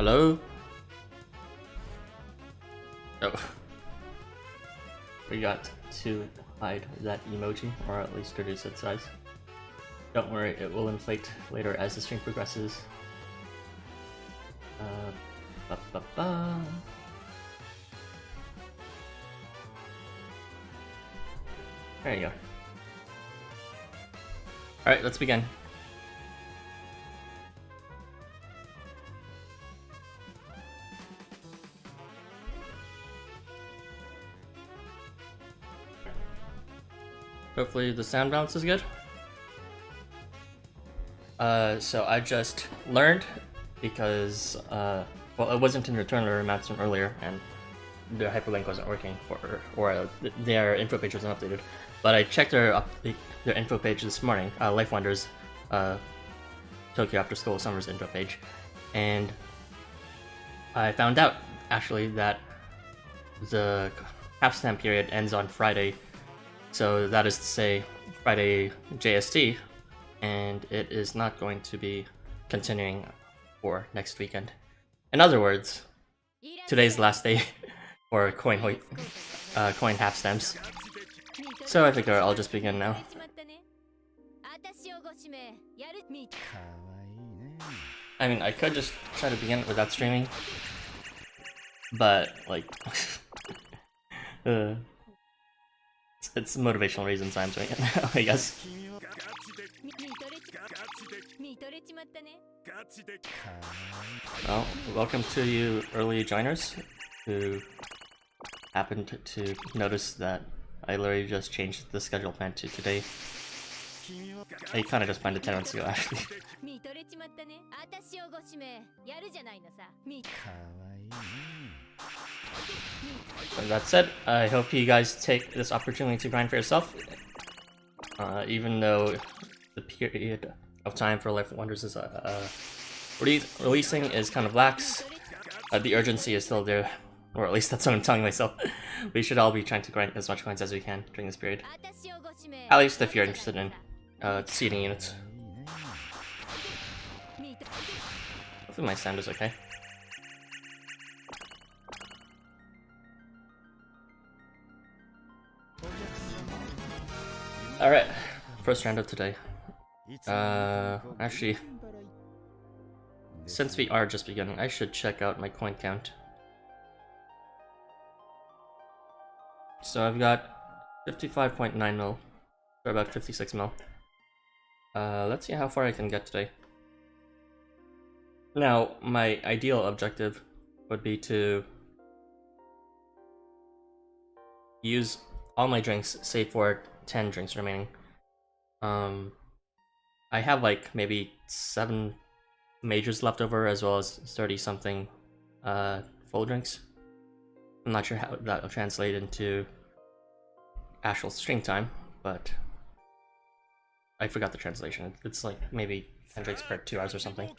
Hello? Oh. Forgot to hide that emoji, or at least reduce its size. Don't worry, it will inflate later as the stream progresses. There you go. Alright, let's begin. Hopefully the sound balance is good. So I just learned because, well, it wasn't in return or announcement earlier, and their hyperlink wasn't working or their info page wasn't updated. But I checked their info page this morning, LifeWonders, Tokyo Afterschool Summer's info page, and I found out actually that the half-stamp period ends on Friday. So that is to say, Friday JST, and it is not going to be continuing for next weekend. In other words, today's the last day for coin half stamps. So I figure I'll just begin now. I mean, I could just try to begin without streaming, but like, it's motivational reasons I'm doing it now, I guess. Well, welcome to you early joiners who happened to notice that I literally just changed the schedule plan to today. I kinda just planned it 10 minutes ago, actually. With that said, I hope you guys take this opportunity to grind for yourself. Even though the period of time for LifeWonders is releasing is kind of lax, the urgency is still there, or at least that's what I'm telling myself. We should all be trying to grind as much coins as we can during this period. At least if you're interested in seeding units. Hopefully my sound is okay. Alright, first round of today. Actually, since we are just beginning, I should check out my coin count. So I've got 55.9 mil, or about 56 mil. Let's see how far I can get today. Now, my ideal objective would be to use all my drinks, save for 10 drinks remaining. I have like maybe 7 majors left over, as well as 30 something full drinks. I'm not sure how that will translate into actual stream time, but I forgot the translation. It's like maybe 10 drinks per 2 hours or something.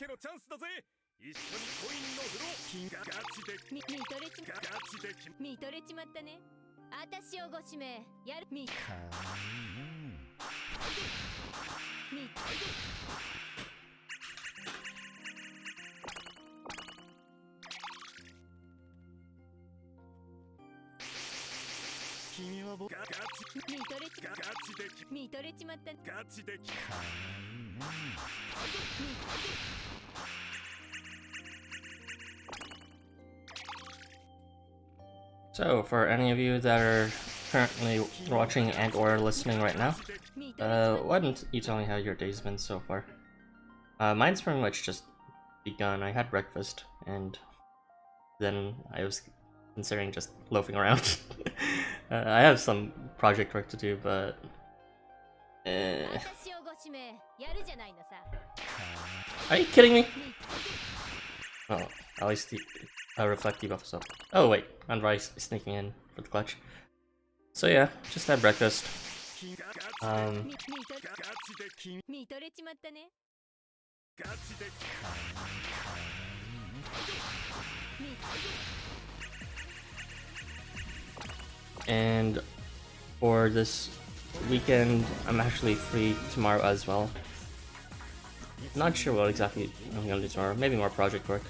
So, for any of you that are currently watching and or listening right now, why don't you tell me how your day's been so far? Mine's pretty much just begun. I had breakfast, and then I was considering just loafing around. I have some project work to do, but are you kidding me? Oh, at least the reflective buff is up. Oh wait, and Rice sneaking in for the clutch. So yeah, just had breakfast. And for this weekend, I'm actually free tomorrow as well. Not sure what exactly I'm gonna do tomorrow. Maybe more project work.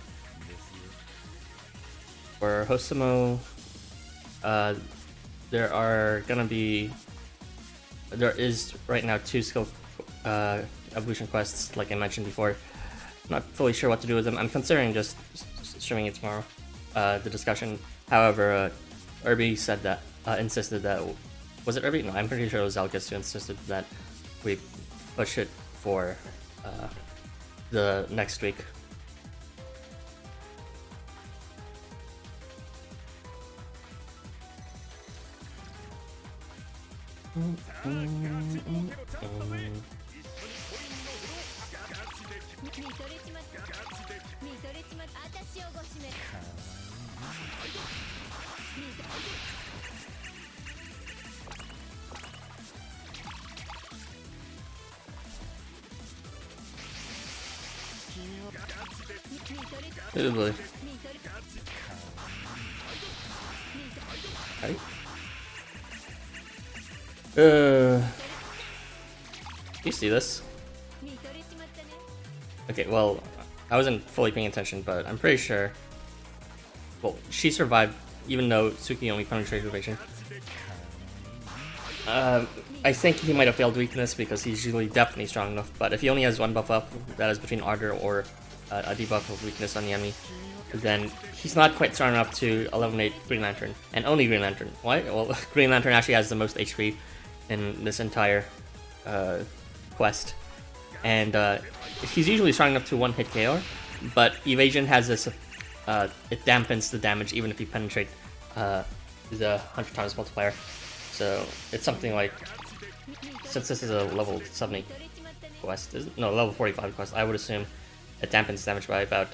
For Housamo, there is right now 2 skill evolution quests, like I mentioned before. Not fully sure what to do with them. I'm considering just streaming it tomorrow, the discussion. However, Irby said that, insisted that, was it Irby? No, I'm pretty sure it was Zelkis who insisted that we push it for the next week. Oh boy. Right? You see this? Okay, well, I wasn't fully paying attention, but I'm pretty sure. Well, she survived even though Tsukiyomi penetrated evasion. I think he might have failed weakness because he's usually definitely strong enough, but if he only has 1 buff up, that is between Ardor or a debuff of weakness on the enemy, then he's not quite strong enough to eliminate Green Lantern, and only Green Lantern. Why? Well, Green Lantern actually has the most HP in this entire quest, and he's usually strong enough to 1-hit KO, but evasion has this, it dampens the damage even if you penetrate the 100 times multiplier. So it's something like, since this is a level 70 quest, level 45 quest, I would assume it dampens damage by about,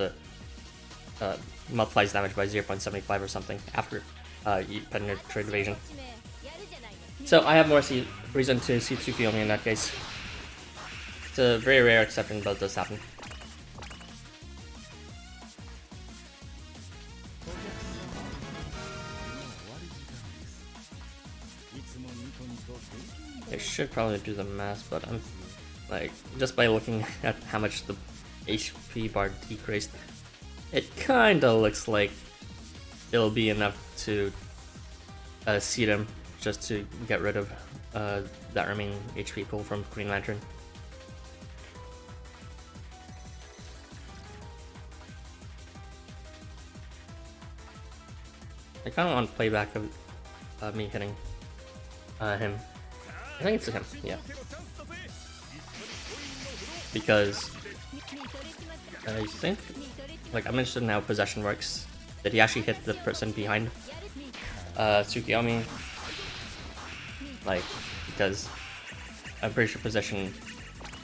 multiplies damage by 0.75 or something after you penetrate evasion. So I have more reason to see Tsukiyomi in that case. It's a very rare exception, but it does happen. I should probably do the math, but I'm like, just by looking at how much the HP bar decreased, it kinda looks like it'll be enough to seed him just to get rid of that remaining HP pool from Green Lantern. I kinda want playback of me hitting him. I think it's him, yeah. Because I think, like, I'm interested in how possession works. Did he actually hit the person behind Tsukiyomi? Like, because I'm pretty sure possession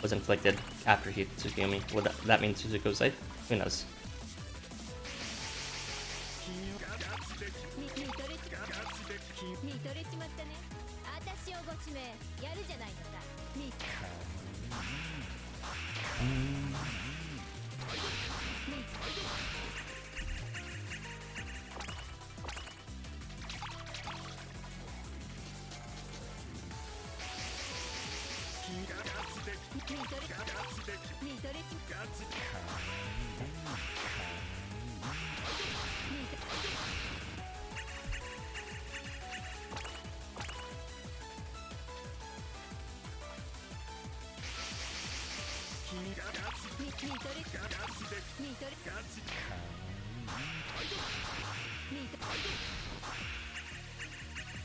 was inflicted after he hit Tsukiyomi. Would that mean Suzuki was safe? Who knows?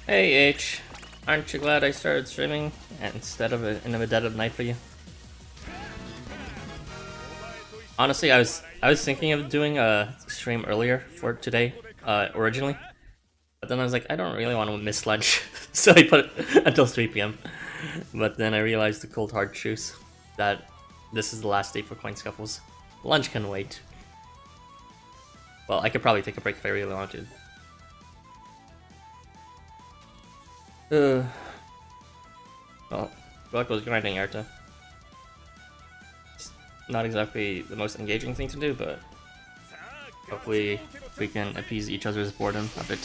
Hey H, aren't you glad I started streaming instead of in the dead of night for you? Honestly, I was thinking of doing a stream earlier for today, originally, but then I was like, I don't really want to miss lunch, so I put it until 3 PM. But then I realized the cold hard truth that this is the last day for coin scuffles. Lunch can wait. Well, I could probably take a break if I really wanted to. Well, Buck was grinding Arta. It's not exactly the most engaging thing to do, but hopefully we can appease each other's boredom a bit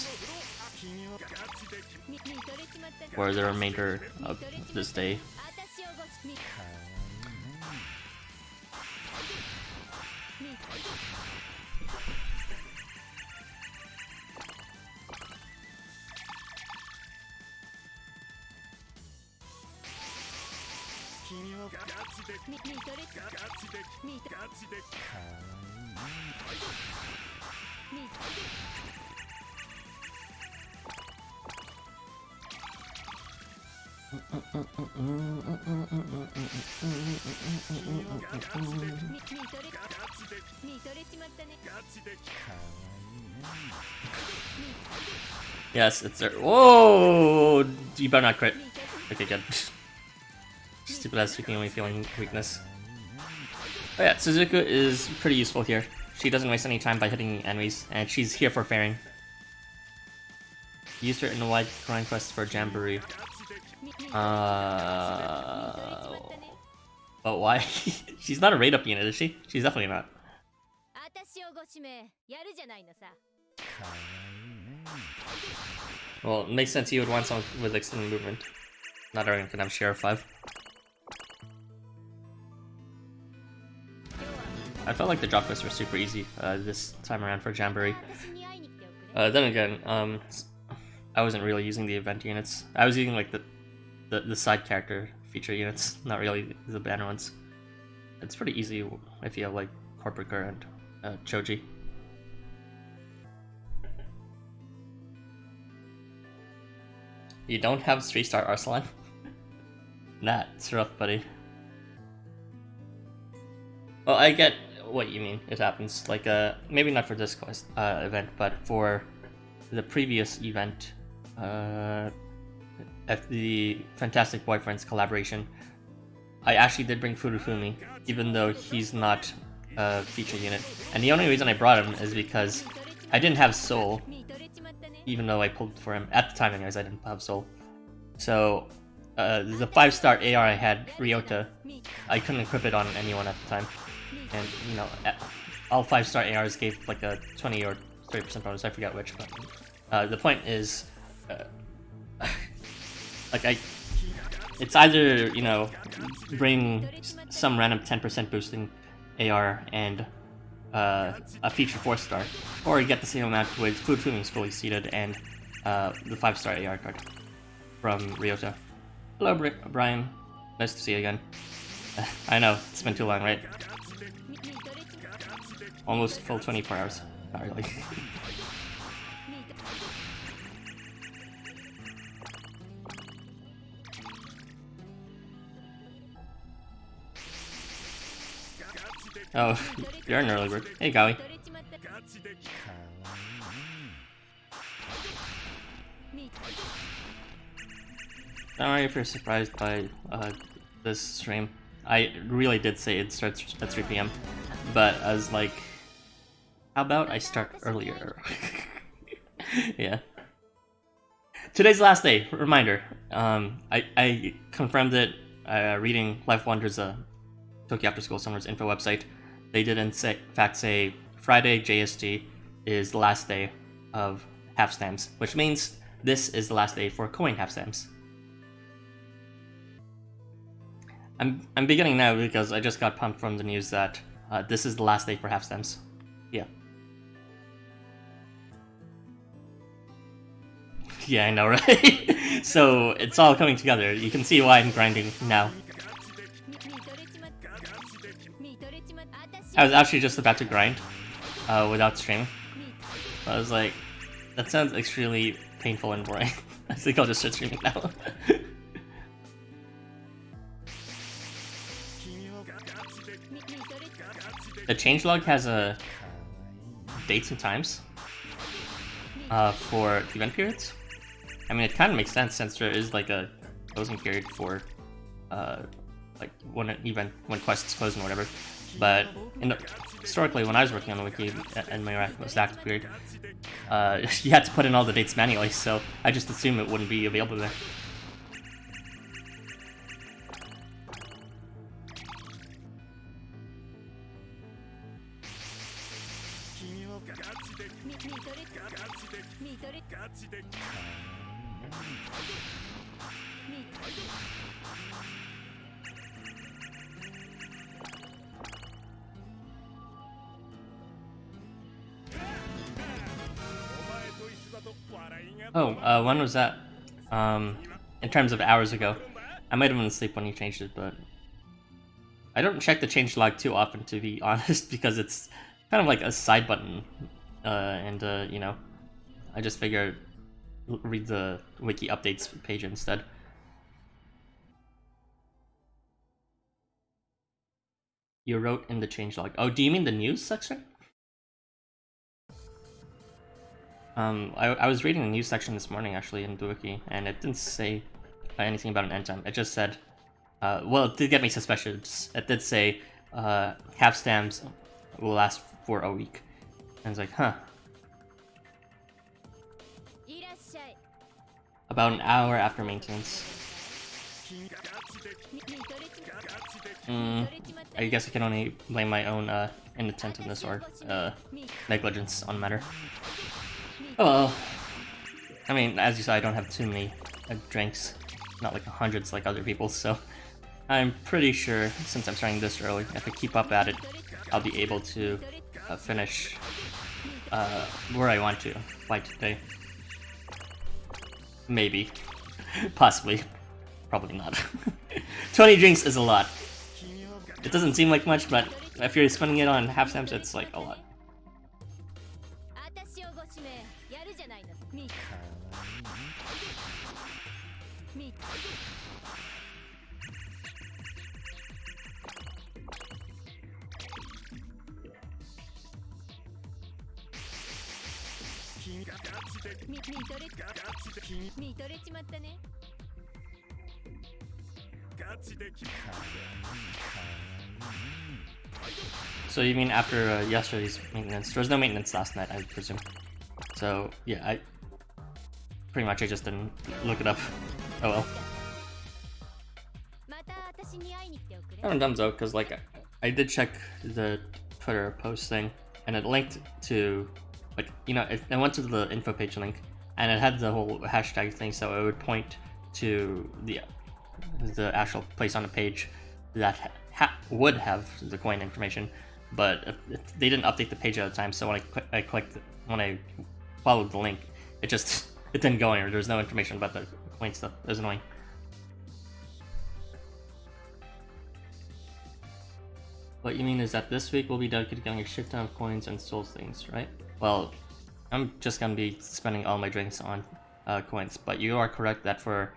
for the remainder of this day. Yes, it's there. Whoa! You better not crit. Okay, good. Stupid ass speaking only feeling weakness. Oh yeah, Suzuku is pretty useful here. She doesn't waste any time by hitting enemies, and she's here for fairing. Used her in the wide grind quest for Jamboree. But why? She's not a raid up unit, is she? She's definitely not. Well, it makes sense you would want someone with extended movement. Not everyone can have share of 5. I felt like the drop quests were super easy this time around for Jamboree. Then again, I wasn't really using the event units. I was using like the side character feature units, not really the banner ones. It's pretty easy if you have like Corporate and Choji. You don't have 3-star Arsalan? That's rough, buddy. Well, I get what you mean. It happens. Like, maybe not for this quest event, but for the previous event, at the Fantastic Boyfriends collaboration, I actually did bring Furufumi, even though he's not a feature unit. And the only reason I brought him is because I didn't have Soul, even though I pulled for him. At the time, anyways, I didn't have Soul. So, the 5-star AR I had, Ryota, I couldn't equip it on anyone at the time. And, you know, all 5-star ARs gave like a 20 or 30% bonus, I forget which, but the point is, like it's either, you know, bring some random 10% boosting AR and a feature 4-star, or you get the same amount with Furufumi is fully seated and the 5-star AR card from Ryota. Hello, Brian. Nice to see you again. I know, it's been too long, right? Almost full 24 hours. Not really. Oh, you're an early bird. Hey, Gawi. Don't worry if you're surprised by this stream. I really did say it starts at 3 PM, but I was like, how about I start earlier? Yeah. Today's the last day. Reminder. I confirmed it reading LifeWonders' Tokyo Afterschool Summer's info website. They did in fact say Friday JST is the last day of half stamps, which means this is the last day for coin half stamps. I'm beginning now because I just got pumped from the news that this is the last day for half stamps. Yeah. Yeah, I know, right? So it's all coming together. You can see why I'm grinding now. I was actually just about to grind without streaming. I was like, that sounds extremely painful and boring. I think I'll just start streaming now. The changelog has a dates and times for event periods. I mean, it kind of makes sense since there is like a closing period for like when quests close and whatever. But historically, when I was working on the wiki and my most active period, you had to put in all the dates manually, so I just assumed it wouldn't be available there. Oh, when was that? In terms of hours ago. I might have been asleep when you changed it, but I don't check the changelog too often, to be honest, because it's kind of like a side button, and you know, I just figured read the wiki updates page instead. You wrote in the changelog. Oh, do you mean the news section? I was reading the news section this morning actually in the wiki, and it didn't say anything about an end time. It just said, well, it did get me suspicious. It did say half stamps will last for a week. And it's like, huh. About an hour after maintenance. I guess I can only blame my own inattentiveness or negligence on the matter. Oh well. I mean, as you saw, I don't have too many drinks. Not like hundreds like other people, so I'm pretty sure, since I'm starting this early, if I keep up at it, I'll be able to finish where I want to by today. Maybe. Possibly. Probably not. 20 drinks is a lot. It doesn't seem like much, but if you're spending it on half stamps, it's like a lot. So you mean after yesterday's maintenance? There was no maintenance last night, I presume. So yeah, I just didn't look it up. Oh well. I'm dumb though, because like I did check the Twitter post thing, and it linked to, like, you know, it went to the info page link, and it had the whole hashtag thing, so it would point to the actual place on the page that would have the coin information, but they didn't update the page at the time. So when when I followed the link, it didn't go anywhere. There's no information about the coin stuff. It was annoying. What you mean is that this week we'll be dedicated to getting a shit ton of coins and soul things, right? Well, I'm just gonna be spending all my drinks on coins, but you are correct that for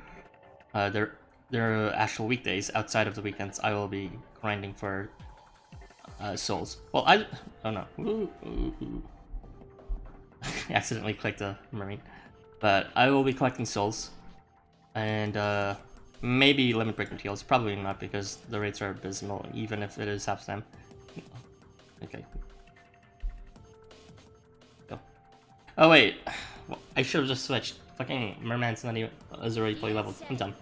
their actual weekdays outside of the weekends, I will be grinding for souls. Well, oh no, accidentally clicked a marine, but I will be collecting souls, and maybe limit break materials. Probably not, because the rates are abysmal, even if it is half stam. Okay. Go. Oh wait, well, I should have just switched. Fucking merman's not even is already fully leveled. I'm dumb.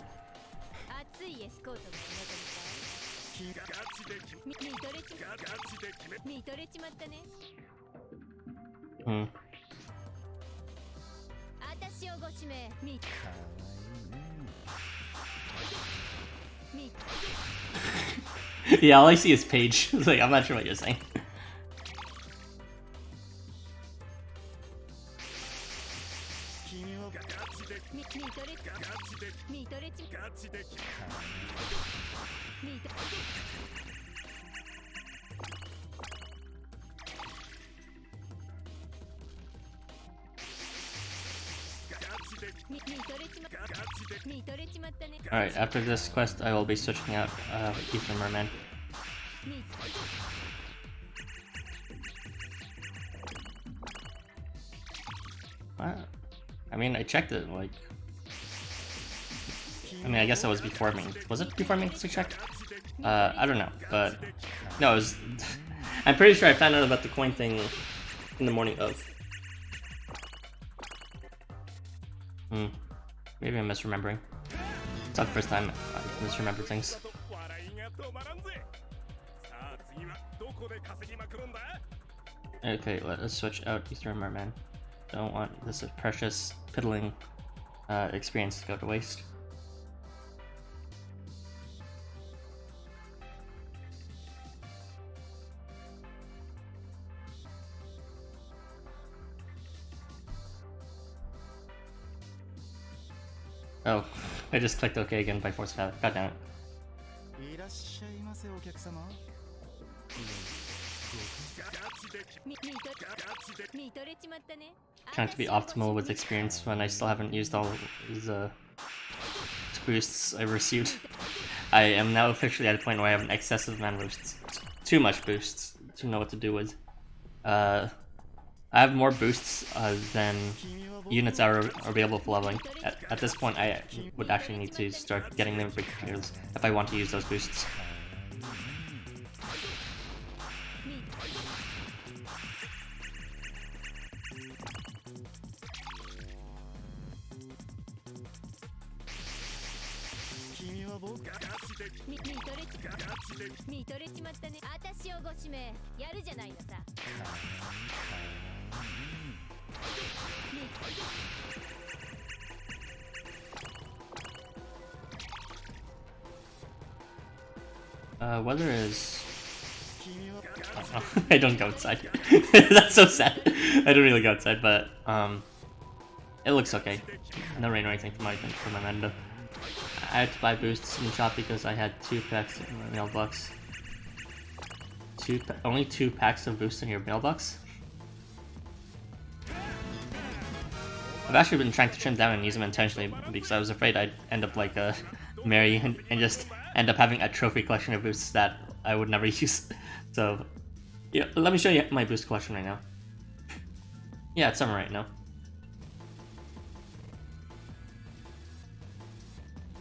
Yeah, all I see is Paige. Like, I'm not sure what you're saying. Alright, after this quest, I will be switching out Ether Merman. I mean, I checked it, like... I mean, I guess that was before me. Was it before me to check? I don't know, but... No, it was... I'm pretty sure I found out about the coin thing in the morning of. Maybe I'm misremembering. It's not the first time I misremember things. Okay, let us switch out Ether Merman. Don't want this precious piddling experience to go to waste. Oh, I just clicked OK again by force of habit. God damn it. Trying to be optimal with experience when I still haven't used all the boosts I received. I am now officially at a point where I have an excessive amount of boosts. Too much boosts to know what to do with. I have more boosts than units that are available for leveling. At this point, I would actually need to start getting them materials if I want to use those boosts. Weather is... I don't go outside. That's so sad. I don't really go outside, but it looks okay. No rain or anything from my end. I had to buy boosts in the shop because I had 2 packs in my mailbox. Only 2 packs of boosts in your mailbox? I've actually been trying to trim down and use them intentionally because I was afraid I'd end up like Mary and just end up having a trophy collection of boosts that I would never use. So, yeah, let me show you my boost collection right now. Yeah, it's summer right now.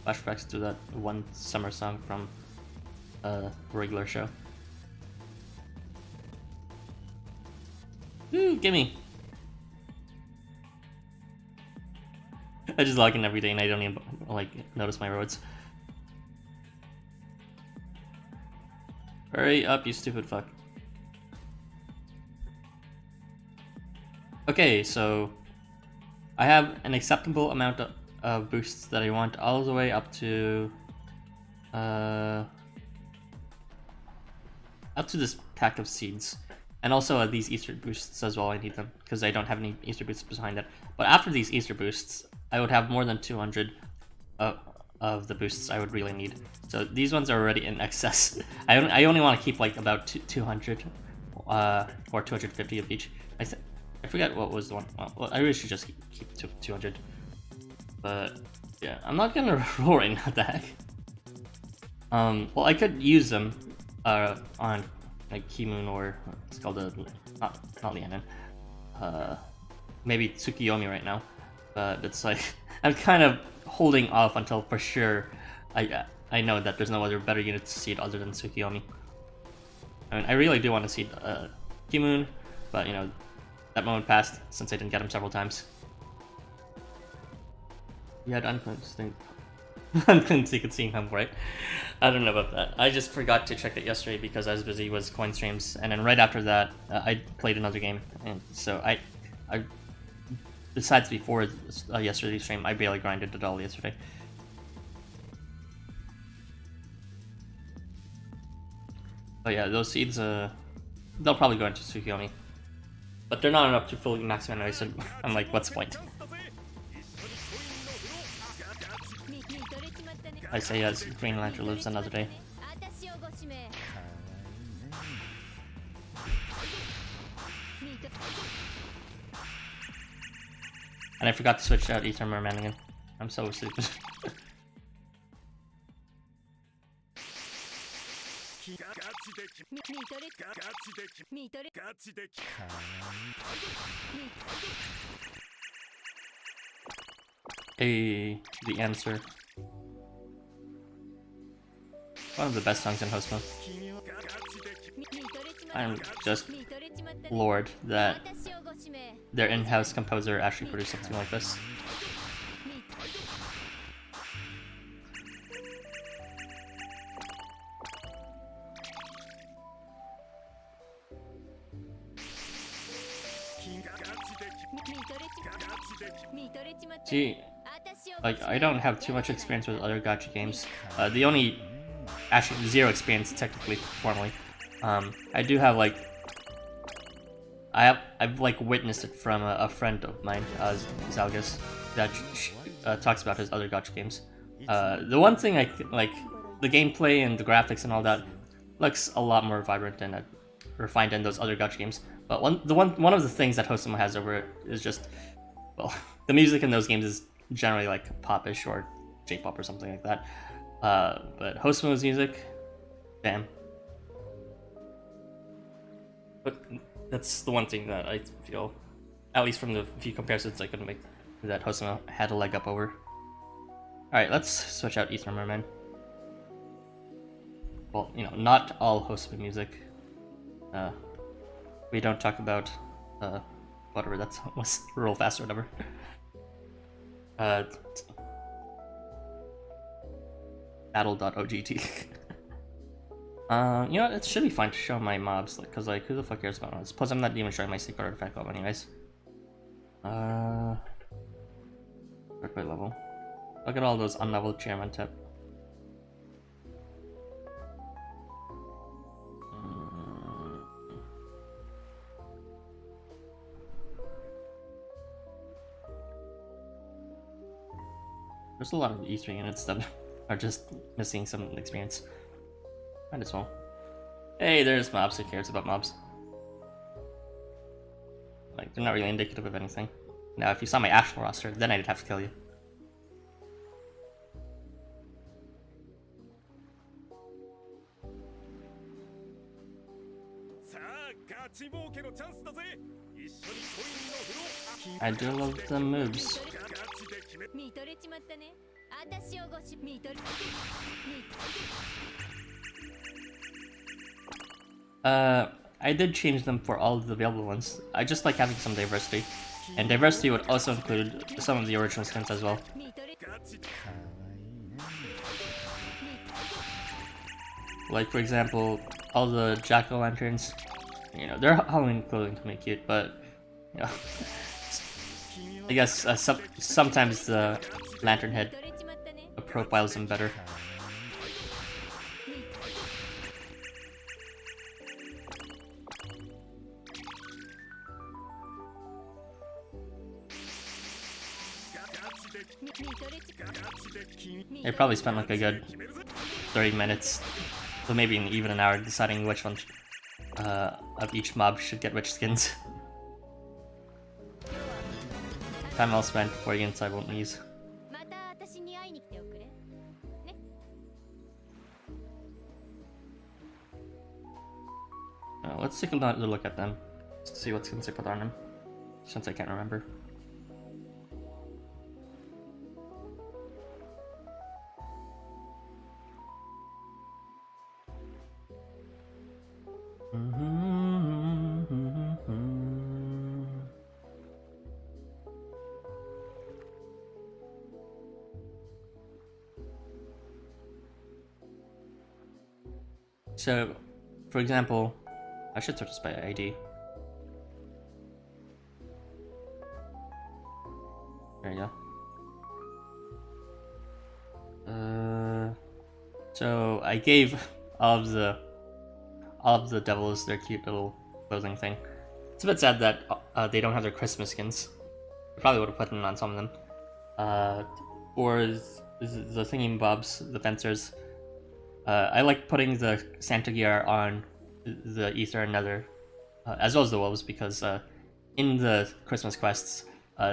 Flashbacks to that one summer song from a regular show. Ooh, gimme! I just log in every day and I don't even like notice my roads. Hurry up, you stupid fuck. Okay, so I have an acceptable amount of boosts that I want all the way up to this pack of seeds, and also these Easter boosts as well. I need them because I don't have any Easter boosts behind it. But after these Easter boosts, I would have more than 200 of the boosts I would really need. So these ones are already in excess. I only want to keep like about 200 or 250 of each. I forget what was the one. Well, I really should just keep 200. But yeah, I'm not gonna roll right now. What the heck? Well, I could use them on like Keymoon or it's called not Lianen. Maybe Tsukiyomi right now. But it's like I'm kind of holding off until for sure I know that there's no other better unit to seed other than Tsukiyomi. I mean, I really do want to seed Keymoon, but you know, that moment passed since I didn't get him several times. You had unclean secret seeing him, right? I don't know about that. I just forgot to check it yesterday because I was busy with coin streams, and then right after that, I played another game, and so I besides before yesterday's stream, I barely grinded at all yesterday. But yeah, those seeds, they'll probably go into Tsukiyomi. But they're not enough to fully max mana, so I'm like, what's the point? I say as Green Lantern lives another day. And I forgot to switch out Ether Merman again. I'm so stupid. Hey, the answer. One of the best songs in Housamo. I'm just floored that their in-house composer actually produced something like this. See, like, I don't have too much experience with other gacha games. The only, actually, zero experience technically, formally. I do have like, I've like witnessed it from a friend of mine, Zalgus, that talks about his other gacha games. The one thing I like the gameplay and the graphics and all that looks a lot more vibrant and refined than those other gacha games. But one of the things that Hosomo has over it is just, well, the music in those games is generally like popish or J-pop or something like that. But Hosomo's music, damn. But that's the one thing that I feel, at least from the few comparisons I could make, that Hosomo had a leg up over. Alright, let's switch out Ether Merman. Well, you know, not all Hosomo music. We don't talk about, whatever that was, Roll Fast or whatever. Battle.ogt. You know, it should be fine to show my mobs, like, cause like, who the fuck cares about mobs? Plus, I'm not even showing my secret artifact level anyways. By level. Look at all those unleveled chairman tip. There's a lot of E3 units that are just missing some experience. Might as well. Hey, there's mobs. Who cares about mobs? Like, they're not really indicative of anything. Now, if you saw my actual roster, then I'd have to kill you. I do love the moves. I did change them for all of the available ones. I just like having some diversity. And diversity would also include some of the original skins as well. Like, for example, all the jack-o'-lanterns. You know, they're Halloween clothing to make cute, but, you know, I guess sometimes the lantern head profiles them better. I probably spent like a good 30 minutes, or maybe even an hour, deciding which one of each mob should get which skins. Time well spent for units I won't use. Let's take another look at them, just to see what skins I put on them, since I can't remember. So, for example, I should search this by ID. There you go. So I gave all of the devils their cute little clothing thing. It's a bit sad that they don't have their Christmas skins. I probably would have put them on some of them. Or the thingy-bobs, the fencers. I like putting the Santa gear on the Ether and Nether, as well as the wolves, because in the Christmas quests,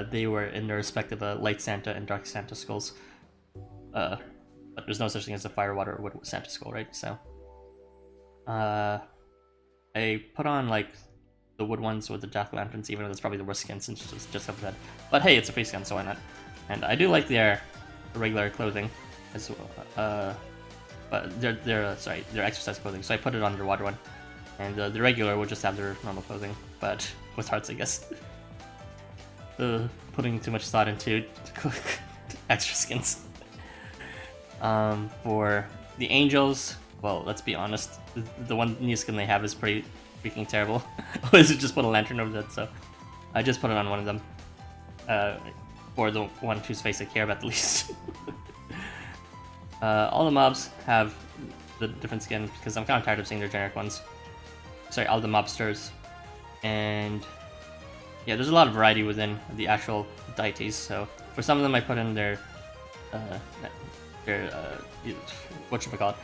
they were in their respective Light Santa and Dark Santa skulls. But there's no such thing as a Fire, Water, or Wood Santa skull, right? So, I put on like the wood ones with the jack-o'-lanterns, even though that's probably the worst skin since it's just have that. But hey, it's a free skin, so why not? And I do like their regular clothing as well. But their exercise clothing, so I put it on their water one. And the regular will just have their normal clothing, but with hearts, I guess. Putting too much thought into extra skins. For the angels, well, let's be honest, the one new skin they have is pretty freaking terrible. Is it just put a lantern over that? So I just put it on one of them. For the one whose face I care about the least. All the mobs have the different skin because I'm kind of tired of seeing their generic ones. Sorry, all the mobsters. And yeah, there's a lot of variety within the actual deities. So for some of them I put in their their whatchamacallit,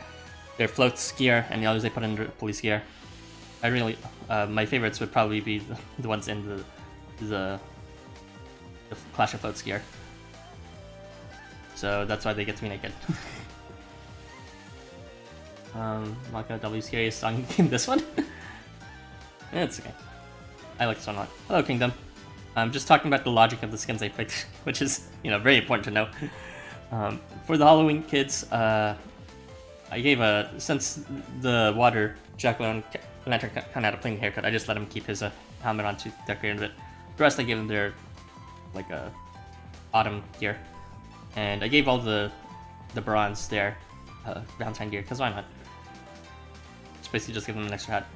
their float skier, and the others they put in the police gear. I really, my favorites would probably be the ones in the Clash of Floats gear. So that's why they get to be naked. Maka W scariest song in this one. It's okay. I like this one a lot. Hello, Kingdom. I'm just talking about the logic of the skins I picked, which is, you know, very important to know. For the Halloween kids, I gave since the water Jack-o'-lantern kind of had a plain haircut, I just let him keep his helmet on to decorate a bit. The rest I gave them their like autumn gear, and I gave all the bronze their Valentine gear, because why not? Just basically just give them an extra hat.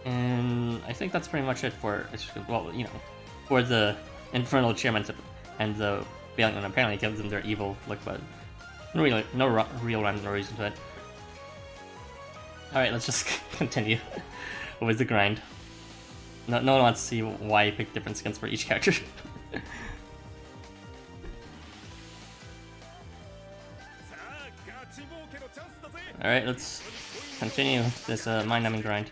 And I think that's pretty much it for, well, you know, for the Infernal Chairman and the Bailing one. Apparently it gives them their evil look, but no real rhyme or reason to it. Alright, let's just continue with the grind. No one wants to see why I pick different skins for each character. Alright, let's continue this mind-numbing grind,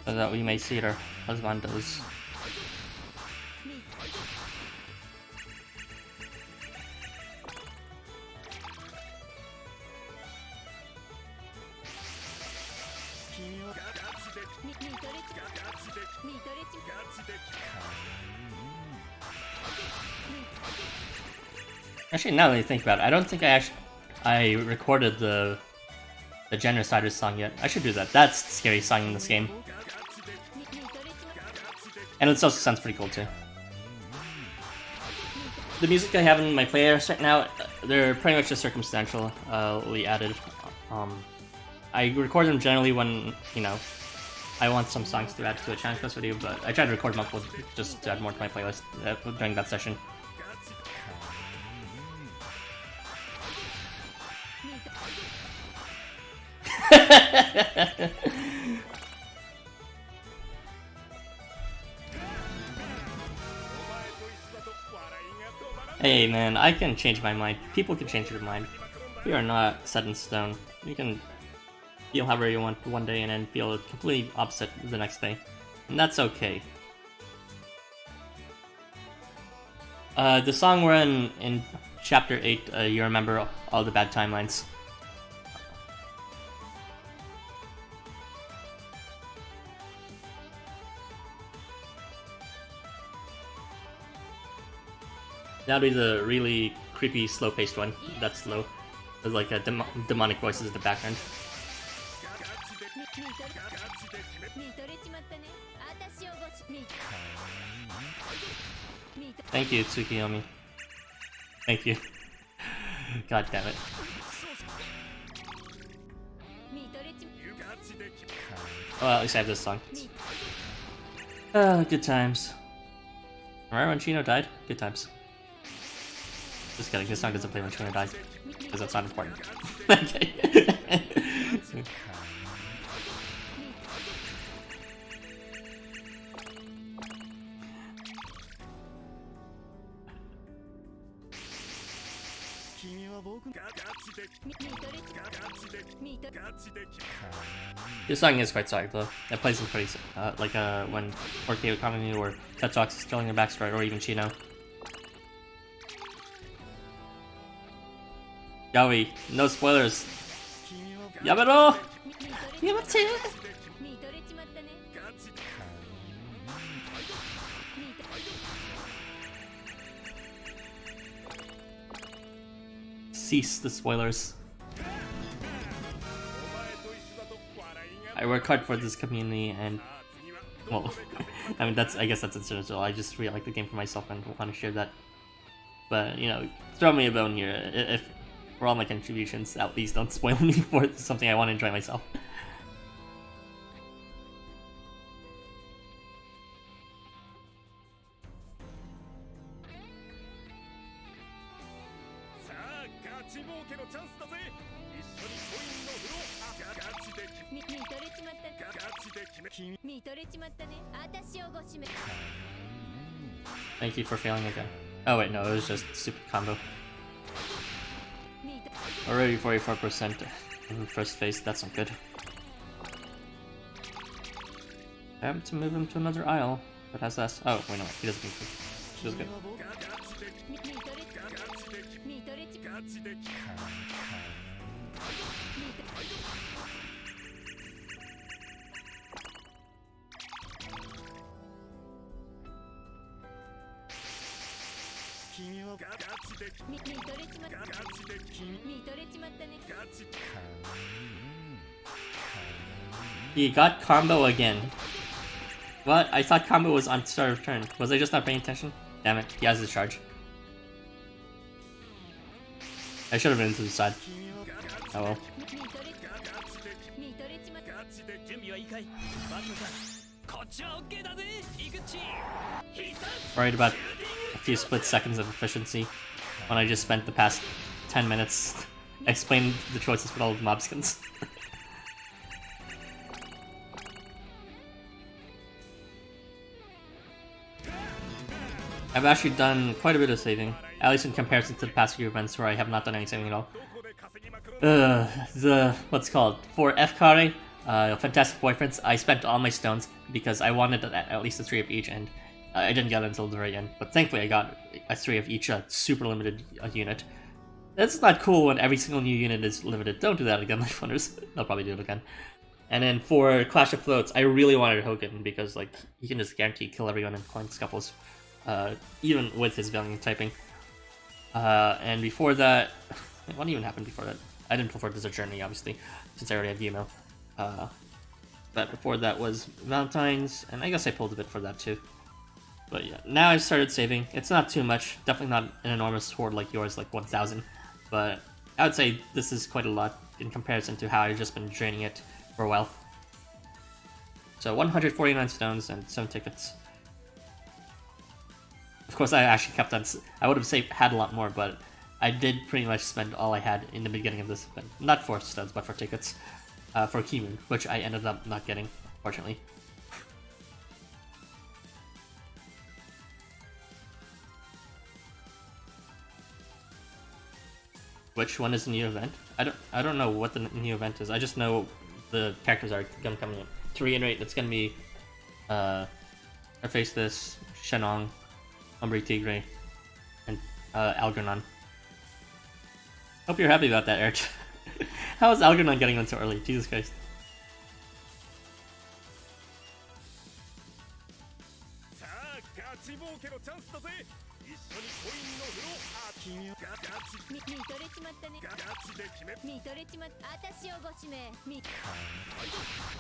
so that we may see our husbandos. Actually, now that I think about it, I don't think I recorded the Genociders song yet. I should do that. That's the scariest song in this game. And it also sounds pretty cool too. The music I have in my playlist right now, they're pretty much just circumstantially added. I record them generally when, you know, I want some songs to add to a Challenge Quest video, but I try to record multiple just to add more to my playlist during that session. Hey man, I can change my mind. People can change their mind. We are not set in stone. You can feel however you want one day and then feel completely opposite the next day. And that's okay. The song we're in chapter 8, you remember all the bad timelines. That'll be the really creepy, slow-paced one. That's slow. There's like a demonic voices in the background. Thank you, Tsukiyomi. Thank you. God damn it. Well, at least I have this song. Good times. Remember when Chino died? Good times. Just kidding, this song doesn't play when Chino dies, because that's not important. Okay. This song is quite solid though. It plays in pretty like when Orkeo Kaminu or Tetsuox is telling their backstory, or even Chino. Yaoi, no spoilers. Yamero! Yamete! Cease the spoilers. I work hard for this community and, well, I mean I guess that's incidental. I just really like the game for myself and want to share that. But, you know, throw me a bone here. If for all my contributions, at least don't spoil me for something I want to enjoy myself. Thank you for failing again. Oh wait, no, it was just stupid combo. Already 44% in the first phase, that's not good. I have to move him to another aisle that has less. Oh, wait, no, he doesn't need to. Which is good. He got combo again. What? I thought combo was on start of turn. Was I just not paying attention? Damn it, he has his charge. I should have been to the side. Oh well. Worried about a few split seconds of efficiency when I just spent the past 10 minutes explaining the choices for all of the mob skins. I've actually done quite a bit of saving, at least in comparison to the past few events where I have not done any saving at all. What's it called? For F-Kare, Fantastic Boyfriends, I spent all my stones because I wanted at least a 3 of each, and I didn't get it until the very end. But thankfully I got a 3 of each super limited unit. That's not cool when every single new unit is limited. Don't do that again, LifeWonders. I'll probably do it again. And then for Clash of Floats, I really wanted Hogan because like he can just guarantee kill everyone in coin scuffles. Even with his Valiant typing. And before that, what even happened before that? I didn't pull for Desert Journey, obviously, since I already had VMO. But before that was Valentine's, and I guess I pulled a bit for that too. But yeah, now I've started saving. It's not too much, definitely not an enormous hoard like yours, like 1,000. But I would say this is quite a lot in comparison to how I've just been draining it for a while. So 149 stones and 7 tickets. Of course, I actually kept on. I would have had a lot more, but I did pretty much spend all I had in the beginning of this event. Not for studs, but for tickets. For Kimu, which I ended up not getting, fortunately. Which one is the new event? I don't know what the new event is. I just know the characters are gonna come in. To reiterate, it's gonna be I face this Shenong, Umbre Tigre, and Algernon. Hope you're happy about that, Eric. How is Algernon getting on so early? Jesus Christ.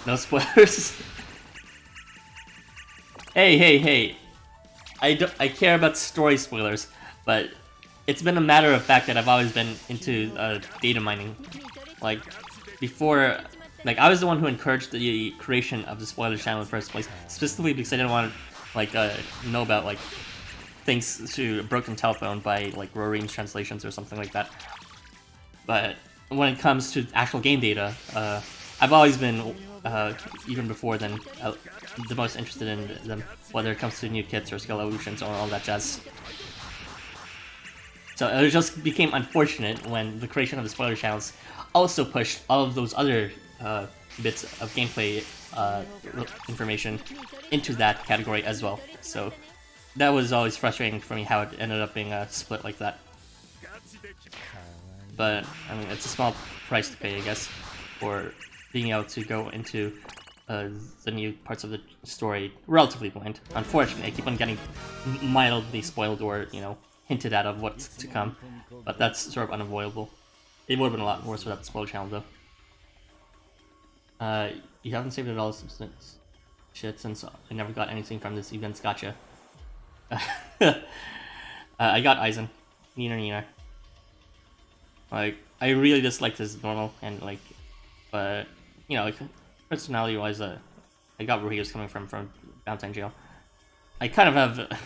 No spoilers. Hey. I care about story spoilers, but it's been a matter of fact that I've always been into data mining. Like, before, like, I was the one who encouraged the creation of the spoiler channel in the first place, specifically because I didn't want to, like, know about, like, things to Broken Telephone by, like, Roreem's translations or something like that. But when it comes to actual game data, I've always been, even before then, the most interested in them, whether it comes to new kits or skill evolutions or all that jazz. So it just became unfortunate when the creation of the spoiler channels also pushed all of those other bits of gameplay information into that category as well. So that was always frustrating for me how it ended up being split like that. But I mean, it's a small price to pay, I guess, for being able to go into the new parts of the story relatively blind. Unfortunately, I keep on getting mildly spoiled or, you know, hinted at of what's to come, but that's sort of unavoidable. It would have been a lot worse without the spoiler channel, though. You haven't saved it all since since I never got anything from this event's gotcha. I got Aizen. Neener. Like, I really disliked his normal, and like, but, you know, like, personality-wise, I got where he was coming from Valentine Jail. I kind of have...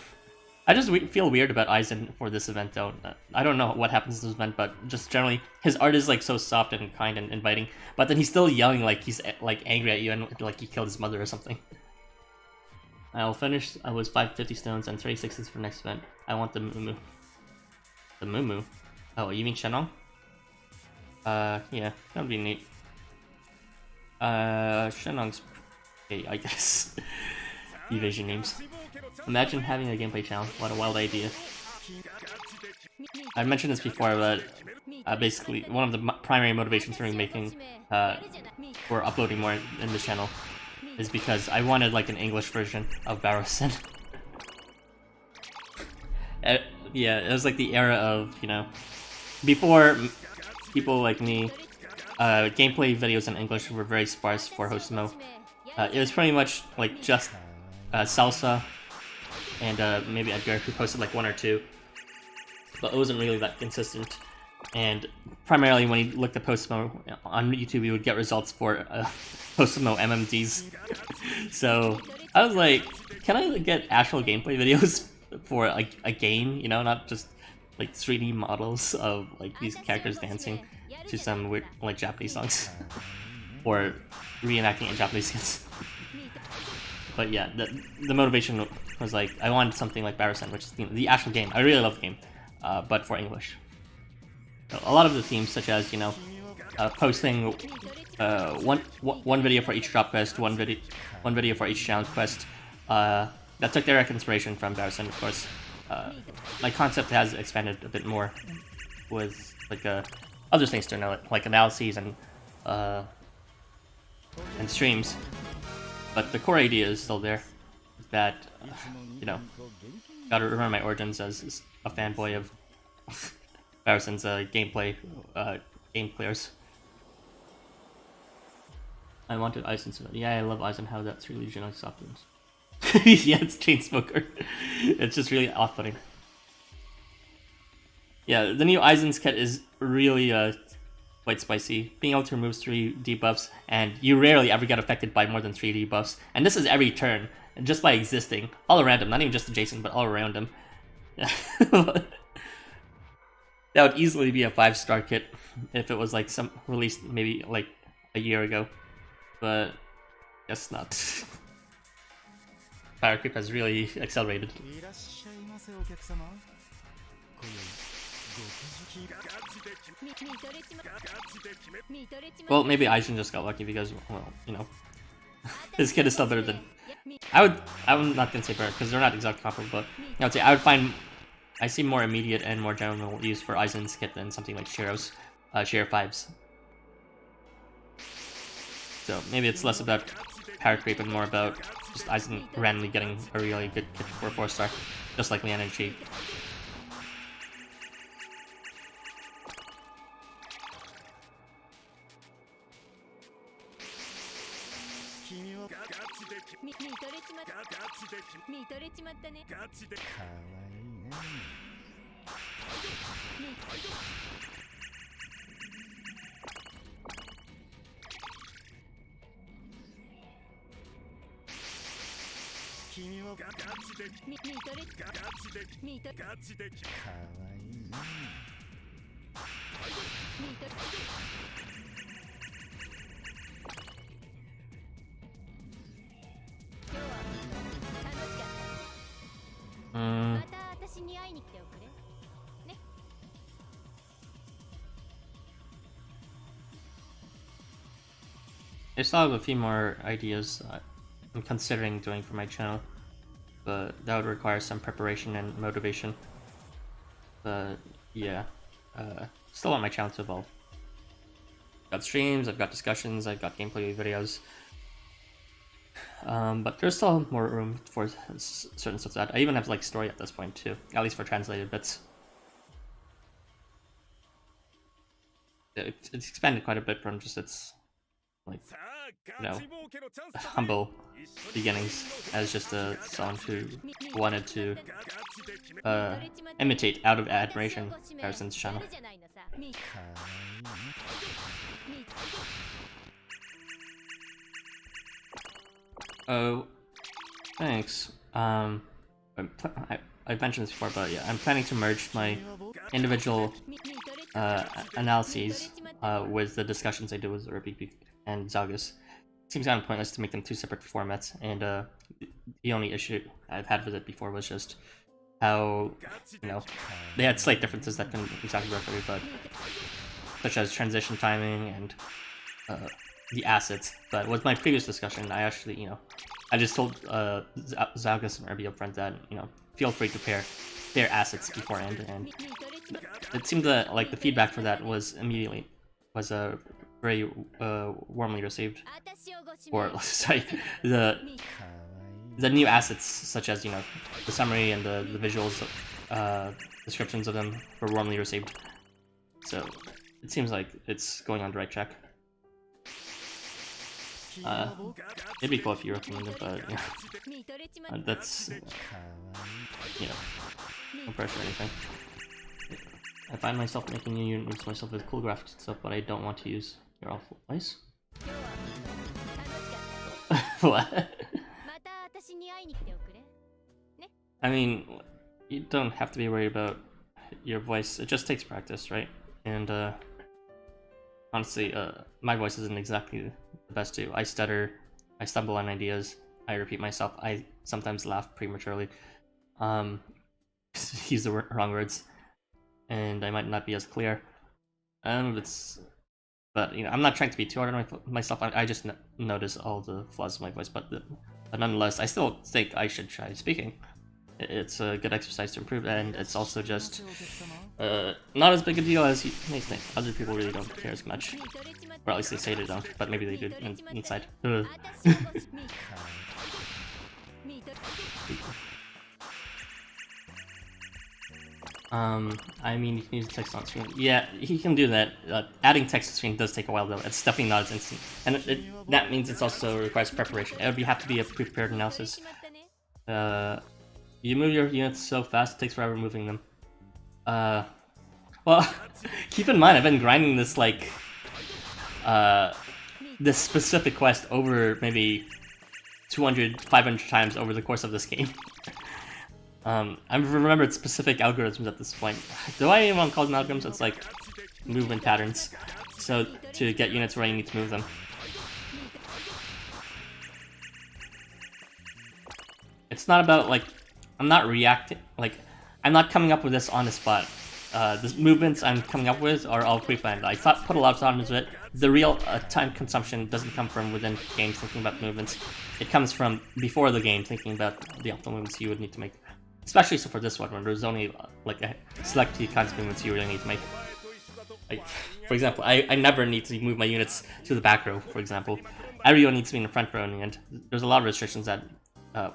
I just feel weird about Aizen for this event, though. I don't know what happens in this event, but just generally, his art is like so soft and kind and inviting, but then he's still yelling like he's like angry at you and like he killed his mother or something. I'll finish with 550 stones and 36 for next event. I want the Moo. The Moo. Oh, you mean Shenong? Yeah, that'd be neat. Shenong's okay, I guess. Evasion names. Imagine having a gameplay channel. What a wild idea. I mentioned this before, but basically one of the primary motivations for making, for uploading more in the channel is because I wanted like an English version of Barrowson. Yeah, it was like the era of, you know, before people like me, gameplay videos in English were very sparse for Housamo. It was pretty much like just Salsa and maybe Edgar, who posted like 1 or 2, but it wasn't really that consistent. And primarily when you looked at Housamo on YouTube, you would get results for Housamo MMDs. So I was like, can I get actual gameplay videos for like a game, you know, not just like 3D models of like these characters dancing to some weird like Japanese songs or reenacting in Japanese skits. But yeah, the motivation was like, I wanted something like Barrowson, which is the actual game. I really love the game, but for English. So a lot of the themes, such as, you know, posting one video for each drop quest, one video for each challenge quest, that took direct inspiration from Barrowson, of course. My concept has expanded a bit more with like other things to know, like analyses and streams. But the core idea is still there. That you know, gotta remember my origins as a fanboy of Barrowson's game players. I wanted Aizen to. Yeah, I love Aizen. How that's really generally soft. Yeah, it's Chainsmoker. It's just really off-putting. Yeah, the new Aizen's kit is really quite spicy. Being able to remove 3 debuffs, and you rarely ever get affected by more than 3 debuffs. And this is every turn, and just by existing. All around him, not even just adjacent, but all around him. That would easily be a 5-star kit if it was like some released maybe like a year ago. But guess not. Fire creep has really accelerated. Well, maybe Aizen just got lucky because, well, you know, his kid is still better than... I'm not gonna say better because they're not exactly comparable, but I would say I see more immediate and more general use for Aizen's kit than something like Shiro's, Shiro 5's. So maybe it's less about power creep and more about just Aizen randomly getting a really good kit for 4-star, just like Lian and Chi. I still have a few more ideas I'm considering doing for my channel, but that would require some preparation and motivation. But yeah, still want my channel to evolve. I've got streams, I've got discussions, I've got gameplay videos, but there's still more room for certain stuff. That I even have like story at this point too, at least for translated bits. It's expanded quite a bit from just its, like, you know, humble beginnings as just someone who wanted to imitate out of admiration Barrowson's channel. Oh, thanks. I've mentioned this before, but yeah, I'm planning to merge my individual analyses with the discussions I do with Urbi and Zagus seems kind of pointless to make them two separate formats. And the only issue I've had with it before was just how, you know, they had slight differences that couldn't exactly work for me, but such as transition timing and the assets. But with my previous discussion, I actually, you know, I just told Zalgus and Irby up front that, you know, feel free to pair their assets beforehand, and it seemed that like the feedback for that was very warmly received. Or sorry, the new assets such as, you know, the summary and the visuals descriptions of them were warmly received. So it seems like it's going on the right track. It'd be cool if you recommend it, but you know, that's, you know, no pressure or anything. I find myself making new units myself with cool graphics and stuff, but I don't want to use your awful voice. What? I mean, you don't have to be worried about your voice. It just takes practice, right? And honestly, my voice isn't exactly the best too. I stutter, I stumble on ideas, I repeat myself, I sometimes laugh prematurely, use the wrong words, and I might not be as clear. But you know, I'm not trying to be too hard on myself. I just notice all the flaws of my voice, but nonetheless, I still think I should try speaking. It's a good exercise to improve, and it's also just not as big a deal as you may think. Other people really don't care as much, or at least they say they don't, but maybe they do inside. I mean, you can use text on screen. Yeah, he can do that. Adding text to screen does take a while, though. It's definitely not as instant, and that means it also requires preparation. It would have to be a prepared analysis. You move your units so fast, it takes forever moving them. Well, keep in mind, I've been grinding this, like, this specific quest over maybe 200, 500 times over the course of this game. I've remembered specific algorithms at this point. Do I even want to call them algorithms? It's like movement patterns. So, to get units where I need to move them. It's not about, like, I'm not reacting, like, I'm not coming up with this on the spot. The movements I'm coming up with are all pre-planned. I put a lot of thought into it. The real time consumption doesn't come from within games thinking about movements. It comes from before the game thinking about the optimal movements you would need to make. Especially so for this one, where there's only like a select few kinds of movements you really need to make. Like, for example, I never need to move my units to the back row, for example. Everyone needs to be in the front row in the end. There's a lot of restrictions that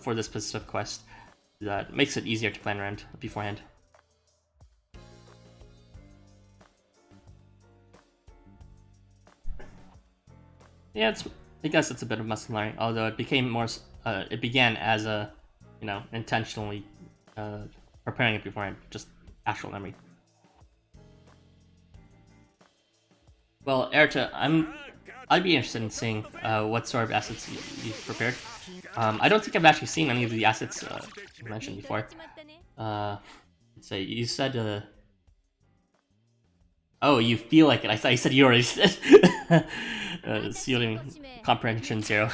for this specific quest that makes it easier to plan around beforehand. Yeah, I guess it's a bit of muscle learning, although it became more. It began as a, you know, intentionally preparing it beforehand, just actual memory. Well, Erta, I'd be interested in seeing what sort of assets you've prepared. I don't think I've actually seen any of the assets you mentioned before. Let's say you said. Oh, you feel like it. I thought you said you already said. Ceiling comprehension 0.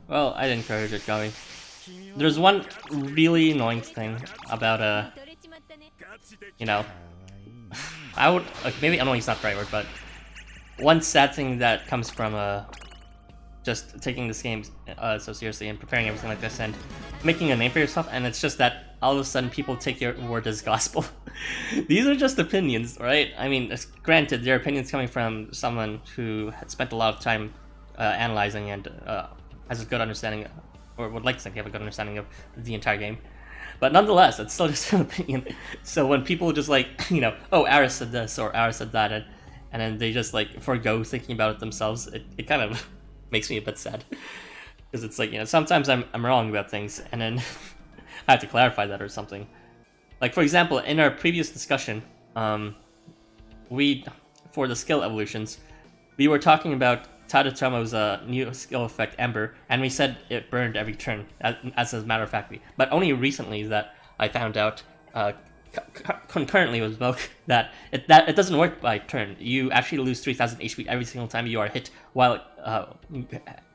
Well, I'd encourage it going. There's one really annoying thing about you know, I would maybe annoying is not the right word, but one sad thing that comes from just taking this game so seriously and preparing everything like this and making a name for yourself, and it's just that all of a sudden people take your word as gospel. These are just opinions, right? I mean, granted, they're opinions coming from someone who has spent a lot of time analyzing and has a good understanding or would like to think they have a good understanding of the entire game. But nonetheless, it's still just an opinion. So when people just like, you know, oh, Aris said this or Aris said that, and then they just like forgo thinking about it themselves, it kind of makes me a bit sad. Because it's like, you know, sometimes I'm wrong about things, and then I have to clarify that or something. Like, for example, in our previous discussion, for the skill evolutions, we were talking about Tadatomo's new skill effect, Ember, and we said it burned every turn, as a matter of fact. But only recently that I found out, concurrently with Milk, that it doesn't work by turn. You actually lose 3,000 HP every single time you are hit while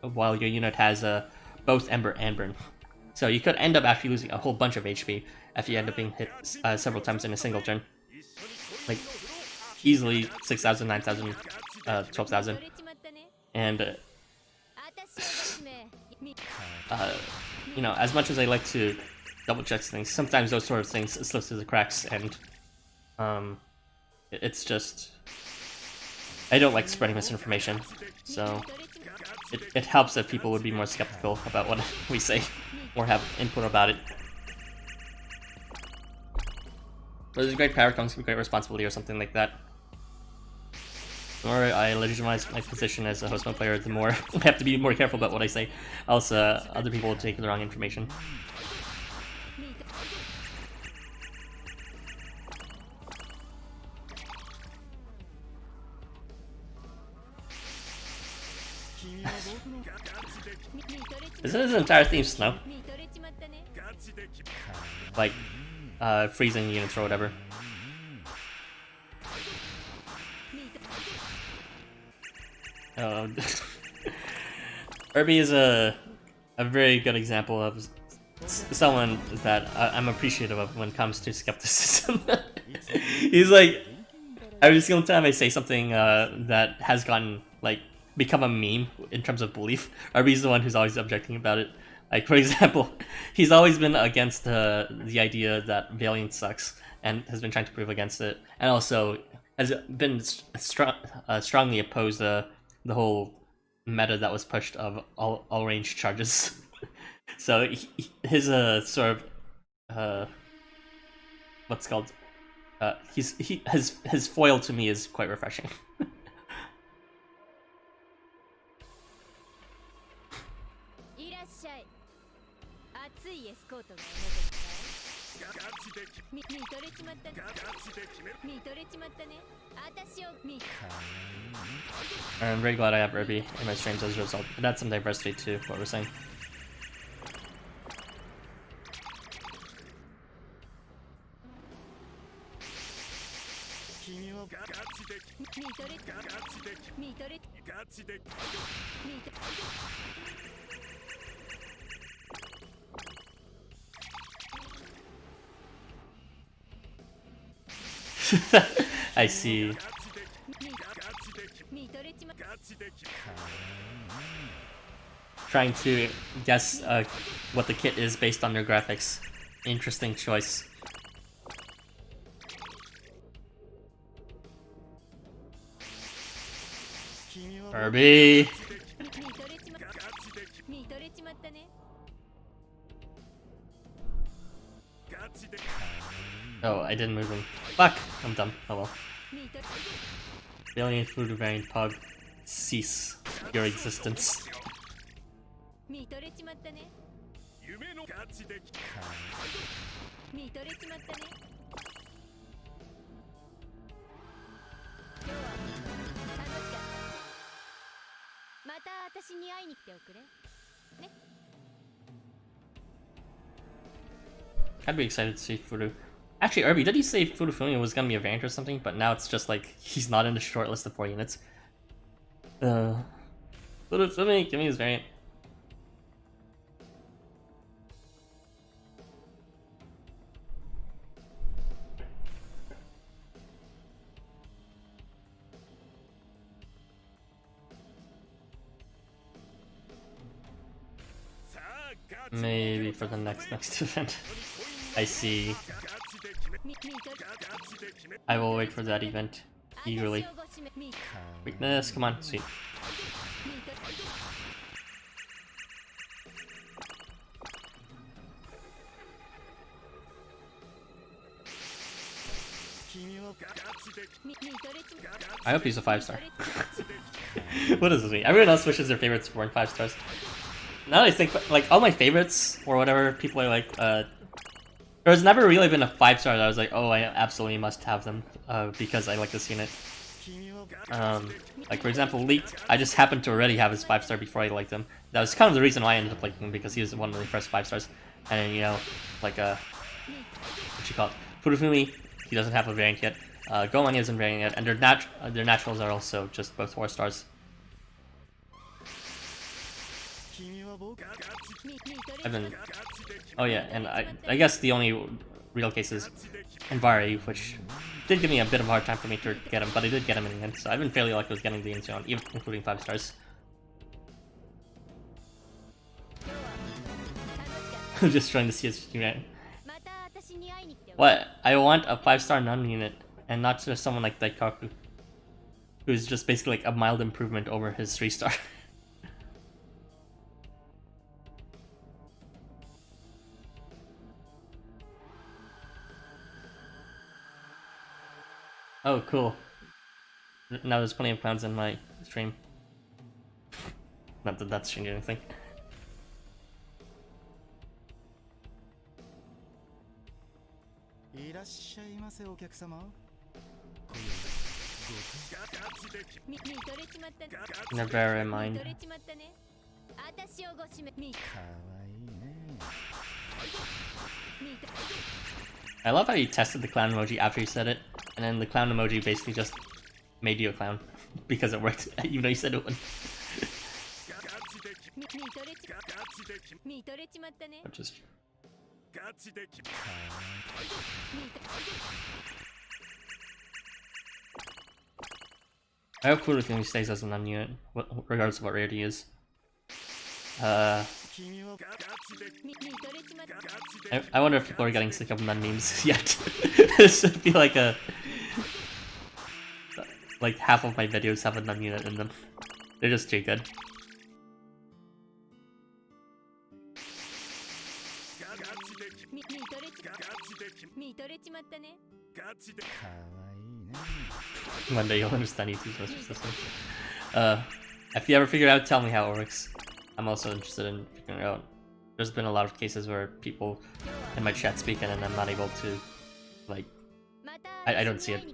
your unit has both Ember and Burn. So you could end up actually losing a whole bunch of HP if you end up being hit several times in a single turn. Like, easily 6,000, 9,000, 12,000. And, you know, as much as I like to double check things, sometimes those sort of things slip through the cracks, and it's just, I don't like spreading misinformation, so it helps if people would be more skeptical about what we say or have input about it. There's a great power comes with great responsibility or something like that. The more I legitimize my position as a Housamo player, the more I have to be more careful about what I say, else other people will take the wrong information. Isn't his entire theme snow? Like, freezing units or whatever. Irby is a very good example of someone that I'm appreciative of when it comes to skepticism. He's like, every single time I say something that has gotten, like, become a meme in terms of belief, Irby's the one who's always objecting about it. Like, for example, he's always been against the idea that Valiant sucks, and has been trying to prove against it, and also has been strongly opposed the whole meta that was pushed of all range charges. So his sort of what's called his foil to me is quite refreshing. I'm very glad I have Irby in my streams as a result. It adds some diversity to what we're saying. I see. Trying to guess what the kit is based on their graphics. Interesting choice. Irby! Oh, I didn't move him. Fuck! I'm dumb. Oh well. Alien food variant pug. Cease your existence. I'd be excited to see Furu. Actually, Irby, did he say Furufumiya was gonna be a variant or something? But now it's just like he's not in the short list of 4 units. Furufumiya, give me his variant. Maybe for the next event. I see. I will wait for that event eagerly. Weakness, come on, sweet. I hope he's a 5-star. What does this mean? Everyone else wishes their favorites weren't 5 stars. Now that I think, like, all my favorites, or whatever, people are like, there's never really been a 5-star that I was like, oh, I absolutely must have them, because I like this unit. Like, for example, Leaked, I just happened to already have his 5-star before I liked him. That was kind of the reason why I ended up liking him, because he was one of the first 5-stars. And then, you know, like, what you call it? Furufumi, he doesn't have a variant yet. Gomani isn't variant yet, and their naturals are also just both 4 stars. Oh yeah, and I guess the only real case is Envari, which did give me a bit of a hard time for me to get him, but I did get him in the end, so I've been fairly lucky with getting the Incheon, even including 5 stars. Just trying to see his unit. What? I want a 5-star nun unit, and not just someone like Daikaku, who's just basically like a mild improvement over his 3-star. Oh, cool. Now there's plenty of clowns in my stream. Not that that's changing anything. Never mind. I love how you tested the clown emoji after you said it, and then the clown emoji basically just made you a clown because it worked, even though you said it wouldn't. Which is true. I hope Furufumi stays as a non-unit, regardless of what rarity is. I wonder if people are getting sick of nun memes yet. This should be like like half of my videos have a nun unit in them. They're just too good. One day you'll understand ET's Mr. System. If you ever figure it out, tell me how it works. I'm also interested in figuring it out. There's been a lot of cases where people in my chat speak and I'm not able to, like, I don't see it.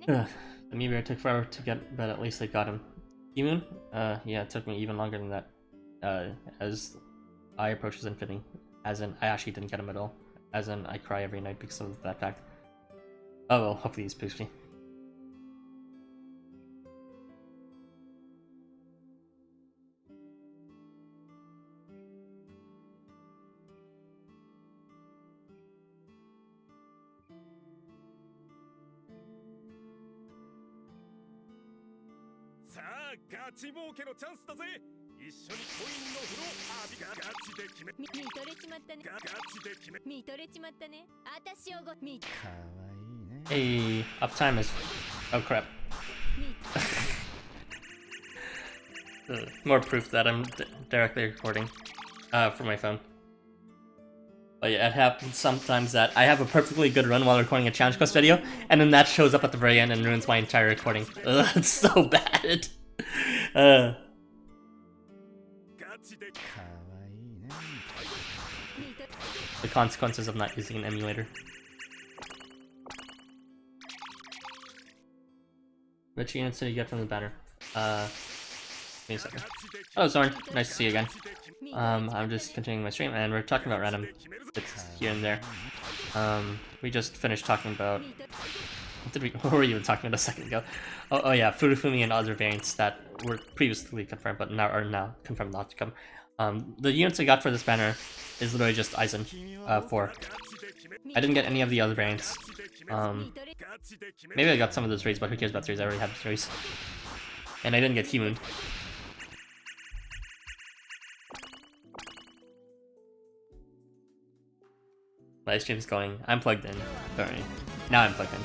The Meteor took forever to get, but at least I got him. Imun? Yeah, it took me even longer than that. As I approach his infinity. As in, I actually didn't get him at all. As in, I cry every night because of that fact. Oh well, hopefully he's poops me. Hey, uptime is... oh crap. More proof that I'm directly recording from my phone. But yeah, it happens sometimes that I have a perfectly good run while recording a challenge quest video, and then that shows up at the very end and ruins my entire recording. Ugh, it's so bad. The consequences of not using an emulator. Which units did you get from the banner? Give me a second. Oh, Zorn, nice to see you again. I'm just continuing my stream, and we're talking about random bits here and there. We just finished talking about... what were you even talking about a second ago? Oh yeah, Furufumi and other variants that were previously confirmed, but now are now confirmed not to come. The units I got for this banner is literally just Aizen 4. I didn't get any of the other variants. Maybe I got some of those raids, but who cares about 3s? I already have 3s. And I didn't get Himun. My stream's going. I'm plugged in. Sorry. Now I'm plugged in.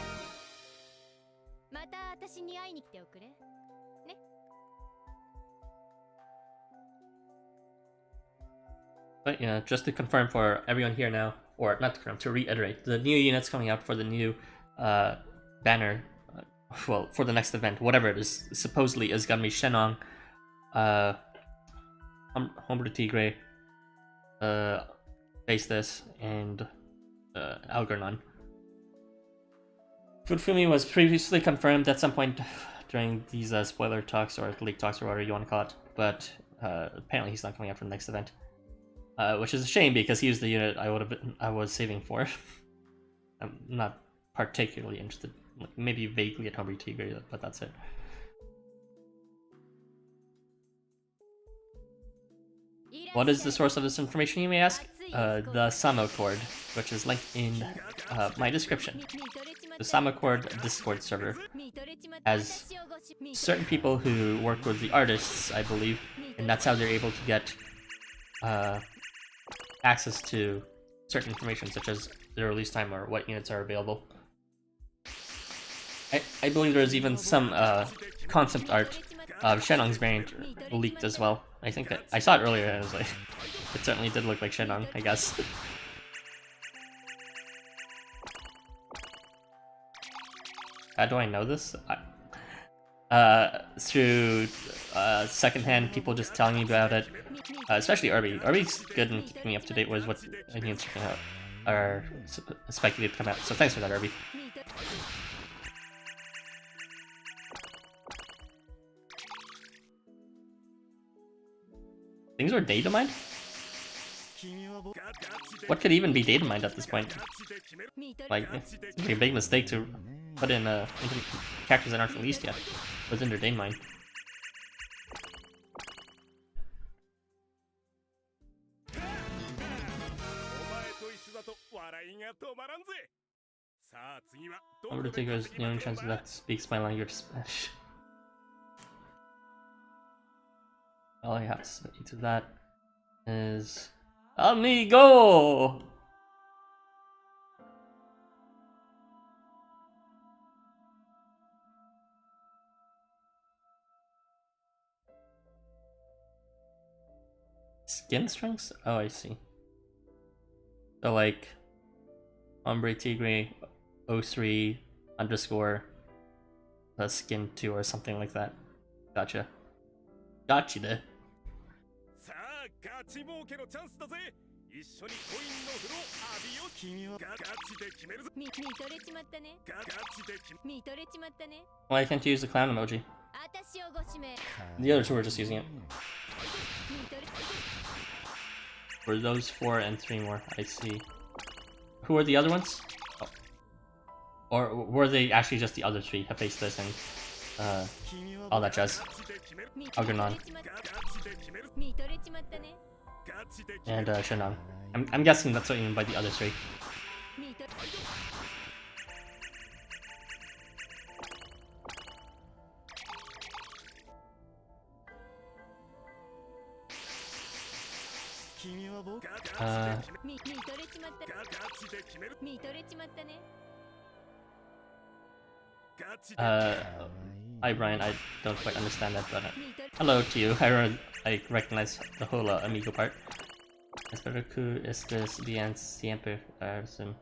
But yeah, just to confirm for everyone here now, or not to confirm, to reiterate, the new units coming out for the new banner, well, for the next event, whatever it is, supposedly is gonna be Shenong, Hombre Tigre, Face This, and Algernon. Fufumi was previously confirmed at some point during these spoiler talks or leak talks or whatever you want to call it, but apparently he's not coming out for the next event, which is a shame because he was the unit I was saving for. I'm not particularly interested, maybe vaguely at Hombre Tigre, but that's it. What is the source of this information, you may ask? The Samo Cord, which is linked in my description. The Samo Cord Discord server has certain people who work with the artists, I believe, and that's how they're able to get access to certain information, such as the release time or what units are available. I believe there's even some concept art of Shenong's variant leaked as well. I think that I saw it earlier and I was like, it certainly did look like Shenong, I guess. How do I know this? Through secondhand people just telling me about it, especially Irby. Irby's good in keeping me up to date with what units are speculated to come out, so thanks for that, Irby. Things were data mined? What could even be data mined at this point? Like, it's a big mistake to put in characters that aren't released yet within their data mine. Over to Tigre's the only chance that speaks my language, Spanish. All I have to say to that is amigo. Skin strengths? Oh, I see. So like Hombre Tigre 03 underscore skin 2 or something like that. Gotcha. Gotcha there. Why can't you use the clown emoji? The other two were just using it. For those 4 and 3 more, I see. Who are the other ones? Oh. Or were they actually just the other 3? Hephaestus and all that jazz. Algernon. And Shenong. I'm guessing that's what you mean by the other 3. Hi Brian, I don't quite understand that, but hello to you. I recognize the whole amigo part. Espero que estés bien siempre, Arson.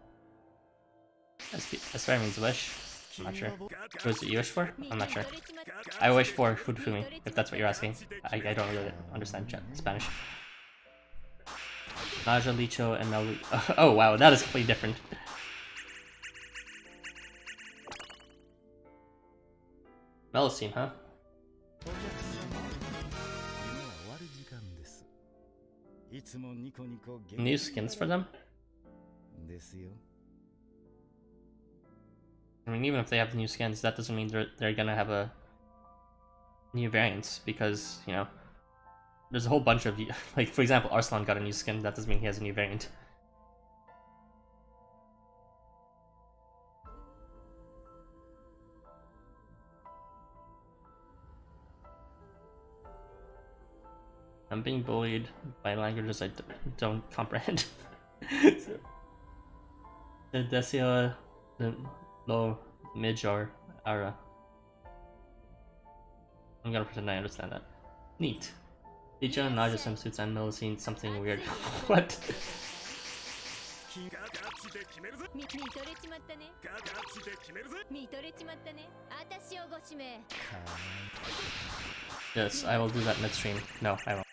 Espero means wish. I'm not sure. What is it you wish for? I'm not sure. I wish for Fufumi, if that's what you're asking. I don't really understand Spanish. Naja, Licho, and Mel. Oh wow, that is completely different. Melusine, huh? New skins for them? I mean, even if they have new skins, that doesn't mean they're gonna have a new variants, because, you know, there's a whole bunch of, like, for example, Arslan got a new skin, that doesn't mean he has a new variant. I'm being bullied by languages I don't comprehend. The Desia, the Lo, Midjar, Ara. I'm gonna pretend I understand that. Neat. Licha, Naja swimsuits, and Melusine, something weird. What? Yes, I will do that midstream. No, I won't.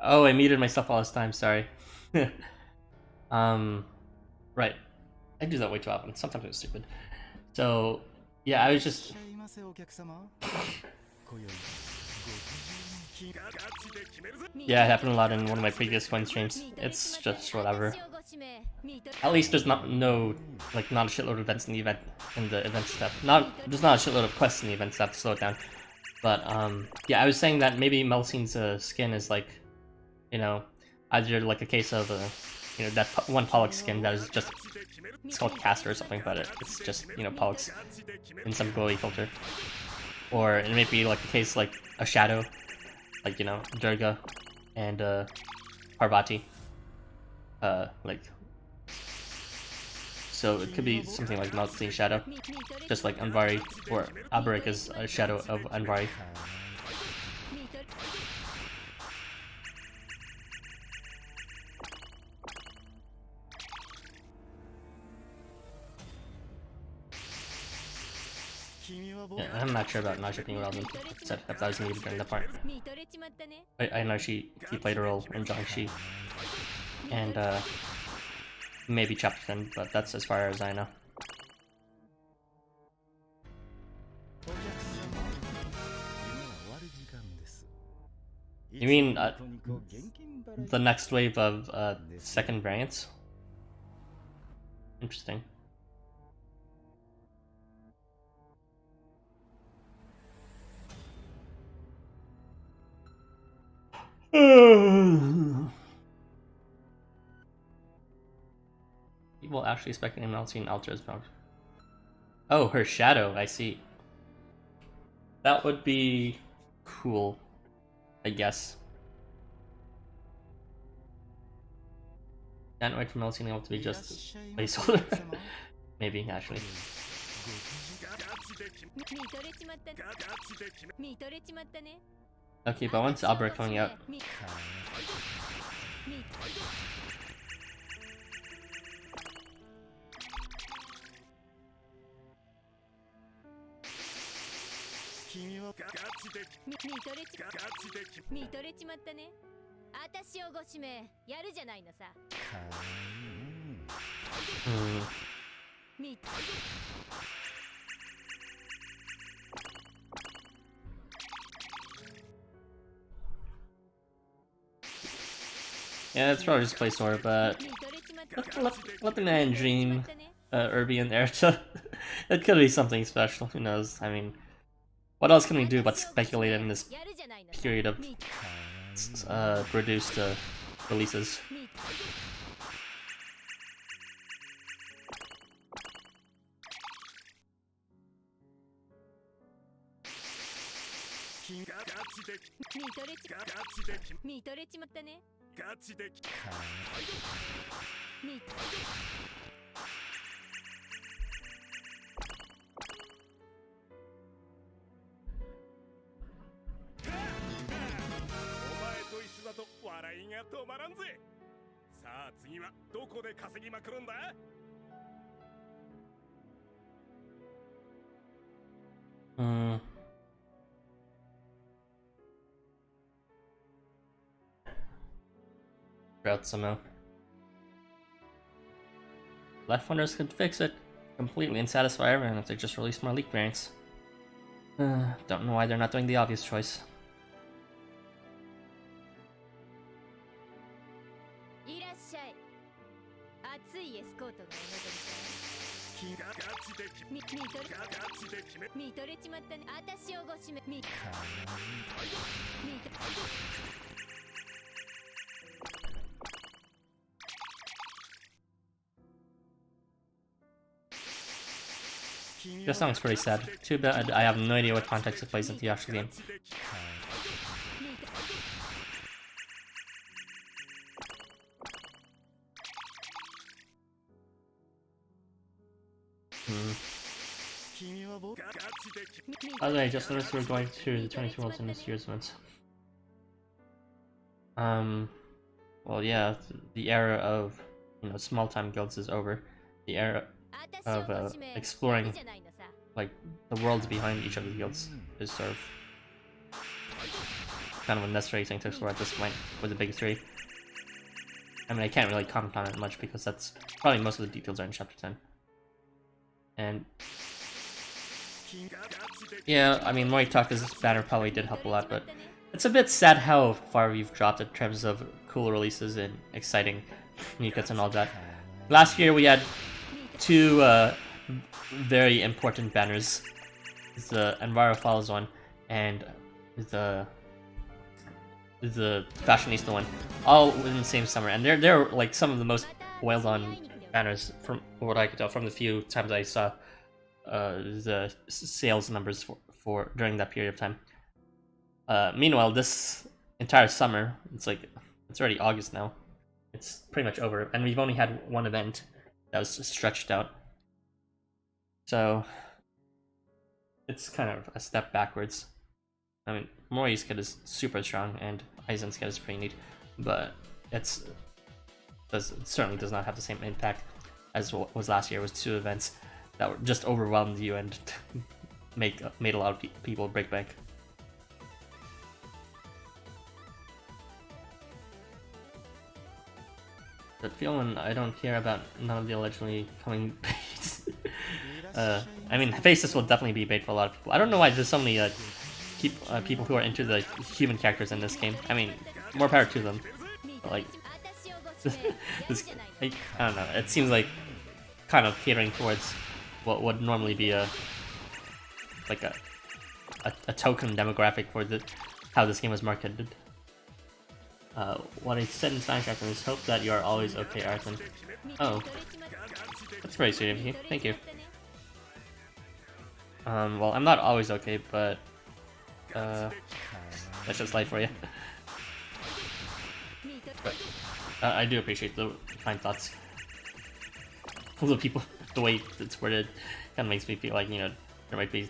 Oh, I muted myself all this time, sorry. Right. I do that way too often. Sometimes it's stupid. So, yeah, I was just... Yeah, it happened a lot in one of my previous coin streams. It's just whatever. At least there's not a shitload of events in the event step. There's not a shitload of quests in the event step to slow it down. But yeah, I was saying that maybe Melcine's skin is like, you know, either like a case of that one Pollux skin that is just, it's called Caster or something, but it's just, Pollux in some glowy filter. Or it may be like a case like a Shadow, like, Durga and Parvati. So it could be something like Melcine Shadow, just like Anvari, or Abarik is a shadow of Anvari. Yeah, I'm not sure about Naja being relevant, except if that was needed during that part. I know he played a role in Jiangxi, and maybe Chapter 10, but that's as far as I know. You mean the next wave of second variants? Interesting. People actually expecting him not seeing Altra's mouth. Oh, her shadow, I see. That would be cool, I guess. Can't wait for Melcine to be just a placeholder. Maybe, actually. Okay, but once Albert coming out. Yeah, that's probably just placeholder, but let the man dream, Irby in there. It could be something special, who knows? I mean, what else can we do but speculate in this period of reduced releases? Somehow. LifeWonders could fix it completely and satisfy everyone if they just released more leak variants. Don't know why they're not doing the obvious choice. This song's pretty sad. Too bad I have no idea what context it plays in the actual game. By the way, I just noticed we're going through the 22 worlds in this year's events. Well, yeah, the era of, small-time guilds is over. The era of exploring, like, the worlds behind each of the guilds is sort of kind of a necessary thing to explore at this point with the big three. I mean, I can't really comment on it much because that's probably most of the details are in chapter 10. And yeah, I mean, Moritaka's banner probably did help a lot, but it's a bit sad how far we've dropped in terms of cool releases and exciting new kits and all that. Last year we had two very important banners, the Envirophiles one and the Fashionista one, all within the same summer, and they're like some of the most well-done banners from what I could tell from the few times I saw the sales numbers for during that period of time. Meanwhile, this entire summer, it's already August now. It's pretty much over, and we've only had one event that was stretched out. So it's kind of a step backwards. I mean, Mori's kit is super strong, and Aizen's kit is pretty neat, but it certainly does not have the same impact as what was last year. It was two events that were just overwhelmed you and made a lot of people break bank. But feeling I don't care about none of the allegedly coming baits. I mean, Faces will definitely be bait for a lot of people. I don't know why there's so many people who are into the human characters in this game. I mean, more power to them. But, like, I don't know. It seems like kind of catering towards what would normally be a token demographic for how this game was marketed. What I said in Soundtrack is hope that you are always okay, Arthur. Oh, that's very sweet of you. Thank you. Well, I'm not always okay, but that's just life for you. But I do appreciate the kind thoughts. The way it's worded kind of makes me feel like, there might be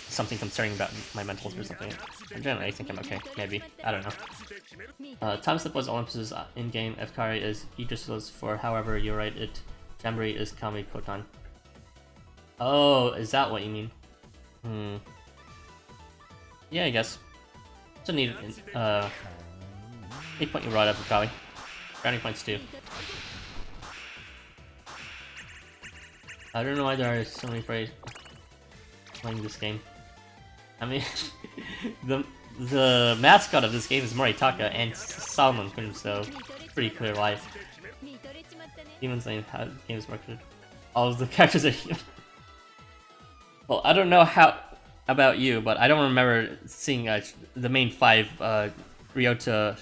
something concerning about my mental or something. In general, I think I'm okay. Maybe. I don't know. Time slip was Olympus's in-game. Efkari is Idrisil's for however you write it. Jamboree is Kami Kotan. Oh, is that what you mean? Yeah, I guess. It's a neat 8 point you brought up, Kami. Brownie points too. I don't know why there are so many phrases playing this game. I mean, the mascot of this game is Moritaka and Solomon Kun, so it's pretty clear why. Demon's name, how the game is marketed. All of the characters are human. Well, I don't know how about you, but I don't remember seeing the main five, Ryota,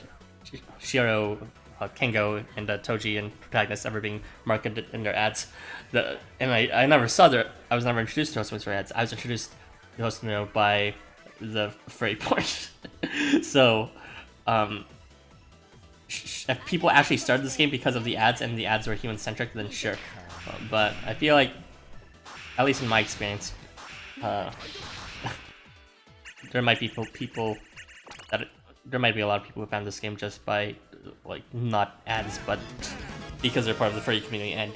Shiro, Kengo, and Toji and protagonists ever being marketed in their ads. And I never saw I was never introduced to Hosono ads. I was introduced to Hosono by the furry part. So, if people actually started this game because of the ads and the ads were human-centric, then sure. But I feel like, at least in my experience, there might be people that there might be a lot of people who found this game just by like not ads, but because they're part of the furry community and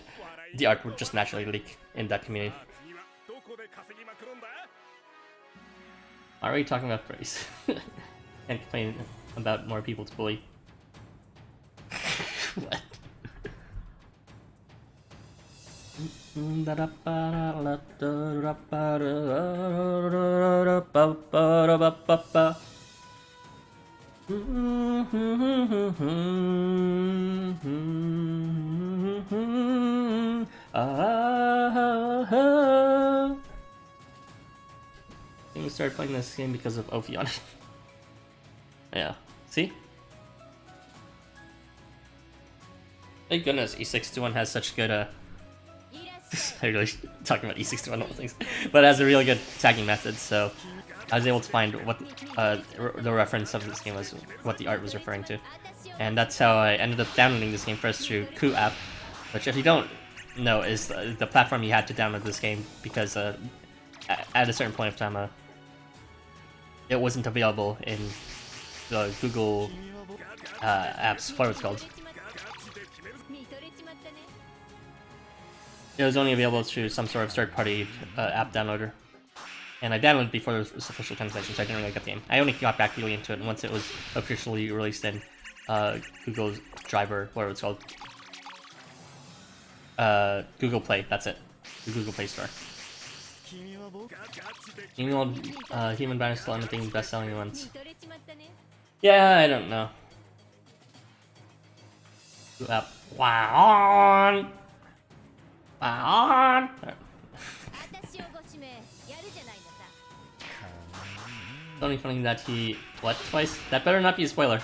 the art would just naturally leak in that community. Already talking about furries. Can't complain about more people to bully. What? I started playing this game because of Ophion. Yeah, see? Thank goodness E621 has such good I really talking about E621 all things, but it has a really good tagging method, so I was able to find what the reference of this game was, what the art was referring to. And that's how I ended up downloading this game first through Ku app, which if you don't know is the platform you had to download this game because at a certain point of time it wasn't available in the Google apps, what it's called. It was only available through some sort of third-party app downloader. And I downloaded before there was official translation, so I didn't really get the game. I only got back really into it once it was officially released in Google's driver, whatever it's called. Google Play, that's it. The Google Play Store. Human Banner still ended up being best-selling ones. Yeah, I don't know. Wow. Wow. It's only funny that he... What? Twice? That better not be a spoiler.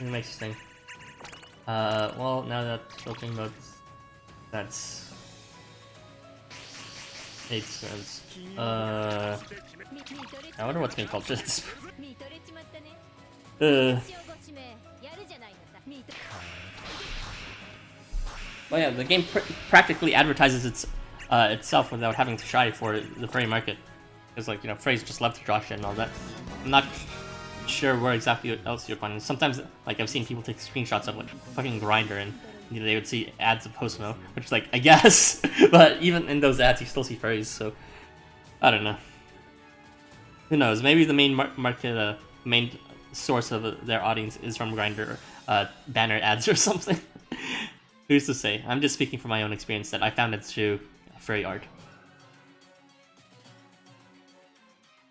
It makes you think. Well, now that filtering mode... That's... makes sense. I wonder what's being called this. Well, yeah, the game practically advertises itself without having to try for the furry market. Because, like, you know, furries just love to draw shit and all that. I'm not sure where exactly else you'll find it. Sometimes, like, I've seen people take screenshots of, like, fucking Grindr and you know, they would see ads of Housamo, which is like, I guess, but even in those ads you still see furries, so I don't know. Who knows, maybe the main market, main source of their audience is from Grindr, banner ads or something. Who's to say? I'm just speaking from my own experience that I found it through furry art.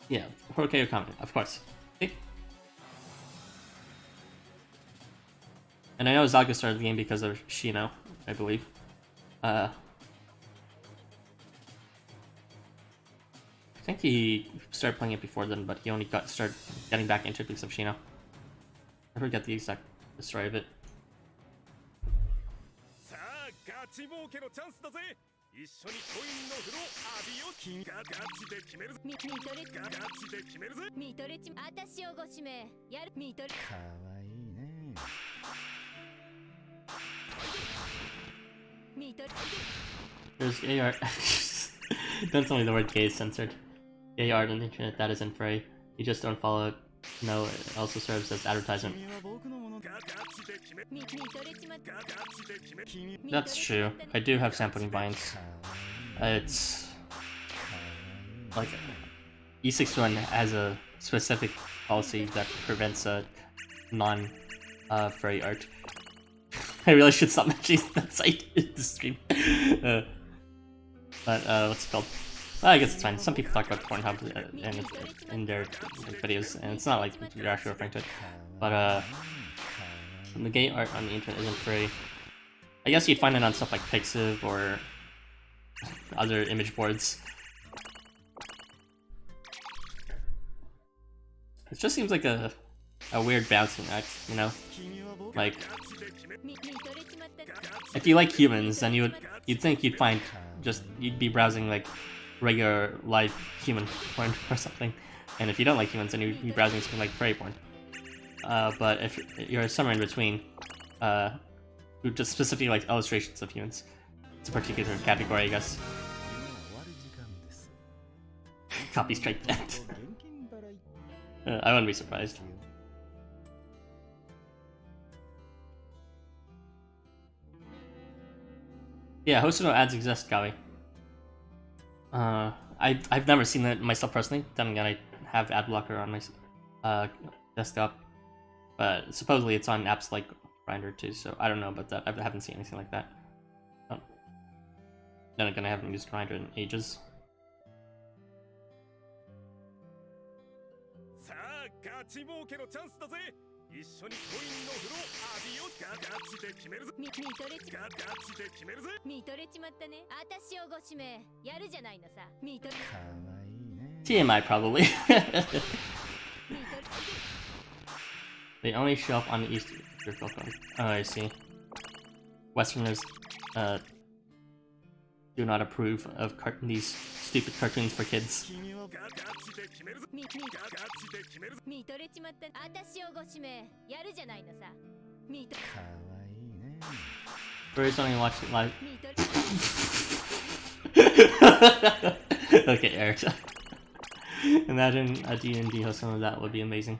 Yeah, 4K comment, of course. Okay. And I know Zaga started the game because of Shino, I believe. I think he started playing it before then, but he only started getting back into it because of Shino. I forget the exact story of it. There's gay art. Don't tell me the word gay is censored. Gay art on the internet that isn't free. You just don't follow it. No, it also serves as advertisement. That's true. I do have sampling binds. It's like E61 has a specific policy that prevents non-furry art. I really should stop mentioning that site in the stream. But what's it called? Well, I guess it's fine. Some people talk about Pornhub in their videos, and it's not like they're actually referring to it. But the gay art on the internet isn't free. I guess you'd find it on stuff like Pixiv or other image boards. It just seems like a weird balancing act, you know? Like, if you like humans, then you'd think you'd find you'd be browsing like regular live human porn or something. And if you don't like humans, then you're browsing something like furry porn. But if you're somewhere in between, who just specifically like illustrations of humans, it's a particular category, I guess. Copy strike that. I wouldn't be surprised. Yeah, Housamo ads exist, Gabi. I've never seen that myself personally. Then again, I have ad blocker on my desktop, but supposedly it's on apps like Grindr too. So I don't know about that. I haven't seen anything like that. Then again, I haven't used Grindr in ages. TMI probably. They only show up on the Easter phone. Oh, I see. Westerners do not approve of these stupid cartoons for kids. Furries only watch it live. Okay, Eric. Imagine a D&D host some of that would be amazing.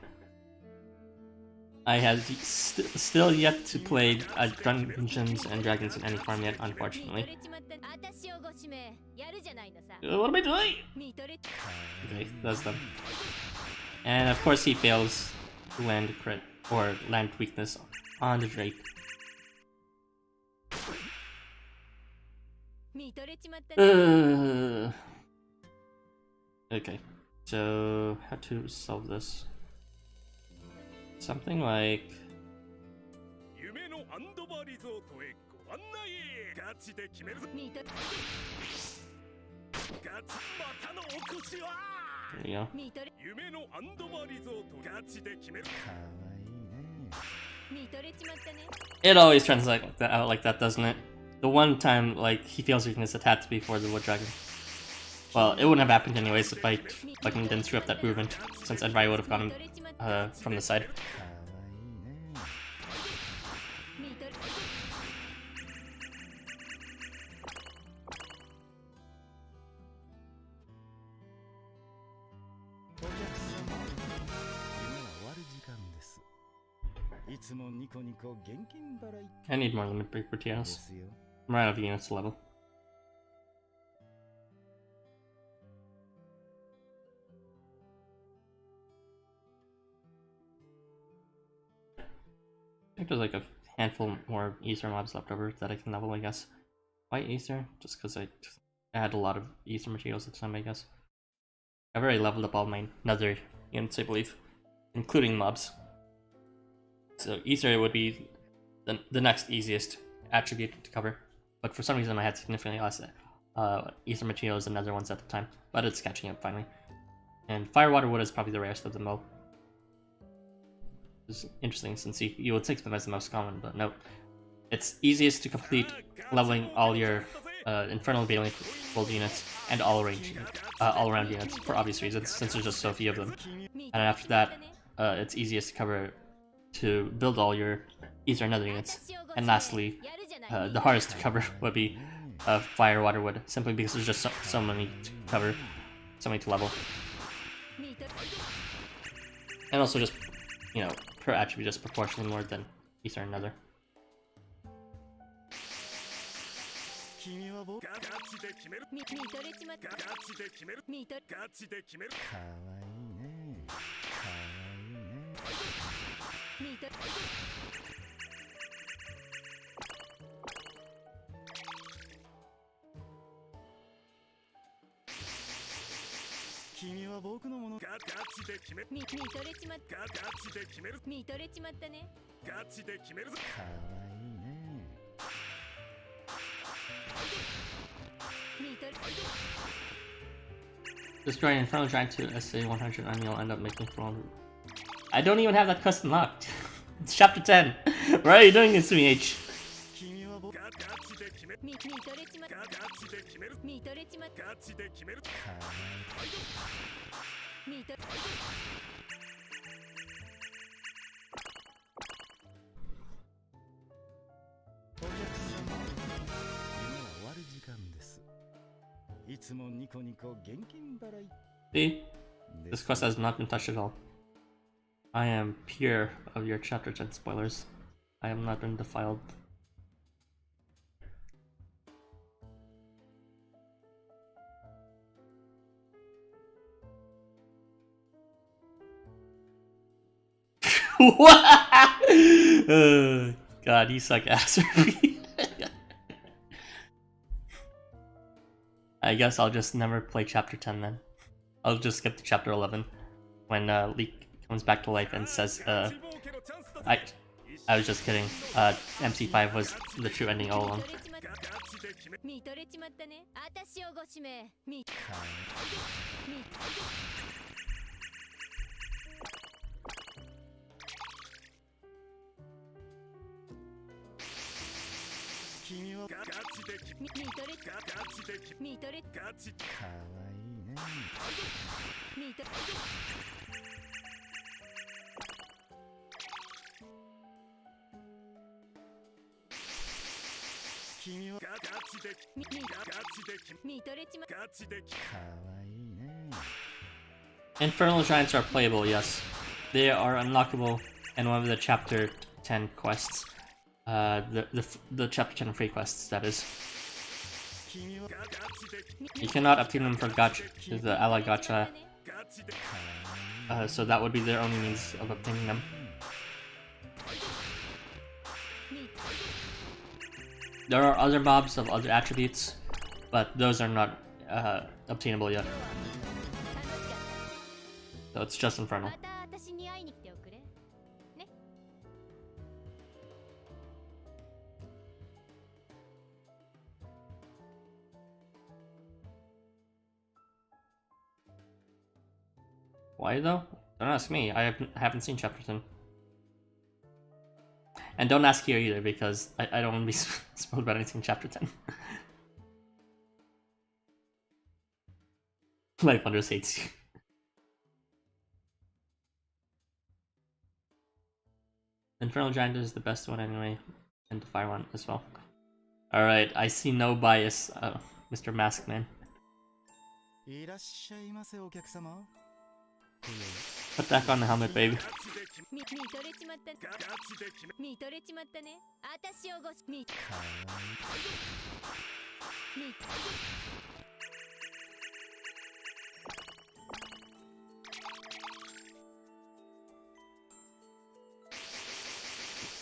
I have still yet to play Dungeons and Dragons in any form yet, unfortunately. What am I doing? Okay, that's them. And of course he fails to land crit or land weakness on the Drake. Okay, so how to solve this? Something like... There you go. It always turns out like that, doesn't it? The one time, like, he feels weakness, it had to be for the Wood Dragon. Well, it wouldn't have happened anyways if I fucking didn't screw up that movement, since Edvai would have gotten him from the side. I need more limit break for TS. I'm right out of units level. I think there's like a handful more Ether mobs left over that I can level, I guess. Why Ether? Just because I had a lot of Ether materials at the time, I guess. I've already leveled up all my nether units, I believe, including mobs. So Ether would be the next easiest attribute to cover, but for some reason I had significantly less Ether materials than other ones at the time, but it's catching up finally. And Firewater Wood is probably the rarest of them all. It's interesting since you would think of them as the most common, but no. It's easiest to complete leveling all your Infernal Veiling Gold units and all-around units for obvious reasons, since there's just so few of them. And after that, it's easiest to cover to build all your Ether Nether units. And lastly, the hardest to cover would be Firewater Wood, simply because there's just so many to cover, so many to level. And also just, you know, per attribute just proportionally more than Ether Nether. Destroy an Infernal Giant to SA 100 and you'll end up making full. I don't even have that quest unlocked. It's chapter 10. Why are you doing this to me, H? See? This quest has not been touched at all. I am pure of your chapter 10 spoilers. I have not been defiled. What? God, you suck ass. I guess I'll just never play chapter 10 then. I'll just skip to chapter 11 when Leek comes back to life and says, I was just kidding. MC5 was the true ending all along. Infernal Giants are playable, yes. They are unlockable in one of the chapter 10 quests. The chapter 10 free quests, that is. You cannot obtain them for gacha, the ally gacha, so that would be their only means of obtaining them. There are other mobs of other attributes, but those are not obtainable yet. So it's just Infernal. Why though? Don't ask me. I haven't seen chapter 10. And don't ask here either, because I don't want to be spoiled about anything in chapter 10. LifeWonders hates you. Infernal Giant is the best one anyway, and the fire one as well. Alright, I see no bias, Mr. Maskman. Put back on the helmet, baby.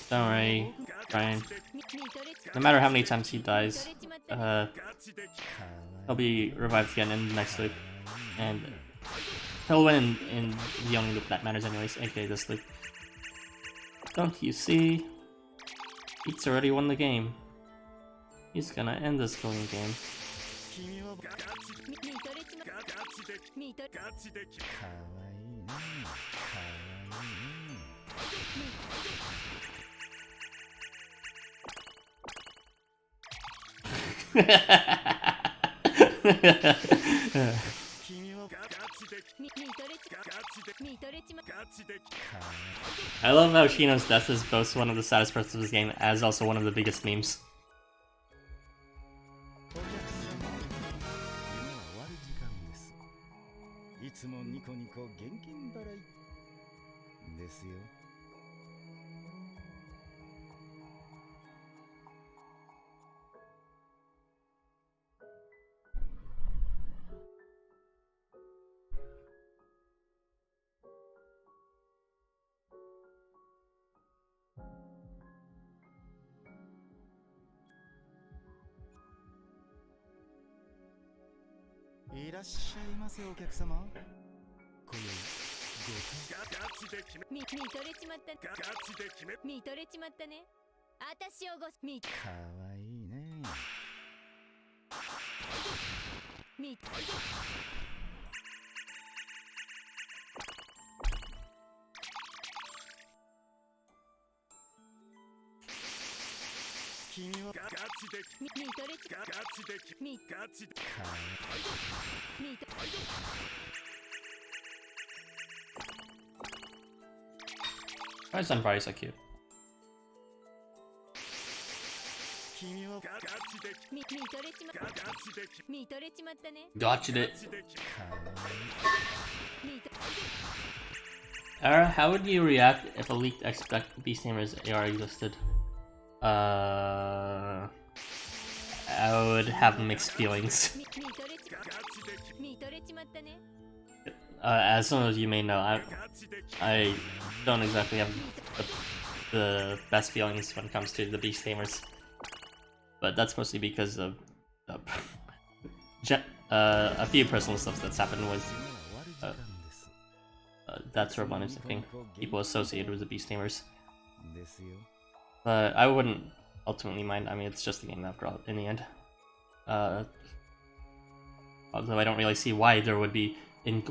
Don't worry, Brian. No matter how many times he dies, he'll be revived again in the next loop. And he'll win in the only loop that matters anyways, aka this loop. Don't you see? He's already won the game. He's gonna end this going game. I love how Shino's death is both one of the saddest parts of this game, as also one of the biggest memes. Why is Sunfire so cute? Gotcha it. Ara, how would you react if a leaked expect Beast Tamer's AR existed? I would have mixed feelings. As some of you may know, I don't exactly have the best feelings when it comes to the Beast Tamers. But that's mostly because of a few personal stuff that's happened with that sort of one, I think, people associated with the Beast Tamers. But I wouldn't ultimately mind. I mean, it's just a game after all, in the end. Although I don't really see why there would be in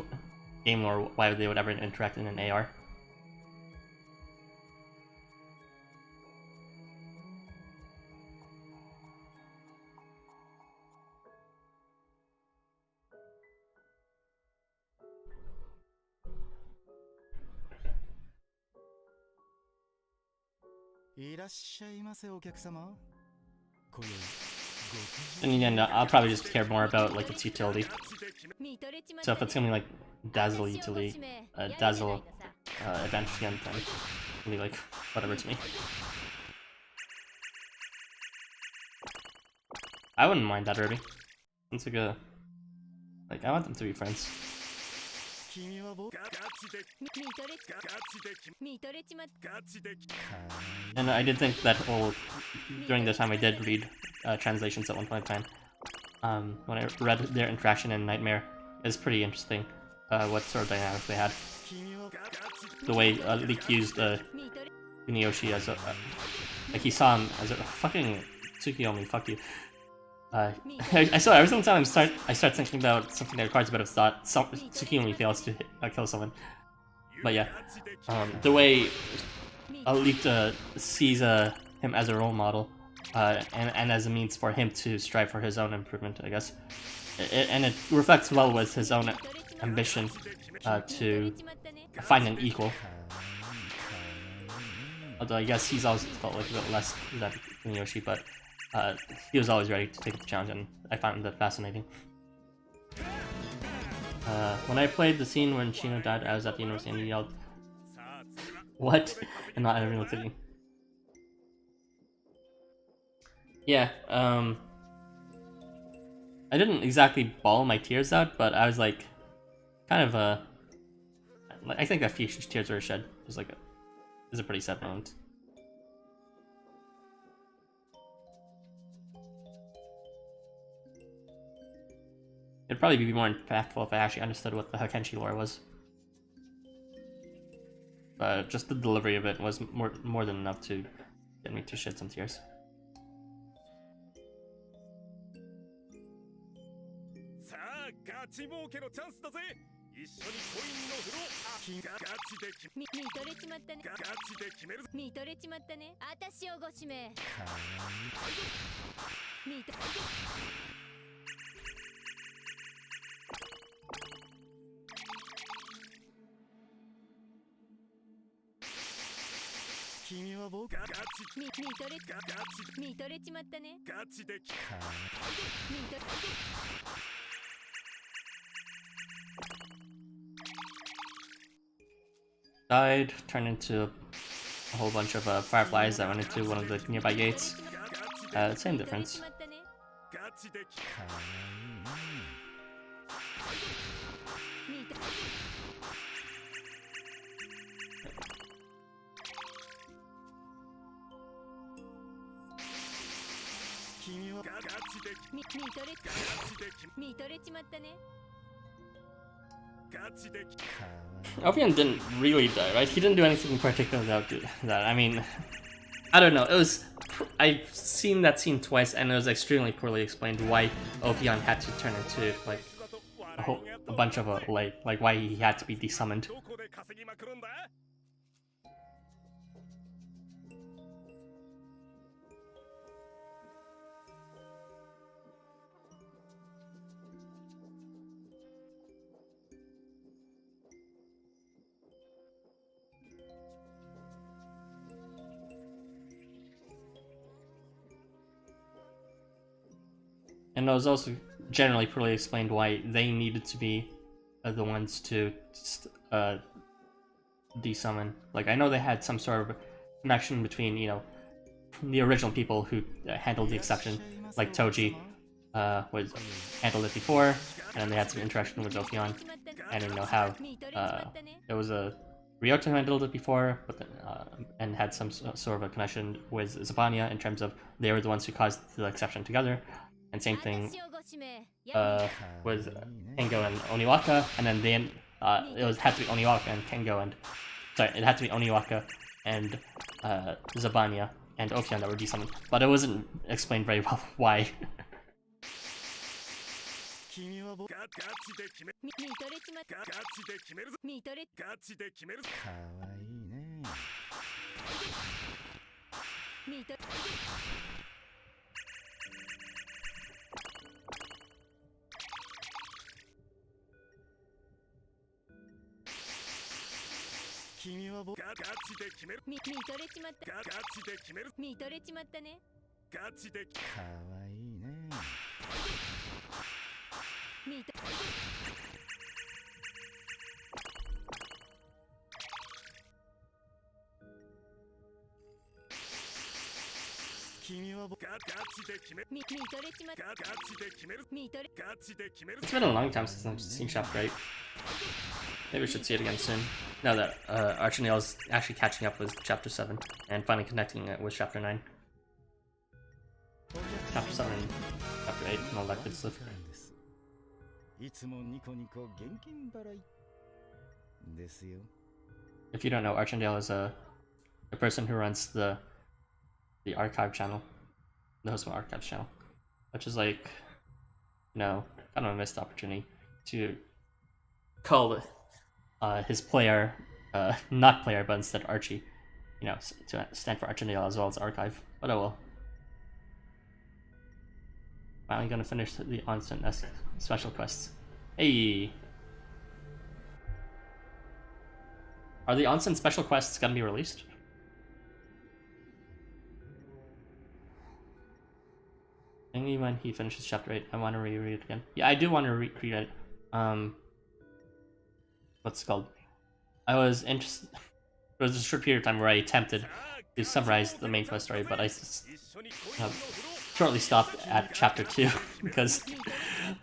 game lore, why they would ever interact in an AR. And in the end, I'll probably just care more about like its utility. So if it's gonna be like Dazzle utility, Dazzle advantage again, then it'll be like whatever to me. I wouldn't mind that, Ruby. It's like a I want them to be friends. And I did think that during the time I did read translations at one point in time, when I read their interaction in Nightmare, it's pretty interesting what sort of dynamics they had. The way Leek used Kuniyoshi as a like he saw him as a fucking Tsukiyomi, fuck you. I saw every single time I start thinking about something that requires a bit of thought, Tsukiyomi fails to kill someone. But yeah, the way Alita sees him as a role model, and as a means for him to strive for his own improvement, I guess, and it reflects well with his own ambition to find an equal. Although I guess he's always felt like a bit less than Kuniyoshi, but he was always ready to take the challenge, and I found that fascinating. When I played the scene when Shino died, I was at the university and he yelled, "What?" and not everyone looked at me. Yeah, I didn't exactly bawl my tears out, but I was like, kind of I think a few tears were shed. It was a pretty sad moment. It'd probably be more impactful if I actually understood what the Hakenshi lore was. But just the delivery of it was more than enough to get me to shed some tears. Died, turned into a whole bunch of fireflies that went into one of the nearby gates. Same difference. Elfian didn't really die, right? He didn't do anything in particular that. I mean, I don't know. I've seen that scene twice, and it was extremely poorly explained why Ophion had to turn into like a bunch of like why he had to be desummoned. And it was also generally poorly explained why they needed to be the ones to desummon. Like, I know they had some sort of connection between, you know, the original people who handled the exception, like Toji was handled it before, and then they had some interaction with Ophion. I don't know how there was a Ryota who handled it before, but then, and had some sort of a connection with Zabania in terms of they were the ones who caused the exception together. And same thing with Kengo and Oniwaka, and then it had to be Oniwaka and Kengo and it had to be Oniwaka and Zabania and Ophion that were desummoned, but it wasn't explained very well why. It's been a long time since I've seen Chapter 8. Maybe we should see it again soon. Now that Archanale is actually catching up with Chapter 7 and finally connecting it with Chapter 9. Chapter 7 and Chapter 8 and all that good stuff. If you don't know, Archanale is a person who runs the archive channel, the Housamo archives channel, which is like, you know, kind of a missed opportunity to call his player, not player, but instead Archie, you know, to stand for Archanale as well as archive. But oh well. Finally gonna finish the Onsen special quests. Hey! Are the Onsen special quests gonna be released? Only when he finishes Chapter 8. I want to reread it again. Yeah, I do want to reread it. What's it called? I was interested. There was a short period of time where I attempted to summarize the main quest story, but I shortly stopped at Chapter 2 because,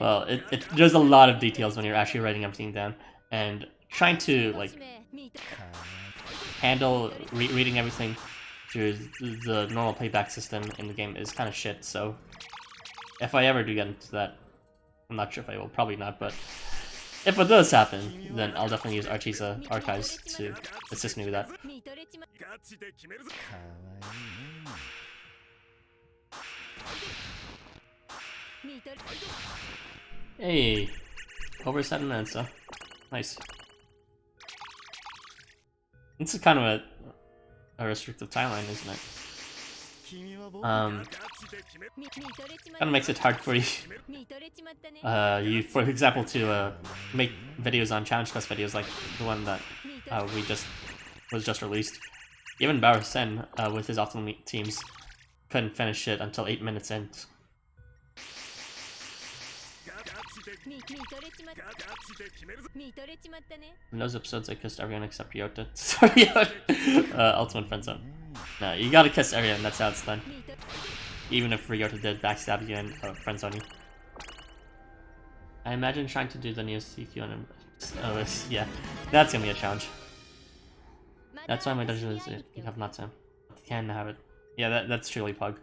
well, there's a lot of details when you're actually writing everything down, and trying to like handle reading everything through the normal playback system in the game is kind of shit. So if I ever do get into that, I'm not sure if I will, probably not, but if it does happen, then I'll definitely use Archie's archives to assist me with that. Hey, over 7 minutes, huh? Nice. This is kind of a restrictive timeline, isn't it? Kind of makes it hard for you, for example, to make videos on challenge quest videos like the one that was just released. Even Bauer Sen, with his optimal teams, couldn't finish it until 8 minutes in. In those episodes, I kissed everyone except Ryota. Sorry, Ultimate Friendzone. No, you gotta kiss everyone, that's how it's done. Even if Ryota did backstab you and friendzone you. I imagine trying to do the new CQ on him. Yeah, that's gonna be a challenge. That's why my dungeon is you have not Sam. You can have it. Yeah, that's truly Pug.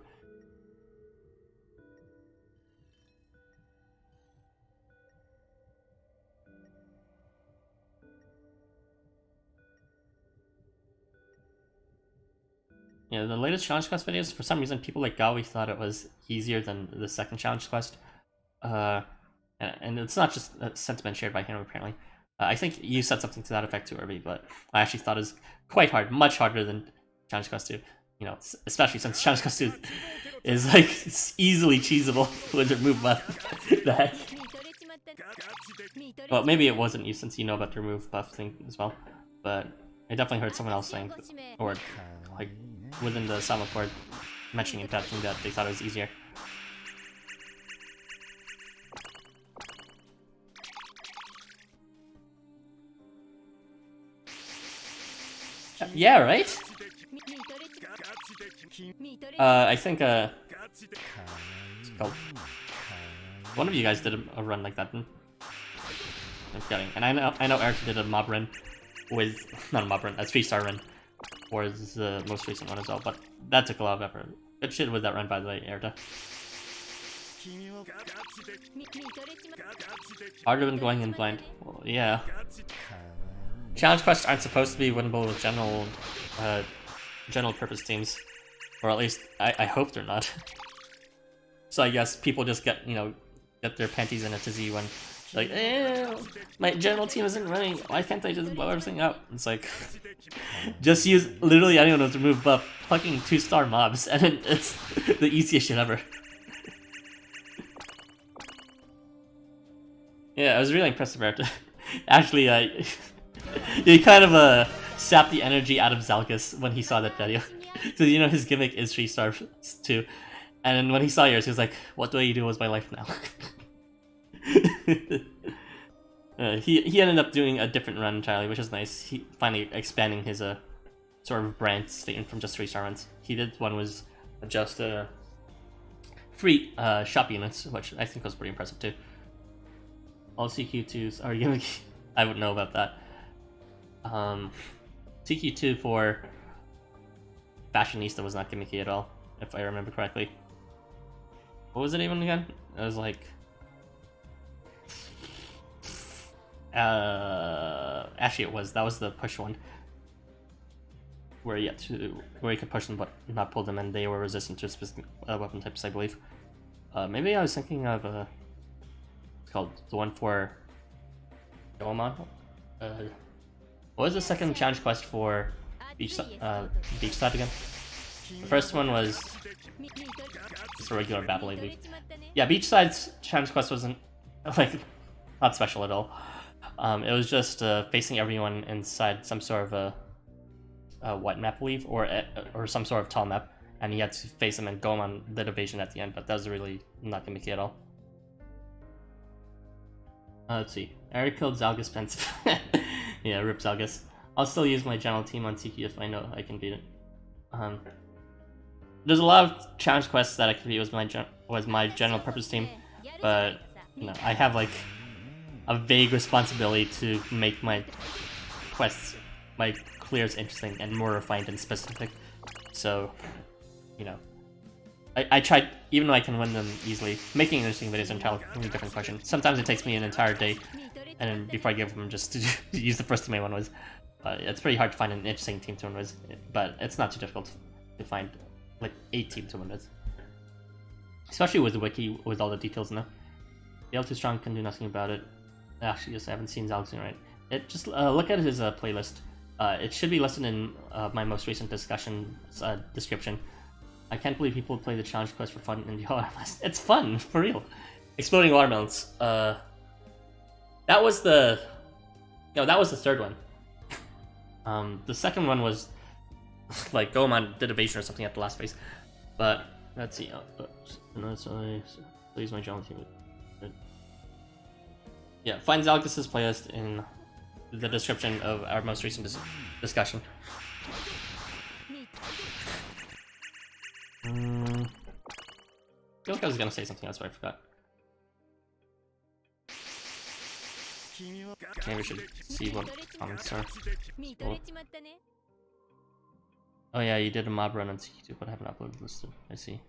Yeah, the latest challenge quest videos, for some reason, people like Gawi thought it was easier than the second challenge quest. And it's not just a sentiment shared by him, apparently. I think you said something to that effect too, Irby, but I actually thought it was quite hard, much harder than challenge quest 2. You know, especially since challenge quest 2 is like, it's easily cheesable with the remove buff. The heck? Well, maybe it wasn't you since you know about the remove buff thing as well, but I definitely heard someone else saying, or like within the Sama board mentioning that they thought it was easier. Yeah, right? I think, one of you guys did a run like that, didn't? I'm forgetting. And I know Eric did a mob run with, not a mob run, a 3-star run for the most recent one as well, but that took a lot of effort. Good shit with that run, by the way, Erta. Harder than going in blind. Well, yeah. Challenge quests aren't supposed to be winnable with general purpose teams. Or at least, I hope they're not. So I guess people just get, get their panties in a tizzy when, like, my general team isn't running, why can't I just blow everything up? It's like, just use literally anyone to remove buff fucking 2-star mobs, and then it's the easiest shit ever. Yeah, I was really impressed about it. Actually, he kind of sapped the energy out of Zalkus when he saw that video. So his gimmick is 3 stars too. And then when he saw yours, he was like, what do I do with my life now? He ended up doing a different run entirely, which is nice. He finally expanding his sort of brand statement from just 3-star runs. He did one was just free shop units, which I think was pretty impressive too. All CQ2s are gimmick. I wouldn't know about that. CQ2 for Fashionista was not gimmicky at all, if I remember correctly. What was it even again? It was like... actually it was. That was the push one. Where you could push them but not pull them, and they were resistant to specific weapon types, I believe. Maybe I was thinking of it's called the one for Goemon. What was the second challenge quest for Beachside again? The first one was just a regular battle, I believe. Yeah, Beachside's challenge quest wasn't like not special at all. It was just facing everyone inside some sort of a white map, I believe, or some sort of tall map, and you had to face them and go on the evasion at the end. But that was really not gimmicky at all. Let's see. Eric killed Zalgus Pence. Yeah, rip Zalgus. I'll still use my general team on CQ if I know I can beat it. There's a lot of challenge quests that I can beat with my general purpose team, but I have like a vague responsibility to make my quests, my clears interesting and more refined and specific. So, I tried, even though I can win them easily, making interesting videos is an entirely different question. Sometimes it takes me an entire day, and then before I give them just to use the first team I won with. It's pretty hard to find an interesting team to win with, but it's not too difficult to find like 8 teams to win with. Especially with the wiki, with all the details in there. The L2 Strong can do nothing about it. Actually, yes, I haven't seen Zalgus right. Just look at his playlist. It should be listed in my most recent discussion description. I can't believe people play the challenge quest for fun in the RMS. It's fun, for real. Exploding watermelons. That was the third one. The second one was like Goemon did evasion or something at the last phase. But let's see. Use my general team. Yeah, find Zalgus' playlist in the description of our most recent discussion. I feel like I was gonna say something else, but I forgot. Maybe we should see what comments are. Cool. Oh yeah, you did a mob run on CQ2, but I haven't uploaded listed. I see.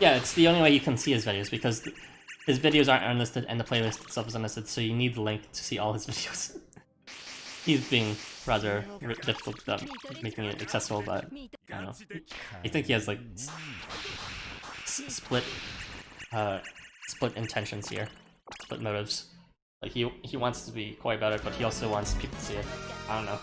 Yeah, it's the only way you can see his videos, because his videos aren't unlisted and the playlist itself is unlisted, so you need the link to see all his videos. He's being rather difficult about making it accessible, but I don't know. I think he has like split intentions here, split motives. Like he wants to be coy about it, but he also wants people to see it. I don't know.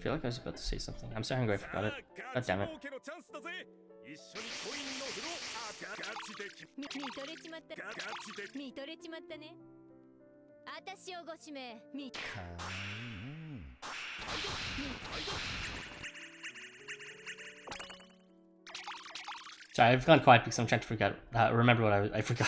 feel like I was about to say something. I'm so hungry I forgot it. God damn it. 私をご指名み Sorry, I've gone quiet because I'm trying to forget. Remember what I forgot.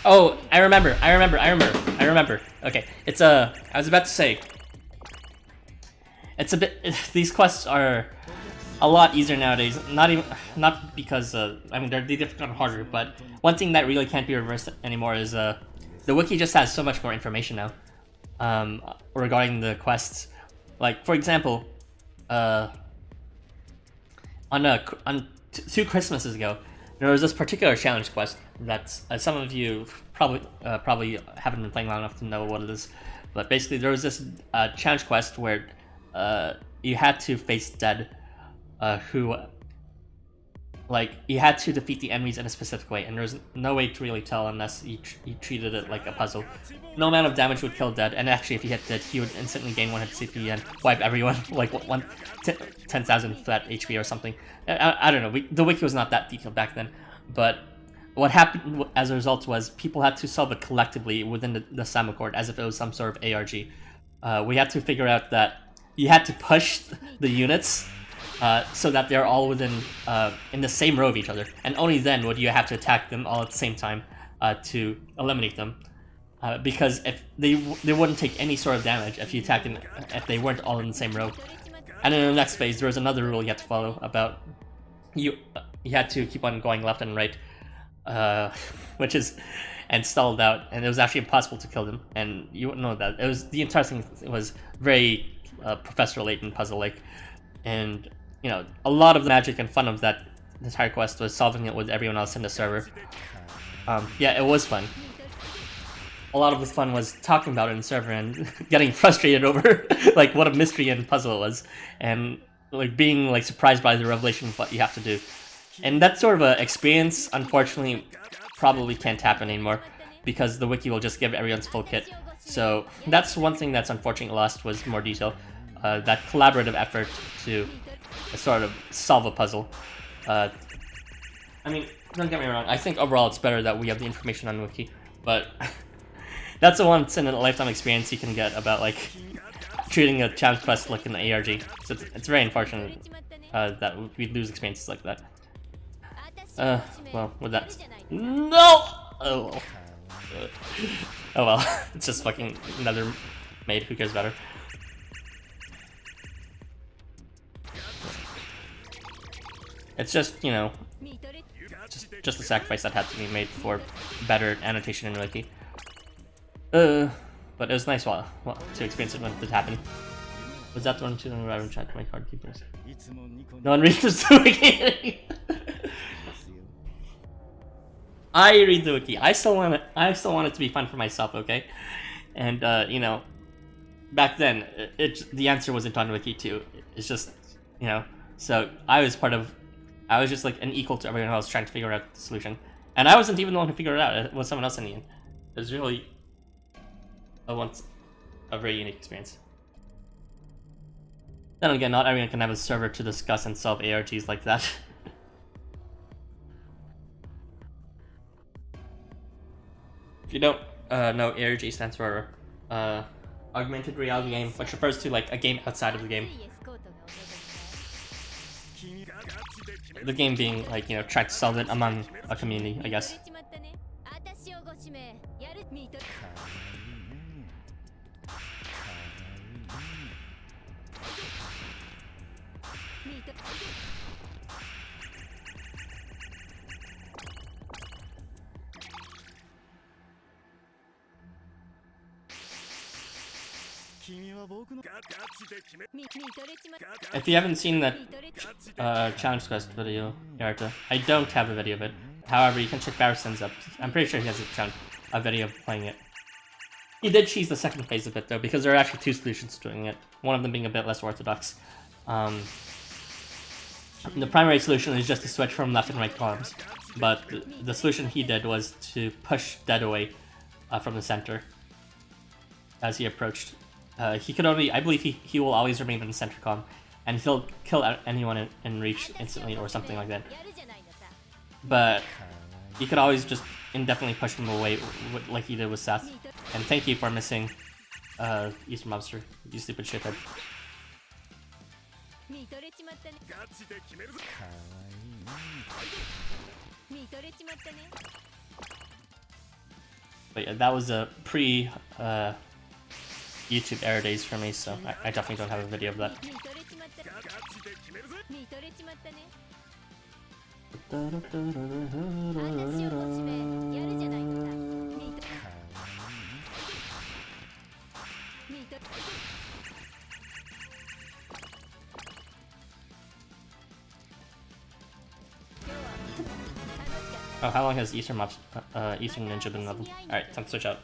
Oh, I remember. Okay, it's I was about to say, it's a bit. These quests are a lot easier nowadays. Not because I mean they've gotten harder, but one thing that really can't be reversed anymore is the wiki just has so much more information now regarding the quests. Like for example, on 2 Christmases ago, there was this particular challenge quest that some of you probably haven't been playing long enough to know what it is. But basically, there was this challenge quest where you had to face dead, who like you had to defeat the enemies in a specific way, and there's no way to really tell unless you treated it like a puzzle. No amount of damage would kill dead, and actually, if he hit dead, he would instantly gain 1 hit CP and wipe everyone like 10,000 flat HP or something. I don't know. The wiki was not that detailed back then, but what happened as a result was people had to solve it collectively within the Samo court as if it was some sort of ARG. We had to figure out that you had to push the units so that they're all within in the same row of each other, and only then would you have to attack them all at the same time to eliminate them. Because if they wouldn't take any sort of damage if you attacked them if they weren't all in the same row. And in the next phase, there was another rule you had to follow about you had to keep on going left and right, which is and stalled out, and it was actually impossible to kill them. And you wouldn't know that. It was the entire thing was very Professor Layton puzzle-like, and you know a lot of the magic and fun of that entire quest was solving it with everyone else in the server. Yeah, it was fun. A lot of the fun was talking about it in the server and getting frustrated over like what a mystery and puzzle it was, and like being like surprised by the revelation of what you have to do. And that sort of a experience, unfortunately, probably can't happen anymore because the wiki will just give everyone's full kit. So that's one thing that's unfortunately lost, was more detail, that collaborative effort to sort of solve a puzzle. I mean, don't get me wrong, I think overall it's better that we have the information on the wiki, but that's a once in a lifetime experience you can get about like treating a challenge quest like an ARG. So it's very unfortunate that we lose experiences like that. Well, with that, no. Oh well. Oh well. It's just fucking another maid. Who cares about her? It's just, you know, just a sacrifice that had to be made for better annotation in wiki. But it was nice to experience it when it happened. Was that the one too? I haven't tried my card keepers. No one reads the wiki. I read the wiki. I still want it to be fun for myself, okay? And you know, back then, the answer wasn't on wiki too. It's just, you know, so I was just like an equal to everyone else trying to figure out the solution, and I wasn't even the one who figured it out. It was someone else in the end. It was really a very unique experience. Then again, not everyone can have a server to discuss and solve ARGs like that. If you don't know, ARG stands for Augmented Reality Game, which refers to like a game outside of the game. The game being like, you know, trying to solve it among a community, I guess. If you haven't seen that challenge quest video, Yarta, I don't have a video of it. However, you can check Barrison's up. I'm pretty sure he has a video of playing it. He did cheese the second phase of it though, because there are actually two solutions to doing it. One of them being a bit less orthodox. The primary solution is just to switch from left and right columns, but the solution he did was to push Dead away from the center as he approached. He could only, I believe he will always remain in the center column, and he'll kill anyone in reach instantly or something like that. But you could always just indefinitely push him away like he did with Seth. And thank you for missing Eastern Mobster, you stupid shithead. But yeah, that was a pre YouTube error days for me, so I definitely don't have a video of that. Oh, how long has Eastern Ninja been leveled? Alright, time to switch out.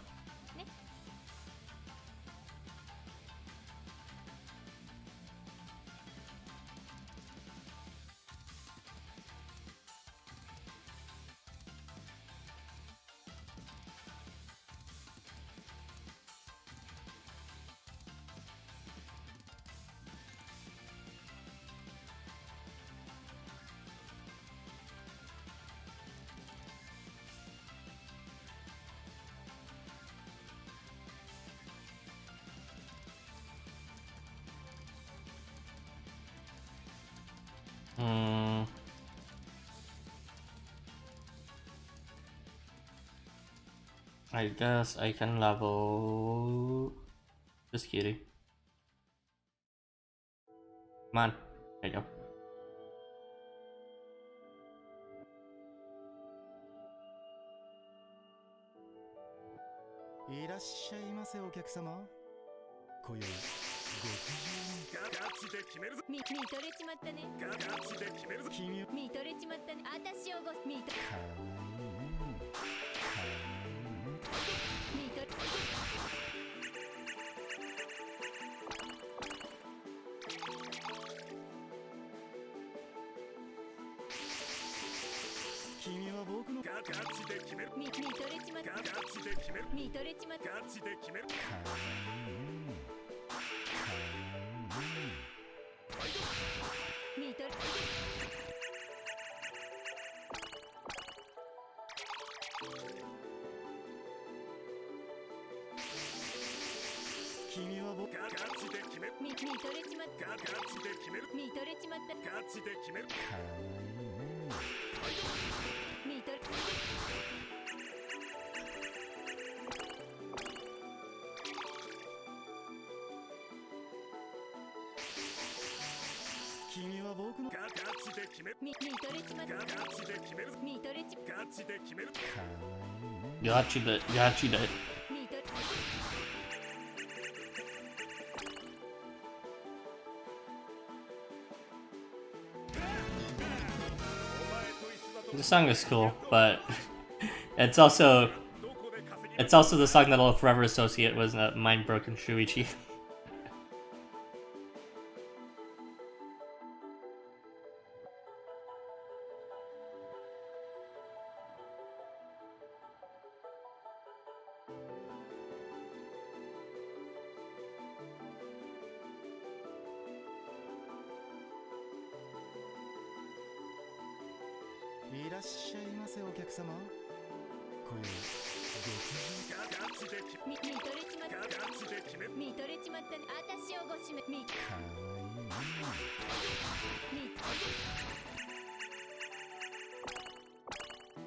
I guess I can level this cutie. Come on, there you go. Got you. The song is cool, but it's also the song that I'll forever associate with Mind Broken Shuichi.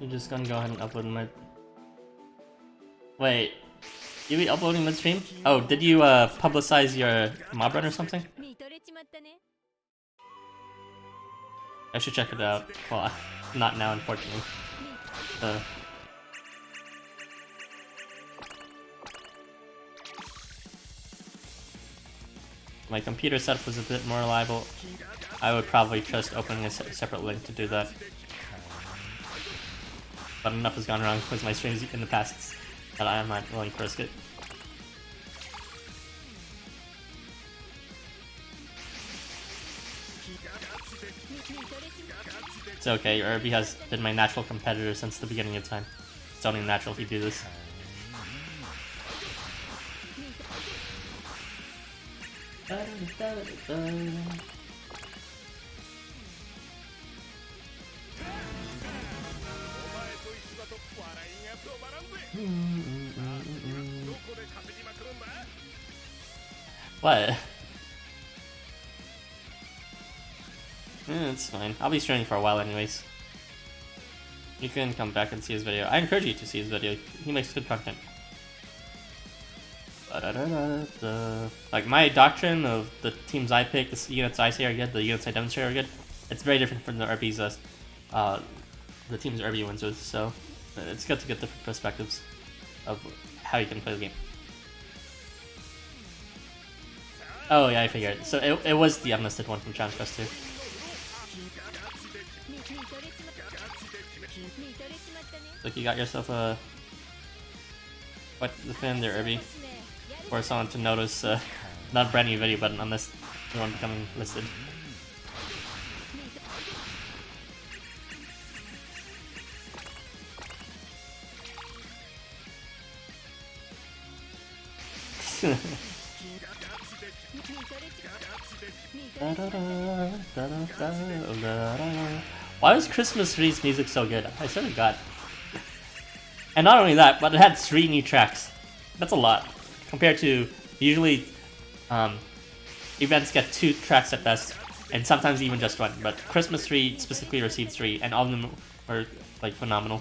You're just gonna go ahead and upload my... Wait, you be uploading midstream? Oh, did you publicize your mob run or something? I should check it out. Well, not now, unfortunately. My computer setup was a bit more reliable. I would probably trust opening a separate link to do that. But enough has gone wrong with my streams in the past that I am not willing to risk it. It's okay, Irby has been my natural competitor since the beginning of time. It's only natural to do this. What? It's fine. I'll be streaming for a while anyways. You can come back and see his video. I encourage you to see his video. He makes good content. Like, my doctrine of the teams I pick, the units I say are good, the units I demonstrate are good, it's very different from the RB's, the teams RB wins with, so it's good to get different perspectives of how you can play the game. Oh yeah, I figured. So it was the unlisted one from Challenge Quest 2. Look, you got yourself a... What the fan there, Irby? For someone to notice, not a brand new video, but an unlisted one becoming listed. Why was Christmas Tree's music so good? I swear to God. And not only that, but it had 3 new tracks. That's a lot. Compared to, usually, events get 2 tracks at best, and sometimes even just 1. But Christmas Tree specifically received 3, and all of them were, like, phenomenal.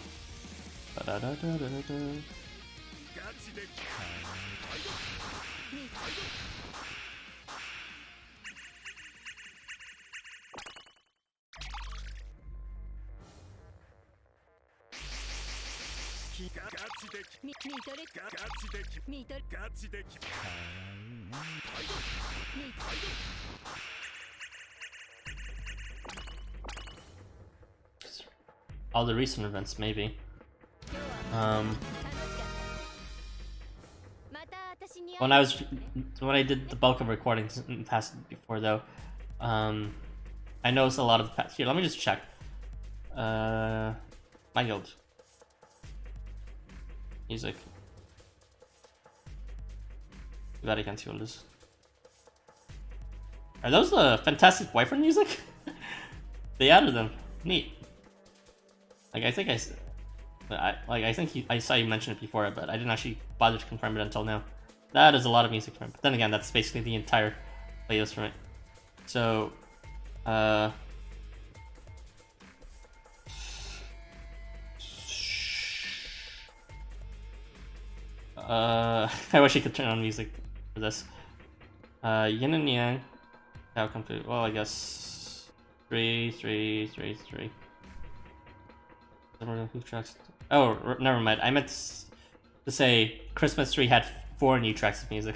All the recent events, maybe. When I did the bulk of recordings in the past before though, I noticed a lot of the past. Here, let me just check. My guild. Music. Glad I can't see what it is. Are those the Fantastic Boyfriend music? They added them. Neat. Like, I think I saw you mention it before, but I didn't actually bother to confirm it until now. That is a lot of music from it. But then again, that's basically the entire playlist from it. So, I wish I could turn on music for this. Yin and Yang. How come to? Well, I guess 3, 3, 3, 3. Who tracks? Oh, never mind. I meant to say Christmas Tree had 4 new tracks of music.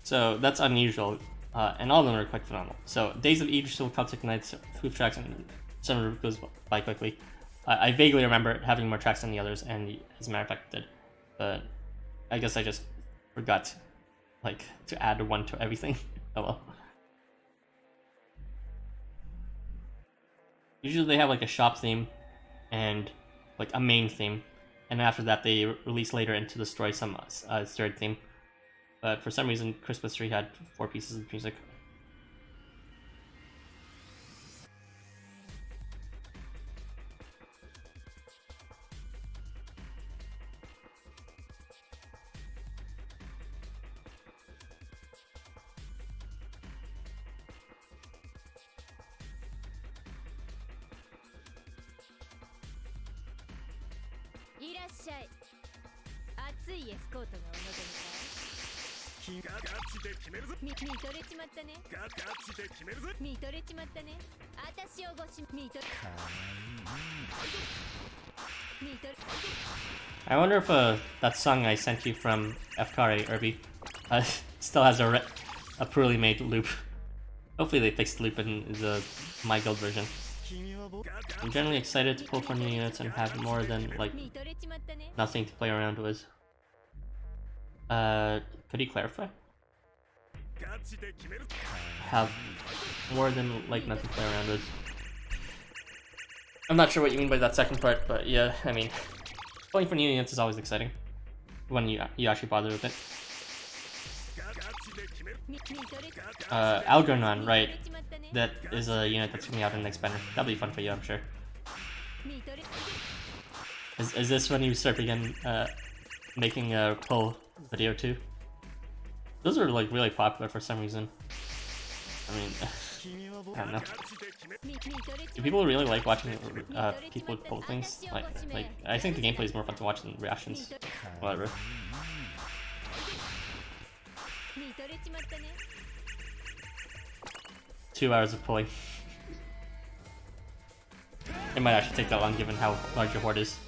So that's unusual, and all of them are quite phenomenal. So Days of Eve, still Celtic Nights, Who tracks, and Summer goes by quickly. I vaguely remember having more tracks than the others, and as a matter of fact, it did. But I guess I just forgot, like, to add 1 to everything. Oh well. Usually they have like a shop theme and like a main theme, and after that they release later into the story some third theme. But for some reason, Christmas Tree had 4 pieces of music. I wonder if that song I sent you from FKare Irby still has a poorly made loop. Hopefully they fixed the loop in the My Guild version. I'm generally excited to pull for new units and have more than like nothing to play around with. Could you clarify? Have more than like nothing to play around with. I'm not sure what you mean by that second part, but yeah, I mean, pulling for new units is always exciting when you actually bother with it. Algernon, right? That is a unit that's coming out in the next banner. That'll be fun for you, I'm sure. Is this when you start begin making a pull video too? Those are like really popular for some reason. I mean, I don't know. Do people really like watching people pull things? Like I think the gameplay is more fun to watch than reactions. Whatever. 2 hours of pulling. It might actually take that long given how large your horde is.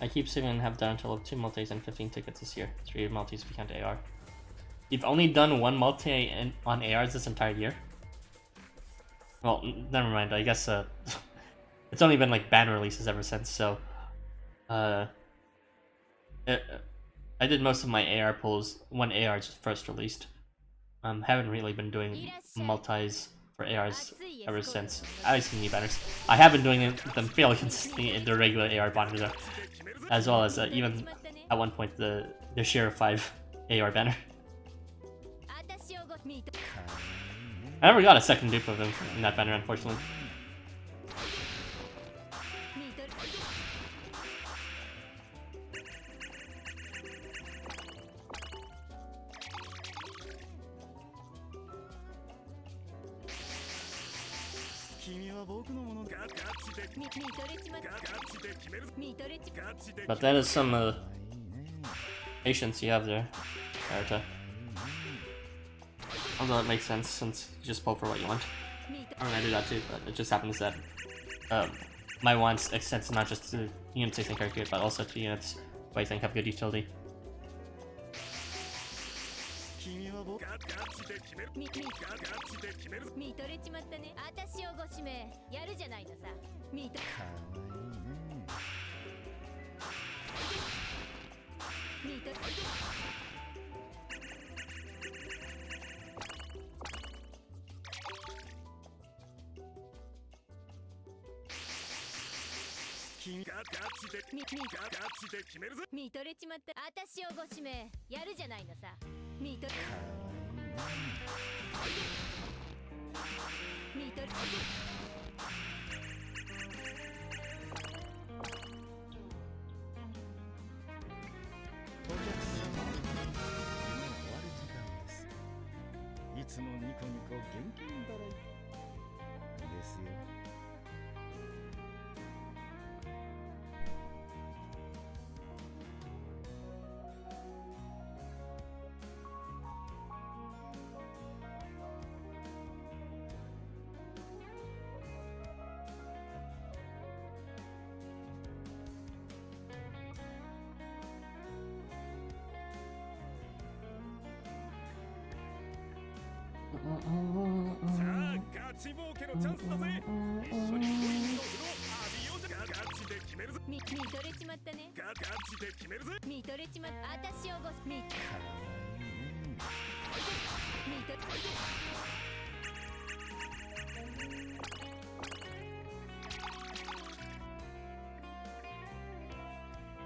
I keep saving and have done a total of 2 multis and 15 tickets this year. 3 multis if you count AR. You've only done 1 multi on ARs this entire year? Well, never mind. I guess it's only been like banner releases ever since, so I did most of my AR pulls when ARs first released. Haven't really been doing multis for ARs ever since. At least in new banners. I have been doing them fairly consistently in the regular AR banners, as well as even at one point the Share 5 AR banner. I never got a second dupe of him in that banner, unfortunately. But that is some patience you have there, Arata. Although it makes sense since you just pull for what you want. I mean, I do that too, but it just happens that my wants extends not just to units I think are good, but also to units who I think have good utility.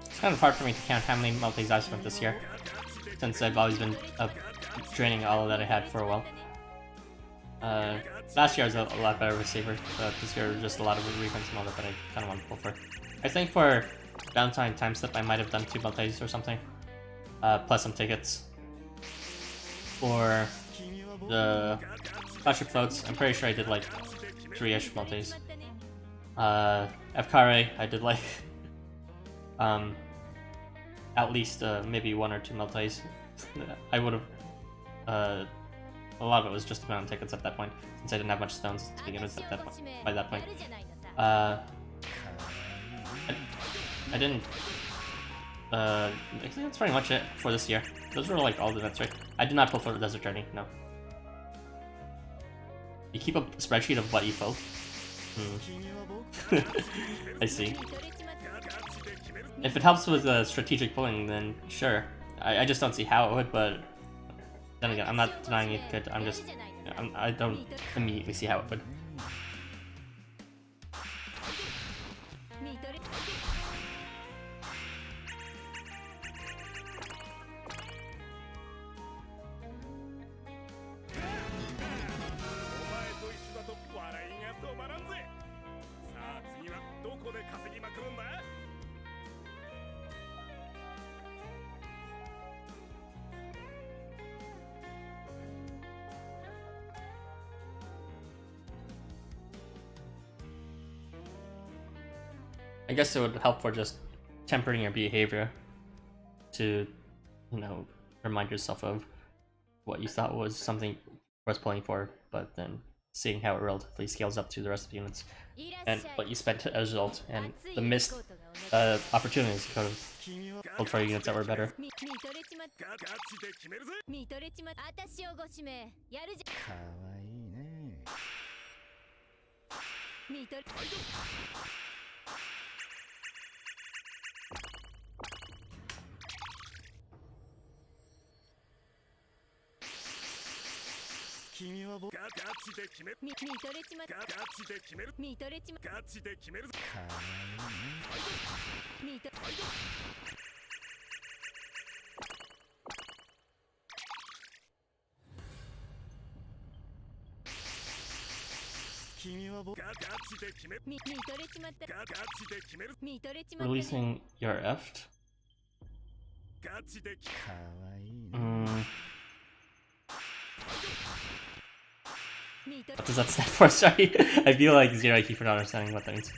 It's kind of hard for me to count how many multis I've spent this year, since I've always been draining all that I had for a while. Last year I was a lot better receiver, but this year just a lot of reprints and all that I kind of want to pull for. I think for Valentine time slip, I might have done 2 multis or something. Plus some tickets. For the Clash Floats, I'm pretty sure I did like 3-ish multis. FKare, I did like at least maybe 1 or 2 multis. I would have a lot of it was just about on tickets at that point, since I didn't have much stones to begin with at that point. By that point, I didn't. I think that's pretty much it for this year. Those were like all the events, right? I did not pull for the Desert Journey. No. You keep a spreadsheet of what you pull. I see. If it helps with strategic pulling, then sure. I just don't see how it would, but then again, I'm not denying it could. I'm just, I don't immediately see how it would. I guess it would help for just tempering your behavior to, remind yourself of what you thought was something worth pulling for, but then seeing how it relatively scales up to the rest of the units and what you spent as a result, and the missed opportunities you could have pulled for units that were better. Releasing your eft? What does that stand for? Sorry, I feel like Zero, I keep not understanding what that means.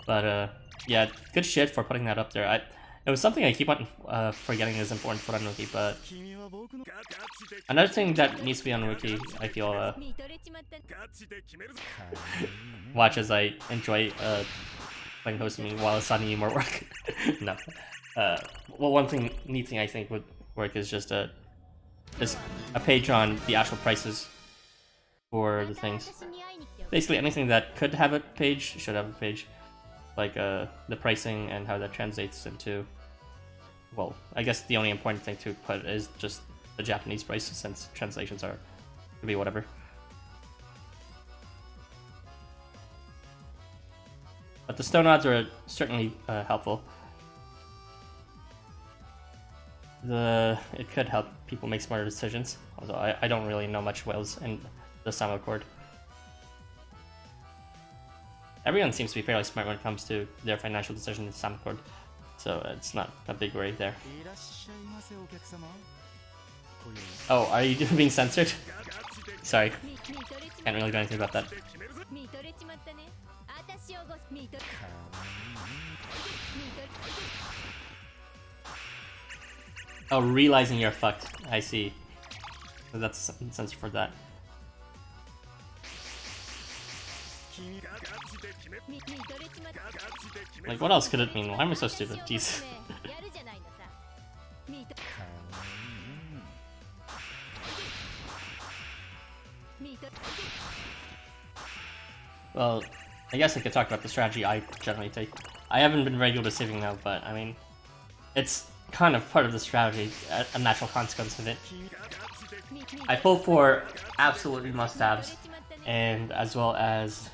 But yeah, good shit for putting that up there. It was something I keep on forgetting is important to put on Wiki, but another thing that needs to be on Wiki, I feel, watch as I enjoy playing Housamo while assigning you more work. No. Well, one neat thing I think would work is just a page on the actual prices for the things. Basically anything that could have a page should have a page. Like the pricing and how that translates into, well, I guess the only important thing to put is just the Japanese price, since translations could be whatever. But the stone odds are certainly helpful. It could help people make smarter decisions, although I don't really know much whales in the Samo Accord. Everyone seems to be fairly smart when it comes to their financial decisions in Samo Accord, so it's not a big worry there. Oh, are you being censored? Sorry, can't really do anything about that. Oh, realizing you're fucked. I see. So that's censored for that. Like, what else could it mean? Why am I so stupid? Jeez. Well, I guess I could talk about the strategy I generally take. I haven't been very good at saving now, but I mean, it's kind of part of the strategy, a natural consequence of it. I pull for absolutely must-haves, and as well as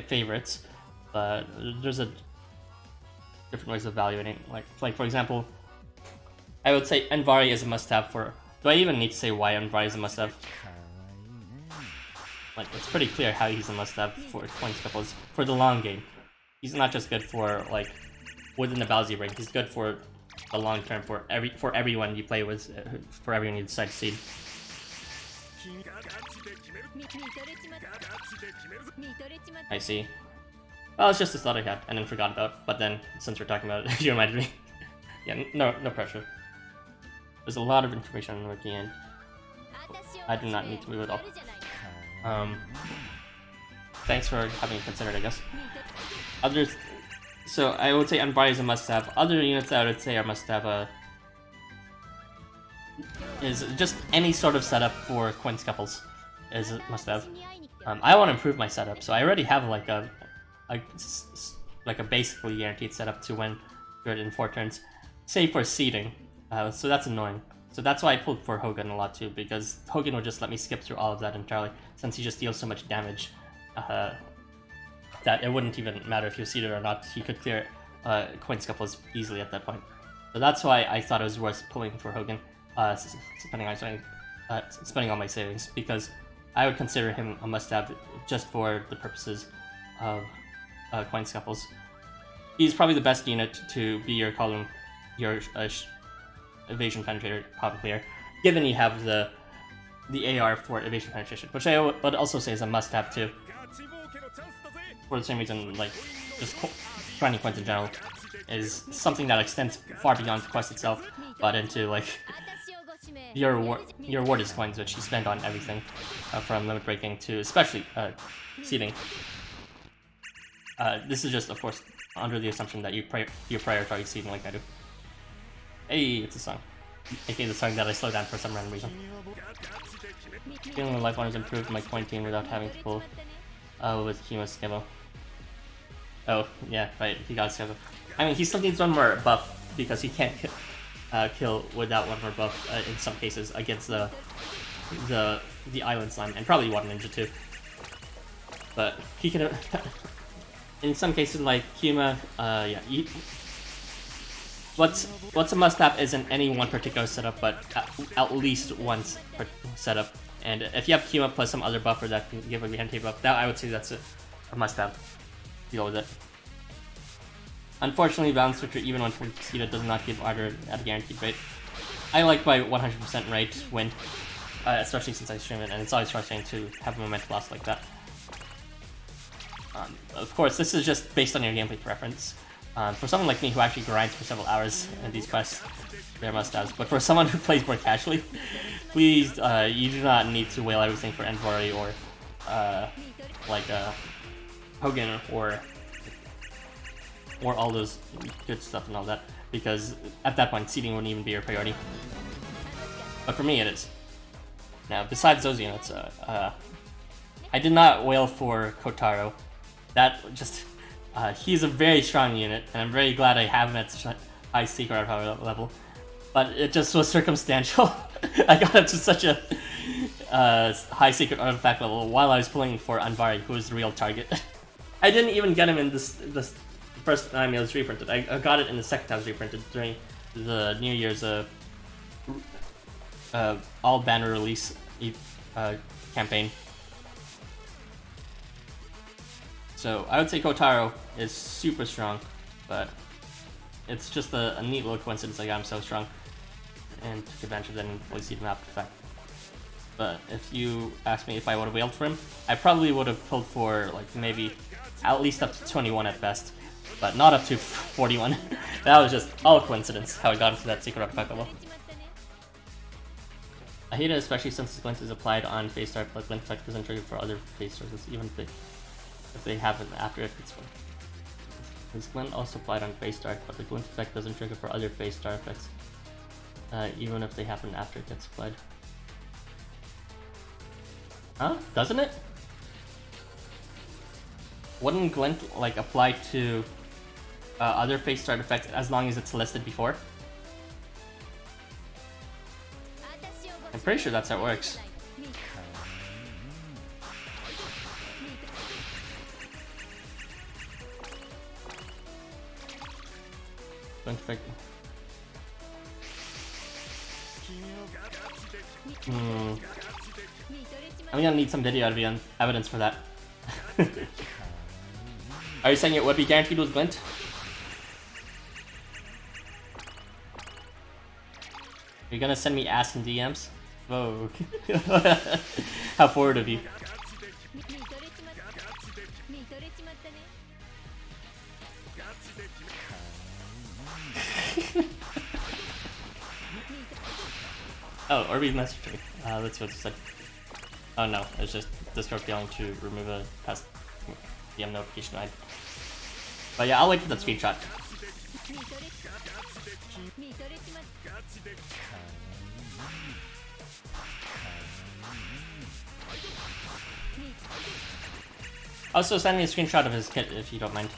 favorites, but there's different ways of evaluating. Like for example, I would say Envari is a must-have for. Do I even need to say why Envari is a must-have? Like, it's pretty clear how he's a must-have for coin Scuffles for the long game. He's not just good for like within the Bowsy ring. He's good for the long term for everyone you play with, for everyone you decide to seed. I see. Well, it's just a thought I had and then forgot about. But then, since we're talking about it, you reminded me. Yeah, no pressure. There's a lot of information I'm looking at. I do not need to move at all. Thanks for having it considered, I guess. Others. So I would say Anvari is a must-have. Other units that I would say are must-have is just any sort of setup for Coin Scuffles is a must-have. I want to improve my setup, so I already have like a basically guaranteed setup to win good in 4 turns, save for seeding. So that's annoying. So that's why I pulled for Hogan a lot too, because Hogan would just let me skip through all of that entirely, since he just deals so much damage that it wouldn't even matter if he was seeded or not. He could clear Coin Scuffles easily at that point. So that's why I thought it was worth pulling for Hogan, spending all my savings, because I would consider him a must-have just for the purposes of Coin Scuffles. He's probably the best unit to be your evasion penetrator pop clear, given you have the AR for evasion penetration, which I would also say is a must-have too. For the same reason, like just grinding coins in general is something that extends far beyond the quest itself, but into like your warded coins, which you spend on everything, from limit breaking to especially seeding. This is just, of course, under the assumption that you prioritize seeding like I do. Hey, it's a song. aka the song that I slowed down for some random reason. Feeling the LifeWonders improved my coin team without having to pull with Scuffle. Oh, yeah, right, he got Scuffle. I mean, he still needs one more buff because he can't kill without one more buff in some cases against the island slime, and probably Water Ninja too. But he can, in some cases like Huma, yeah. What's a must-have isn't any one particular setup, but at least one setup. And if you have Huma plus some other buffer that can give a guarantee buff, that I would say that's a must-have. Deal with it. Unfortunately, Balance Switcher, even when succeeded, does not give either at a guaranteed rate. I like my 100% rate win, especially since I stream it, and it's always frustrating to have a momentum loss like that. Of course, this is just based on your gameplay preference. For someone like me who actually grinds for several hours in these quests, they're must-haves. But for someone who plays more casually, please, you do not need to whale everything for Envoy or like Hogan or all those good stuff and all that, because at that point seeding wouldn't even be your priority. But for me, it is. Now, besides those units, I did not whale for Kotaro. That just. He's a very strong unit, and I'm very glad I have him at such a high secret artifact level. But it just was circumstantial. I got up to such a high secret artifact level while I was pulling for Anvari, who was the real target. I didn't even get him in this first time it was reprinted. I got it in the second time it was reprinted during the New Year's all banner release campaign. So I would say Kotaro is super strong, but it's just a neat little coincidence I got him so strong and took advantage of that and fully seeded him after the fact. But if you ask me if I would have wailed for him, I probably would have pulled for like maybe at least up to 21 at best, but not up to 41. That was just all coincidence how I got into that secret artifact level. I hate it especially since the glint is applied on phase start, but glint effect doesn't trigger for other phase sources, even if they happen after it gets one. This glint also applied on phase start, but the glint effect doesn't trigger for other phase star effects, even if they happen after it gets applied. Huh? Doesn't it? Wouldn't glint like apply to other phase start effects as long as it's listed before? I'm pretty sure that's how it works. I'm gonna need some video evidence for that. Are you saying it would be guaranteed with glint? You're gonna send me ass in DMs? Whoa. How forward of you. Oh, Orbeez messaged me. That's what it said. Oh no, it's just Discord failing to remove a past DM notification. But yeah, I'll wait for that screenshot. Also, send me a screenshot of his kit if you don't mind.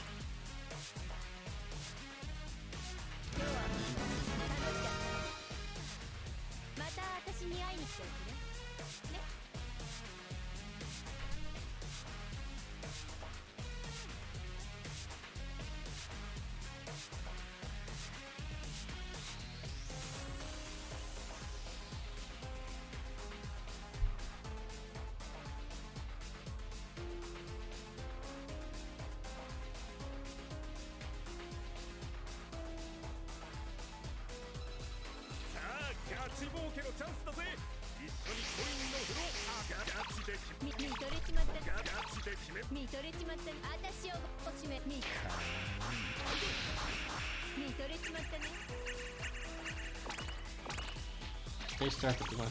They start with the one.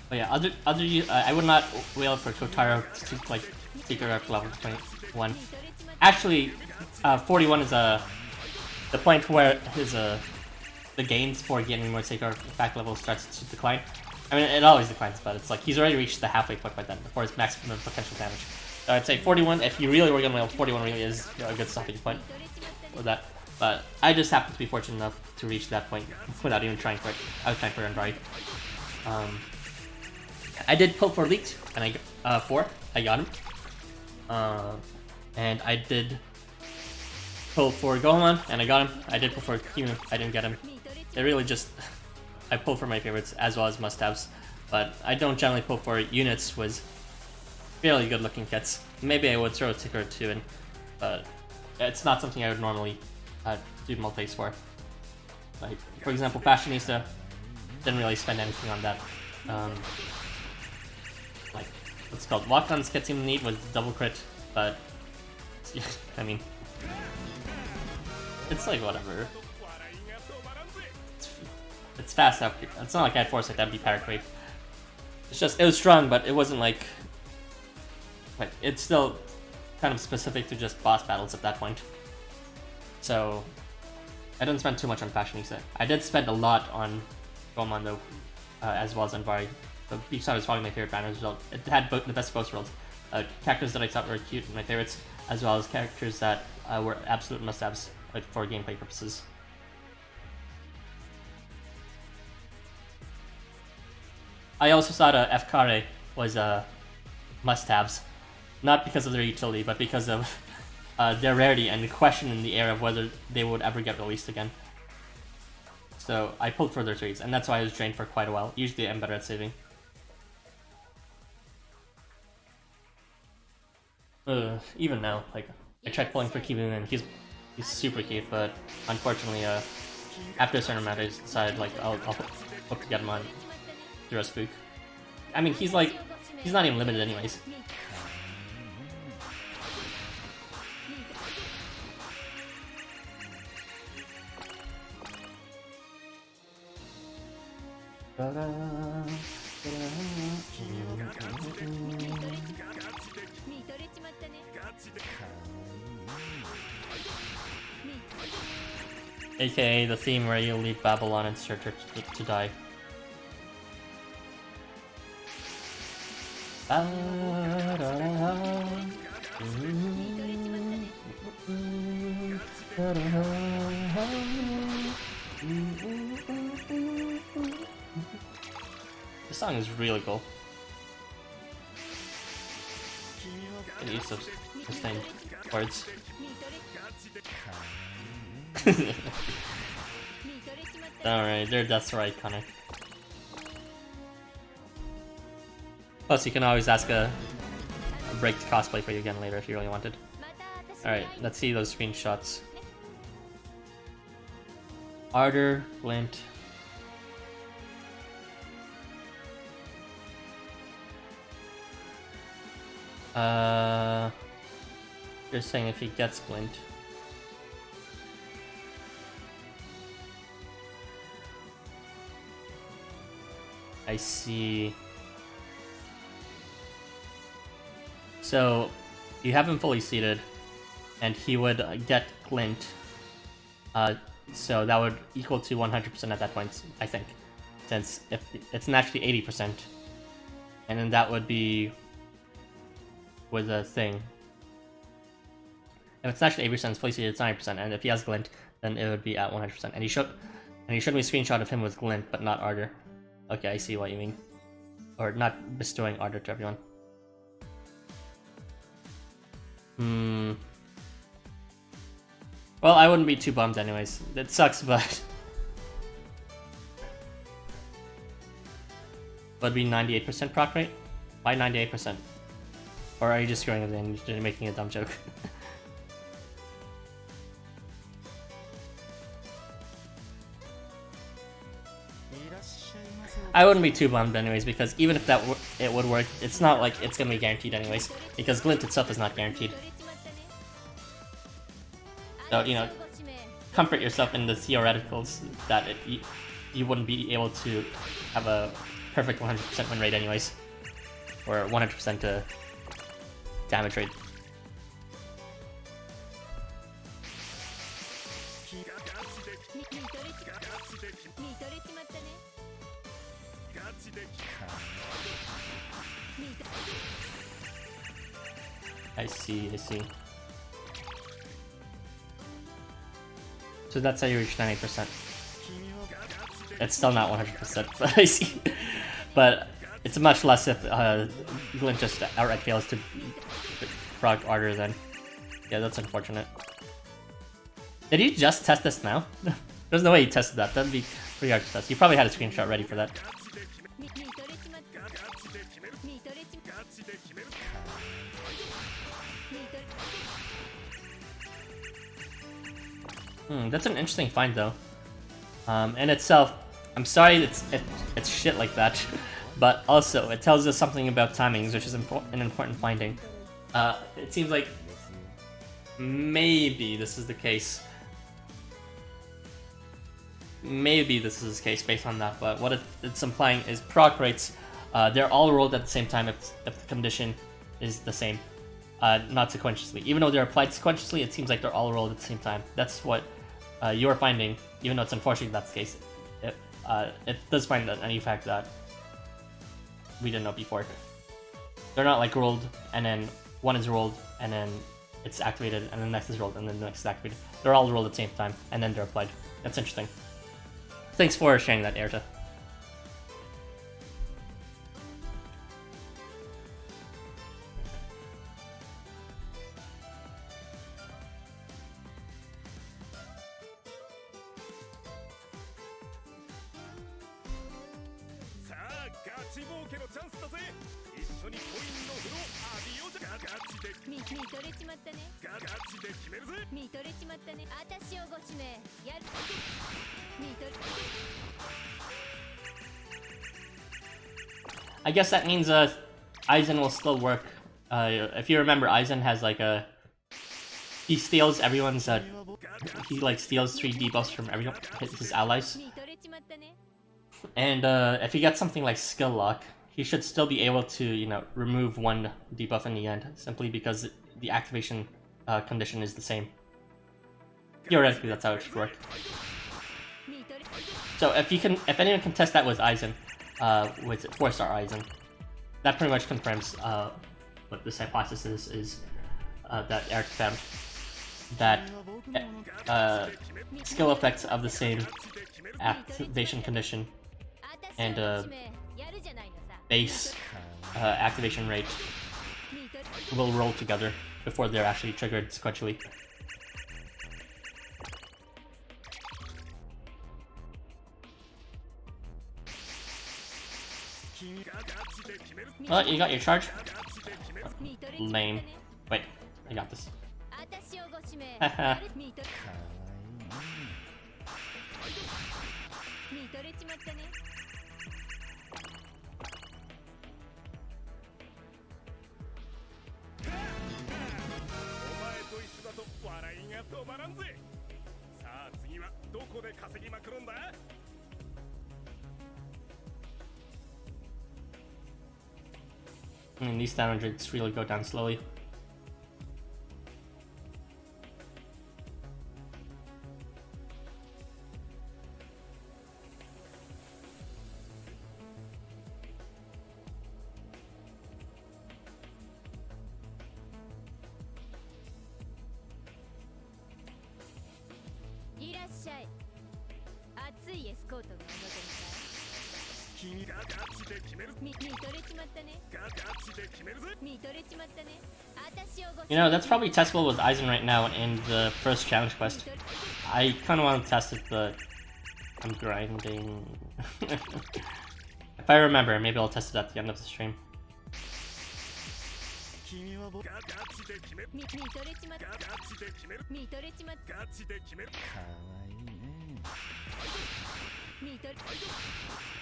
But yeah, I would not wait for Kotaro to like secret up to level 21. Actually, 41 is the point where his the gains for getting more sacred back level starts to decline. I mean, it always declines, but it's like he's already reached the halfway point by then before his maximum potential damage. So I'd say 41. If you really were gonna level 41, really is a good stopping point for that. But I just happened to be fortunate enough to reach that point without even trying for it. I was trying for Android. I did pull for Leaked, and I got 4. I got him. And I did pull for Goemon, and I got him. I did pull for Kimu, I didn't get him. It really just... I pull for my favorites as well as must-haves, but I don't generally pull for units with fairly good-looking kits. Maybe I would throw a ticker or two in, but it's not something I would normally do multis for. Like, for example, Fashionista didn't really spend anything on that. Like, what's it called? Walk-on's kit seemed neat with double crit, but I mean, it's like whatever. It's fast up. It's not like I had Foresight, that'd be Paracrave. It's just, it was strong, but it wasn't like it's still kind of specific to just boss battles at that point. So, I didn't spend too much on Fashionista. I did spend a lot on Goemon though, as well as on Vari. The Beach Side was probably my favorite banner as well. It had the best both worlds. Characters that I thought were cute and my favorites, as well as characters that were absolute must-haves for gameplay purposes. I also thought Fkare was must-haves, not because of their utility, but because of their rarity and the question in the air of whether they would ever get released again. So I pulled for their trades, and that's why I was drained for quite a while. Usually I'm better at saving. Even now, like, I tried pulling for Kibun and he's super cute, but unfortunately, after a certain amount I just decided, like, I'll hope to get him on through a spook. I mean, he's not even limited anyways. AKA the theme where you leave Babylon and search her to die. This song is really cool. Good use of sustained words. Alright, their deaths are iconic. Plus, you can always ask a break to cosplay for you again later if you really wanted. Alright, let's see those screenshots. Ardor, Glint, Just saying if he gets glint. I see. So you have him fully seated, and he would get glint. So that would equal to 100% at that point, I think, since if it's naturally 80%, and then that would be with a thing. If it's naturally 80%, it's fully seated, it's 90%, and if he has glint, then it would be at 100%. And he showed me a screenshot of him with glint, but not ardor. Okay, I see what you mean, or not bestowing ardor to everyone. Well, I wouldn't be too bummed anyways. It sucks, but would be 98% proc rate? Why 98%? Or are you just screwing it in and making a dumb joke? I wouldn't be too bummed anyways, because even if it would work, it's not like it's gonna be guaranteed anyways, because glint itself is not guaranteed. So, you know, comfort yourself in the theoreticals that you wouldn't be able to have a perfect 100% win rate anyways, or 100% damage rate. I see. So that's how you reach 90%. It's still not 100%, but I see. But it's much less if Glint just outright fails to proc ardor then. Yeah, that's unfortunate. Did he just test this now? There's no way he tested that. That'd be pretty hard to test. You probably had a screenshot ready for that. That's an interesting find though. In itself, I'm sorry it's shit like that, but also it tells us something about timings, which is an important finding. It seems like maybe this is the case. Maybe this is the case based on that, but what it's implying is proc rates, they're all rolled at the same time if the condition is the same, not sequentially. Even though they're applied sequentially, it seems like they're all rolled at the same time. That's what you're finding, even though it's unfortunate that's the case. It does find any fact that we didn't know before. They're not like rolled, and then one is rolled, and then it's activated, and then the next is rolled, and then the next is activated. They're all rolled at the same time, and then they're applied. That's interesting. Thanks for sharing that, Erta. I guess that means Aizen will still work. If you remember, Aizen has like he steals everyone's he like steals 3 debuffs from everyone his allies. And if he gets something like skill lock, he should still be able to, you know, remove 1 debuff in the end, simply because the activation condition is the same. Theoretically, that's how it should work. So if anyone can test that with Aizen, with 4-star Aizen, that pretty much confirms what this hypothesis is that Eric found. That skill effects of the same activation condition and base activation rate will roll together before they're actually triggered sequentially. Oh, you got your charge? Lame. Wait, I got this. Haha. I mean, these standard rates really go down slowly. You know, that's probably testable with Aizen right now in the first challenge quest. I kind of want to test it, but I'm grinding. If I remember, maybe I'll test it at the end of the stream.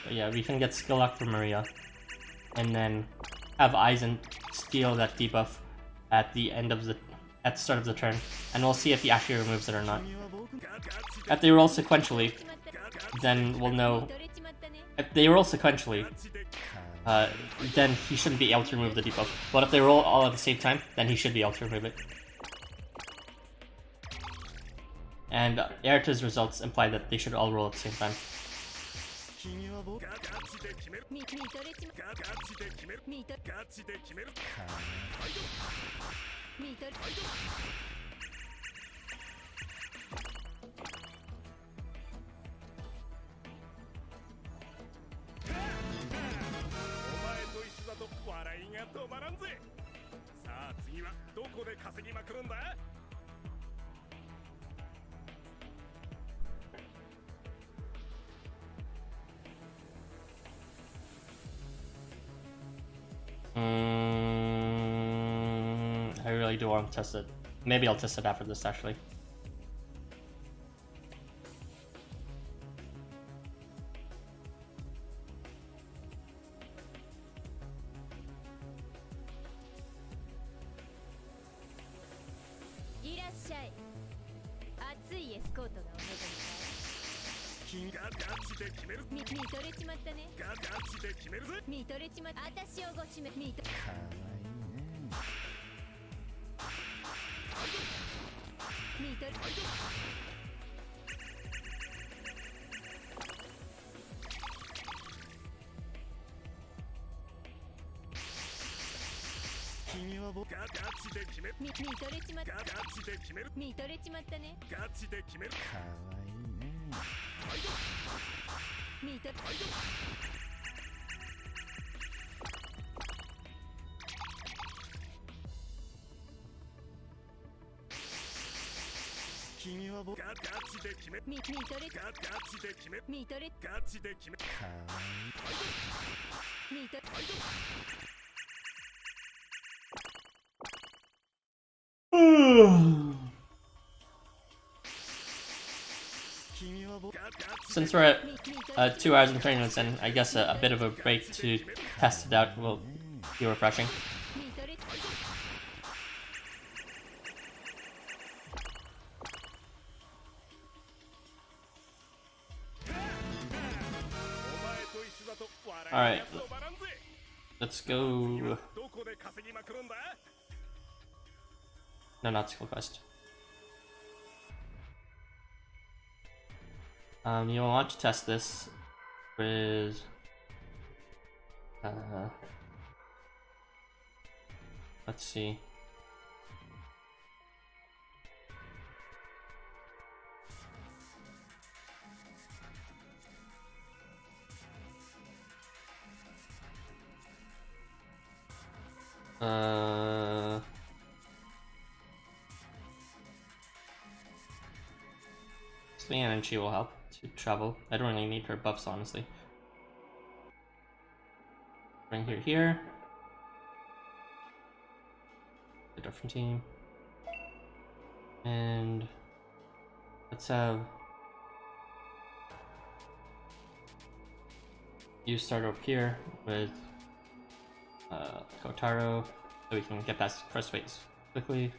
But yeah, we can get skill lock for Maria, and then have Aizen steal that debuff at the start of the turn, and we'll see if he actually removes it or not. If they roll sequentially, then we'll know. If they roll sequentially, then he shouldn't be able to remove the debuff. But if they roll all at the same time, then he should be able to remove it. And Erta's results imply that they should all roll at the same time. I really do want to test it. Maybe I'll test it after this, actually. Since we're at 2 hours and 30 minutes in, I guess a bit of a break to test it out will be refreshing. Alright, let's go. No, not skill quest. You'll want to test this with let's see. Span and she will help to travel. I don't really need her buffs, honestly. Bring her here. A different team. And let's have you start up here with Kotaro, so we can get past first phase quickly.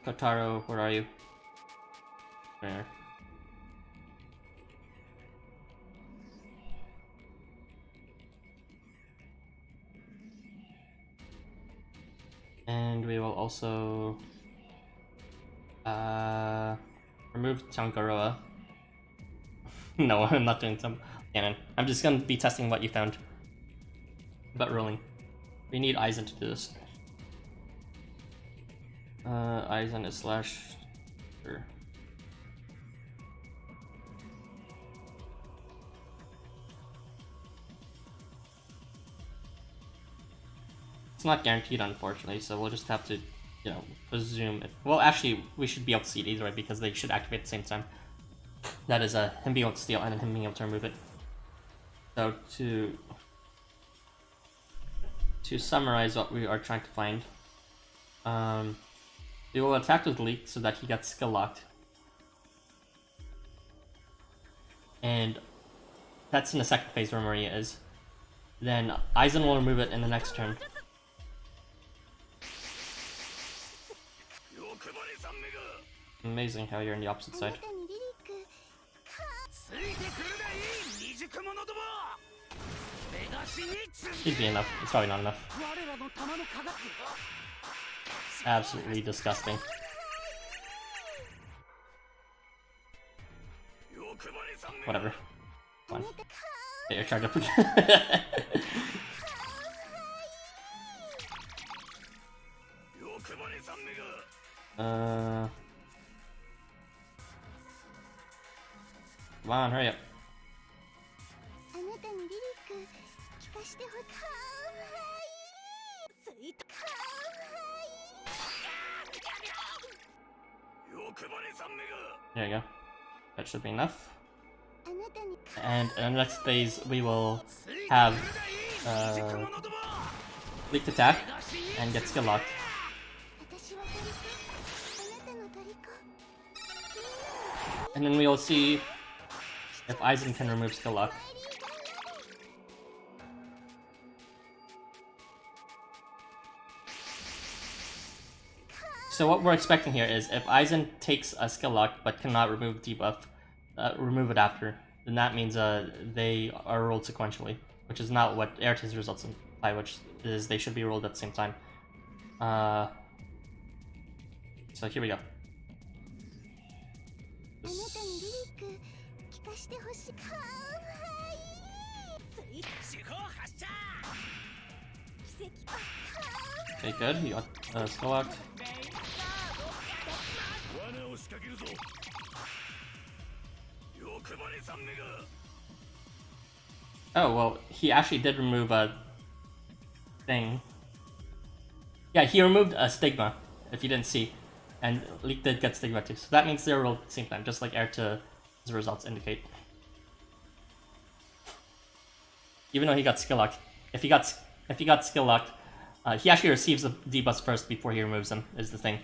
Kotaro, where are you? There. And we will also remove Tangaroa. No, I'm not doing some cannon. I'm just gonna be testing what you found about rolling. We need Aizen to do this. Aizen is slash. Sure. It's not guaranteed, unfortunately, so we'll just have to, you know, presume it. Well, actually, we should be able to see it either way because they should activate at the same time. That is him being able to steal and him being able to remove it. So to summarize what we are trying to find, we will attack with Leak so that he gets skill locked, and that's in the second phase where Maria is. Then Aizen will remove it in the next turn. Amazing how you're on the opposite side. Should be enough. It's probably not enough. Absolutely disgusting. Whatever. Fine. Get your charge up. Come on, hurry up. There you go. That should be enough. And in the next phase, we will have Leaked attack and get skill locked. And then we will see if Aizen can remove skill lock. So what we're expecting here is if Aizen takes a skill lock but cannot remove debuff, remove it after, then that means they are rolled sequentially, which is not what Erta's results imply, which is they should be rolled at the same time. So here we go. Okay, good. You got skill locked. Oh, well, he actually did remove a thing. Yeah, he removed a stigma, if you didn't see. And Leak did get stigma too. So that means they're rolled at the same time, just like Erta's results indicate. Even though he got skill locked. If he got skill locked, he actually receives the debuffs first before he removes them, is the thing.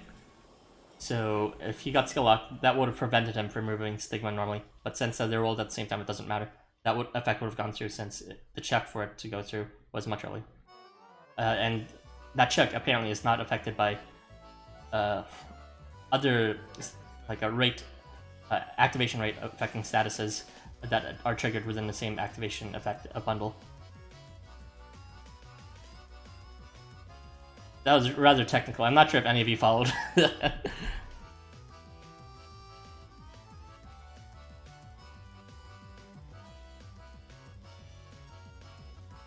So if he got skill locked, that would have prevented him from removing stigma normally. But since they're rolled at the same time, it doesn't matter. That effect would have gone through since the check for it to go through was much earlier. And that check apparently is not affected by other, like a rate, activation rate affecting statuses that are triggered within the same activation effect bundle. That was rather technical. I'm not sure if any of you followed.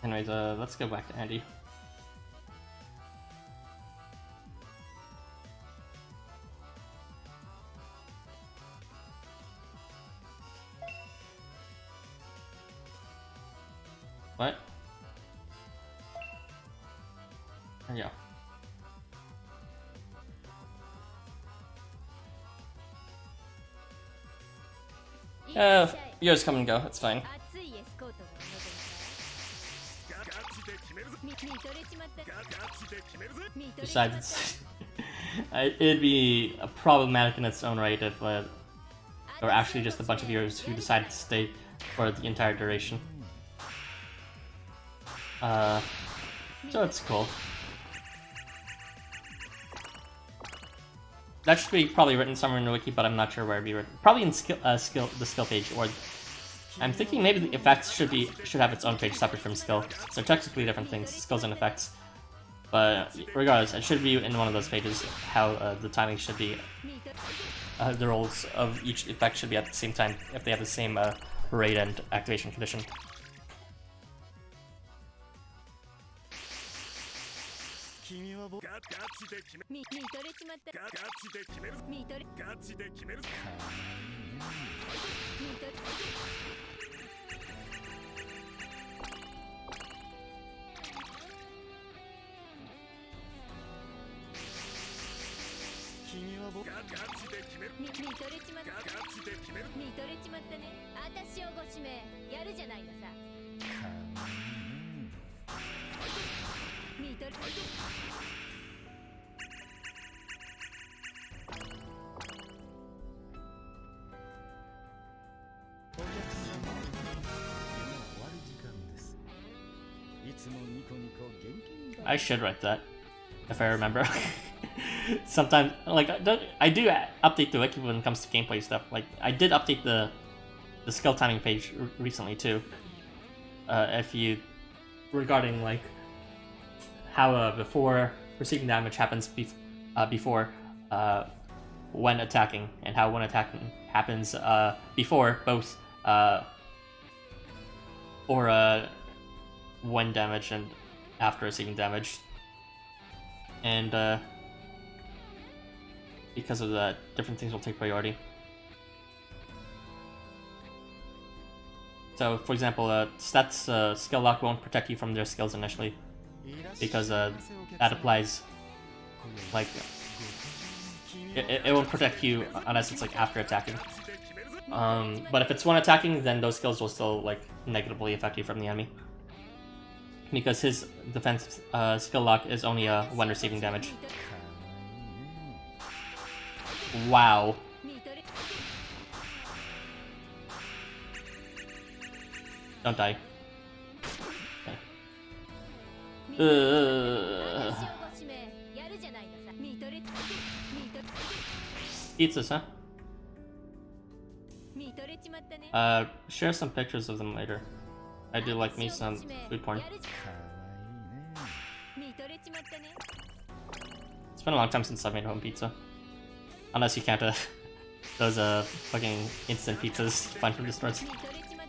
Anyways, let's go back to Andy. What? There you go. Yours come and go, it's fine. Besides, it'd be problematic in its own right if there were actually just a bunch of viewers who decided to stay for the entire duration. So it's cool. That should be probably written somewhere in the wiki, but I'm not sure where it'd be written. Probably in the skill page, or I'm thinking maybe the effects should have its own page separate from skill. So they're technically different things, skills and effects. But regardless, it should be in one of those pages how the timing should be. The roles of each effect should be at the same time if they have the same rate and activation condition. I should write that, if I remember. Sometimes, like, I do update the wiki when it comes to gameplay stuff. Like, I did update the skill timing page recently too. Regarding like how before receiving damage happens before when attacking, and how when attacking happens before both or when damage and after receiving damage, and because of that, different things will take priority. So, for example, stats skill lock won't protect you from their skills initially, because that applies, like, it won't protect you unless it's like after attacking. But if it's when attacking, then those skills will still like negatively affect you from the enemy, because his defense skill lock is only when receiving damage. Wow. Don't die. Okay. Pizzas, huh? Share some pictures of them later. I do like me some food porn. It's been a long time since I've made home pizza. Unless you count those fucking instant pizzas you find from the stores.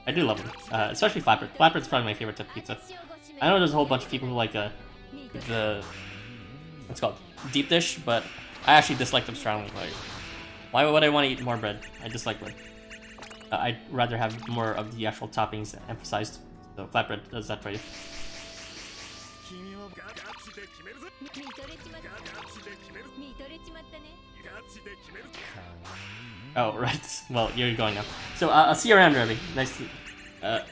I do love them, especially flatbread. Flatbread's probably my favorite type of pizza. I know there's a whole bunch of people who like what's called deep dish, but I actually dislike them strongly. Like, why would I want to eat more bread? I dislike bread. I'd rather have more of the actual toppings emphasized. So flatbread does that for you. Oh, right. Well, you're going now. So, I'll see you around, Ruby. Nice to...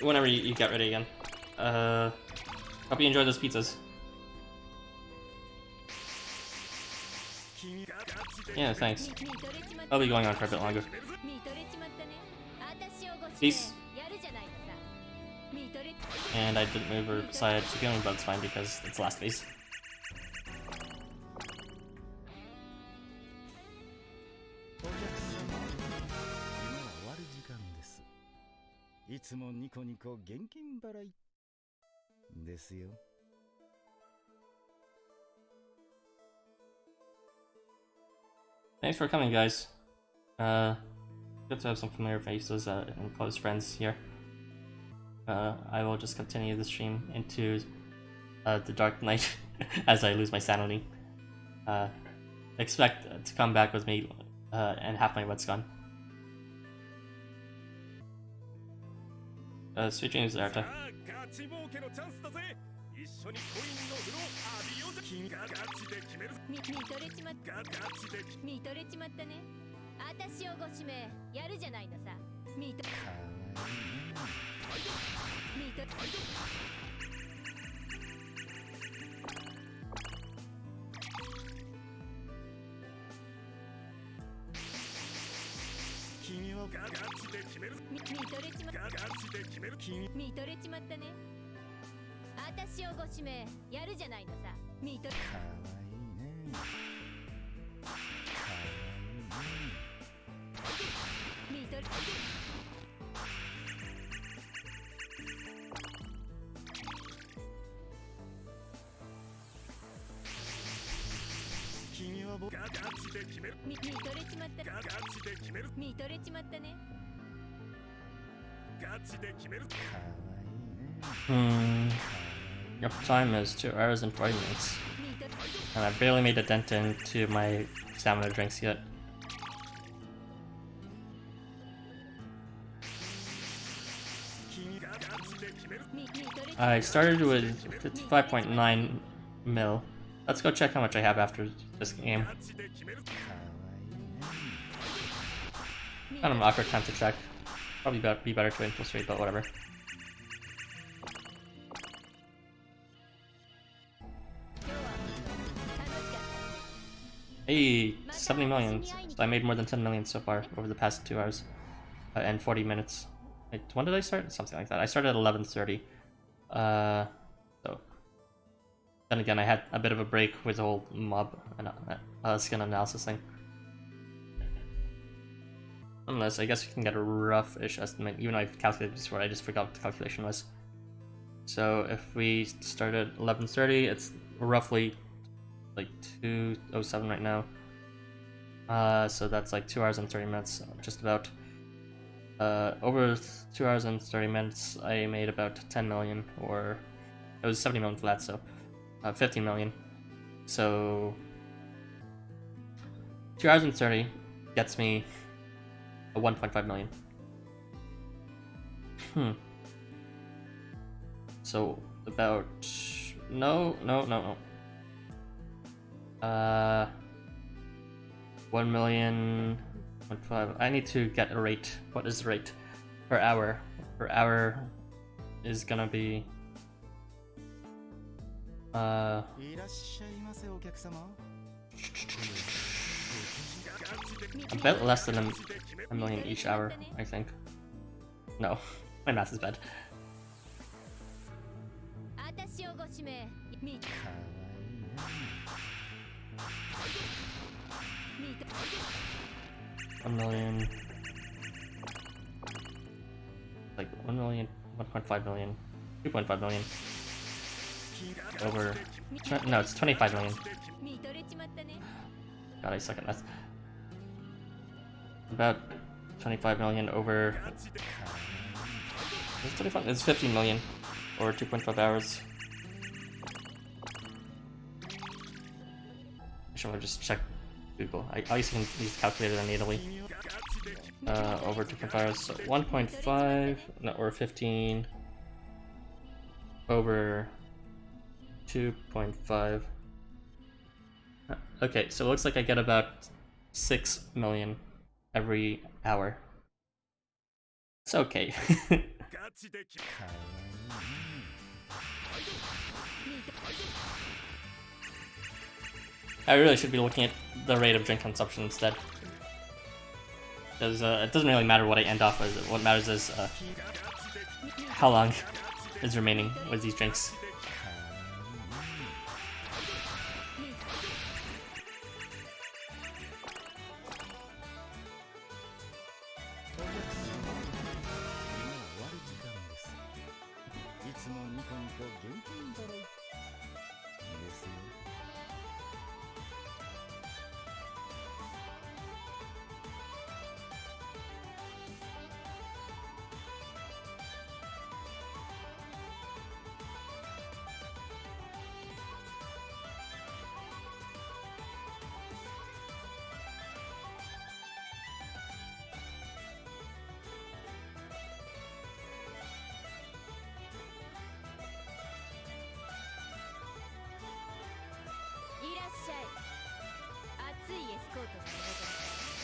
whenever you get ready again. Hope you enjoy those pizzas. Yeah, thanks. I'll be going on for a bit longer. Peace. And I didn't move her beside Sugumi, but it's fine because it's last phase. Thanks for coming, guys. Good to have some familiar faces and close friends here. I will just continue the stream into the dark night as I lose my sanity. Expect to come back with me and half my wet's gone. Sweet dreams, Zarta. 私をご指名やるじゃないのさ。見と。かわいいね。かわいいね。見と。君は僕がガチで決める。見とれちまった。ガチで決める。見とれちまったね。ガチで決める。かわいいね。Your time is 2 hours and 40 minutes. And I barely made a dent into my stamina drinks yet. I started with 55.9 mil. Let's go check how much I have after this game. Kind of an awkward time to check. Probably be better to infiltrate, but whatever. Hey, 70 million. So I made more than 10 million so far over the past 2 hours and 40 minutes. Wait, when did I start? Something like that. I started at 11:30. So then again, I had a bit of a break with the whole mob and skin analysis thing. Unless I guess you can get a rough-ish estimate. Even though I've calculated this before, I just forgot what the calculation was. So if we started at 11:30, it's roughly like 2:07 right now. So that's like 2 hours and 30 minutes, just about. Over 2 hours and 30 minutes, I made about 10 million, or it was 70 million flat, so 15 million. So 2 hours and 30 gets me a 1.5 million. So about no. 1 million. 1.5. I need to get a rate. What is the rate per hour? Per hour is gonna be a bit less than a million each hour, I think. No, my math is bad. $1 million, like 1 million, 1.5 million, 2.5 million, over, no, it's 25 million. God, I suck at math. About 25 million over, it's 25, it's 15 million, over 2.5 hours. Actually, I'll just check Google. I also can use the calculator immediately. Over 2.5 hours, so 1.5, no, or 15 over 2.5. Okay, so it looks like I get about 6 million every hour. It's okay. I really should be looking at the rate of drink consumption instead. Because it doesn't really matter what I end off with. What matters is how long is remaining with these drinks.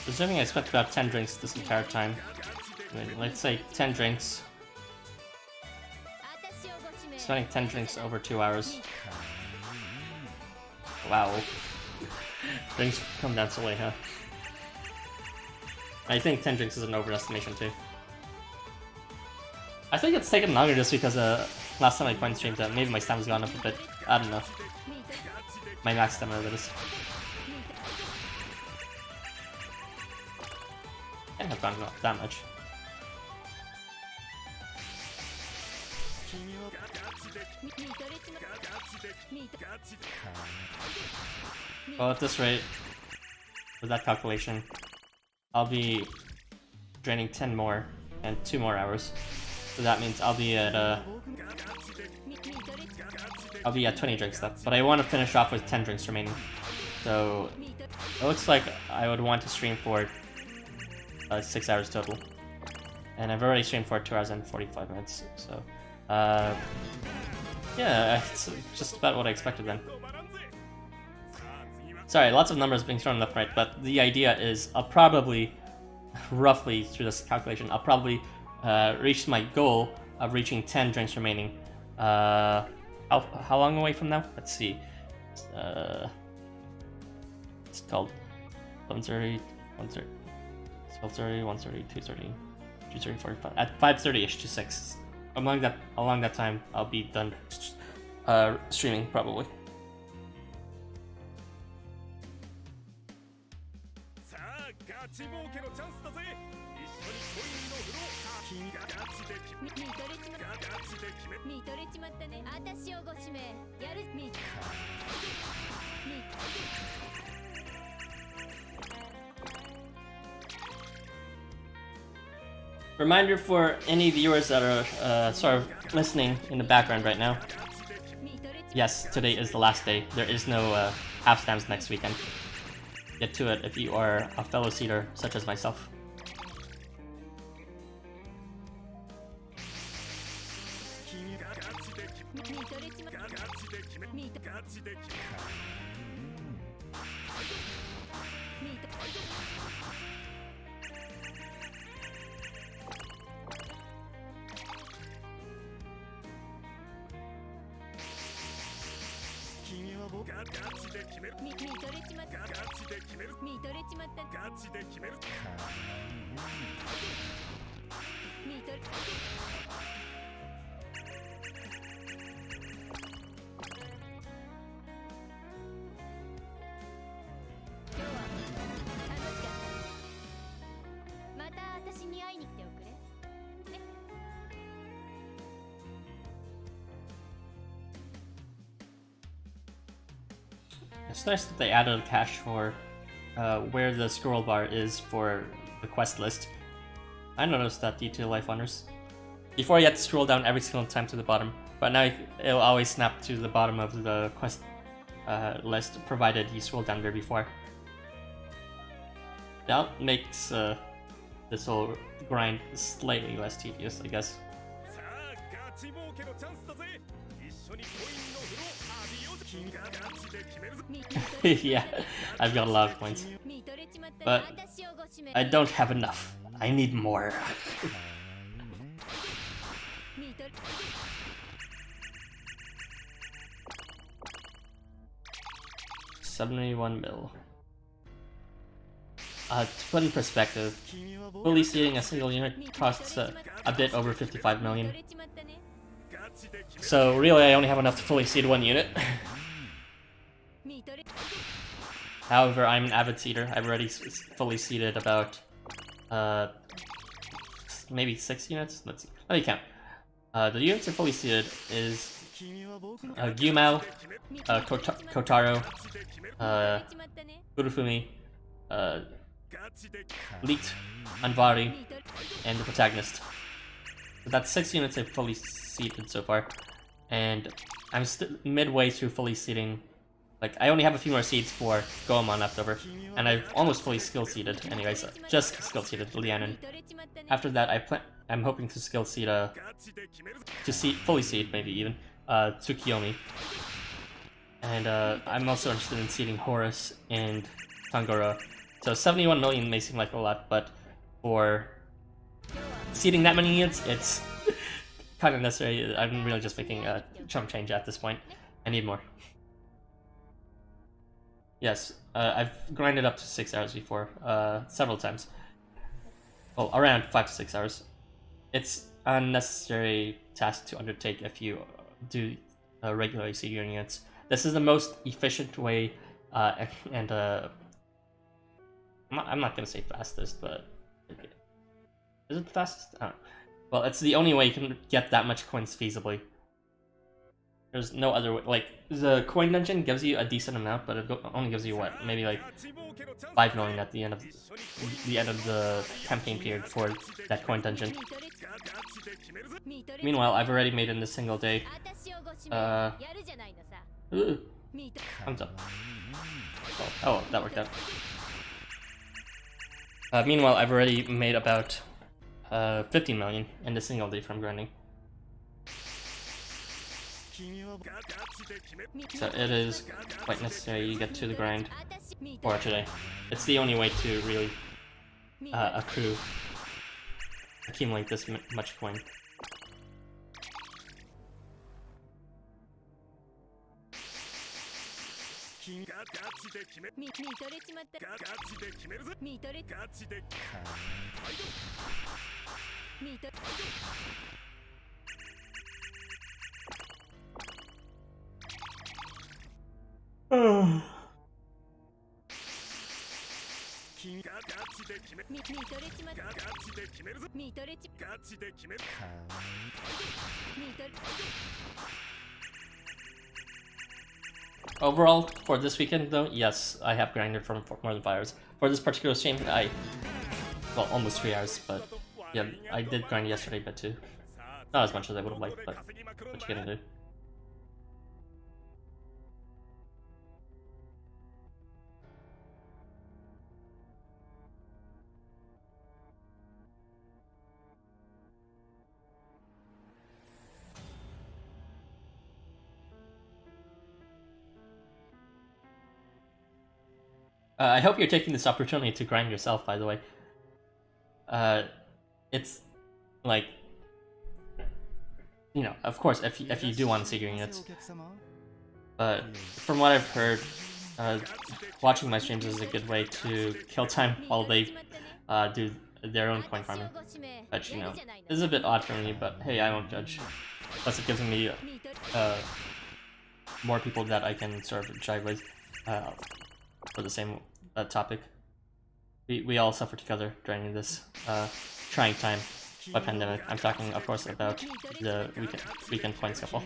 Assuming I spent about 10 drinks this entire time. I mean, let's say 10 drinks. Spending 10 drinks over 2 hours. Wow. Drinks come down so late, huh? I think 10 drinks is an overestimation too. I think it's taken longer just because last time I coin streamed, maybe my stamina's gone up a bit. I don't know. My max stamina, that is. Can't have gone up that much. Well, at this rate, with that calculation, I'll be draining 10 more and 2 more hours. So that means I'll be at 20 drinks left. But I want to finish off with 10 drinks remaining. So it looks like I would want to stream for 6 hours total. And I've already streamed for 2 hours and 45 minutes. So yeah, it's just about what I expected then. Sorry, lots of numbers being thrown left and right, but the idea is I'll probably, roughly through this calculation, I'll probably reach my goal of reaching 10 drinks remaining. How long away from now? Let's see. It's called 1:30, 1:30, 12:30, 1:30, 2:30, 2:30, 45. At 5:30ish to 6. Along that time, I'll be done streaming probably. Reminder for any viewers that are sort of listening in the background right now. Yes, today is the last day. There is no half stamps next weekend. Get to it if you are a fellow seeder such as myself. It's nice that they added a cache for where the scroll bar is for the quest list. I noticed that detail, LifeWonders. Before you had to scroll down every single time to the bottom, but now it'll always snap to the bottom of the quest list, provided you scroll down there before. That makes this whole grind slightly less tedious, I guess. Yeah, I've got a lot of points, but I don't have enough. I need more. 71 mil. To put in perspective, fully seeding a single unit costs a bit over 55 million. So really I only have enough to fully seed one unit. However, I'm an avid seeder. I've already fully seeded about maybe 6 units. Let's see. Let me count. The units are fully seeded is Housamo, Kotaro, Urufumi, Leaked, Anvari, and the protagonist. So that's 6 units I've fully seeded so far, and I'm midway through fully seeding. Like, I only have a few more seeds for Goemon left over, and I've almost fully skill seeded. Anyways, just skill seeded Lianen. After that, I'm hoping to skill seed fully seed maybe even Tsukiyomi, and I'm also interested in seeding Horus and Tanjiro. So 71 million may seem like a lot, but for seeding that many units, it's kind of necessary. I'm really just making a chump change at this point. I need more. Yes, I've grinded up to 6 hours before, several times. Well, around 5 to 6 hours. unnecessary task to undertake if you do regularly see your units. This is the most efficient way, and I'm not gonna say fastest, but is it the fastest? I don't know. Well, it's the only way you can get that much coins feasibly. There's no other way. Like, the coin dungeon gives you a decent amount, but it only gives you what, maybe like 5 million at the end of the campaign period for that coin dungeon. Meanwhile, I've already made it in a single day. Ooh, thumbs up. Oh, that worked out. Meanwhile, I've already made about 15 million in a single day from grinding. So it is quite necessary you get to the grind for today. It's the only way to really accumulate this much coin. Overall, for this weekend though, yes, I have grinded for more than 5 hours. For this particular stream, well, almost 3 hours, but yeah, I did grind yesterday a bit too. Not as much as I would have liked, but what you gonna do? I hope you're taking this opportunity to grind yourself, by the way. It's like, you know, of course, if you do want to see your units. But from what I've heard, watching my streams is a good way to kill time while they do their own coin farming. Which, you know, is a bit odd for me, but hey, I won't judge. Plus, it gives me more people that I can sort of jive with for the same topic. We all suffer together during this trying time by pandemic. I'm talking, of course, about the weekend coin scuffle.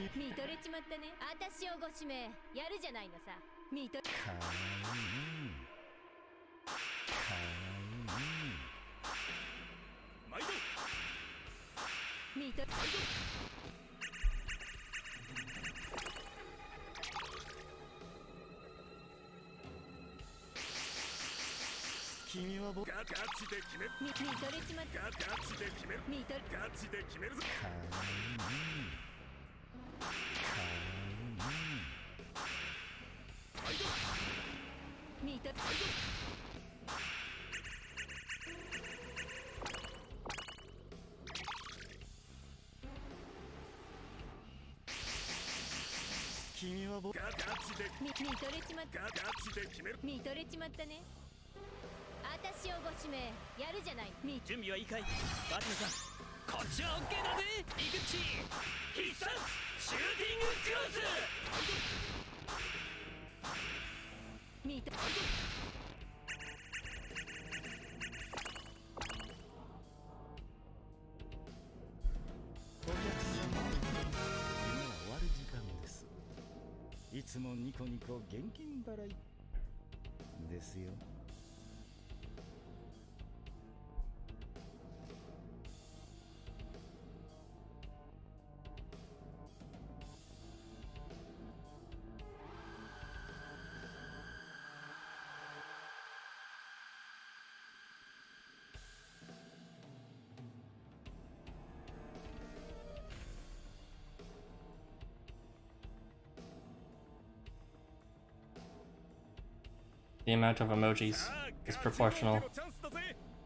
The amount of emojis is proportional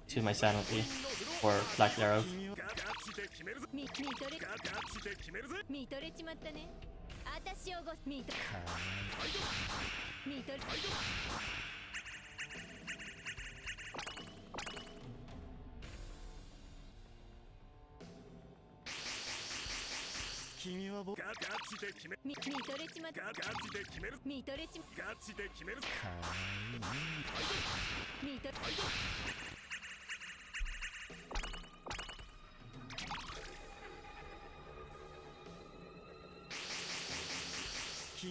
to my sanity for lack thereof. 見とれちまった見とれちま見と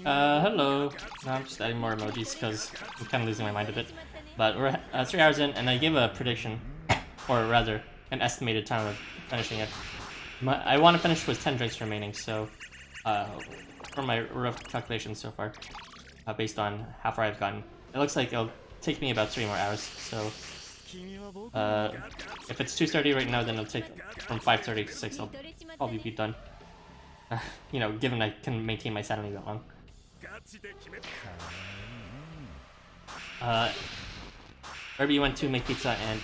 Hello. No, I'm just adding more emojis because I'm kind of losing my mind a bit. But we're 3 hours in, and I gave a prediction, or rather, an estimated time of finishing it. I want to finish with 10 drinks remaining, so from my rough calculations so far, based on how far I've gotten, it looks like it'll take me about 3 more hours. So if it's 2:30 right now, then it'll take from 5:30 to 6. I'll probably be done. You know, given I can maintain my sanity that long. Irby went to make pizza and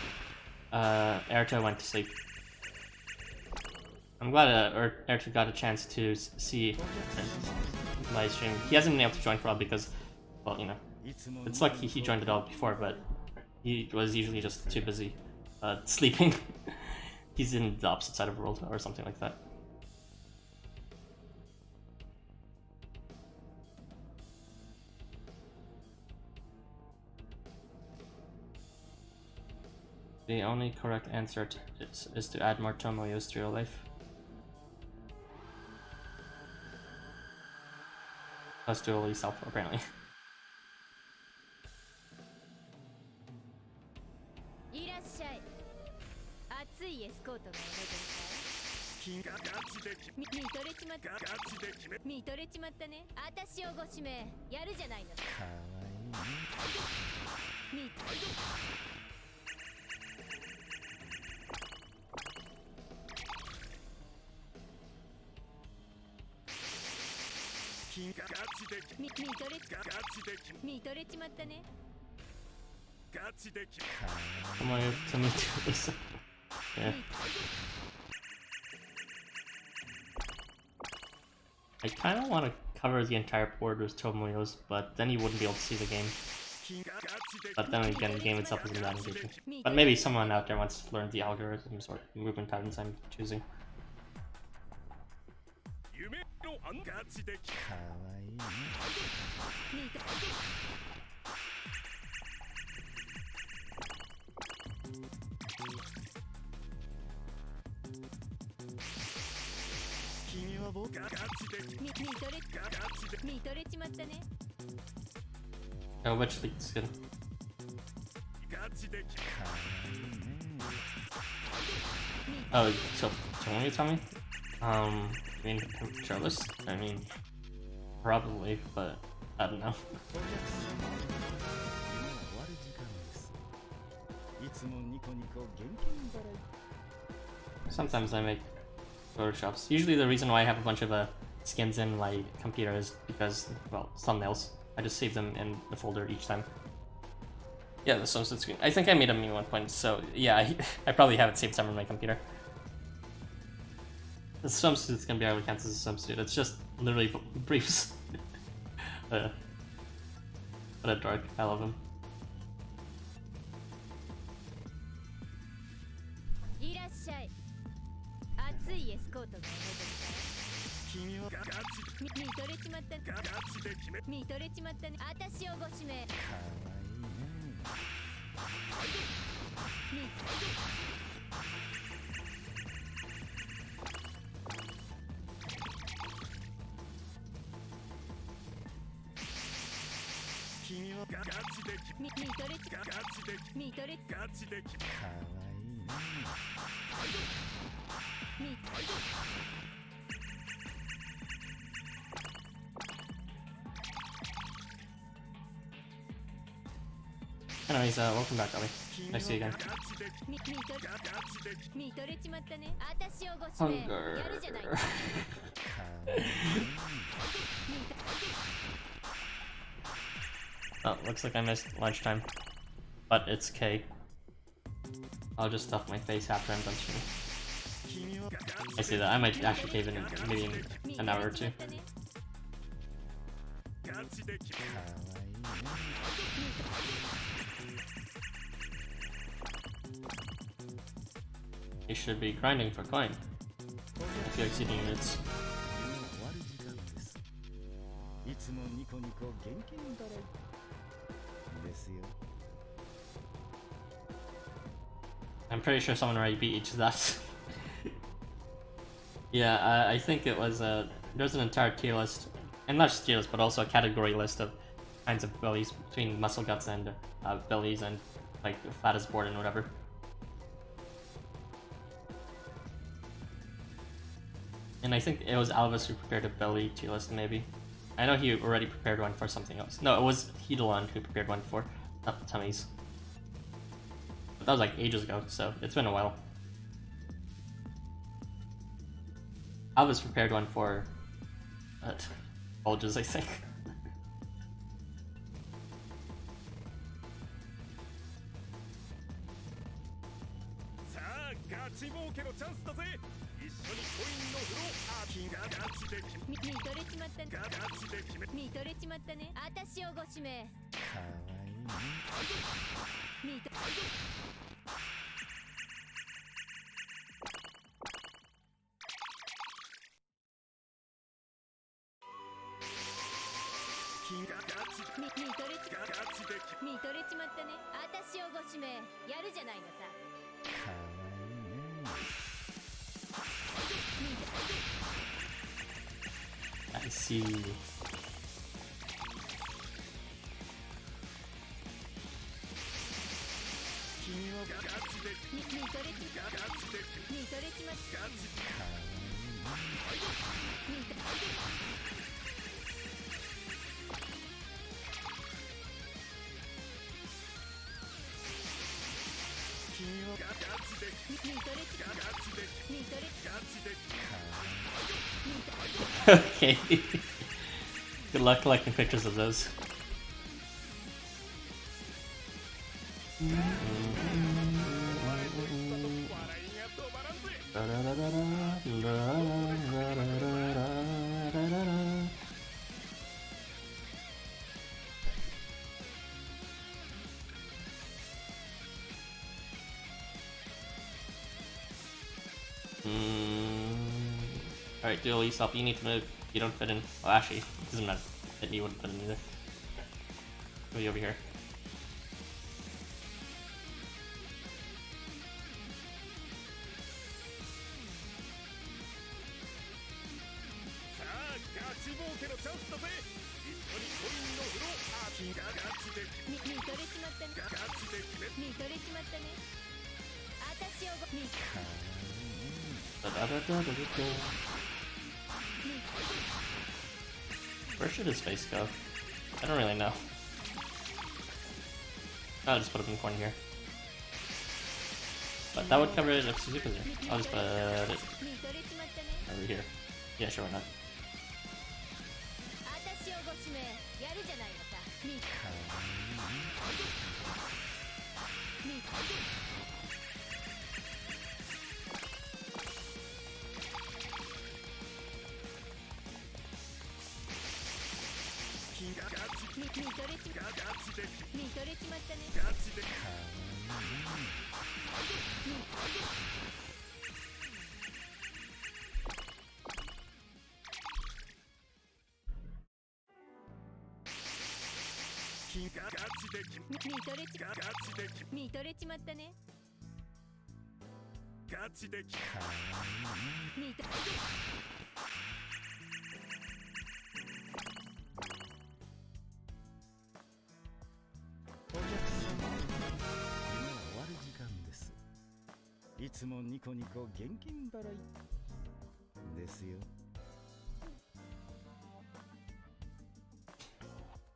Erto went to sleep. I'm glad Erto got a chance to see my stream. He hasn't been able to join for all because, well, you know, it's lucky he joined it all before, but he was usually just too busy sleeping. He's in the opposite side of the world or something like that. The only correct answer is to add more Tomoyos to your life. Plus dually self, apparently. Yeah. I kind of want to cover the entire board with Tomoyos, but then you wouldn't be able to see the game. But then again, the game itself isn't that engaging. But maybe someone out there wants to learn the algorithms or movement patterns I'm choosing. Oh, which lead skin? Oh, so when you tell me? I mean, shirtless? I mean, probably, but I don't know. Sometimes I make photoshops. Usually the reason why I have a bunch of skins in my computer is because, well, thumbnails. I just save them in the folder each time. Yeah, the swimsuit screen. I think I made them at one point, so yeah, I probably have it saved somewhere in my computer. The swimsuit's gonna be able to count as a swimsuit. It's just literally briefs. What a dork. I love him. Anyways, welcome back, Ellie. Nice to see you again. Hunger. Oh, looks like I missed lunchtime. But it's K. I'll just stuff my face after I'm done streaming. I see that. I might actually cave in maybe in an hour or two. You should be grinding for coin if you're exceeding units. つもニコニコ現金払いですよ。 I'm pretty sure someone already beat each of that. Yeah, I think it was there's an entire tier list, and not just tier list, but also a category list of kinds of bellies between muscle guts and bellies and like fattest board and whatever. And I think it was Alvis who prepared a belly tier list, maybe. I know he already prepared one for something else. No, it was Hidalon who prepared one for tummies. But that was like ages ago, so it's been a while. Alvis prepared one for bulges, I think. 見とれちまったね。あたしをご指名。かわいいね。見とれちまったね。あたしをご指名。やるじゃないのさ。かわいいね。 I see. Okay. Good luck collecting pictures of those. Alright, Dually, stop. You need to move. You don't fit in. Well, actually, it doesn't matter. That you wouldn't fit in either. Move you over here. Where should his face go? I don't really know. I'll just put him in the corner here. But that would cover it if Suzuka's here. I'll just put it over here. Yeah, sure, why not?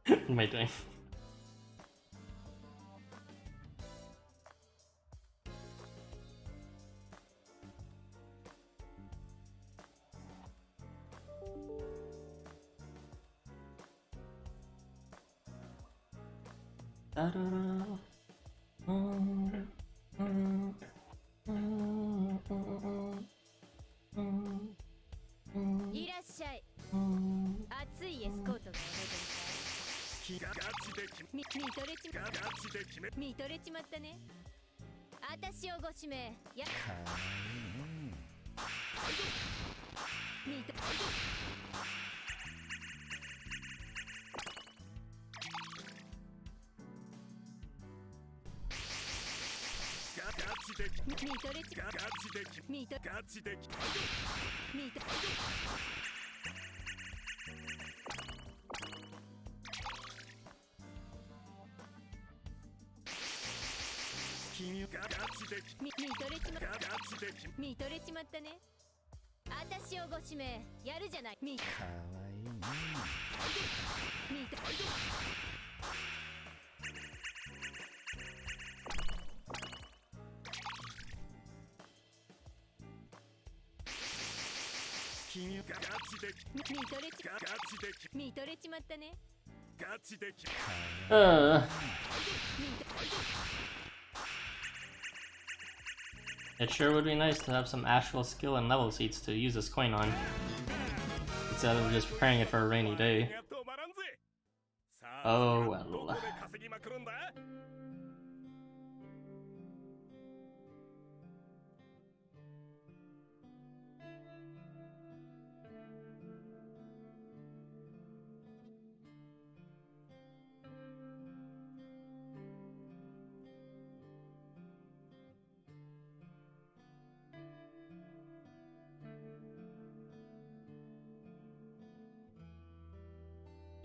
What am I doing? 見とれちま見と見と見とれちまったね。私をご指名やるじゃない。見とかわいいね。見と見とれちまったね。It sure would be nice to have some actual skill and level seats to use this coin on, instead of just preparing it for a rainy day. Oh well.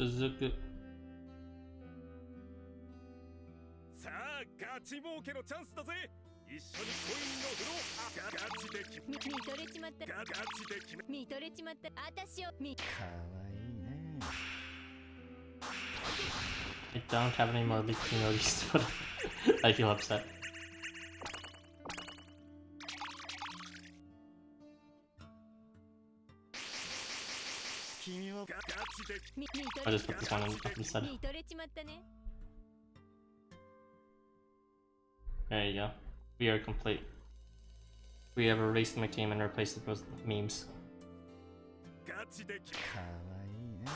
Suzuki. さあガチ儲けのチャンスだぜ。一緒にコインの風呂ガチで見とれちまったガチで決め見とれちまった私を見かわいいね。 I don't have any more leaky notice, but I feel upset. I'll just put this one in instead. 見とれちまったね。 There you go. We are complete. We have erased my team and replaced it with memes. ガチで決めかわいいね。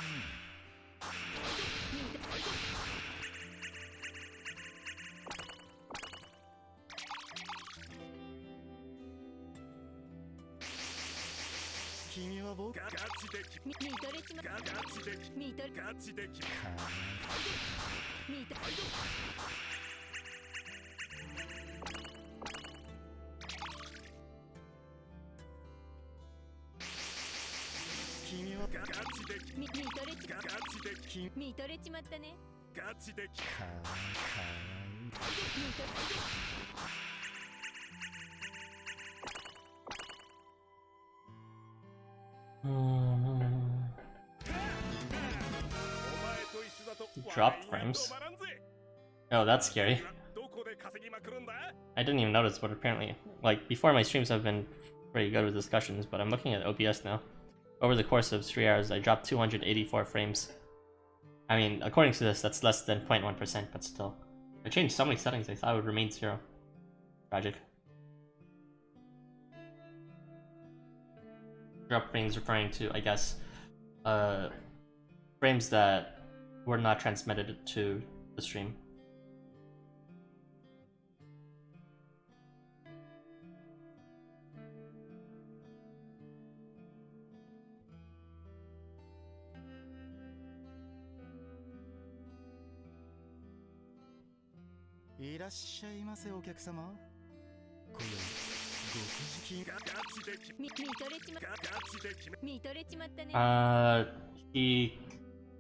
君は僕ガチで決め見とれちまったガチで見とれガチで決めかわ見と君はガチで見とれちまガチで君見とれちまったね。ガチで決かわいい。見とめお前と一緒だと Drop frames. Oh, that's scary. どこで稼ぎまくるんだ I didn't even notice, but apparently, like, before my streams have been pretty good with discussions, but I'm looking at OBS now. Over the course of 3 hours, I dropped 284 frames. I mean, according to this, that's less than 0.1%, but still. I changed so many settings, I thought it would remain 0. Tragic. Drop frames referring to, I guess, frames that were not transmitted to the stream.いらっしゃいませお客様。これごくじきガチで決め見とれちまガチで決め見とれちまったね。 He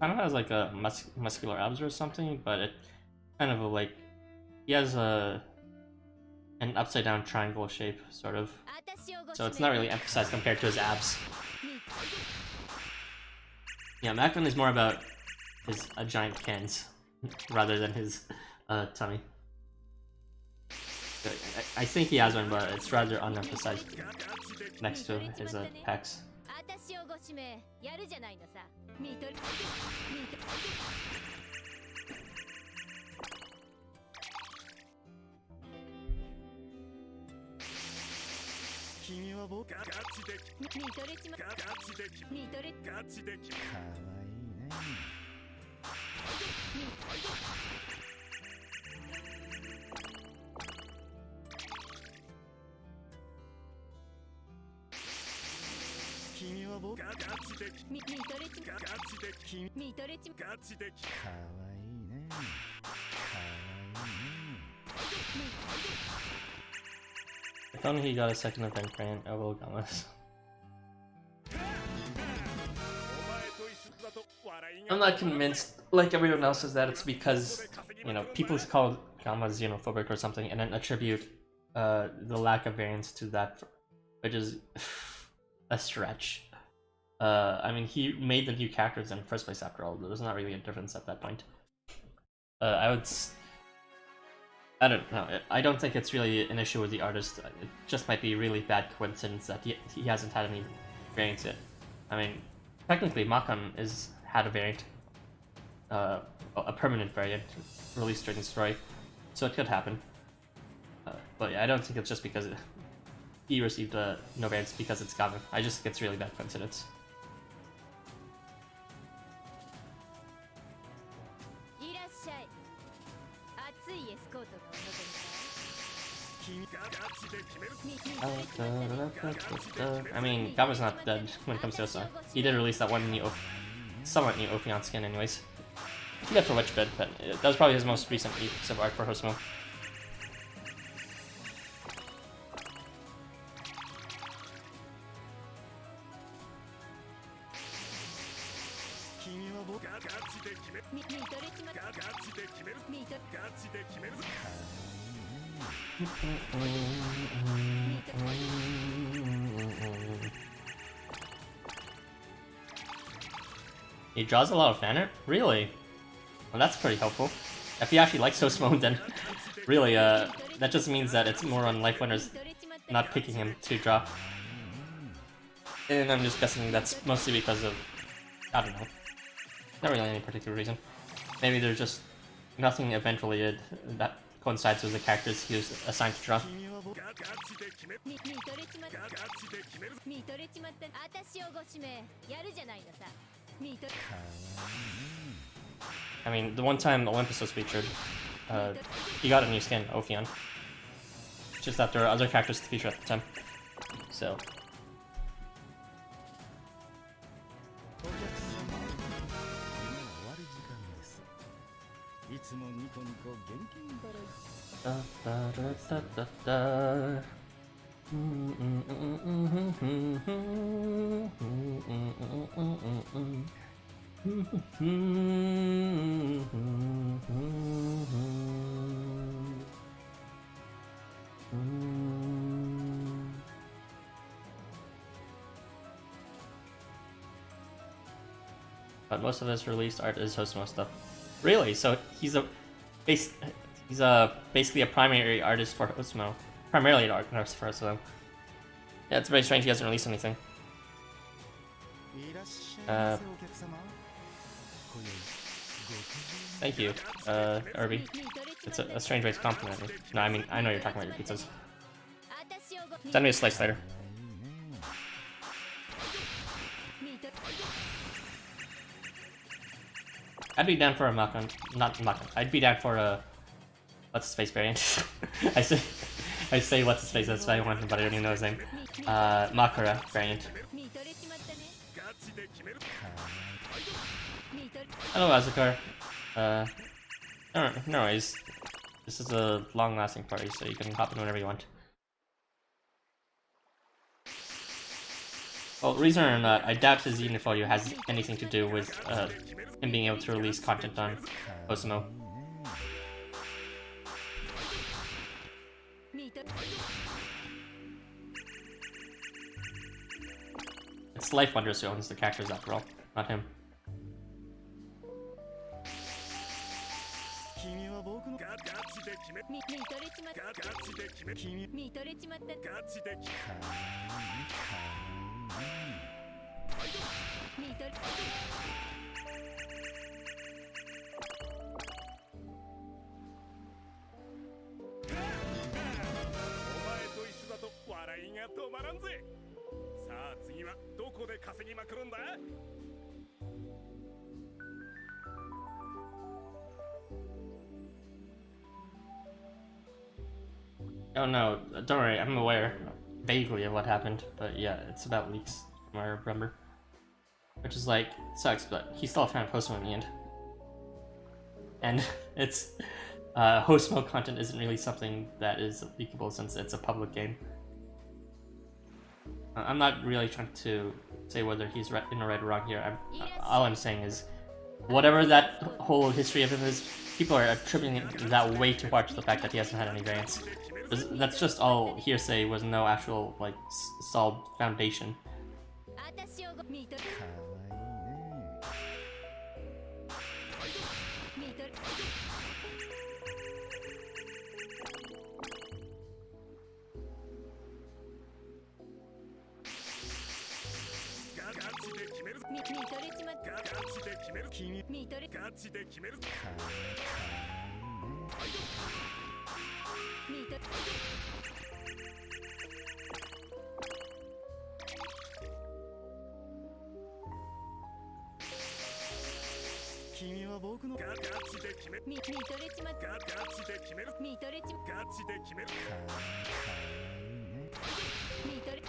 kind of has like a muscular abs or something, but it kind of a, like, he has an upside down triangle shape, sort of. 私をご So it's 指 not 名 really emphasized compared to his abs. 見 Yeah, Macklin is more about his giant cans rather than his tummy. I think he has one, but it's rather unemphasized next to his pecs. 私をご指名やるじゃないのさ。見とれ見と君は僕かガチで見とれちまガチで決め見とれガチで決めわいいね。君は僕ガチで見とれちまガチで君見とれちまガチでかわいいね。かわいいね。If only he got a second event variant. Oh well, Gammas. I'm not convinced, like everyone else, is that it's because, you know, people call Gamma xenophobic or something and then attribute the lack of variance to that, which is a stretch. I mean, he made the new characters in the first place after all. There's not really a difference at that point. I don't know. I don't think it's really an issue with the artist. It just might be a really bad coincidence that he hasn't had any variants yet. I mean, technically, Makan had a variant, a permanent variant, released during the story, so it could happen. But yeah, I don't think it's just because he received no variants because it's Gavan. I just think it's really bad coincidence. I mean, Gama's not dead when it comes to Osa. He did release that one new, somewhat new Ophion skin anyways. I forget for which bit, but that was probably his most recent piece of art for Housamo. He draws a lot of fan art? Really? Well, that's pretty helpful. If he actually likes Housamo, then really, that just means that it's more on LifeWonders not picking him to draw. And I'm just guessing that's mostly because of, I don't know, not really any particular reason. Maybe there's just nothing event related that coincides with the characters he was assigned to draw. I mean, the one time Olympus was featured, he got a new skin, Ophion. Just that there are other characters to feature at the time. So. But most of his released art is Housamo stuff. Really? So he's basically a primary artist for Housamo. Primarily an artist for Housamo. Yeah, it's very strange he hasn't released anything. Thank you, Irby. It's a strange way to compliment me. No, I mean, I know you're talking about your pizzas. Send me a slice later. I'd be down for a Makan, not Makan. I'd be down for a what's his face variant. I say what's his face. That's why I want him, but I don't even know his name. Makara variant. Hello, Azukar. No worries. This is a long-lasting party, so you can hop in whenever you want. Well, reason or not, I doubt his Xenophobia has anything to do with him being able to release content on Housamo. It's LifeWonders who owns the characters after all, not him. Oh no, don't worry, I'm aware vaguely of what happened, but yeah, it's about leaks from what I remember. Which is like, sucks, but he's still a fan of Housamo in the end. And it's, Housamo content isn't really something that is leakable since it's a public game. I'm not really trying to say whether he's in the right or wrong here. All I'm saying is, whatever that whole history of him is, people are attributing that way too hard to the fact that he hasn't had any variants. That's just all hearsay with no actual like solid foundation. 私を見とれかわいいね。見とれガチで決めるぞ。見とれちまったガチで決める。君見とれガチで決めるぞ。かわいいね。見とれ君は僕のかガチで決める。見とれちまったガチで決める。見とれちまガチで決める。わいいね。見とれ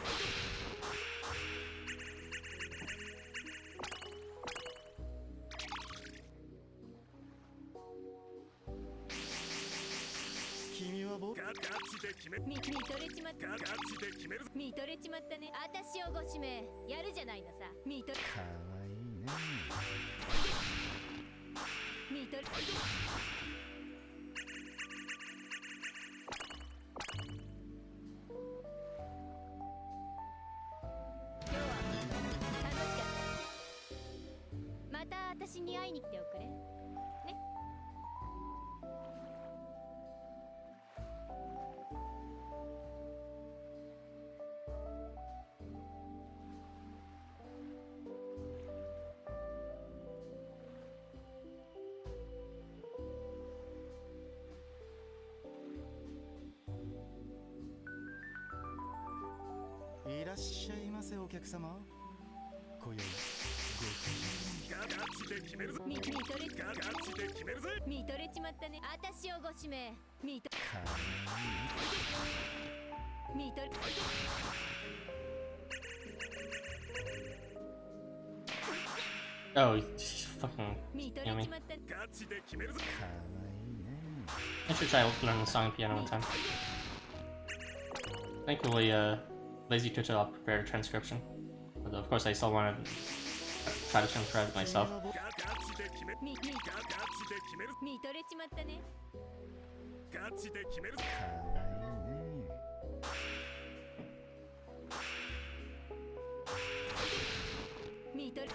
君は僕ガチで決める。見とれちまったガチで決めるぞ。見とれちまったね私をご指名やるじゃないのさ見とれかわいいね。見とれ また私に会いに来ておくれねいらっしゃいませお客様。今宵ガチで決めるぞ。見とれガチで決めるぜ。見とれちまったね私をご指名見とかわいいね。見とれ Oh, fucking 見とれ yummy. ちまったガチで決めるぞ。かわいいね。 I should try learning the song on piano one time. Thankfully, Lazy Twitch I'll prepare a transcription. But of course, I still want to try to transcribe it myself. ガチで決める。ガチで決める。見とれちまったねガチで決めるぞ。かわいいね。見とれ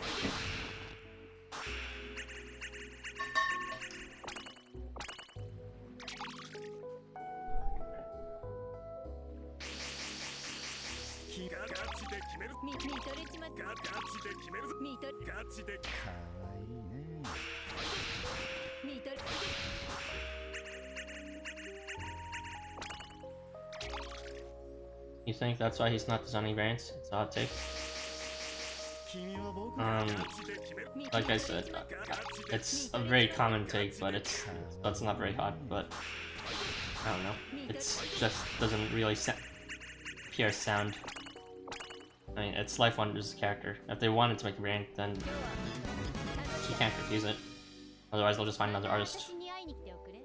君ガチで決める。見とれちまったガチで決めるぞ。見とれガチで。かわいいね。見とれ You think that's why he's not designing variants? It's a hot take. 君は僕の Like I said, it's a very common take, but it's not very hot. But I don't know. It's just doesn't really pure sound. I mean, it's LifeWonders' character. If they wanted to make a variant, then you can't refuse it. Otherwise, they'll just find another artist. 私に会いに来ておくれね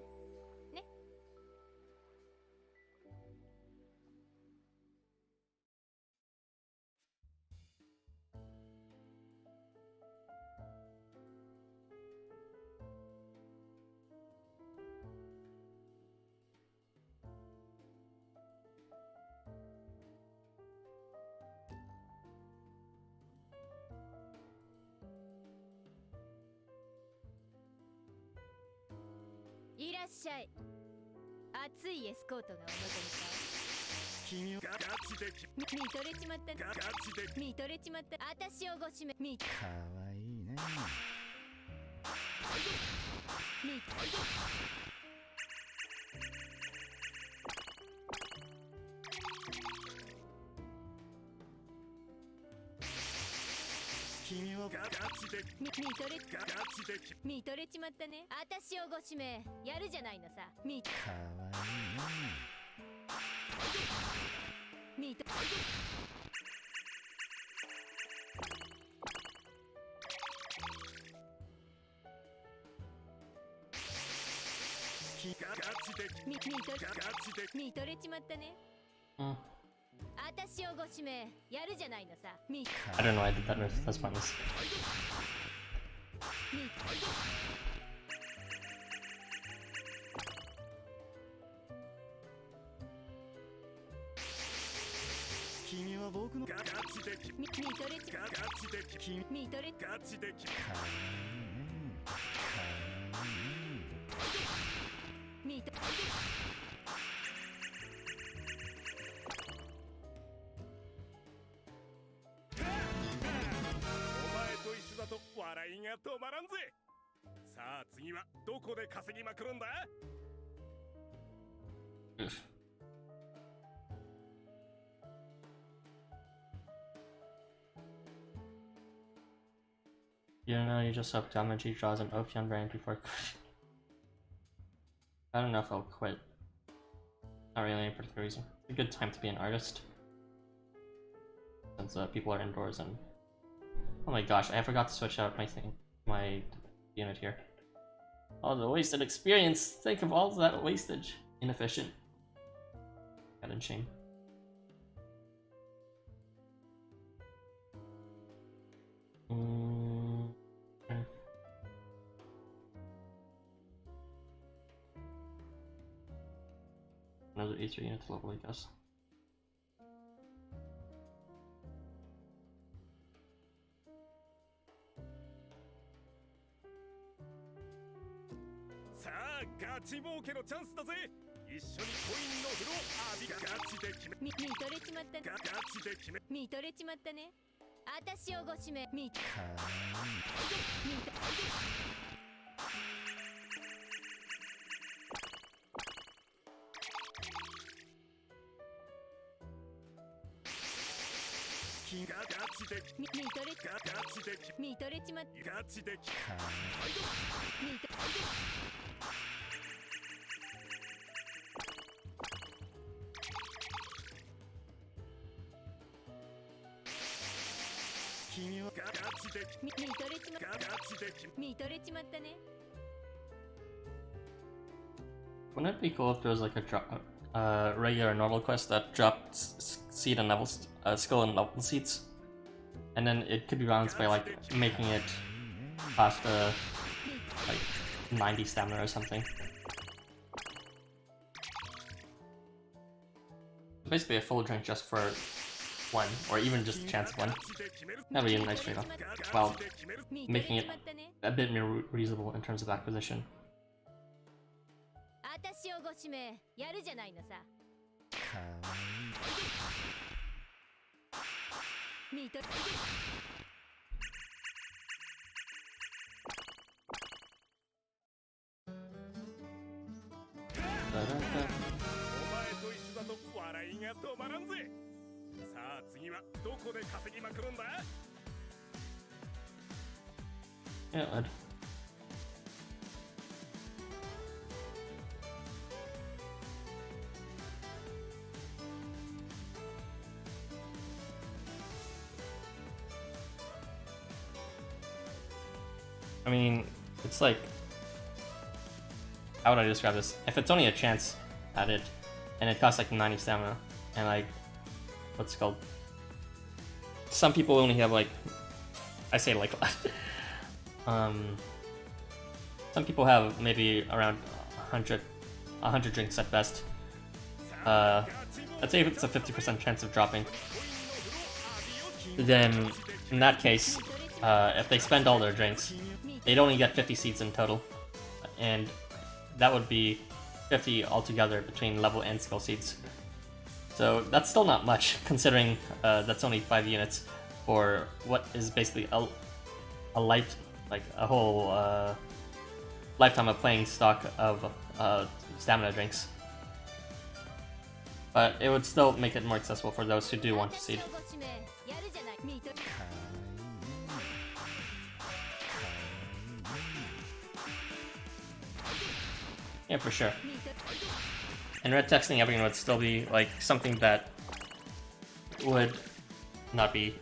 いらっしゃい熱いエスコートがお望みか君をガチで決める。見とれちまったガチで。見とれちまった私をご指名見かわいいね。見君はガチで。見とれガチで。見とれちまったね私をご指名やるじゃないのさ見かわいいね。見とガチで。見とれガチで。見とれちまったね Mm. 私をご指名やるじゃないのさ。I don't know, I did that. That's pointless. 君は僕のガチでき見とれちまガチでき見とれガチでき見とお前と一緒だと笑いが止まらんぜ。さあ次はどこで稼ぎまくるんだ。 You don't know, you just hope Damaji draws an Ophion variant before quitting. I don't know if I'll quit. Not really any particular reason. It's a good time to be an artist. Since people are indoors and... Oh my gosh, I forgot to switch out my unit here. All the wasted experience! Think of all that wastage! Inefficient. Kind of shame. Another E3 units level, I guess. Wouldn't it be cool if there was like a regular normal quest that dropped seed and level skill and level seeds, and then it could be balanced by like making it cost like 90 stamina or something. Basically a full drink just for one, or even just a chance of one. That'd be a nice trade-off, while making it a bit more reasonable in terms of acquisition. Yeah, I'd. I mean, it's like, how would I describe this? If it's only a chance at it, and it costs like 90 stamina, and like, what's it called? Some people only have like, I say like a lot. Some people have maybe around 100 drinks at best. Let's say if it's a 50% chance of dropping, then in that case, if they spend all their drinks, they'd only get 50 seeds in total, and that would be 50 altogether between level and skill seeds. So that's still not much, considering that's only 5 units for what is basically a life, like a whole lifetime of playing stock of stamina drinks. But it would still make it more accessible for those who do want to seed. Yeah, for sure. And red texting everyone would still be like something that would not be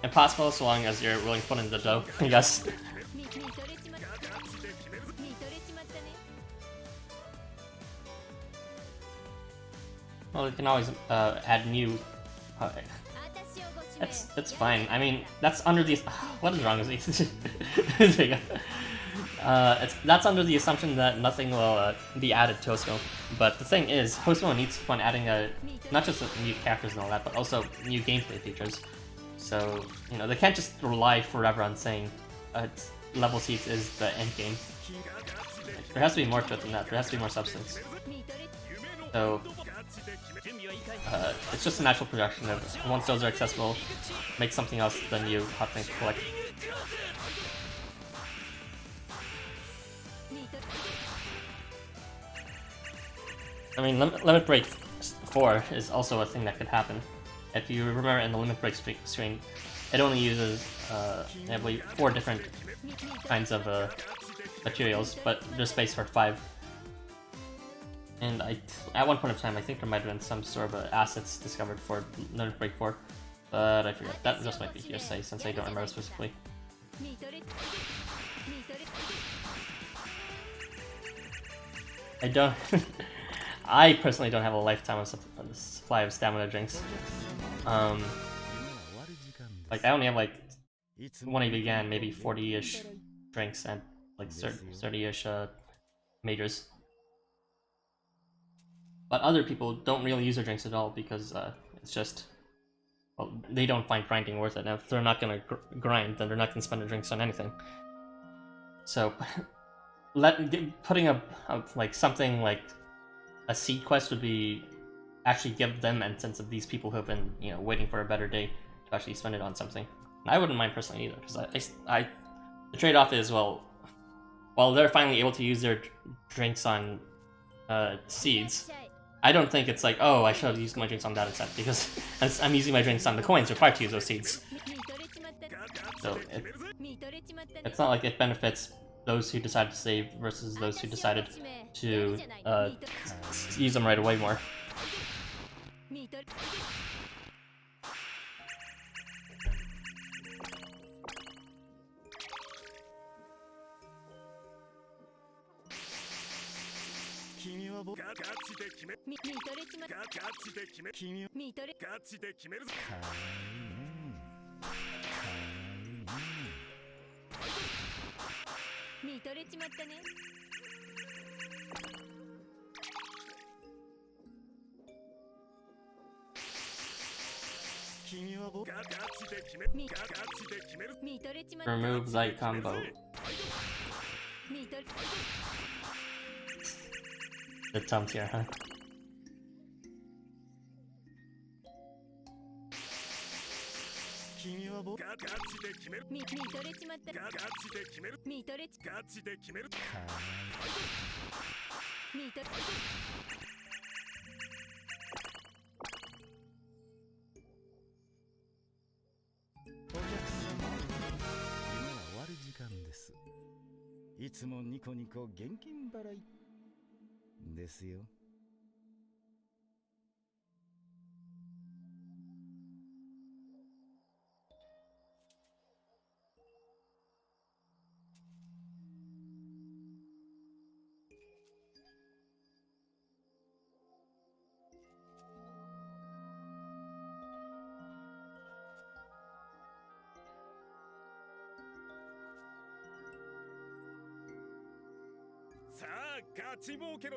impossible so long as you're willing to put in the dough, I guess. Well, you can always add new. That's fine. I mean, that's under the. What is wrong with me? There you go. That's under the assumption that nothing will be added to Housamo. But the thing is, Housamo needs to keep on adding not just new characters and all that, but also new gameplay features. So, you know, they can't just rely forever on saying level seats is the end game. There has to be more to it than that. There has to be more substance. So, it's just a natural progression of once those are accessible, make something else the new hot thing to collect. I mean, Limit Break 4 is also a thing that could happen. If you remember in the Limit Break screen, it only uses, I believe, 4 different kinds of materials, but there's space for 5. And at one point of time, I think there might have been some sort of assets discovered for Limit Break 4, but I forget. That just might be hearsay since I don't remember specifically. I don't. I personally don't have a lifetime of supply of stamina drinks. Like I only have like when I began maybe 40-ish drinks and like 30-ish majors. But other people don't really use their drinks at all because it's just, well, they don't find grinding worth it. And if they're not gonna grind, then they're not gonna spend their drinks on anything. So, putting up like something like a seed quest would be actually give them a sense of these people who have been, you know, waiting for a better day to actually spend it on something. And I wouldn't mind personally either, because the trade-off is, well, while they're finally able to use their drinks on seeds, I don't think it's like, oh, I should have used my drinks on that instead, because I'm using my drinks on the coins required to use those seeds. So it's not like it benefits those who decided to save versus those who decided to use them right away more. Remove light combo. The thumbs here, huh?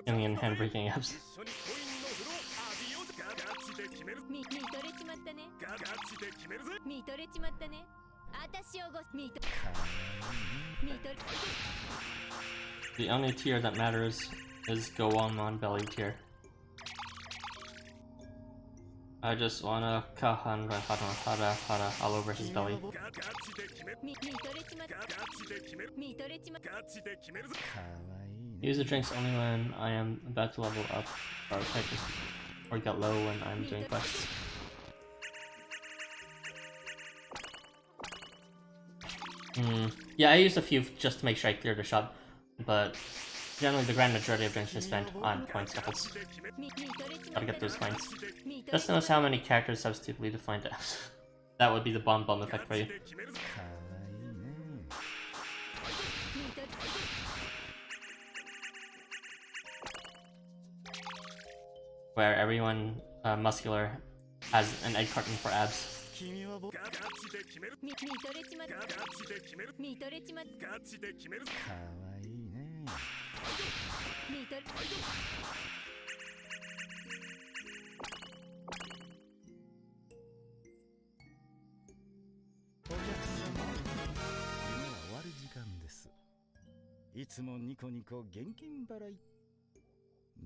Alien handbraking apps. The only tier that matters is go on belly tier. I just wanna kahan hara all over his belly. Use the drinks only when I am about to level up or get low when I'm doing quests. Yeah, I used a few just to make sure I cleared the shop, but generally the grand majority of drinks are spent on coin scuffles. Gotta get those coins. Just notice how many characters substitutively defined it. That would be the bomb effect for you. where everyone muscular has an egg carton for abs. 君は僕ガチで決める見とれちまったガチで決める見とれちまったガチで決めるかわいいね。見とれお客様、夢は終わる時間です。いつもニコニコ現金払い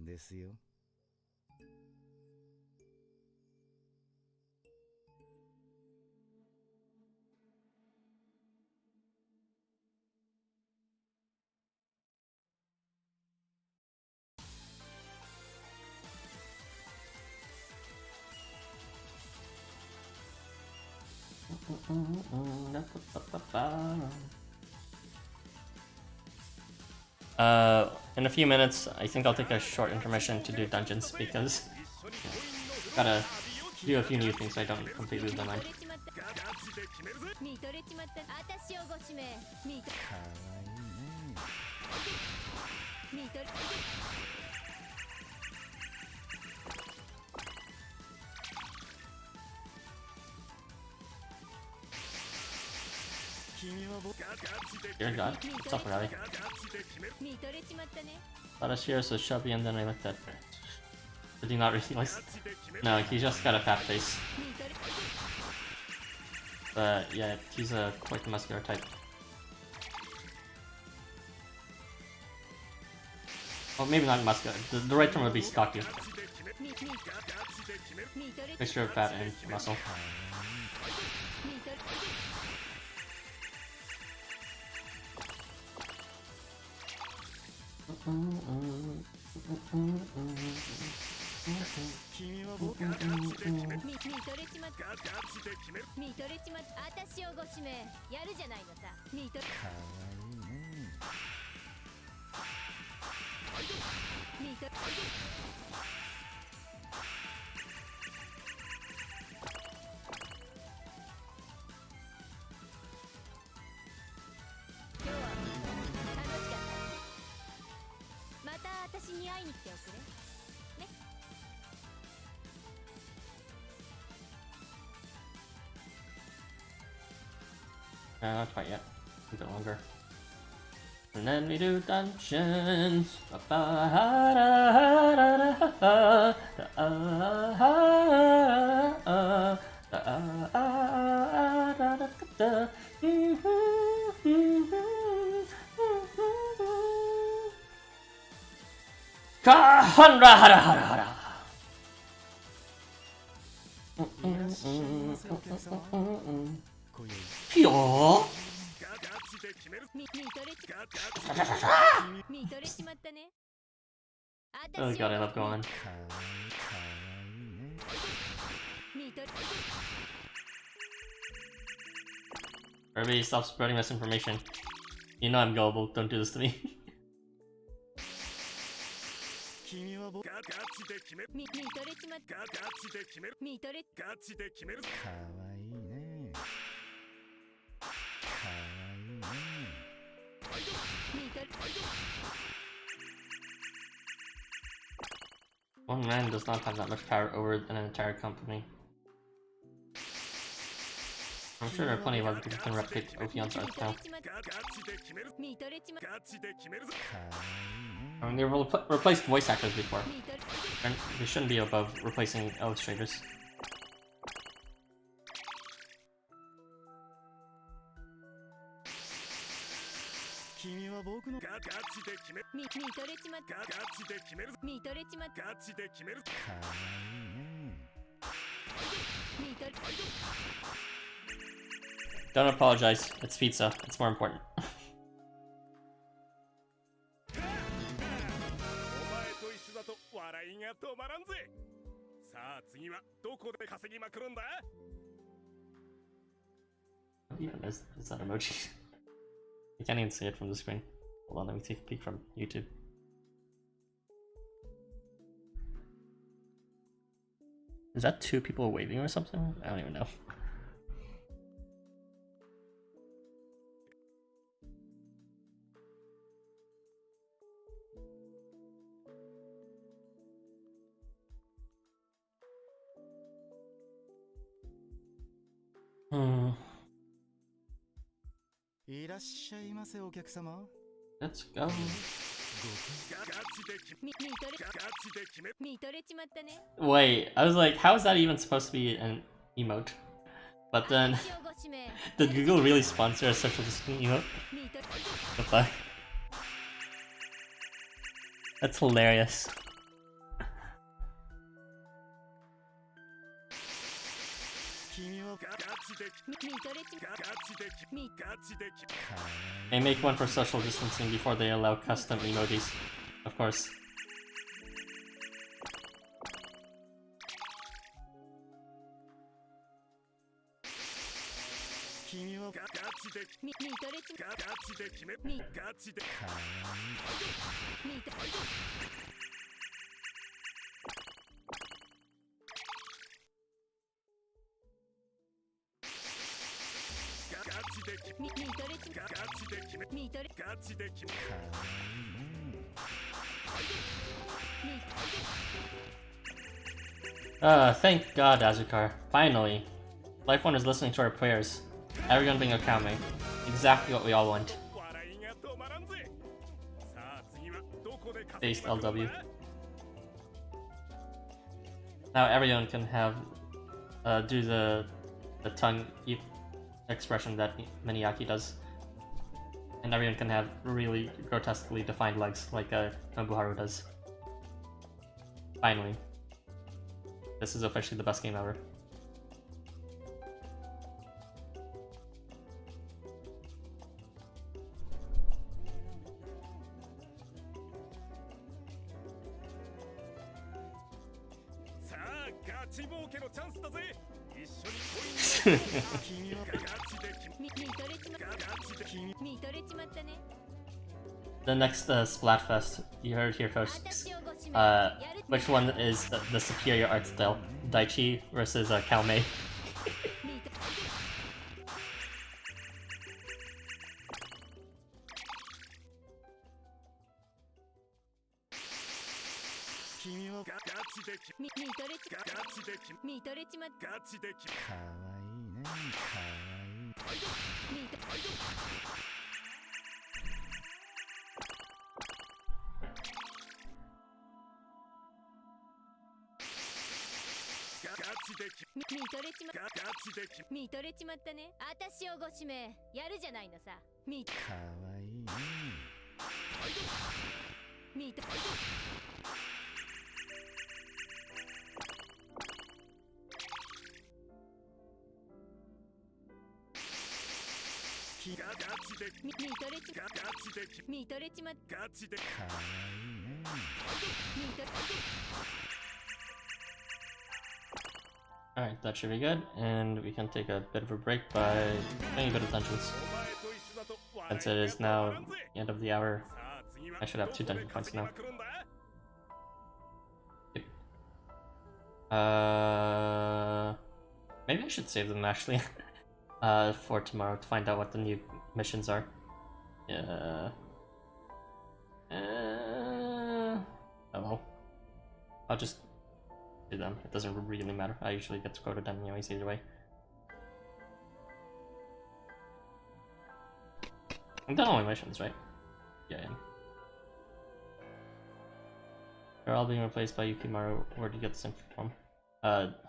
ですよ。In a few minutes, I think I'll take a short intermission to do dungeons because gotta do a few new things so I don't completely lose my mind. 見とれちまった私をご指名見とかわいいね。見とれ君は僕 Dear God, what's up, Rally? 見とれちまったね Thought his ears was chubby and then I looked at her. Did he not realize? No, he just got a fat face. 見とれ But yeah, he's a quite muscular type. Well, maybe not muscular. The right term would be stocky. 見とれ Mixture of fat and muscle. 見とれ 君は僕見とれちまった見とれちまった私をご指名やるじゃないのさ見とれかわいいね。見とれ今日は楽しかったまた私に会いに来ておくれね Not quite yet. A bit longer. And then we do dungeons. Pure. 見とれちまったね Oh god, I love going. かわいいね。見とれ Everybody stop spreading misinformation. You know I'm gullible, don't do this to me. 君は僕ガチで決める見とれちまったガチで決める見とれガチで決めるかわいいね。かわいいね。見とれ One man does not have that much power over an entire company. I'm sure there are plenty of other people who can replicate Ophions arts now. ガチで決める見とれちまったガチで決めるぞ かわいいね。 I mean, they've replaced voice actors before. 見とれ And they shouldn't be above replacing illustrators. 君は僕のかガチで決める見とれちまったガチで決めるぞ見とれちまったガチで決めるぞわいいね。見とれ Don't apologize, it's pizza. It's more important. お前と一緒だと笑いが止まらんぜさあ次はどこで稼ぎまくるんだ What even is that emoji? I can't even see it from the screen. Hold on, let me take a peek from YouTube. Is that two people waving or something? I don't even know. いらっしゃいませお客様。 Let's go. 見とれちまったね。 Wait, I was like, how is that even supposed to be an emote? But then, 私をご指名。 did Google really sponsor a social distancing emote? 見とれ What the fuck? That's hilarious. 君は 見とれちま見 They make one for social distancing before they allow custom emojis. Of course. 君は 見とれちま見と 見とれちま見とれ Thank God, Azukar. Finally. LifeWonders is listening to our prayers. Everyone being Okame. Exactly what we all want. 笑いが止まらんぜ。さあ次はどこで稼 Based ぐんだ LW. Now everyone can have do the tongue expression that Miniyaki does. And everyone can have really grotesquely defined legs like Nobuharu does. Finally. This is officially the best game ever. The next Splatfest, you heard it here first. Which one is the superior art style? Daichi versus Kalmei.見とれちまったね。私をご指名やるじゃないのさ。見と見と 見とれちまった。 Alright, that should be good, and we can take a bit of a break by playing a bit of dungeons. Since it is now the end of the hour, I should have 2 dungeon points now. Yep. Maybe I should save them actually for tomorrow to find out what the new missions are. Yeah. Oh well. I'll just do them. It doesn't really matter. I usually get to quota done anyways either way. I've done all my missions, right? Yeah, I am. They're all being replaced by Yukimaru. Where do you get this info from?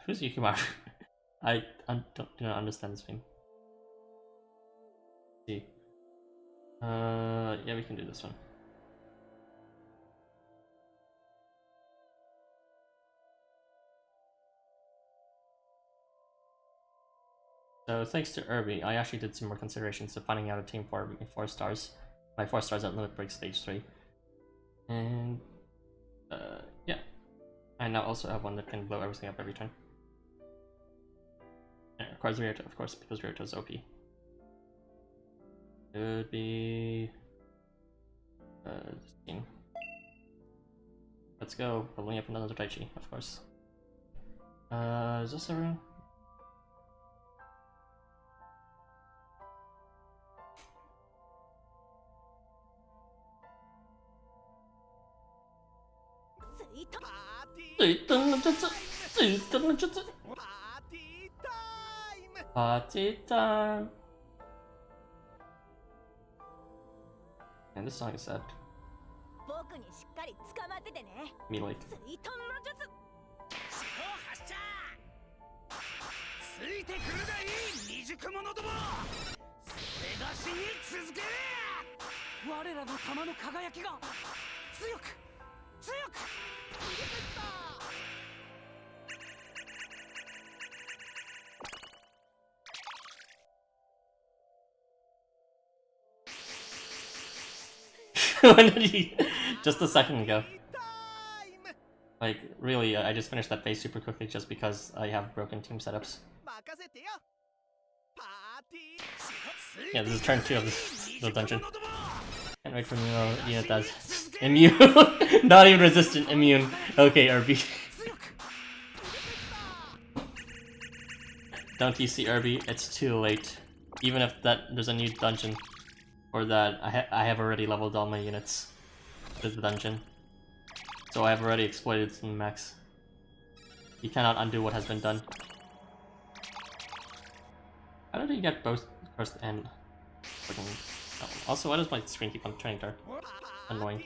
Who's Yukimaru? I do not understand this thing. Let's see. Yeah, we can do this one. So thanks to Irby, I actually did some more considerations of finding out a team for 4 stars. My 4 stars at Limit Break Stage 3. And yeah. I now also have one that can blow everything up every turn. And it requires Ryoto, of course, because Ryoto's OP. It would be this team. Let's go, building up another Daichi, of course. Is this everyone? Party time! And this song is sad. 僕にしっかり捕まっててね。 Me like. 水遁の術。四方発射。ついてくるがいい未熟者ども。それがしに続け。我らの玉の輝きが強く強く。When did he? Just a second ago. Like, really, I just finished that phase super quickly just because I have broken team setups. Yeah, this is turn 2 of the dungeon. Can't wait for the unit that's immune. Not even resistant, immune. Okay, Irby. Don't you see, Irby? It's too late. Even if there's a new dungeon. Or that I have already leveled all my units to the dungeon. So I have already exploited some max. You cannot undo what has been done. How did he get both first and freaking... Oh, also, why does my screen keep on turning dark? Annoying.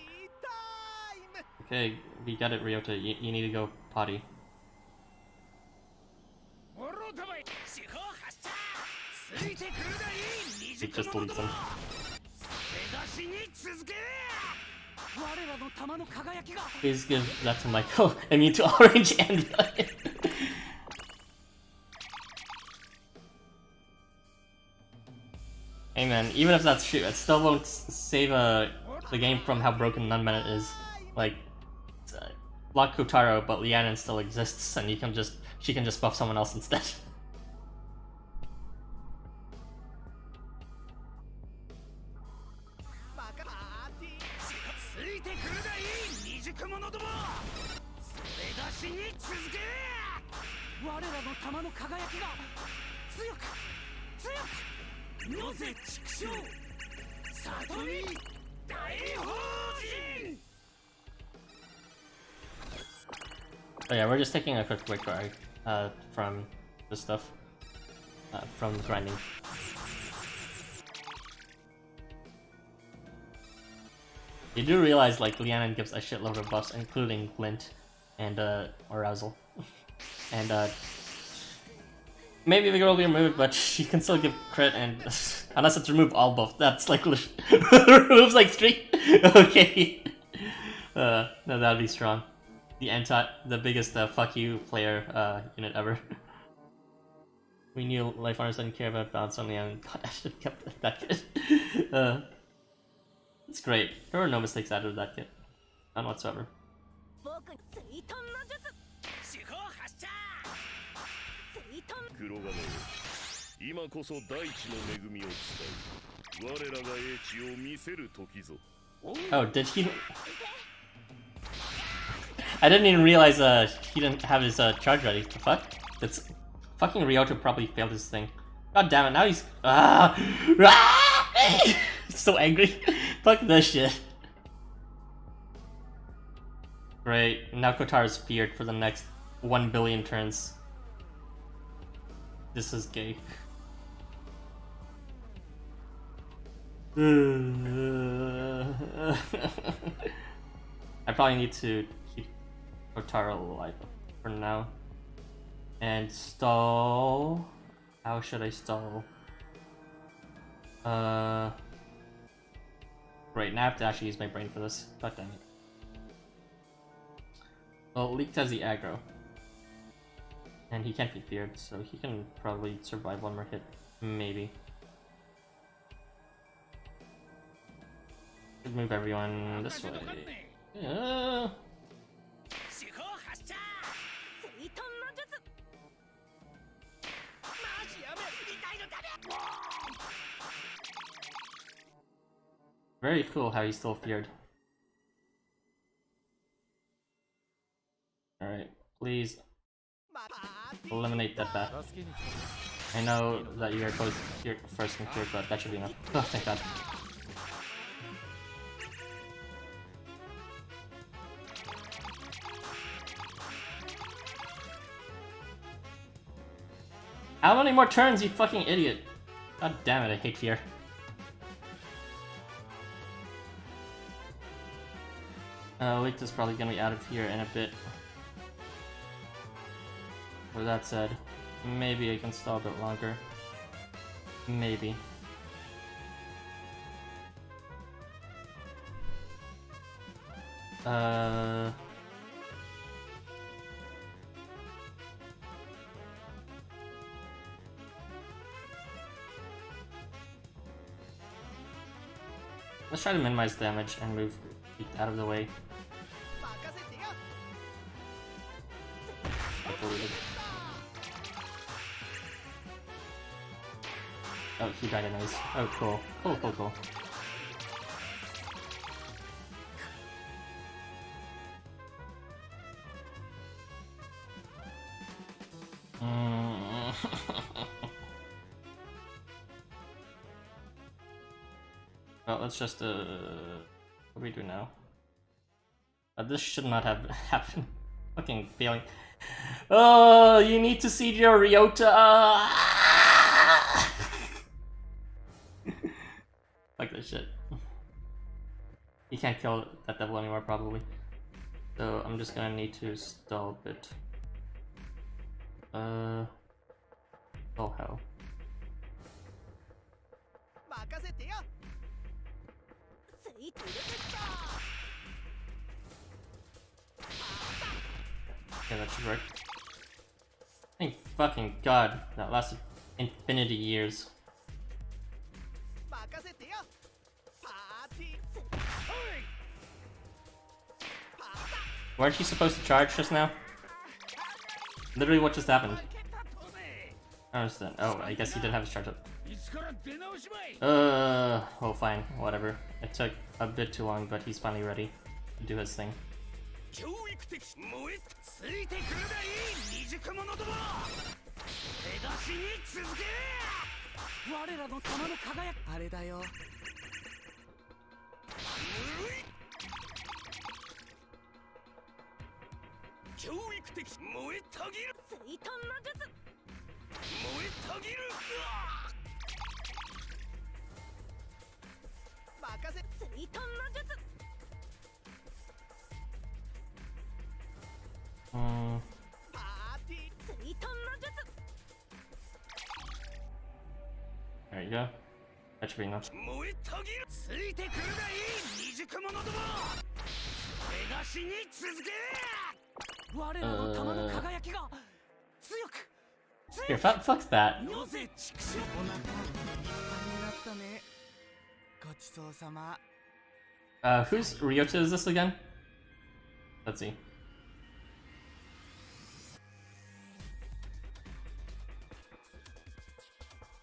Okay, we got it, Ryota. You need to go potty. It just deletes them. Please give that to Michael. Immune to orange and violet. Hey man, even if that's true, it still won't save the game from how broken Nunman is. Like, block Kotaro, but Lianen still exists, and she can just buff someone else instead. Oh yeah, we're just taking a quick break from this stuff, from grinding. You do realize, like, Lianen gives a shitload of buffs, including Glint and Arousal. And maybe the girl will be removed, but she can still give crit, and unless it's remove all buff, that's like removes like 3. Okay. No, that'd be strong. The biggest fuck you player unit ever. We knew LifeWonders didn't care about bounce on Lianen. God, I should have kept that kit. It's great. There were no mistakes out of that kit. None whatsoever. Oh, did he? I didn't even realize he didn't have his charge ready. The fuck? It's fucking Ryota probably failed his thing. God damn it! Now he's so angry. Fuck this shit. Great. Now Kotaro's feared for the next 1 billion turns. This is gay. I probably need to keep Kotaro alive for now. And stall... How should I stall? Great, now I have to actually use my brain for this. God damn it. Well, Leaked has the aggro. And he can't be feared, so he can probably survive 1 more hit. Maybe. Should move everyone this way. Yeah. Very cool how he's still feared. Alright, please eliminate that bat. I know that you're both here first and third, but that should be enough. Oh, thank god. How many more turns, you fucking idiot? God damn it, I hate fear. Licht is probably gonna be out of here in a bit. With that said, maybe I can stall a bit longer. Maybe. Let's try to minimize damage and move out of the way. Oh, he died anyways. Oh, cool. Cool. Well, let's just, what do we do now? This should not have happened. Fucking failing. Oh, you need to see your Ryota! Fuck this shit. He can't kill that devil anymore, probably. So I'm just gonna need to stall a bit. Oh hell. Okay, that should work. Thank fucking god, that lasted infinity years. Weren't you supposed to charge just now? Literally what just happened? I don't understand. Oh, I guess he didn't have his charge up. Well fine, whatever. It took a bit too long, but he's finally ready to do his thing. There you go. That should be enough. Here, fuck that. Whose Ryota is this again? Let's see.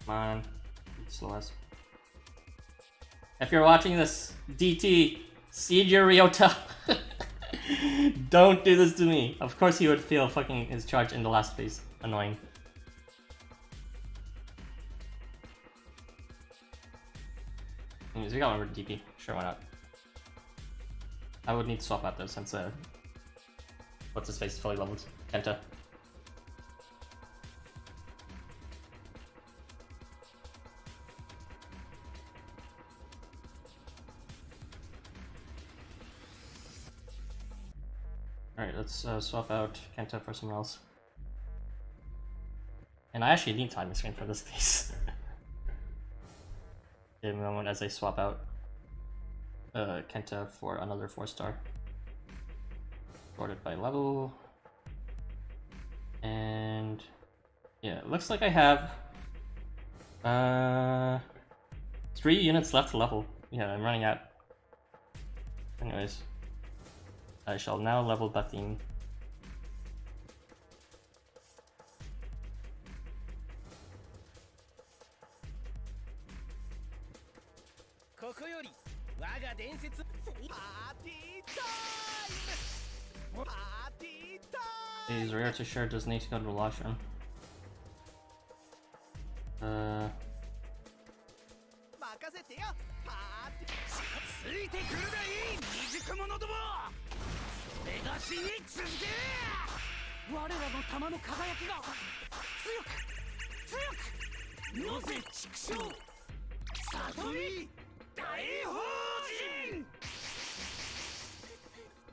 Come on. Slow as. If you're watching this, DT, seed your Ryota. Don't do this to me. Of course he would feel fucking his charge in the last phase. Annoying. Anyways, we got one over DP. Sure, why not? I would need to swap out though since what's his face is fully leveled. Kenta. Alright, let's swap out Kenta for someone else. And I actually need time screen for this case. Give me a moment as I swap out Kenta for another 4-star. Sorted by level. And yeah, it looks like I have 3 units left to level. Yeah, I'm running out. Anyways. I shall now level Batin. These rare to share does need to go to the washroom.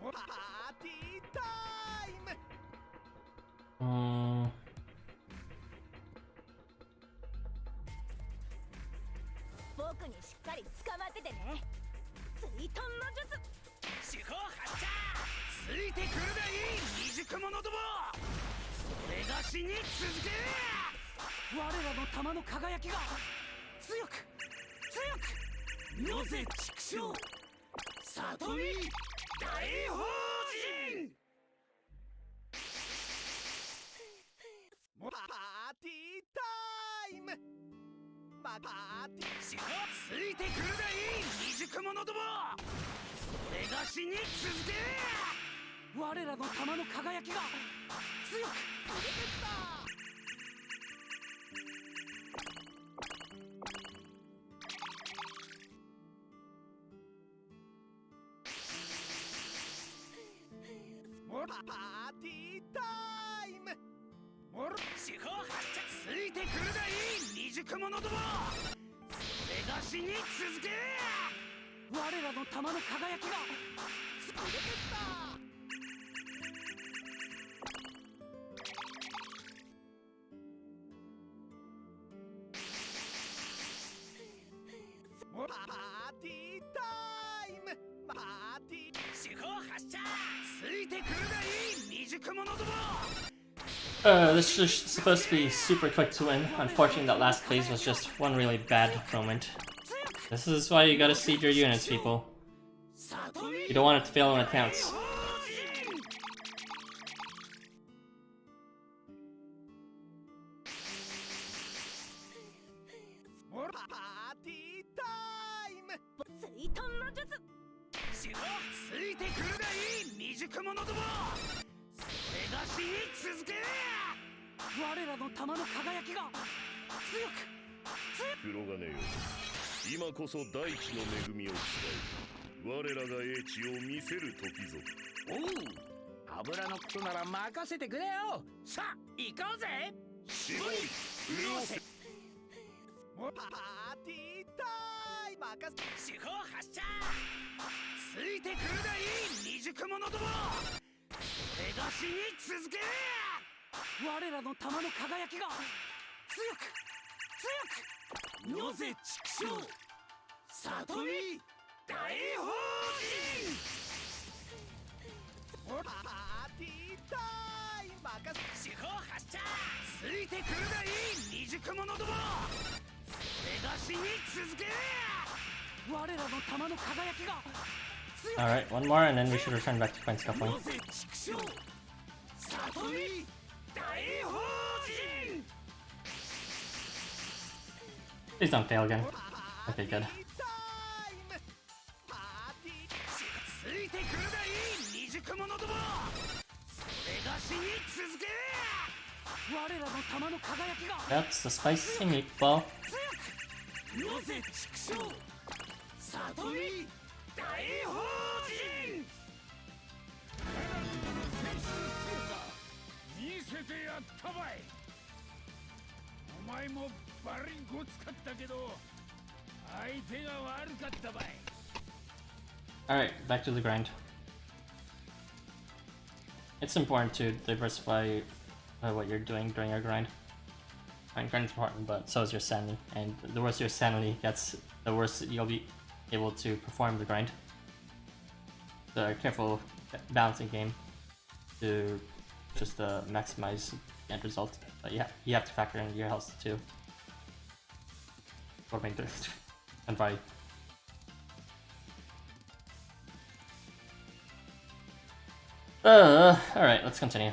僕にしっかり捕まっててね。水遁の術。四方発射。ついてくるがいい未熟者ども。それがしに続け。我らの玉の輝きが強く強く。なぜ畜生。里見大法人。パーティータイム。パーティー。四方ついてくるがいい未熟者ども。それがしに続け。我らの玉の輝きが強く出てきた。パーティータイム。四方発射。ついてくるがいい未熟者ども。それがしに続け。我らの玉の輝きが出てきた。パーティータイム。パーティー。四方発射。ついてくるがいい未熟者ども。This is supposed to be super quick to win. Unfortunately, that last phase was just one really bad moment. This is why you gotta seed your units, people. You don't want it to fail when it counts. Alright, one more and then we should return back to point scuffling. Please don't fail again. Okay, good. That's the spicy meatball. Alright, back to the grind. It's important to diversify what you're doing during your grind. Grind's important, but so is your sanity, and the worse your sanity gets, the worse you'll be able to perform the grind. So a careful balancing game to just maximize the end result. But yeah, you have to factor in your health too. Or make the and body. Alright, let's continue.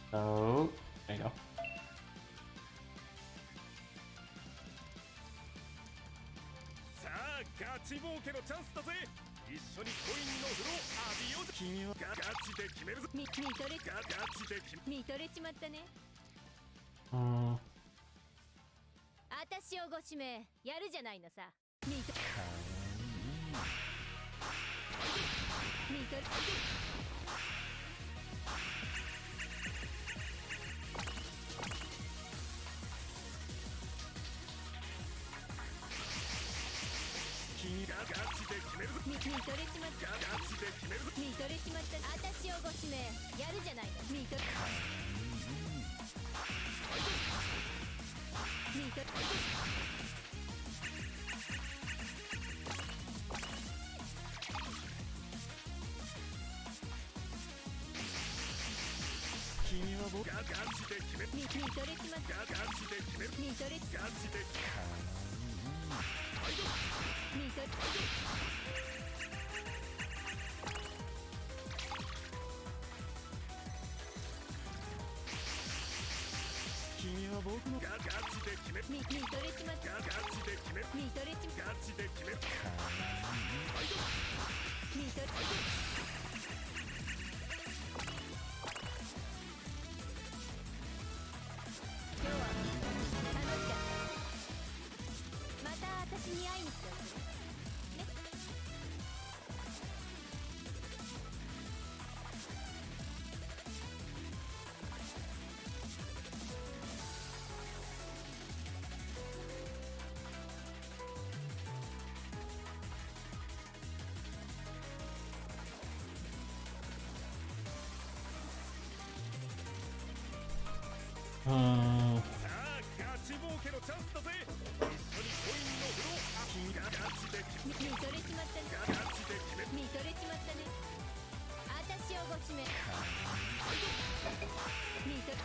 So, there you go. Hmm. 私をご指名やるじゃないのさ。君がガチで決める。見とれちまった見とれちまった私をご指名やるじゃないの見とれ見とれ君は僕ガチで決める見とれちまったガチで決める見とれガチで見とれ君は僕のガチで決める見とれちまったガチで決める見とれちまガチで決める見とれ今日は楽しかったまた私に会いに来ておくれねさあガチ儲けのチャンスだぜ一緒にコインの風呂ガチで決める見とれちまったねガチで決める見とれちまったね私をご指名見とれ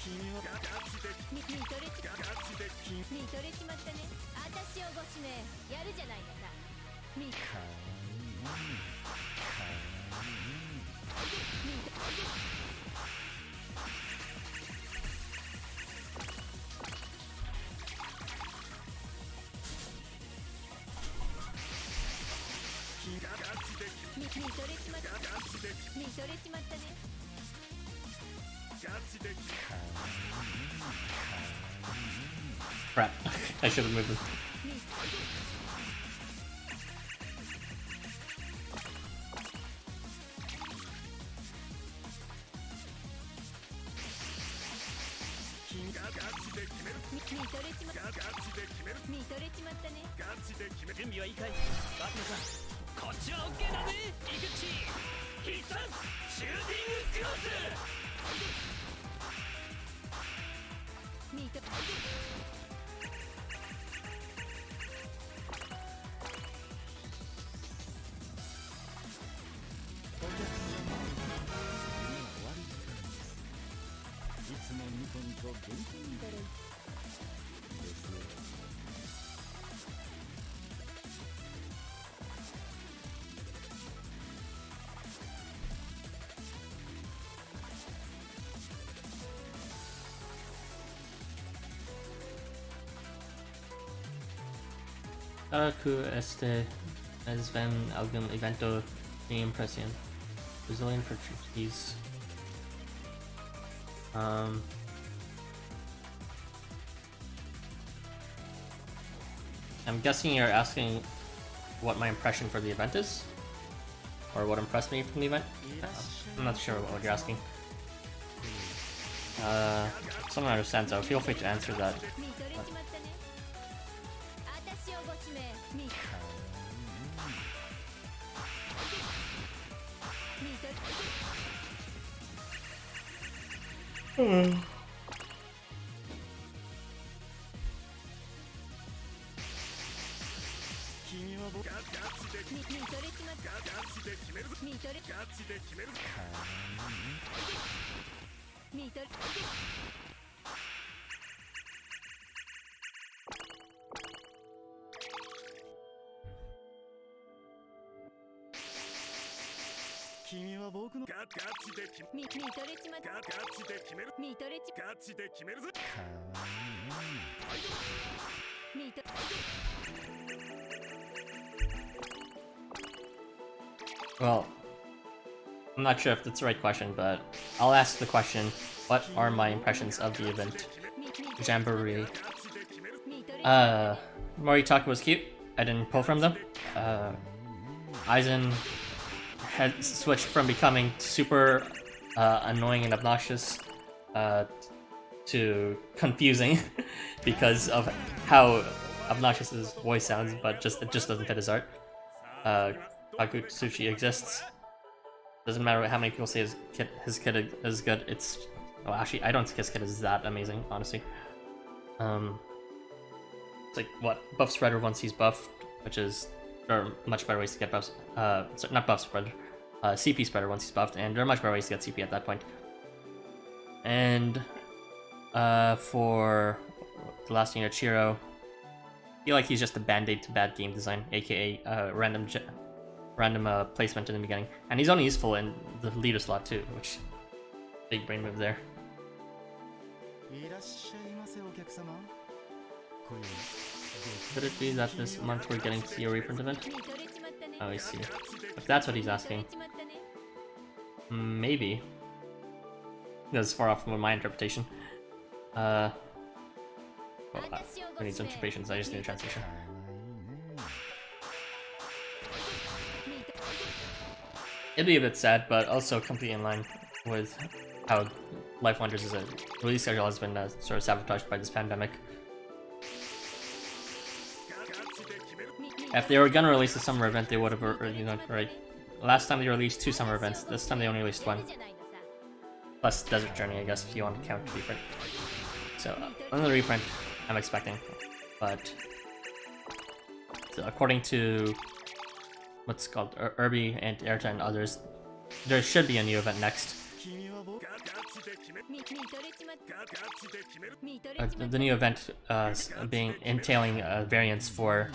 君はガチで見とれちガチで見とれちまったね私をご指名やるじゃないのさ見見とガチで見とれちまったガチで見とれちまったねガチで Crap. I should have moved. ガチで決める見とれちまったガチで決める見とれちまったねガチで決める準備はいいかいバトナさんこっちは OK だぜ井口必殺シューティングクロス見とお客様夢は終わる時間ですいつもニコニコ元気に払いですよ Taraku este es ven algún evento de impresión. Brazilian Portuguese. I'm guessing you're asking what my impression for the event is? Or what impressed me from the event? I'm not sure what you're asking. Someone understands, so feel free to answer that. 見とれちまったね私をご指名見と君は僕ガチで見とれちまったガチで決める見とれガチで決める見とれ君は僕のガチで決め見とれちまったガチで決める見とれちガチで決めるぜ見と Well, I'm not sure if that's the right question, but I'll ask the question, what are my impressions of the event? Jamboree. Moritaka was cute. I didn't pull from them. Aizen had switched from becoming super annoying and obnoxious to confusing because of how obnoxious his voice sounds, but it just doesn't fit his art. Akutsuchi exists. Doesn't matter how many people say his kid is good. It's well, actually, I don't think his kid is that amazing, honestly. It's like what buff spreader once he's buffed, which is there are much better ways to get buffs. Sorry, not buff spreader, CP spreader once he's buffed, and there are much better ways to get CP at that point. And for the last unit, Chiro, I feel like he's just a band-aid to bad game design, aka random placement in the beginning, and he's only useful in the leader slot too, which big brain move there. Could it be that this month we're getting to see a reprint event? Oh, I see. If that's what he's asking, maybe. That's far off from my interpretation. Well, I need some patience. I just need a translation. It'd be a bit sad, but also completely in line with how LifeWonders as a release schedule has been sort of sabotaged by this pandemic. If they were gonna release a summer event, they would have, right? Last time they released 2 summer events. This time they only released 1. Plus Desert Journey, I guess, if you want to count reprint. So another reprint I'm expecting, but so according to what's called Irby and Erta and others, there should be a new event next. The new event entailing variants for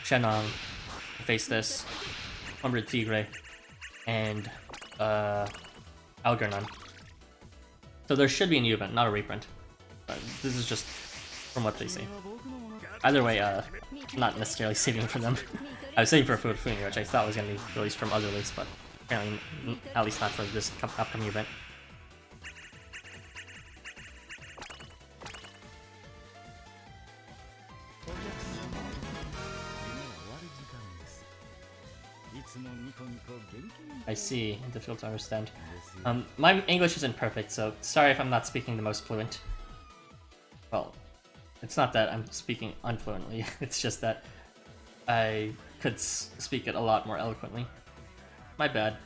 Shenong, Face This, Umbre Tigre, and Algernon. So there should be a new event, not a reprint. This is just from what they say. Either way, not necessarily saving for them. I was saving for Fufuni, which I thought was going to be released from other leaks, but apparently at least not for this upcoming event. I see, difficult to understand. My English isn't perfect, so sorry if I'm not speaking the most fluent. Well, it's not that I'm speaking unfluently, it's just that I could speak it a lot more eloquently. My bad.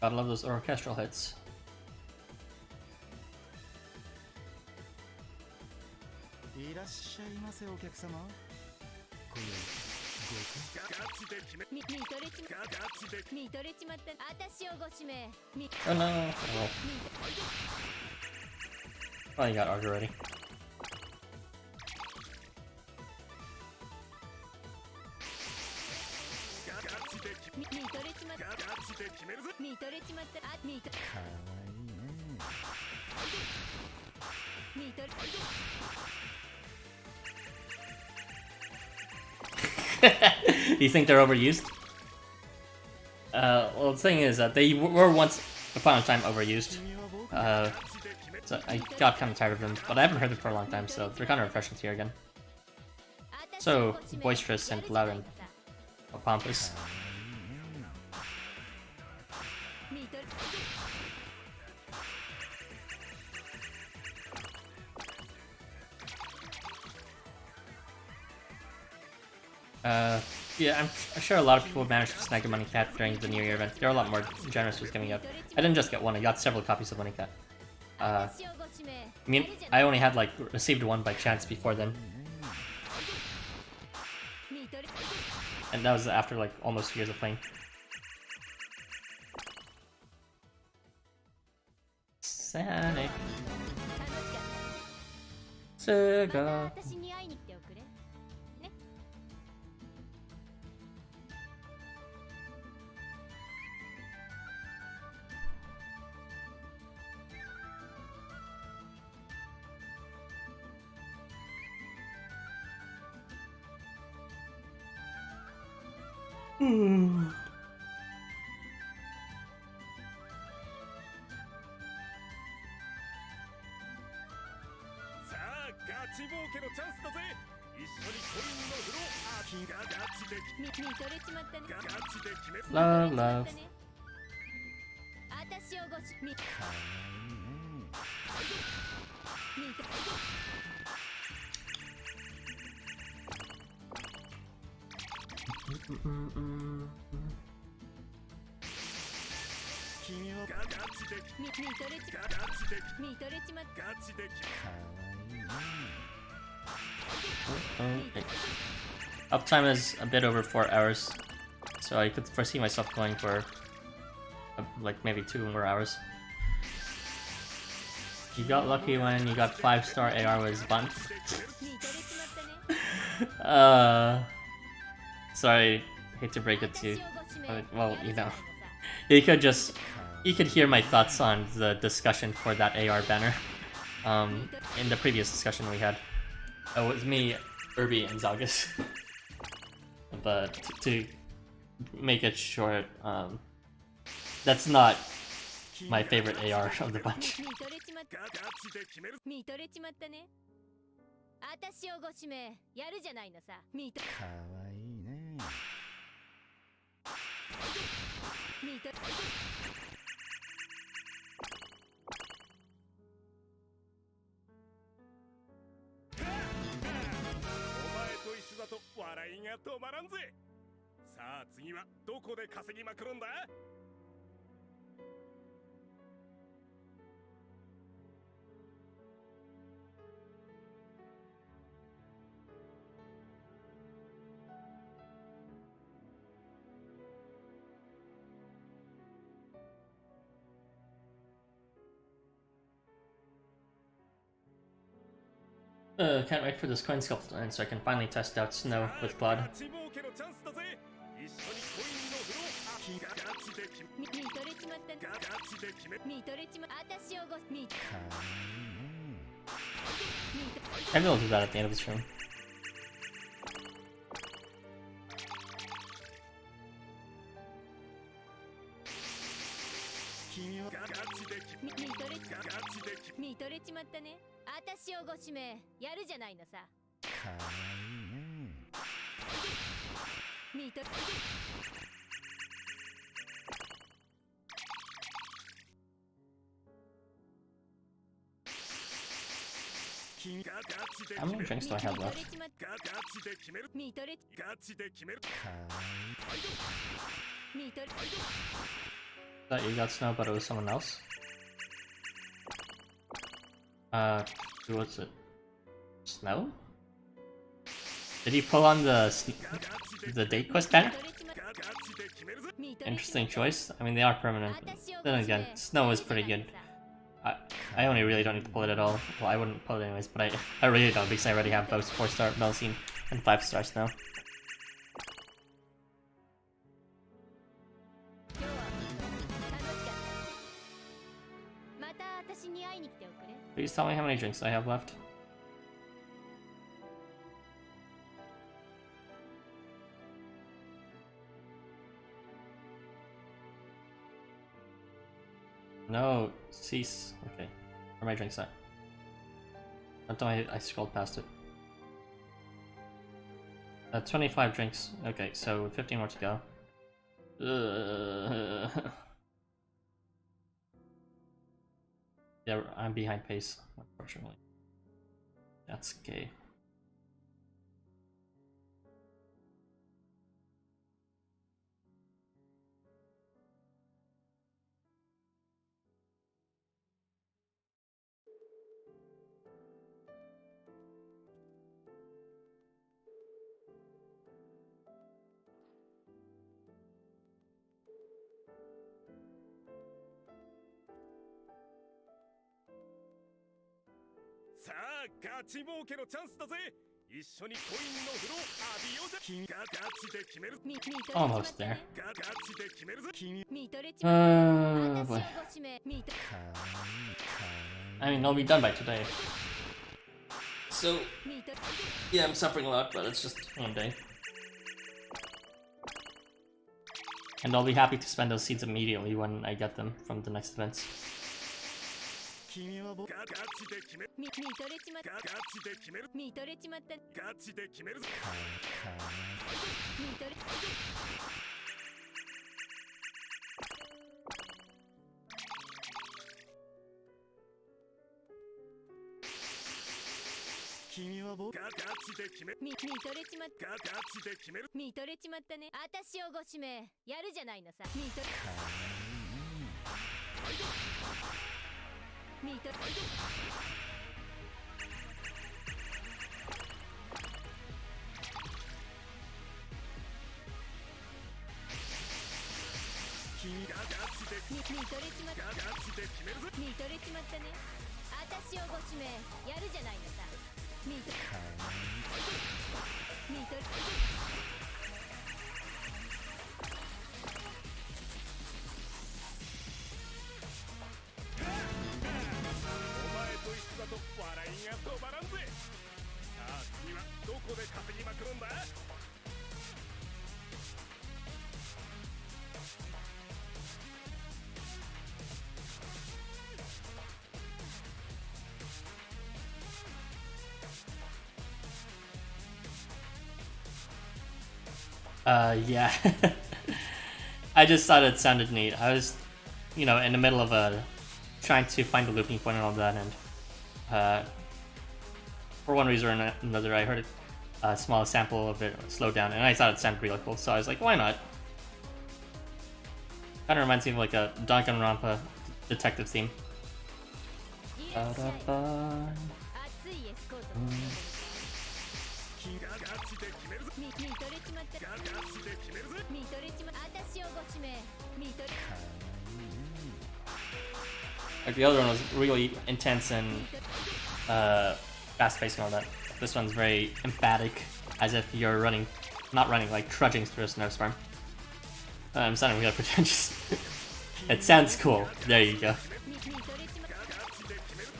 Gotta love those orchestral hits. Oh no! Oh. Oh, you got Arg already. Do you think they're overused? Well, the thing is that they were once upon a time overused. So I got kind of tired of them, but I haven't heard them for a long time, so they're kind of refreshing to hear again. So boisterous and loud and pompous. Yeah, I'm sure a lot of people managed to snag a Money Cat during the New Year event. They're a lot more generous with giving up. I didn't just get one, I got several copies of Money Cat. I mean, I only had, like, received one by chance before then. And that was after, like, almost 2 years of playing. Sonic. Sega. 見とれちまったね。 Love, love. 私をごしみかわいいね。見と君を見とれちまった。かわいいね。 Okay. Uptime is a bit over 4 hours, so I could foresee myself going for like maybe 2 more hours. You got lucky when you got 5-star AR was bunt. 見とれちまったね。 Sorry, hate to break it to you. 私をご指名 Well, やる you じゃな know, いのさ。 you could hear my thoughts on the discussion for that AR banner. In the previous discussion we had. It was me, Irby, and Zagas. But to make it short, that's not my favorite AR of the bunch. 見とれちまった見とれちまったね。私をご指名やるじゃないのさ。見とかわいいね。見とお前と一緒だと笑いが止まらんぜ。さあ次はどこで稼ぎまくるんだ。 Can't wait for this coin scuffle to end so I can finally test out Snow with Claude. ガチ儲けのチャンスだぜ。一緒にコインの風呂ガチで決め見とれちまったね。ガチで決め。見とれちま私をご見とかわいいね。見と Maybe we'll do that at the end of the stream. 君をガチで決め。見とれガチで決め。見とれちまったね。私をご指名やるじゃないのさ。かわいいね。見と君ガチで How many drinks do I have 見とれ left? ちまったガチで決める。見とれガチで決める。かわいい。見とれ Thought you got Snow, but it was someone else. Who was it? Snow? Did he pull on the date quest banner? 見とれちまったガチで決めるぜ。見とれ Interesting choice. I mean, they are permanent. 私を Then ご指 again, 名 Snow is pretty good. I only really don't need to pull it at all. Well, I wouldn't pull it anyways, but I really don't because I already have both 4-star Melcine and 5-star Snow. 今日は楽しかった。また私に会いに来ておくれ。 Please tell me how many drinks I have left. No, cease. Okay. Where are my drinks at? Don't tell me I scrolled past it. 25 drinks. Okay, so 15 more to go. Yeah, I'm behind pace, unfortunately. That's gay.さあガチ儲けのチャンスだぜ。一緒にコインの風呂浴びようぜ。君がガチで決める。見とれちま Almost った there. ね。ガチで決めるぜ。君 見とれちまった。 Oh 私を boy. ご指名見とかわいい。か I わい mean, I'll be done by today. So, 見と yeah, I'm suffering a lot, but it's just one day. And I'll be happy to spend those seeds immediately when I get them from the next events. 君は僕ガチで決める。見とれちまったガチで決める。見とれちまったガチで決めるぞ。見とれ君は僕ガチで決める。見とれちまったガチで決める。見とれちまったね。私をご指名やるじゃないのさ。見とれ君がガチで見とれちまったガチで決めるぞ。見とれちまったね。私をご指名やるじゃないのさ。見とれお前と一緒だと笑いが止まらんぜ。さあ次はどこで稼ぎまくるんだ。Yeah. I just thought it sounded neat. I was, in the middle of trying to find a looping point and all that, and for one reason or another, I heard a small sample of it slow down, and I thought it sounded really cool, so I was like, why not? Kind of reminds me of like a Danganronpa detective theme. いらっしゃい。熱いエスコートの君がガチで決めるぞ。見とれちまったガチで決めるぞ。見とれちま私をご指名見とれ Like the other one was really intense and fast-paced and all that. This one's very emphatic, as if you're not running, like trudging through a snowstorm. I'm sounding really pretentious. It sounds cool. There you go. 見とれちま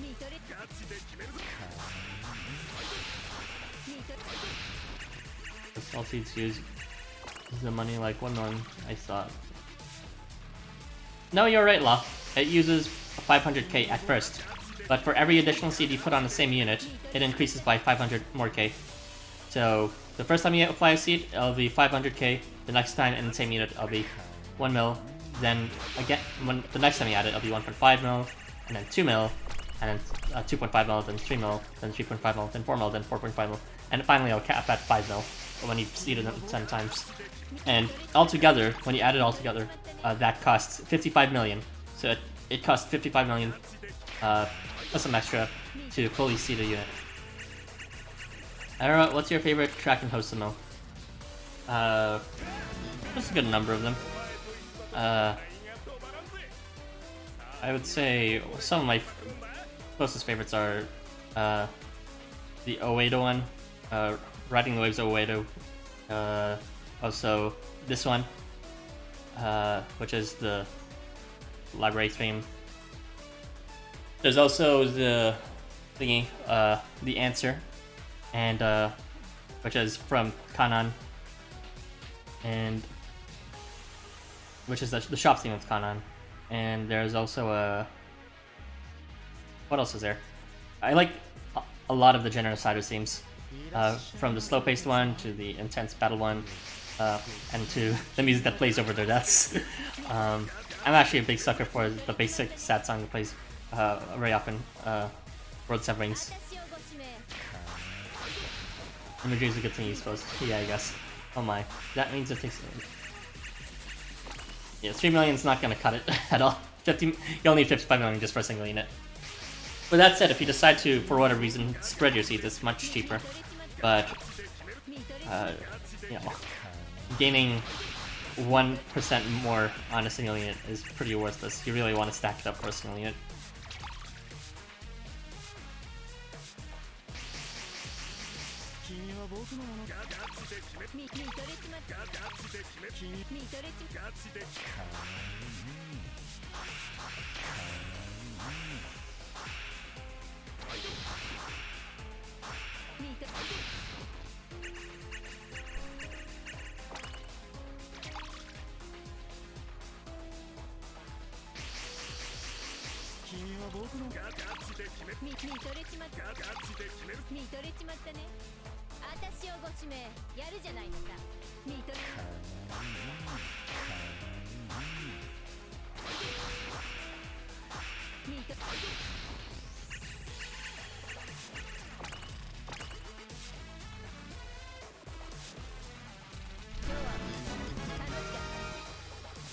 見とれガチで決めるぞ。見とれ This all seeds use the money like 1 million, I thought. No, you're right, Law. It uses 500k at first, but for every additional seed you put on the same unit, it increases by 500 more k. So the first time you apply a seed, it'll be 500k. The next time in the same unit, it'll be 1 mil. Then again, when the next time you add it, it'll be 1.5 mil, and then 2 mil, and then 2.5 mil, then 3 mil, then 3.5 mil, then 4 mil, then 4.5 mil, and finally it'll cap at 5 mil when you've seeded them 10 times. And altogether, when you add it all together, that costs 55 million. So it costs 55 million plus some extra to fully seed a unit. Ara, what's your favorite track in Housamo? There's a good number of them. I would say some of my closest favorites are the Oedo one, Riding the Waves of Oedo. Also this one, which is the library theme. There's also the thingy, the answer, and which is from Kanan, and which is the shop theme of Kanan. And there's also a what else is there? I like a lot of the Genocider themes, from the slow-paced one to the intense battle one, and to the music that plays over their deaths. I'm actually a big sucker for the basic sad song that plays very often, World Severings. 私をご指名 Imagery is a good thing, you suppose. Yeah, I guess. Oh my. That means it takes... Yeah, 3 million's not gonna cut it at all. You'll need 55 million just for a single unit. But that said, if you decide to, for whatever reason, spread your seeds, it's much cheaper. But, gaining 1% more on a single unit is pretty worthless. You really want to stack it up for a single unit. 僕のガチで決める見とれちまったガチで決める見とれちまったね。私をご指名やるじゃないのさ。見とれ見と今日は楽しかっ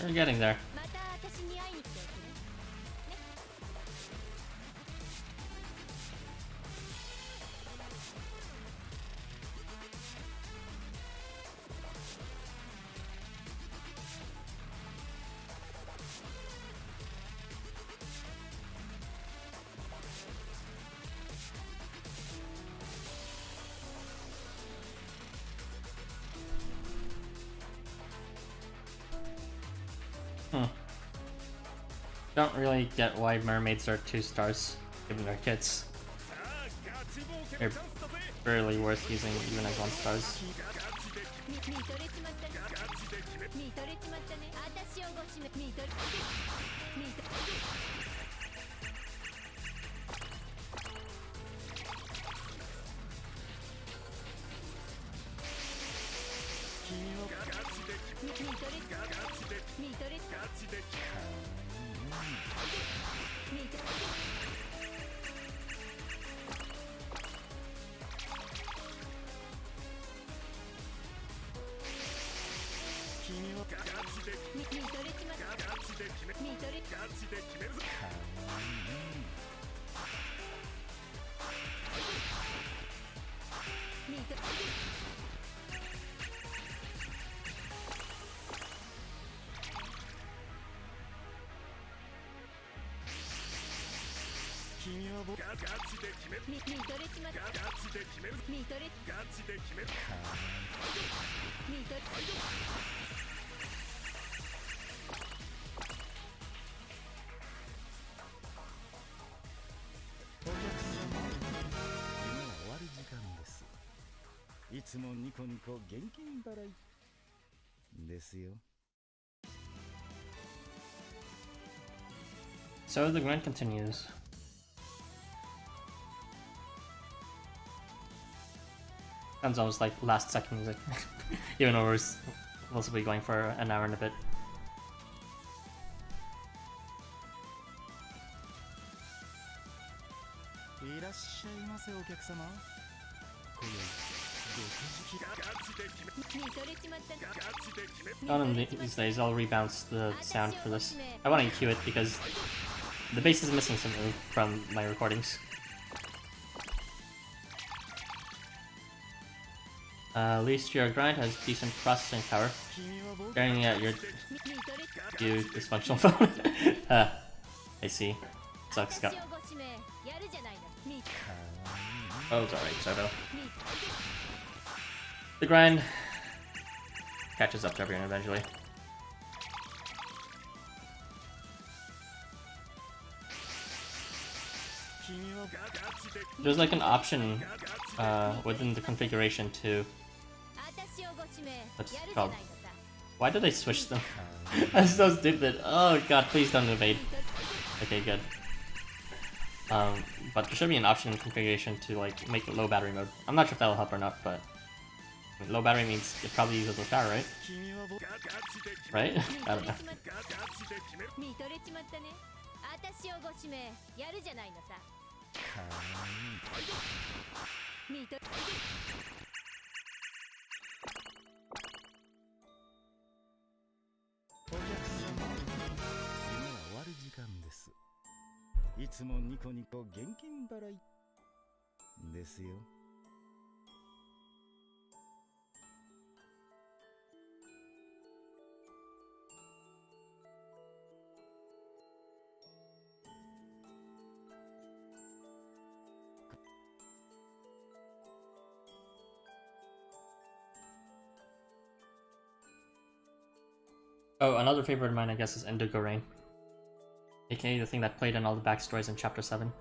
た。 We're getting there. また私に会いに来ておくれ。ね。Don't really get why mermaids are 2 stars, given their kits. さあガチ儲け They're のチャンスだぜ barely worth using even as 1 stars. ガチで見とれちまったね。ガチで決める見とれちまったね。私をご指名見とれ見とガチで決める見とれガチで見とれガチで決見とれめるガチで見とれちまったガチで決める見とれガチで決めるぞ見と君は僕ガチで決める見とれちまったガチで決めるぞ見とれガチで決める見とれお客様、今は終わる時間です。いつもニコニコ現金払いですよ。 So the grind continues. Sounds almost like last second music, even though we're supposed to be going for an hour and a bit. いらっしゃいませお客様。今宵ガチで決める見とれちまったね。ガチで決める Not in these days, I'll rebounce the sound for this. I want to EQ it because the bass is missing something from my recordings. At least your grind has decent processing power. 君は僕 Staring at your 見とれ you dysfunctional phone. I see. Sucks, 私 Scott. をご指名やるじゃないの。見 Oh, it's alright, Soto. 見 The grind catches up to everyone eventually. There's like an option within the configuration to 私をご指名 What's やる it じゃ called? ないのさ。 Why did they switch them? That's so stupid. Oh god, please don't invade. 見とれ Okay, good. But there should be an option in configuration to like make it low battery mode. I'm not sure if that'll help or not, but low battery means it probably uses less power, right? Right? I don't know. 見とれちまったね。私をご指名やるじゃないのさ。見とれお客様、夢は終わる時間です。いつもニコニコ現金払いですよ。Oh, another favorite of mine, I guess, is Indigo Rain. AKA the thing that played in all the backstories in Chapter 7.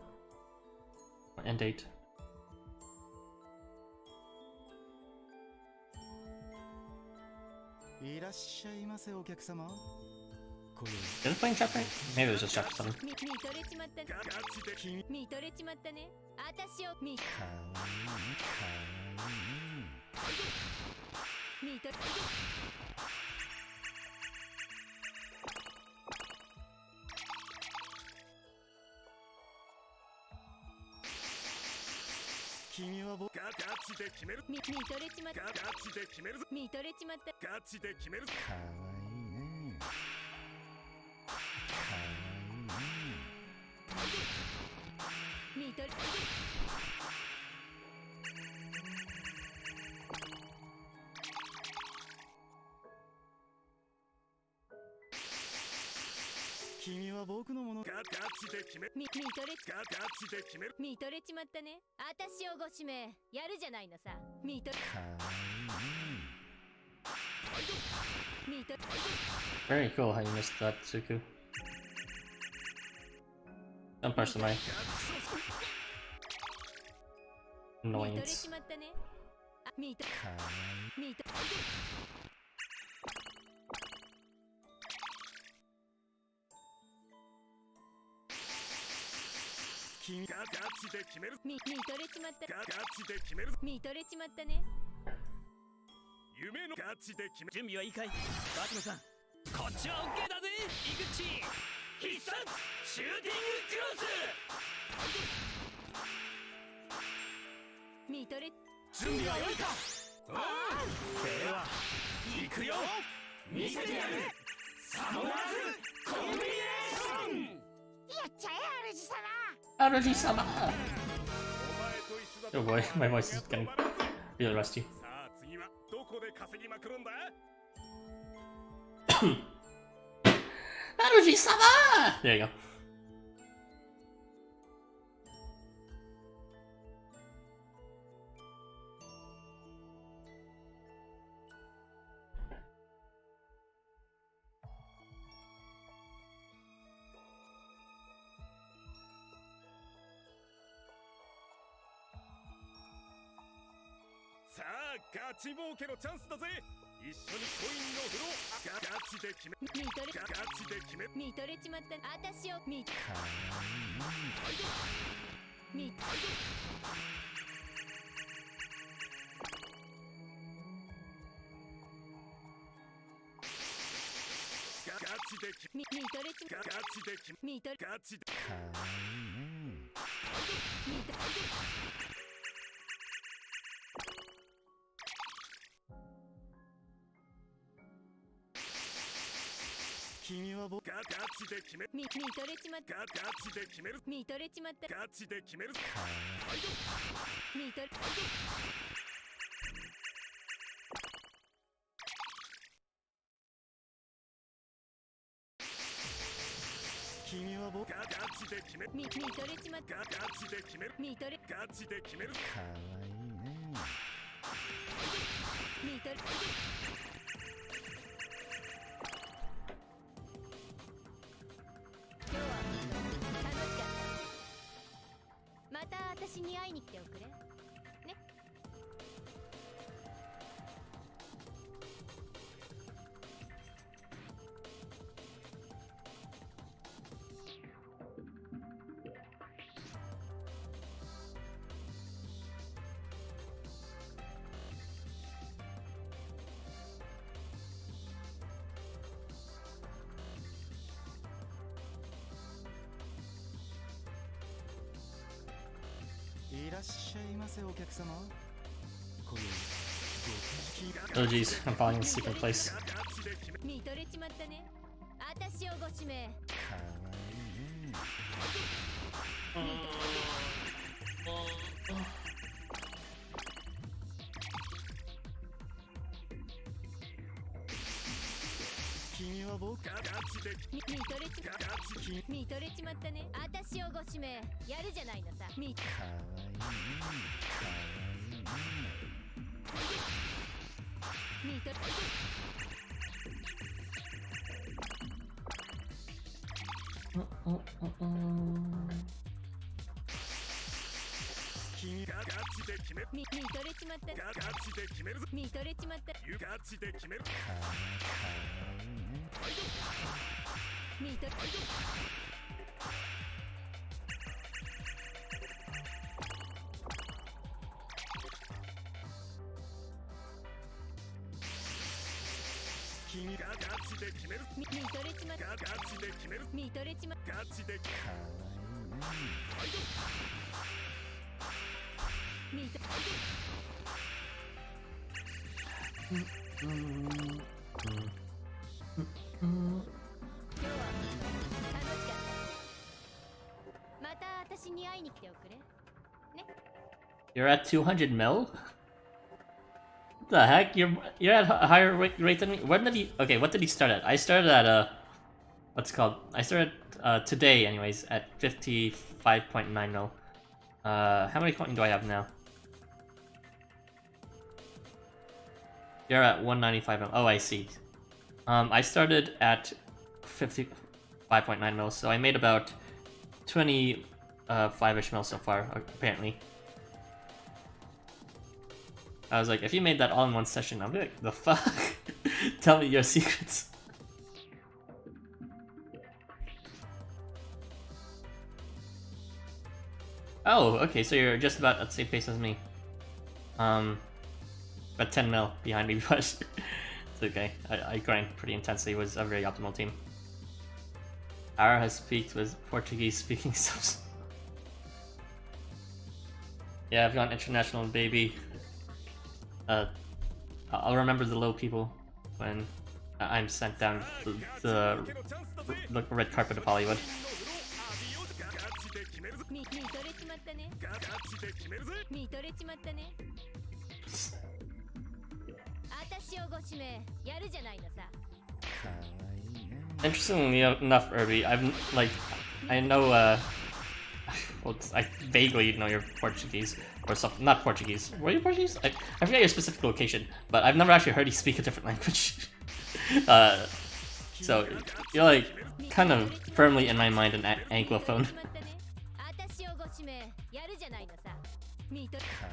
And 8. いらっしゃいませお客様。Didn't play in chapter 8? Maybe it was just chapter 7. 見とれちまったね。ガチで君見とれちまったね。私を見と君は僕ガチで決める見とれちまった。ガチで決めるぞ見とれちまった。ガチで決めるぞかわいいねかわいいね見とれ君は僕のものガチで決め見とれガチで決める見とれちまったね。私をご指名やるじゃないのさ。見とれかわいいね見とれ Very cool how you missed that, Tsuku. Don't push the mic. 見とれ Annoyance. ちまったね。あ、見とかわいい見と君ガチで決める見とれちまった。ガチで決めるぞ見とれちまったね。夢のガチで決め準備はいいかいガキノさんこっちは OK だぜ井口必殺シューティングクロス見とれ準備は良いかでは行くよ見せてやるサモナーズコンビネーションやっちゃえ主様。Aruji-sama! お前と一緒だと Oh boy, my voice is getting really rusty. さあ次はどこで稼ぎまくるんだ Aruji-sama! There you go.さあガチ儲けのチャンスだぜ一緒にコインの風呂ガチで決め見とれガチで決め見とれちまった。私を見かわいいね見ガチで決見とれちまガチで決め見とれガチでかわいいね見と君は僕ガチで決め見とれちまった。ガチで決める見とれちまった。ガチで決めるかわ見とれ君は僕かガチで決め見とれちまった。ガチで決める見とれガチで決めるわいいね見とれ今日は楽しかった。また私に会いに来ておくれね。いらっしゃいませお客様今宵 Oh jeez, I'm falling in the secret place. 見とれちまったね。私をご指名。かわいいね君は僕ガチで見とれちまった。ガチ見とれちまったね。私をご指名やるじゃないのさ。見かわいいねかわいいね見とれ君ガチで決め見とれちまった。ガチで決めるぞ見とれちまった。ガチで決めるかわいいね見とれ 君がガチで決める見とれちまったガチで決める見とれちまったガチで決かわいいね。見と 今日は楽しかったまた私に会いに来ておくれね You're at 200 mil? What the heck? You're at a higher rate than me? When did he... Okay, what did he start at? I started at, what's it called? I started, today anyways, at 55.9 mil. How many coin do I have now? You're at 195 mil. Oh, I see. I started at 55.9 mil, so I made about 25-ish mil so far, apparently. I was like, if you made that all in one session, I'll be like, the fuck? Tell me your secrets. Oh, okay, so you're just about at the same pace as me. But 10 mil behind me, but it's okay. I grind pretty intensely, was a very optimal team. Ara has peaked with Portuguese speaking subs. Yeah, I've gone international, baby. I'll remember the low people when I'm sent down the red carpet of Hollywood. 見とれちまったねガチで決めるぜ見とれちまったね私をご指名やるじゃないのさ かわいいね。 Interestingly enough, Irby, I know, well, I vaguely know you're Portuguese, or something, not Portuguese. Were you Portuguese? I forget your specific location, but I've never actually heard you speak a different language. So, you're like, kind of firmly in my mind an Anglophone. 私をご指名やるじゃないのさ見とれかわ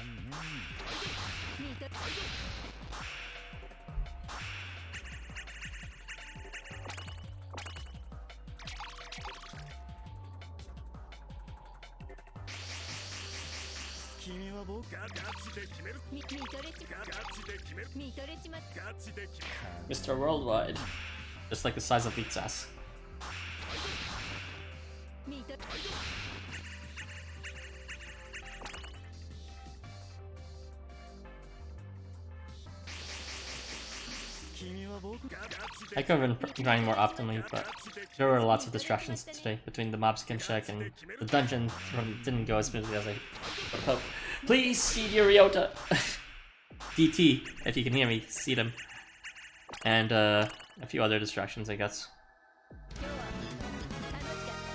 いいね。見とれ 君は僕ガチで決める見とれちまガチで決める見とれちまったガチで決める Mr. Worldwide. Just like the size of Beat's ass. 見とれ 君は僕 I could have been grinding more optimally, but there were lots of distractions today between the mob skin check and the dungeon didn't go as smoothly as I would hope. Please seed your Ryota! DT, if you can hear me, seed him. And a few other distractions, I guess. 今日は楽しかっ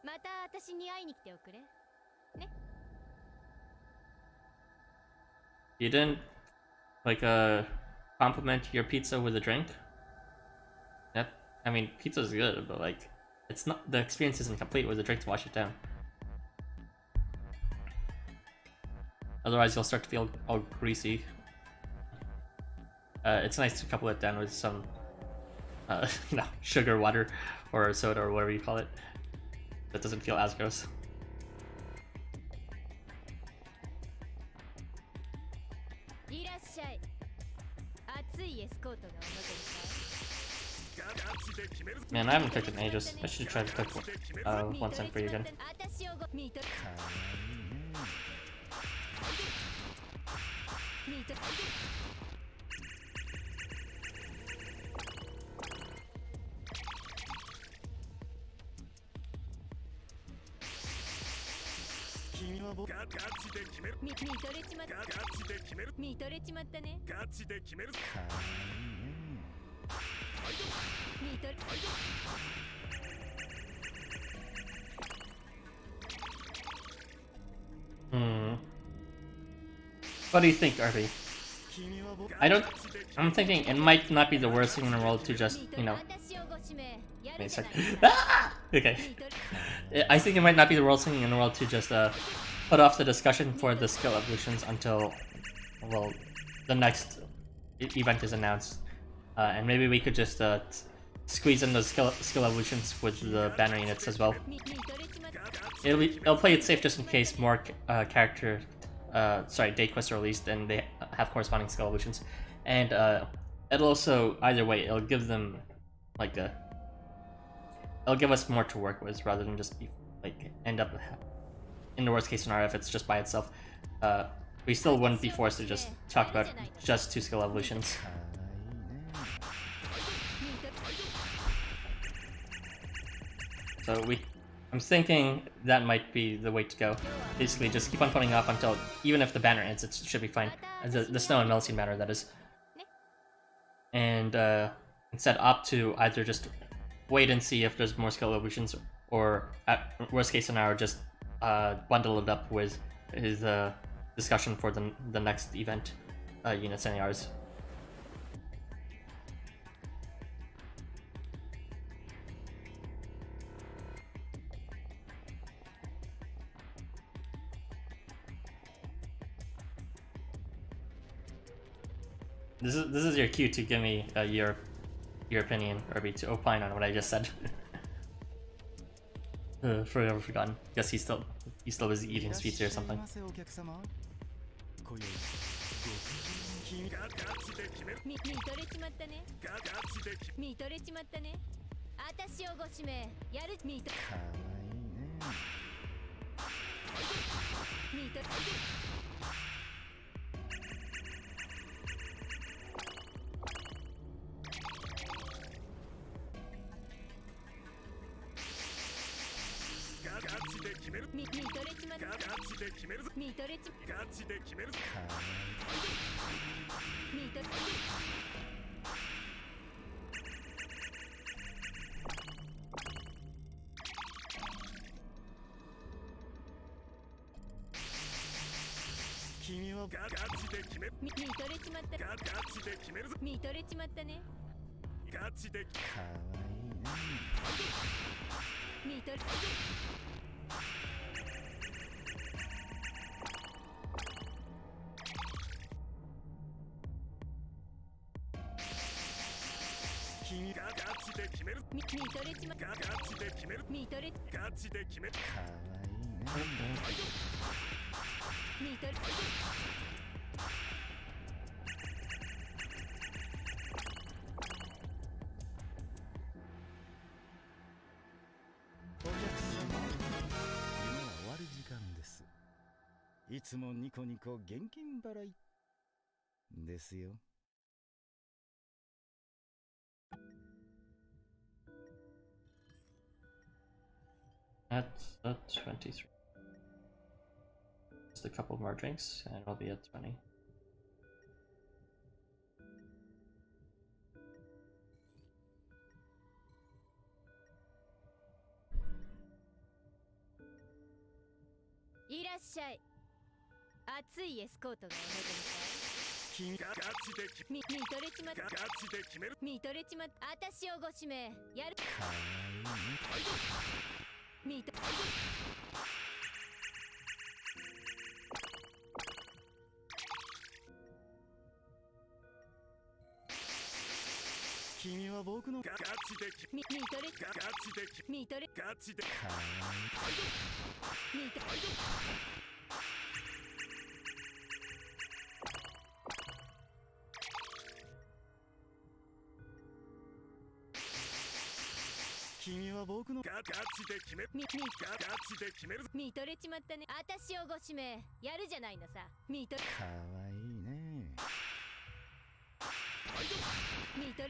たまた私に会いに来ておくれね You didn't, like, compliment your pizza with a drink? That, I mean, pizza's good, but like, it's not, the experience isn't complete with a drink to wash it down. Otherwise you'll start to feel all greasy. It's nice to couple it down with some, you know, sugar water or soda or whatever you call it. That doesn't feel as gross. いらっしゃい熱いエスコートがお望みかい ガチで決める Man, I haven't cooked in ages. I should try to cook one cent for you again. 私をご見とれかわいいね。見とれ 君は僕ガチで決める見とれちまったガチで決める見とれちまったねガチで決めるかわいいね。見とれ What do you think, Arby? 君は僕 I'm thinking it might not be the worst thing in the world to just, you know, 私をご指名やる it's じゃ like, ないのさ ah! Okay. 見とれ I think it might not be the worst thing in the world to just put off the discussion for the skill evolutions until, well, the next event is announced, and maybe we could just squeeze in those skill evolutions with the banner units as well. It'll play it safe just in case more day quests are released and they have corresponding skill evolutions, and it'll also, either way, it'll give them like it'll give us more to work with rather than just be end up in the worst case scenario if it's just by itself. We still wouldn't be forced to just talk about just 2 skill evolutions. So I'm thinking that might be the way to go. Basically, just keep on putting off until, even if the banner ends, it should be fine. The Snow and Melcene banner, that is. And instead opt to either just wait and see if there's more skill evolutions, or at worst case scenario, just bundle it up with his discussion for the next event, units and ARs. This is your cue to give me your opinion, or to opine on what I just said. Forever forgotten. Guess he's still busy eating his pizza or something. 見とれちまったね。見とれちまったね。私をご指名やる。見と。かわいいね。見と。見とれちまった。ガチで決めるぞ。見とれち。ガチで決めるぞ。見と。君はガチで決める。見とれちまった。ガチで決めるぞ。見とれちまったね。ガチで。かわいいね。見とれ。君がガチで決める。見とれちまった。ガチで決める。見とれ。ガチで決める。かわいいね。見とれ。お客様、夢は終わる時間です。いつもニコニコ現金払いですよ。At 23. Just a couple more drinks, and I'll be at 20.いらっしゃい。熱いエスコートがお望みかい。君がガチで見とれちまった。ガチで決める。見とれちまった。私をご指名やる。かわいいね。見と。君は僕のガチで見とれ。ガチで見とれ。ガチで。かわいい。見と。君は僕のガチで決め。ガチで決める。見とれちまったね。私をご指名やるじゃないのさ。見と。かわいいね。見と。ガ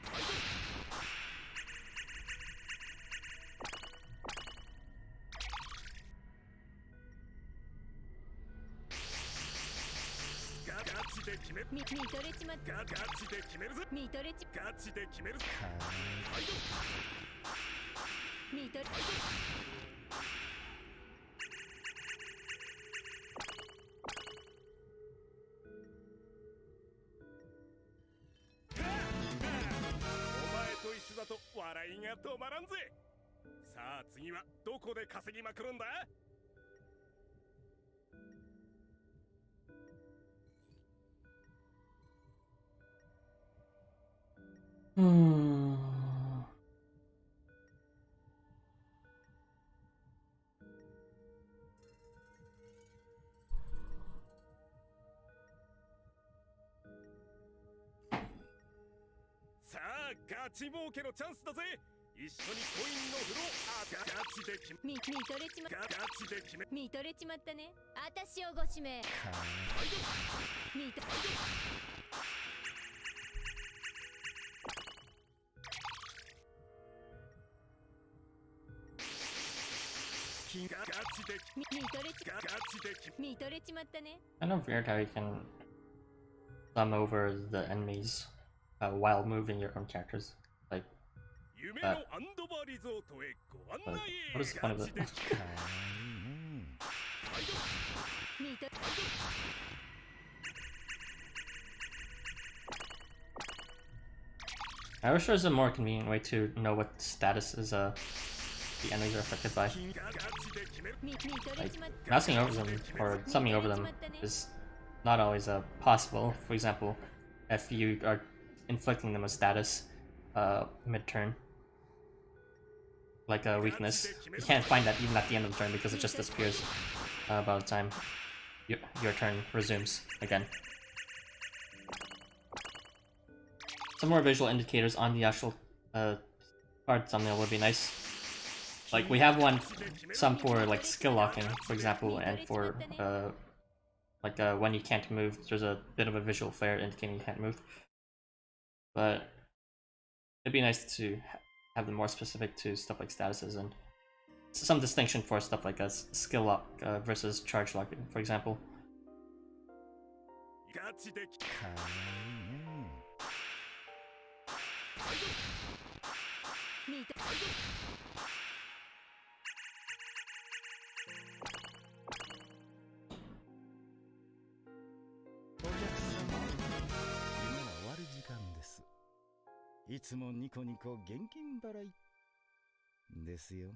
チで決め。見とれちまった。ガチで決めるぞ。見とれち。ガチで決める。かわいい。見と。お前と一緒だと笑いが止まらんぜ。さあ次はどこで稼ぎまくるんだ。ガチ儲けのチャンスだぜ。一緒にコインの風呂ガチで決め見とれちまガチで決め見とれちまったね。私をご指名。見とガチで見とれちガチで決め見とれちまったね。 Kind of weird how you can thumb over the enemies while moving your own characters. Like, 夢のアンドバーリゾートへご案内 what is the point of it? 見と I wish there was a more convenient way to know what statuses the enemies are affected by. 見とれ Like, ちまった mousing over them or thumbing over them is not always possible. For example, if you are inflicting them a status mid-turn, like a weakness, you can't find that even at the end of the turn because it just disappears by the time your turn resumes again. Some more visual indicators on the actual card thumbnail would be nice. Like, we have some for like skill locking, for example, and for like when you can't move, there's a bit of a visual flare indicating you can't move. But it'd be nice to have them more specific to stuff like statuses and some distinction for stuff like a skill lock versus charge lock, for example. ガチで見とお客様、夢は終わる時間です。いつもニコニコ現金払いですよ。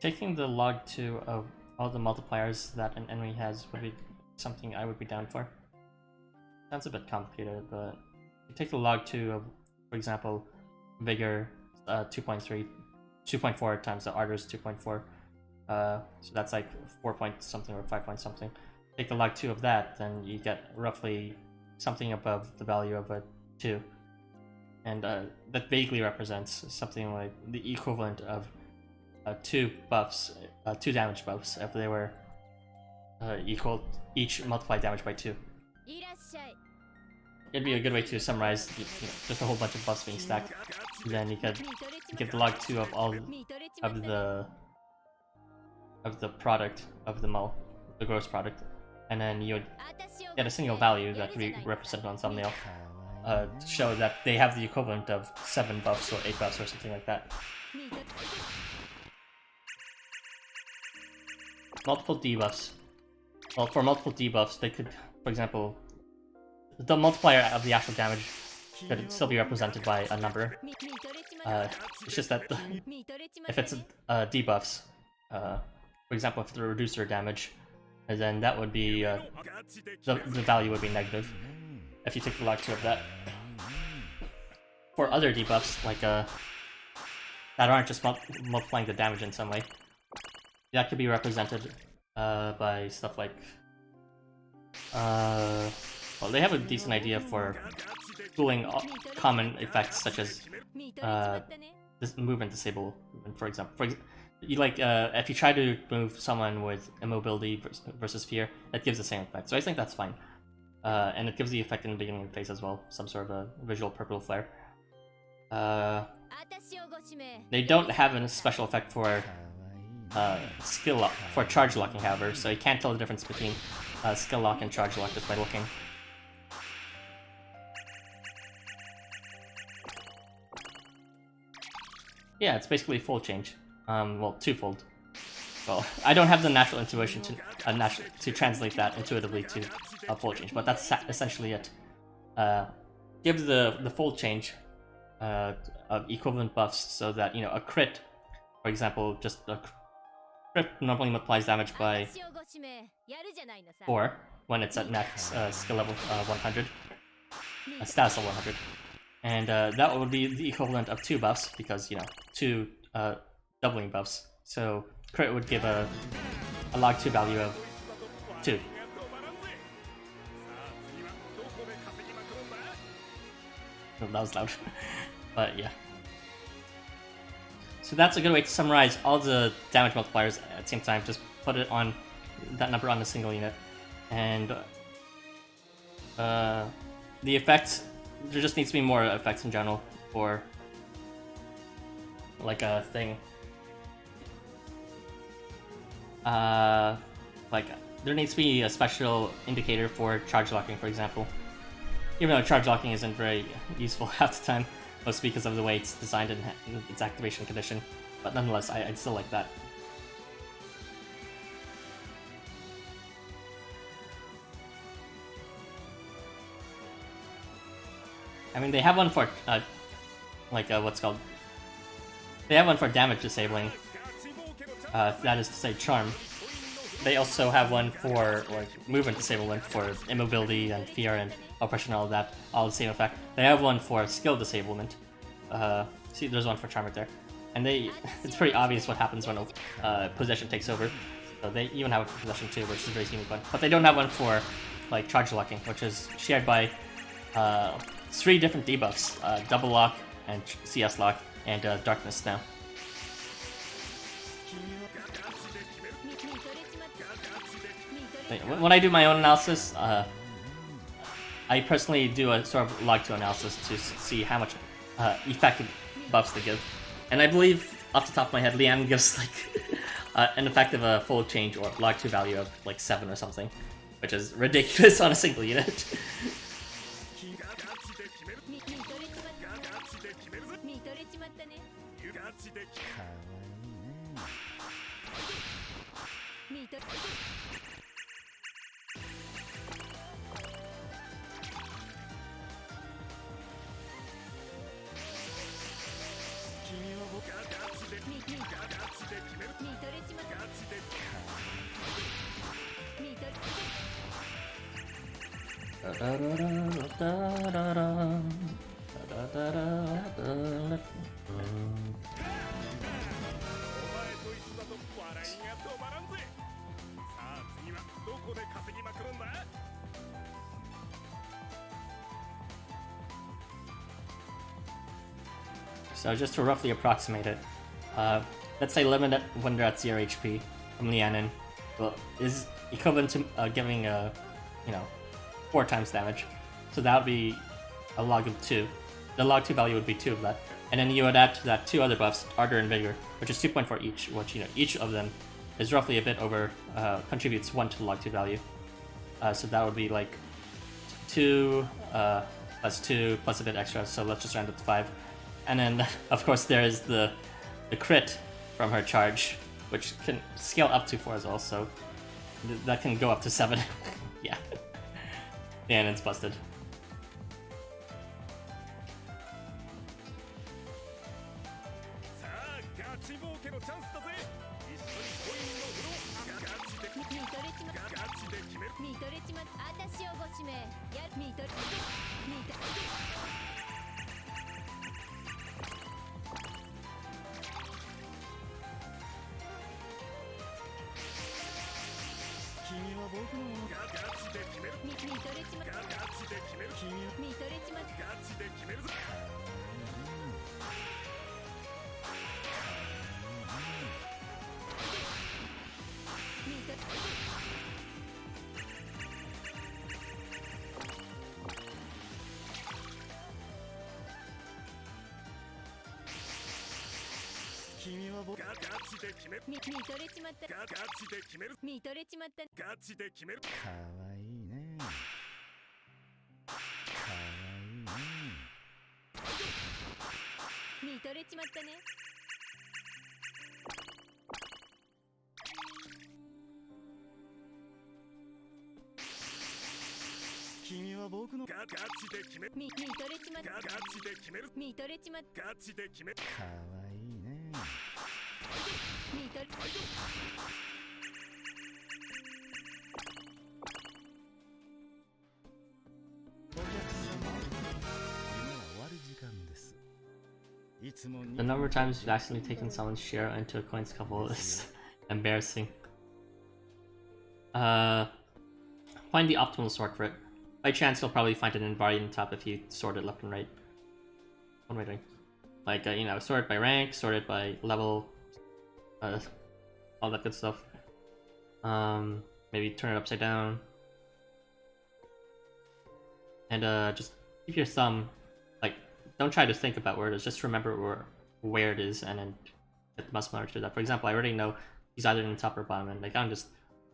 Taking the log 2 of all the multipliers that an enemy has would be something I would be down for. Sounds a bit complicated, but you take the log 2 of, for example, Vigor 2.3, 2.4 times the Ardor's 2.4. So that's like 4 point something or 5 point something. Take the log 2 of that, then you get roughly something above the value of a 2. And that vaguely represents something like the equivalent of 2 buffs, 2 damage buffs, if they were equal, each multiplied damage by 2. いらっしゃい。 It'd be a good way to summarize, just a whole bunch of buffs being stacked. Then you could 見とれちま give the log 2 of all 見とれちまった of ね。 the product of them all, the gross product, and then you would 私を get a single value that could be represented on thumbnail to show that they have the equivalent of 7 buffs or 8 buffs or something like that. 見と Multiple debuffs. Well, for multiple debuffs, they could, for example, the multiplier of the actual damage could still be represented by a number. 見とれちまった It's just that 見とれちまっ if た it's ね。 debuffs, for example, if the reducer damage, then that would be the value would be negative if you take the log 2 of that. For other debuffs, like that aren't just multiplying the damage in some way, that could be represented by stuff like well, they have a decent idea for cooling common effects such as 見とれちまったね。 this movement disable, for example. You like if you try to move someone with immobility versus fear, that gives the same effect. So I think that's fine, and it gives the effect in the beginning of the phase as well, some sort of a visual purple flare. 私をご指名。 They don't have a special effect for skill lock, for charge locking, however, so you can't tell the difference between skill lock and charge lock just by looking. Yeah, it's basically a full change. Well, twofold. Well, I don't have the natural intuition to translate that intuitively to a full change, but that's essentially it. Give the full change of equivalent buffs so that, you know, a crit, for example, just a crit normally multiplies damage by 私をご指名。やるじゃないのさ。 4 when it's at max skill level 100, status level 100. And that would be the equivalent of 2 buffs because, you know, 2 doubling buffs. So crit would give a log 2 value of 2. That was loud. But yeah. So that's a good way to summarize all the damage multipliers at the same time. Just put it on that number on a single unit. And the effects, there just needs to be more effects in general for like a thing. Like there needs to be a special indicator for charge locking, for example. Even though charge locking isn't very useful half the time, mostly because of the way it's designed and its activation condition. But nonetheless, I'd still like that. I mean, they have one for, what's called... They have one for damage disabling. That is to say, charm. They also have one for, like, movement disablement for immobility and fear and oppression and all of that. All the same effect. They have one for skill disablement. See, there's one for charm right there. And it's pretty obvious what happens when a possession takes over. So they even have a possession too, which is a very unique one. But they don't have one for, like, charge locking, which is shared by 3 different debuffs. Double lock, and CS lock, and darkness now. When I do my own analysis, I personally do a sort of log 2 analysis to see how much effective buffs they give. And I believe, off the top of my head, Lian gives like an effective full change or log 2 value of like 7 or something, which is ridiculous on a single unit. So just to roughly approximate it, let's say limit Wonder at 0 HP from Lianin is equivalent to giving 4 times damage. So that would be a log of 2. The log 2 value would be 2 of that. And then you would add to that 2 other buffs, Ardor and Vigor, which is 2.4 each, which each of them is roughly a bit over, contributes 1 to the log 2 value. So that would be like 2 plus 2 plus a bit extra, so let's just round it to 5. And then, of course, there is the crit from her charge, which can scale up to 4 as well, so that can go up to 7. Yeah. And it's busted. The number of times you've accidentally taken someone's share into a coin scuffle is embarrassing. Find the optimal sort for it. By chance, you'll probably find an invariant top if you sort it left and right. What am I doing? Like, you know, sort it by rank, sort it by level, all that good stuff. Maybe turn it upside down. And just keep your thumb, like, don't try to think about where it is, just remember where it is and then get the muscle memory to do that. For example, I already know he's either in the top or bottom, and I can't just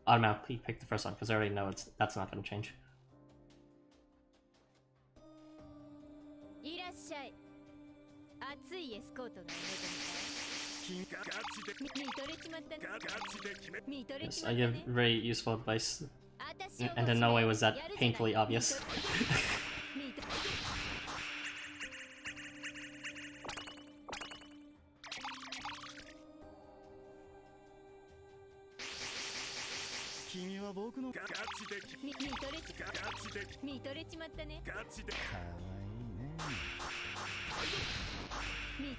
automatically pick the first one because I already know that's not going to change. いらっしゃい。熱いエスコートがお求めかい。見とれちまったね。見とれ Yes, ちま I った give ね。 very useful advice, 私を and in no way was that painfully obvious. 見と 君は僕の見とれちまったね。かわいいね。見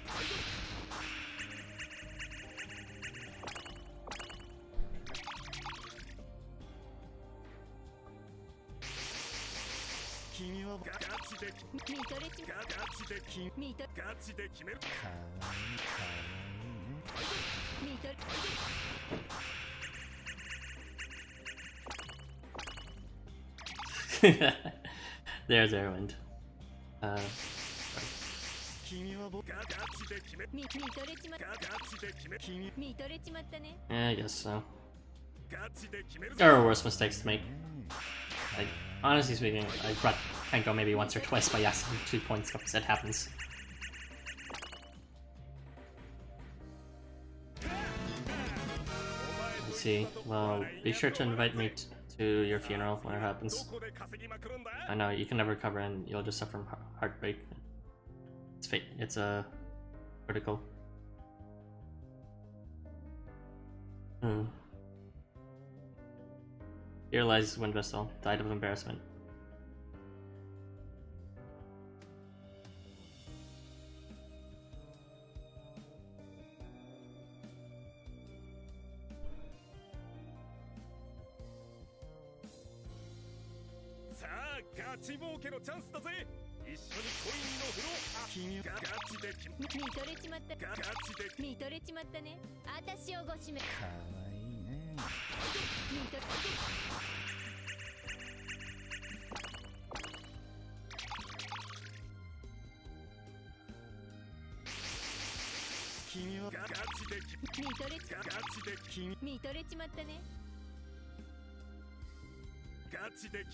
君は見とれちまった見とかわいいね。見とれ There's Erwind. 君は僕見とれちまった見とれちまったね。 I guess so. There are worse mistakes to make. Like, honestly speaking, I brought Kenko maybe once or twice by accident 2 points because it happens. Let's see. Well, be sure to invite me to your funeral when it happens. I know you can never recover and you'll just suffer from heartbreak. It's fate. It's a critical. Here lies Wind Vessel, died of embarrassment.見とれちまった見とれちまったね。私をご指名。かわいいね。見とれ 君は見とれち見とれちまったね。かわいいね。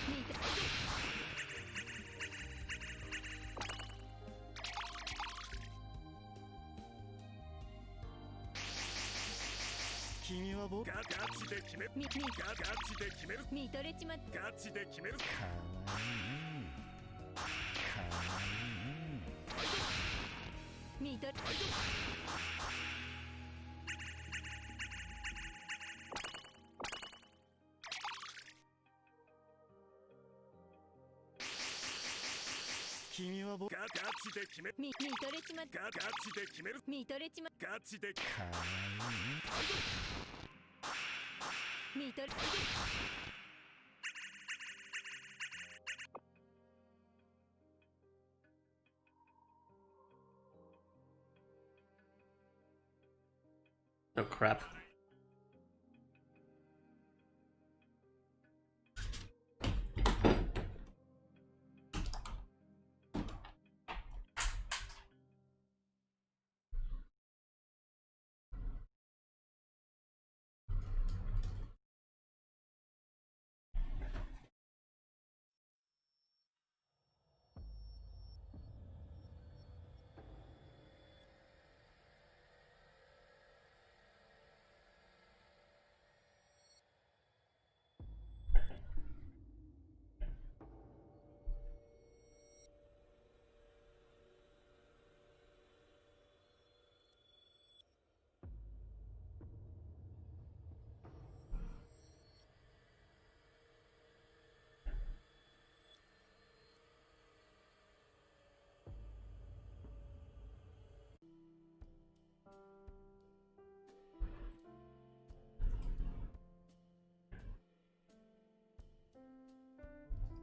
見と君は僕かわ見とれちまったいいね。かわいいね。見とれ 君は僕かわ見とれちまった見とれちまったいいね。見とれ Oh crap.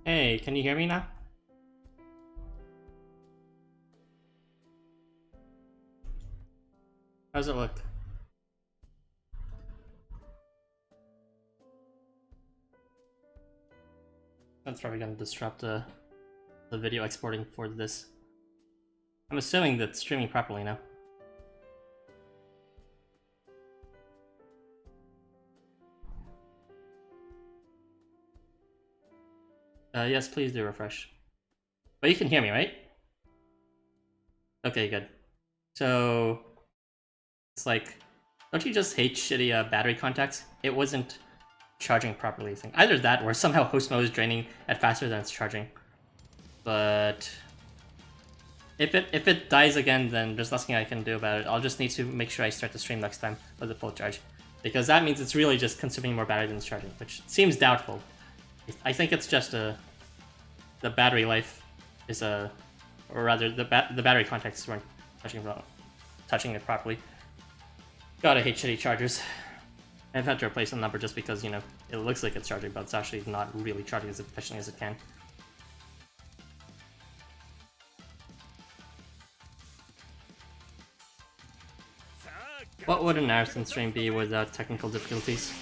Hey, can you hear me now? does it look? That's probably gonna disrupt the video exporting for this. I'm assuming that's streaming properly now. Yes, please do refresh. But you can hear me, right? Okay, good. So it's like, don't you just hate shitty battery contacts? It wasn't charging properly, I think. Either that or somehow Housamo is draining at faster than it's charging. But if it dies again, then there's nothing I can do about it. I'll just need to make sure I start the stream next time with the full charge. Because that means it's really just consuming more battery than it's charging, which seems doubtful. I think it's just the battery life is or rather the battery contacts weren't touching it properly. God, I hate shitty chargers. I've had to replace the number just because, you know, it looks like it's charging, but it's actually not really charging as efficiently as it can. What would an Arson stream be without technical difficulties?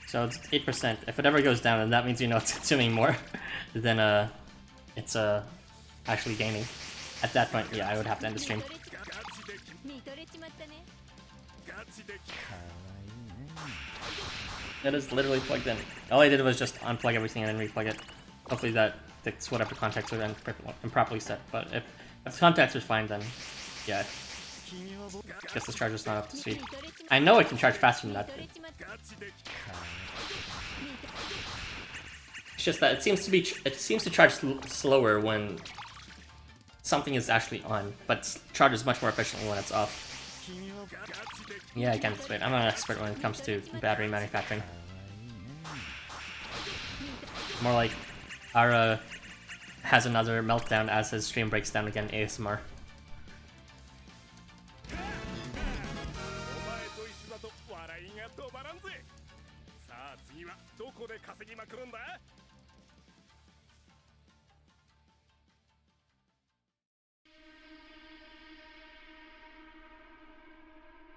So it's 8%. If it ever goes down, then that means, you know, it's consuming more than it's actually gaining. At that point, yeah, I would have to end the stream. It is literally plugged in. All I did was just unplug everything and then replug it. Hopefully that fixed whatever contacts were improperly set. But if the contacts are fine, then yeah. I guess this charger's not up to speed. I know it can charge faster than that. It's just that it seems to charge slower when something is actually on, but charges much more efficiently when it's off. Yeah, I can't explain. I'm not an expert when it comes to battery manufacturing. More like Ara has another meltdown as his stream breaks down again ASMR.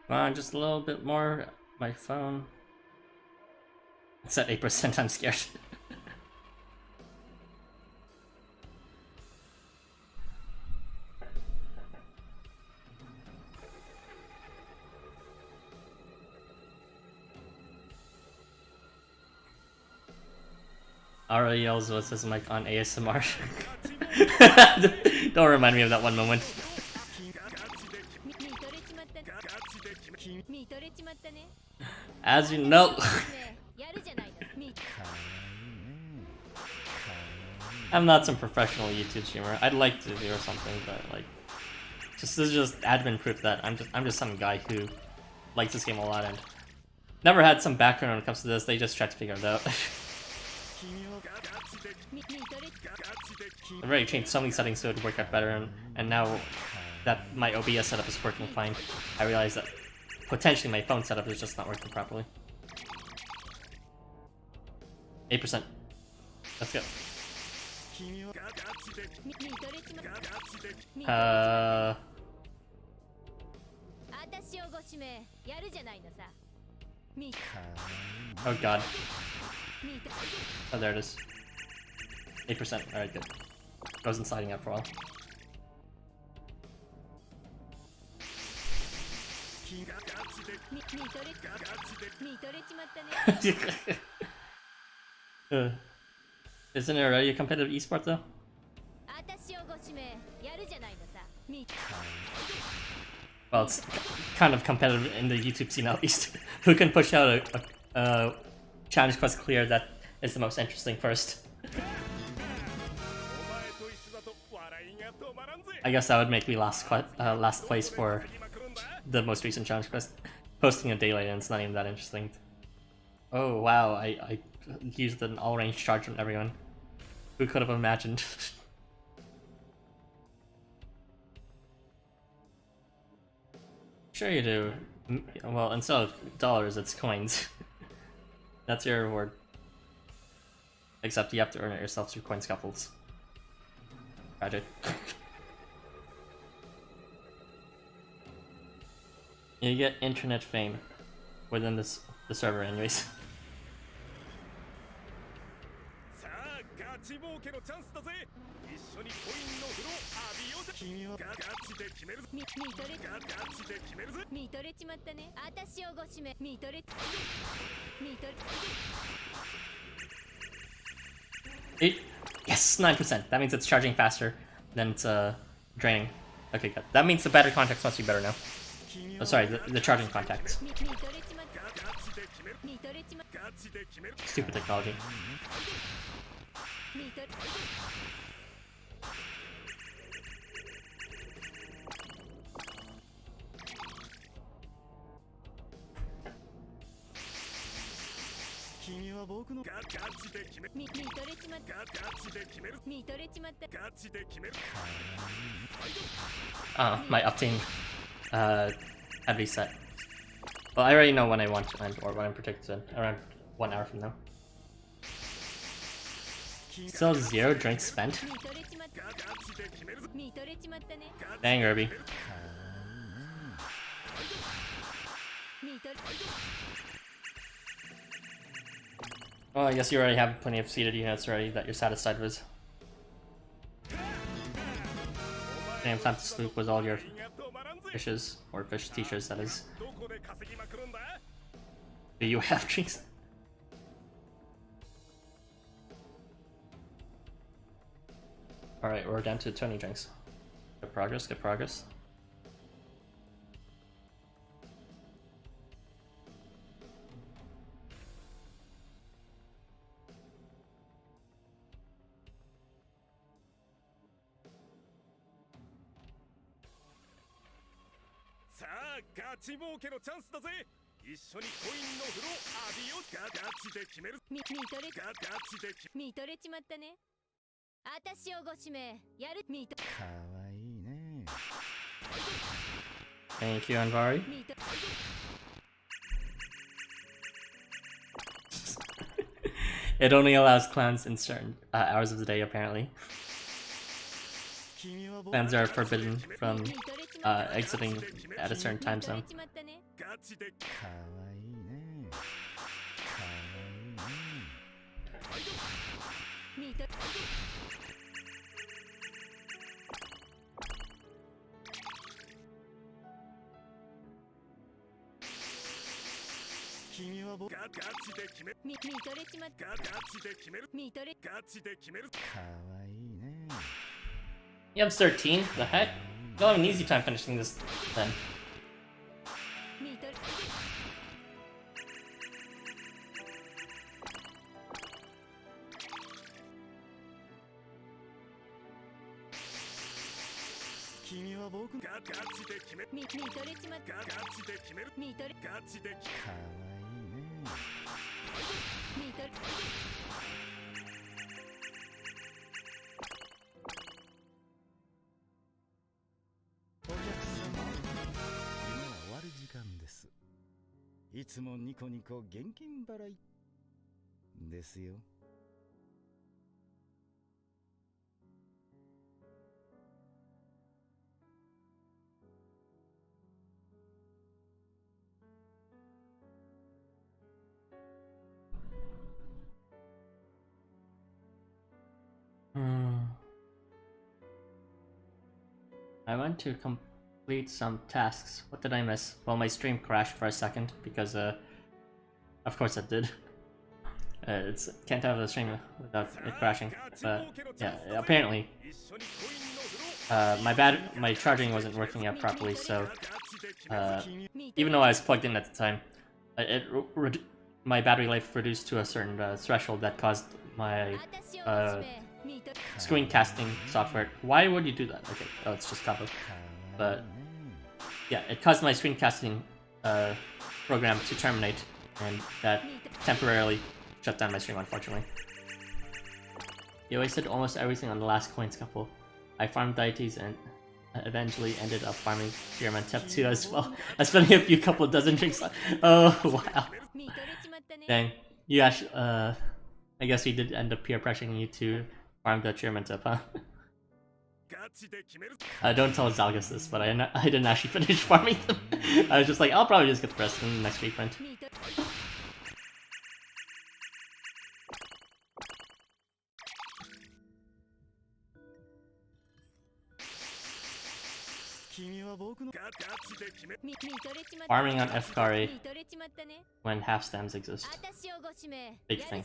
Come on, just a little bit more. My phone. It's at 8%, I'm scared. Ara yells with his mic on ASMR. Don't remind me of that one moment. As you know, I'm not some professional YouTube streamer. I'd like to do or something, but like, this is just admin proof that I'm just some guy who likes this game a lot and never had some background when it comes to this. They just tried to figure it out. I've already changed so many settings so it would work out better, and now that my OBS setup is working fine, I realize that potentially my phone setup is just not working properly. 8%. Let's go. Oh god. Oh, there it is. 8%. Alright, good. Wasn't sliding out for a while. Isn't it already a competitive esport though? Well, it's kind of competitive in the YouTube scene at least. Who can push out a challenge quest clear that is the most interesting first? I guess that would make me last place for the most recent challenge quest. Posting a day later and it's not even that interesting. Oh wow, I used an all-range charge from everyone. Who could have imagined? Sure you do. Well, instead of dollars, it's coins. That's your reward. Except you have to earn it yourself through coin scuffles. Tragic. You get internet fame within the server anyways. さあガチ儲けのチャンスだぜ。一緒にコインの風呂浴びようぜ。君はガチで決めるぞ。見とれガチで決めるぜ。見とれちまったね。私をご指名。見とれ。Yes, 9%. That means it's charging faster than it's draining. Okay, good. That means the battery contacts must be better now. Oh, sorry, the charging contacts. 見とれちまった。ガチで決める。見とれちまった。ガチで決める。 Stupid technology. 見とれ。君は僕のガチで決める。見とれちまった。ガチで決める。見とれちまった。ガチで決める。 My Octane had reset. Well, I already know when I want to end, or when I'm predicted to end, around 1 hour from now. Still 0 drinks spent? 見とれちまった。ガチで決めるぞ。見とれちまったね。 Dang, Irby. 見とれ。 Well, I guess you already have plenty of seeded units already that you're satisfied with. Damn, time to sleep with all your fishes, or fish teachers, that is. どこで稼ぎまくるんだ。 Do you have drinks? Alright, we're down to 20 drinks. Good progress, good progress. Sa ガチ儲けのチャンスだぜ。一緒にコインの風呂浴びよう。ガチで決める。見とれ。ガチで決見とれちまったね。私をご指名。やる。見と。かわいいね。 Thank you, Anvari. 見と。 It only allows clans in certain hours of the day, apparently. 君は僕 Clans are forbidden from 見とれちまった。 exiting at a certain time 見とれ zone. ちまったね。ガチでかわいいね。かわいいね。見と。 君は僕かガチで決める。見とれちまった。ガチで決める。見とれ。ガチで決める。わいいね。 You have 13? The heck? You'll have an easy time finishing this then. 見とれ。 君は僕かガチで決める。見とれちまった。ガチで決める。見とれ。ガチで決わいいね。見とれ。 お客様、今は終わる時間です。いつもニコニコ現金払いですよ。I went to complete some tasks. What did I miss? Well, my stream crashed for a second because, of course it did. It's can't have a stream without it crashing. But yeah, apparently, my charging wasn't working out properly. So, even though I was plugged in at the time, my battery life reduced to a certain threshold that caused my screencasting software. Why would you do that? Okay, oh, it's just copy. But yeah, it caused my screencasting program to terminate, and that temporarily shut down my stream, unfortunately. You wasted almost everything on the last coin scuffle. I farmed deities and eventually ended up farming Chairman Tep 2 as well. I spent a few couple dozen drinks on. Oh wow. Dang. You actually I guess we did end up peer pressuring you to farm the Chairman Tep, huh? Don't tell Zalgus this, but I didn't actually finish farming them. I was just like, I'll probably just get the rest in the next reprint. Farming on Efkari when half stems exist. Big thing.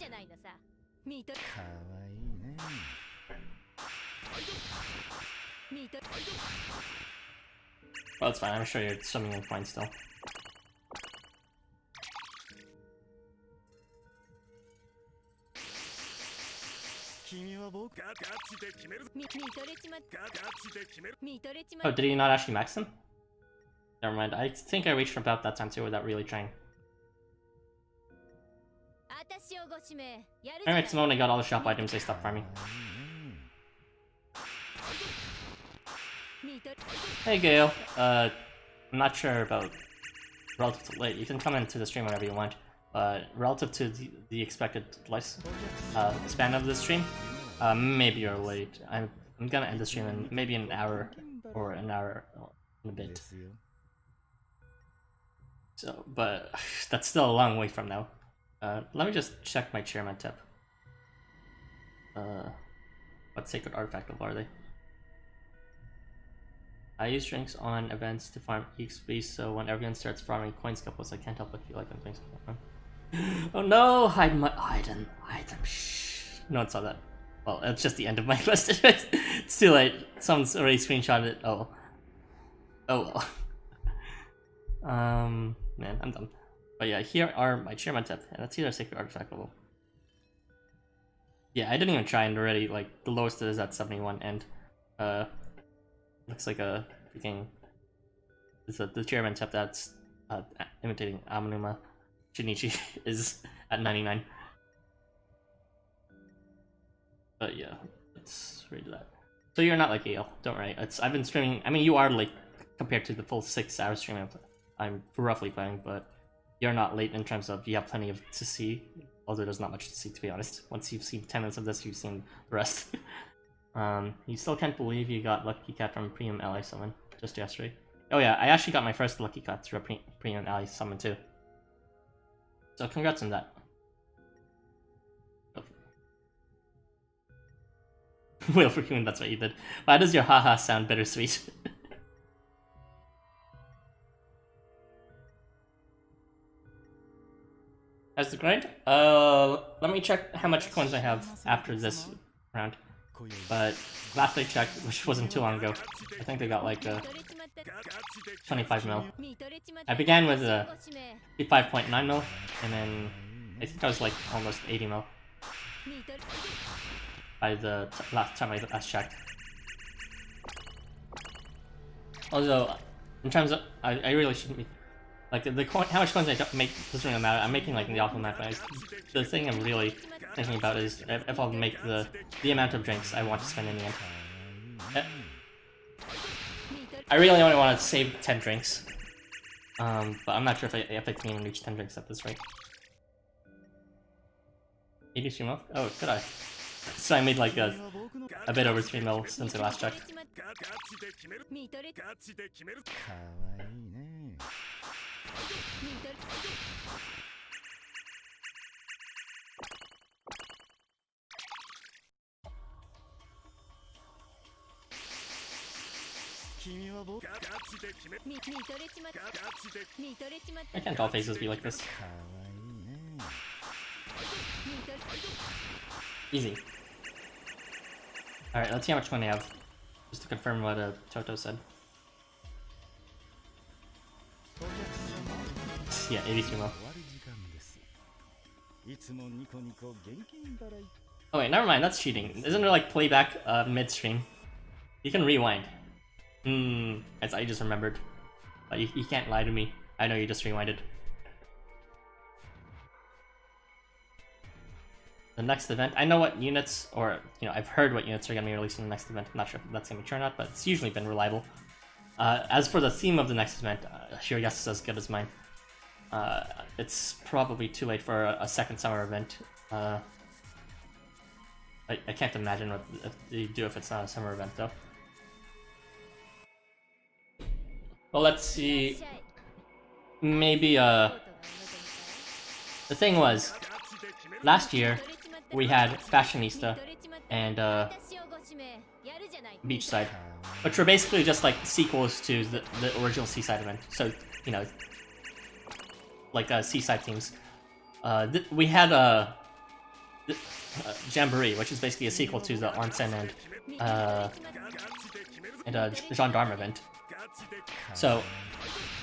Well, it's fine. I'm sure you're swimming in coins still. Oh, did he not actually max him? Never mind. I think I reached about that time too without really trying. Alright, so when I got all the shop items, I stopped farming. Hey Gale, I'm not sure about relative to late. You can come into the stream whenever you want, but relative to the expected span of the stream, maybe you're late. I'm gonna end the stream in maybe an hour or an hour and a bit. So, but that's still a long way from now. Let me just check my Chairman Tep. What sacred artifact level are they? I use drinks on events to farm EXP, so when everyone starts farming coin scuffles, I can't help but feel like I'm doing something. Oh no! Hide my item. Shh. No one saw that. Well, it's just the end of my quest. It's too late. Someone's already screenshotted it. Oh. Oh well. Man, I'm done. But yeah, here are my Chairman Tep, and let's see their sacred artifact level. Yeah, I didn't even try, and already, like, the lowest is at 71, and, looks like a freaking... It's the Chairman Tep that's, imitating Amanuma Shinichi is at 99. But yeah, let's read that. So you're not like Gale, don't worry. I've been streaming, I mean, you are late compared to the full 6 hour stream I'm roughly playing, but you're not late in terms of you have plenty to see, although there's not much to see, to be honest. Once you've seen 10 minutes of this, you've seen the rest. You still can't believe you got Lucky Cat from Premium Ally Summon just yesterday. Oh yeah, I actually got my first Lucky Cat through a Premium Ally Summon too. So congrats on that. Wheel for Queen, that's what you did. Why does your haha sound bittersweet? How's the grind? Let me check how much coins I have after this round. But last I checked, which wasn't too long ago, I think they got like 25 mil. I began with 55.9 mil, and then I think I was like almost 80 mil by the last time I last checked. Although, in terms of, I really shouldn't be. Like, how much coins I make doesn't really matter. I'm making like the optimal amount. The thing I'm really thinking about is if I'll make the amount of drinks I want to spend in the end. I really only want to save 10 drinks. But I'm not sure if I can even reach 10 drinks at this rate. 83 mil? Oh, could I? So I made like a bit over 3 mil since I last checked. Why can't all faces be like this? Easy. Alright, let's see how much money I have. Just to confirm what Toto said. Yeah, 83 mil. Oh wait, never mind, that's cheating. Isn't there like playback mid-stream? You can rewind. As I just remembered. You can't lie to me. I know you just rewinded. the next event. I know what units, or I've heard what units are going to be released in the next event. I'm not sure if that's going to be true or not, but it's usually been reliable. As for the theme of the next event, sure, yes, it's as good as mine. It's probably too late for a second summer event. I can't imagine what they do if it's not a summer event, though. Well, let's see. Maybe, the thing was, last year, we had Fashionista and, Beachside, which were basically just like sequels to the original Seaside event. So, like, Seaside themes. We had, Jamboree, which is basically a sequel to the Onsen and Gendarme event. So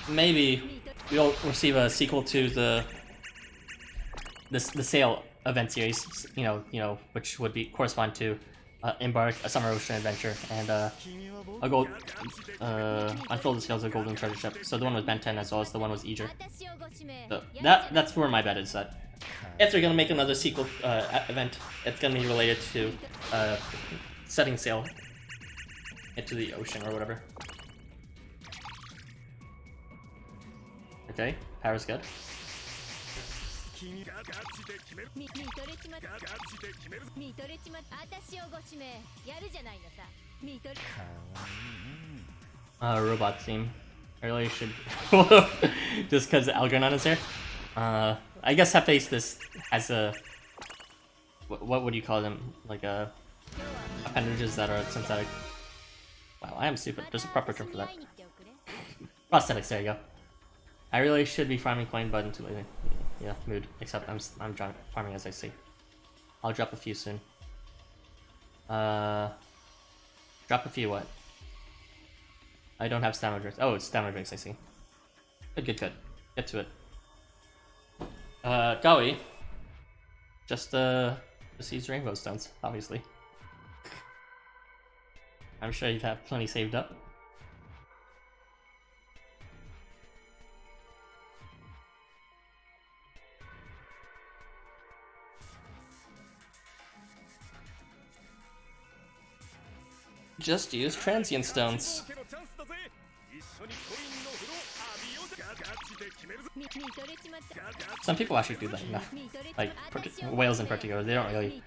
maybe we'll receive a sequel to the Sail event series, which would correspond to Embark, a Summer Ocean Adventure, and a gold Unfold the Scales of Golden Treasure Ship. So the one with Ben 10 as well as the one with Eager. So that's where my bet is that if they're gonna make another sequel event, it's gonna be related to setting sail into the ocean or whatever. Okay, power's good. Robot theme. I really should just because Algernon is here. I guess Hephaestus has a what would you call them? Like appendages that are synthetic. Wow, I am stupid. There's a proper term for that. Prosthetics. There you go. I really should be farming coin, but until later. Yeah, mood. Except I'm farming as I see. I'll drop a few soon. Drop a few what? I don't have stamina drinks. Oh, it's stamina drinks. I see. Good. Get to it. Gawi. Just use rainbow stones, obviously. I'm sure you've had plenty saved up. Just use transient stones. Some people actually do that, like whales in particular. They don't really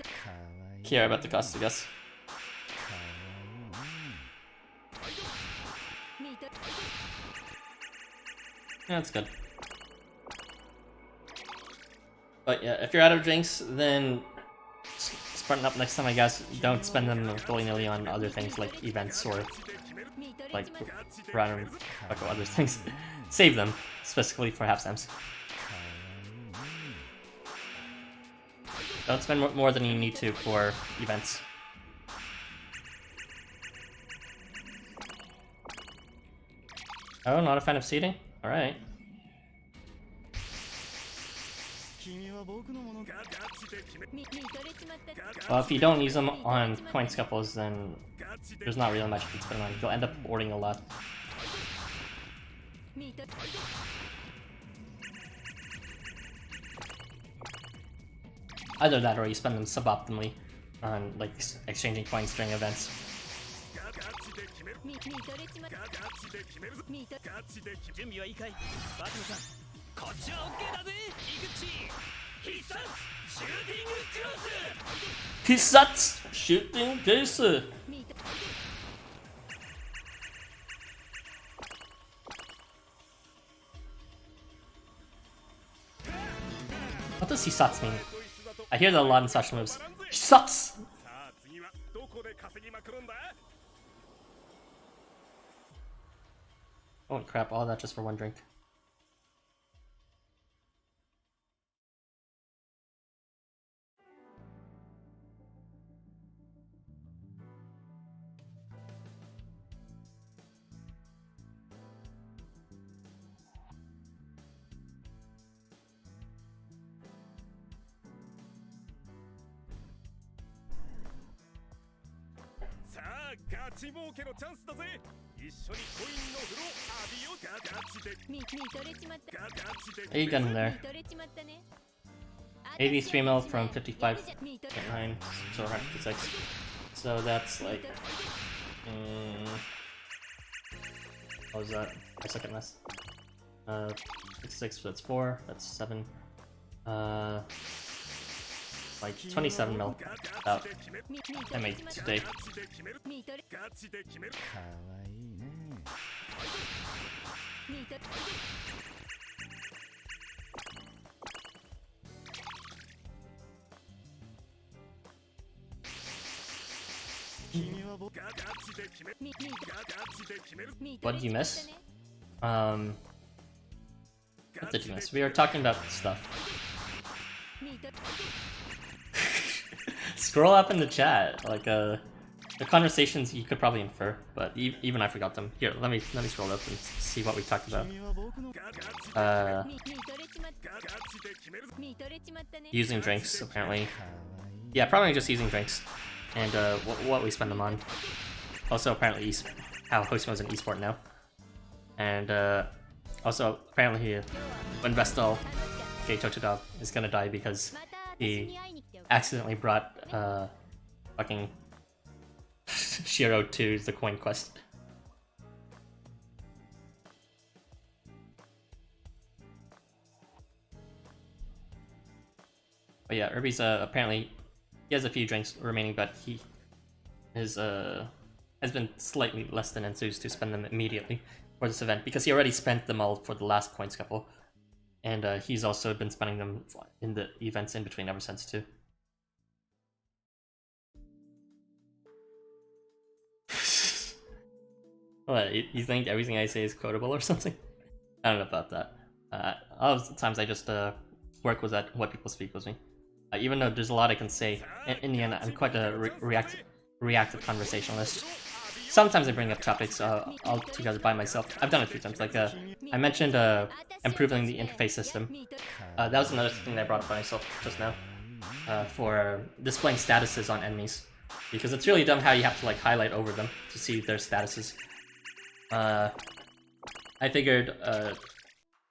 care about the cost, I guess. Yeah, that's good. But yeah, if you're out of drinks, then spartan up next time, I guess. Don't spend them willy-nilly on other things like events or like random other things. Save them, specifically for half stems. Don't spend more than you need to for events. Oh, not a fan of seeding? Alright. Well, if you don't use them on coin scuffles, then there's not really much you can spend on. You'll end up hoarding a lot. Either that or you spend them suboptimally on like exchanging coins during events. Hisatsu shooting desu. What does Hisatsu mean? I hear that a lot in special moves. Hisatsu! Oh crap, all that just for one drink. How you getting there? 83 mil from 55.9, so 156. So that's like, what was that? My second mess. 66, so that's 4, that's 7. Like 27 mil about I made today. かわいいね。What did you miss? What did you miss? We were talking about stuff. Scroll up in the chat, like the conversations you could probably infer, but even I forgot them. Here, let me scroll up and see what we talked about. Using drinks apparently. Yeah, probably just using drinks, and what we spend them on. Also apparently how Housamo is an esport now, and also apparently when Vestal Totodog is gonna die because he accidentally brought fucking Shiro to the coin quest. But yeah, Irby's apparently he has a few drinks remaining, but he has been slightly less than enthused to spend them immediately for this event because he already spent them all for the last coin Scuffle, and he's also been spending them in the events in between ever since too. What, you think everything I say is quotable or something? I don't know about that. A lot of the times I just work with what people speak with me. Even though there's a lot I can say, in the end I'm quite a reactive conversationalist. Sometimes I bring up topics all together by myself. I've done it a few times. Like I mentioned improving the interface system. That was another thing that I brought up by myself just now. For displaying statuses on enemies. Because it's really dumb how you have to like highlight over them to see their statuses. I figured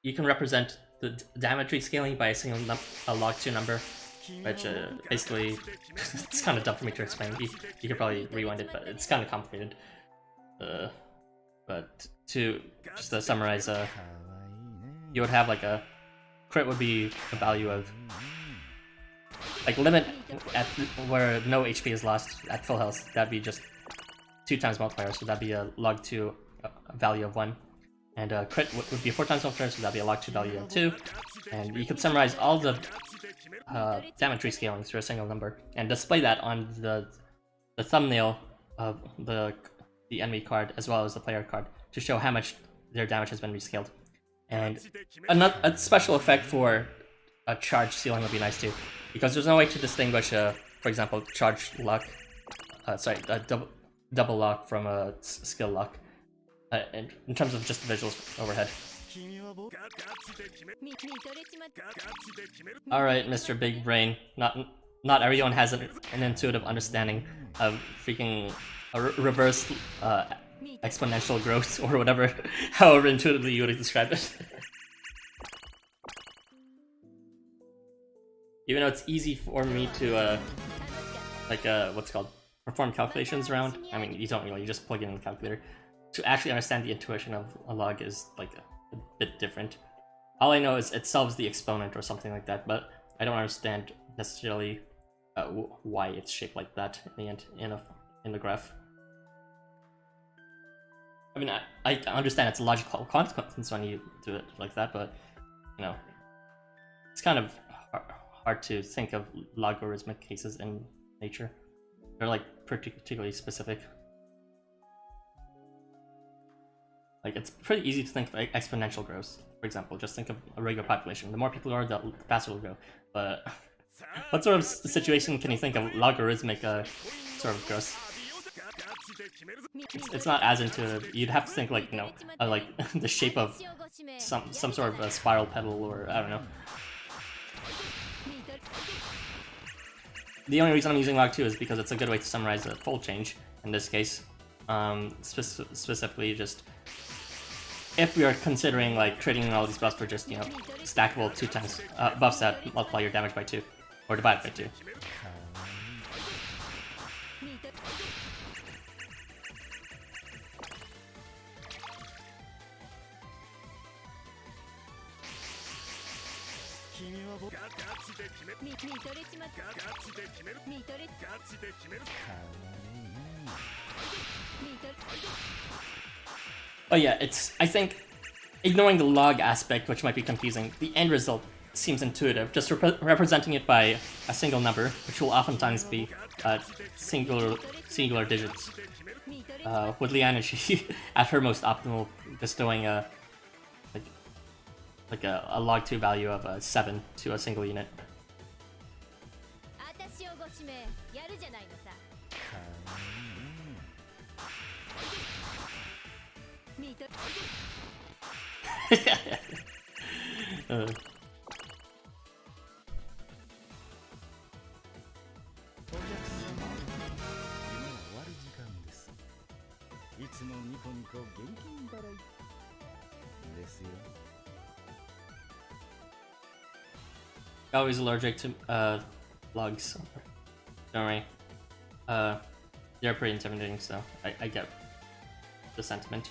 you can represent the damage rescaling by a single log 2 number, which basically it's kind of dumb for me to explain. You could probably rewind it, but it's kind of complicated. But to just summarize, you would have like a crit would be a value of like limit at where no HP is lost at full health. That'd be just 2 times multiplier, so that'd be a log 2 value of 1. And crit would be a 4 times multiplier, so that'd be a log 2 value of 2. And you could summarize all the damage rescaling through a single number and display that on the thumbnail of the enemy card as well as the player card to show how much their damage has been rescaled. And a special effect for a charge ceiling would be nice too, because there's no way to distinguish, for example, charge lock, double lock from a skill lock. In terms of just the visuals overhead. Alright, Mr. Big Brain. Not everyone has an intuitive understanding of freaking reverse exponential growth or whatever, however intuitively you would describe it. Even though it's easy for me to what's called perform calculations around. I mean, you don't really, you just plug it in the calculator. To actually understand the intuition of a log is like a bit different. All I know is it solves the exponent or something like that, but I don't understand necessarily why it's shaped like that in the end in the graph. I mean, I understand it's a logical consequence when you do it like that, but you know, it's kind of hard to think of logarithmic cases in nature. They're like particularly specific. Like, it's pretty easy to think of exponential growth. For example, just think of a regular population. The more people there are, the faster it'll grow. But what sort of situation can you think of logarithmic sort of growth? It's not as intuitive. You'd have to think like, you know, like the shape of some sort of a spiral petal, or I don't know. The only reason I'm using log 2 is because it's a good way to summarize a fold change in this case. Specifically just if we are considering like trading all these buffs for just, you know, stackable 2 times buffs that multiply your damage by 2 or divide by 2. 君は僕ガチで決める見とれちまったガチで決める見とれガチで決めるかわいいね見とれ But yeah, it's, I think, ignoring the log aspect, which might be confusing, the end result seems intuitive, just representing it by a single number, which will oftentimes be singular digits. With Leanna, she, at her most optimal, bestowing a log 2 value of 7 to a single unit. 私をご指名やるじゃないのさ。見と お客様、夢は終わる時間です。いつもニコニコ現金払いですよ。Always allergic to logs. Don't worry. They're pretty intimidating, so I get the sentiment.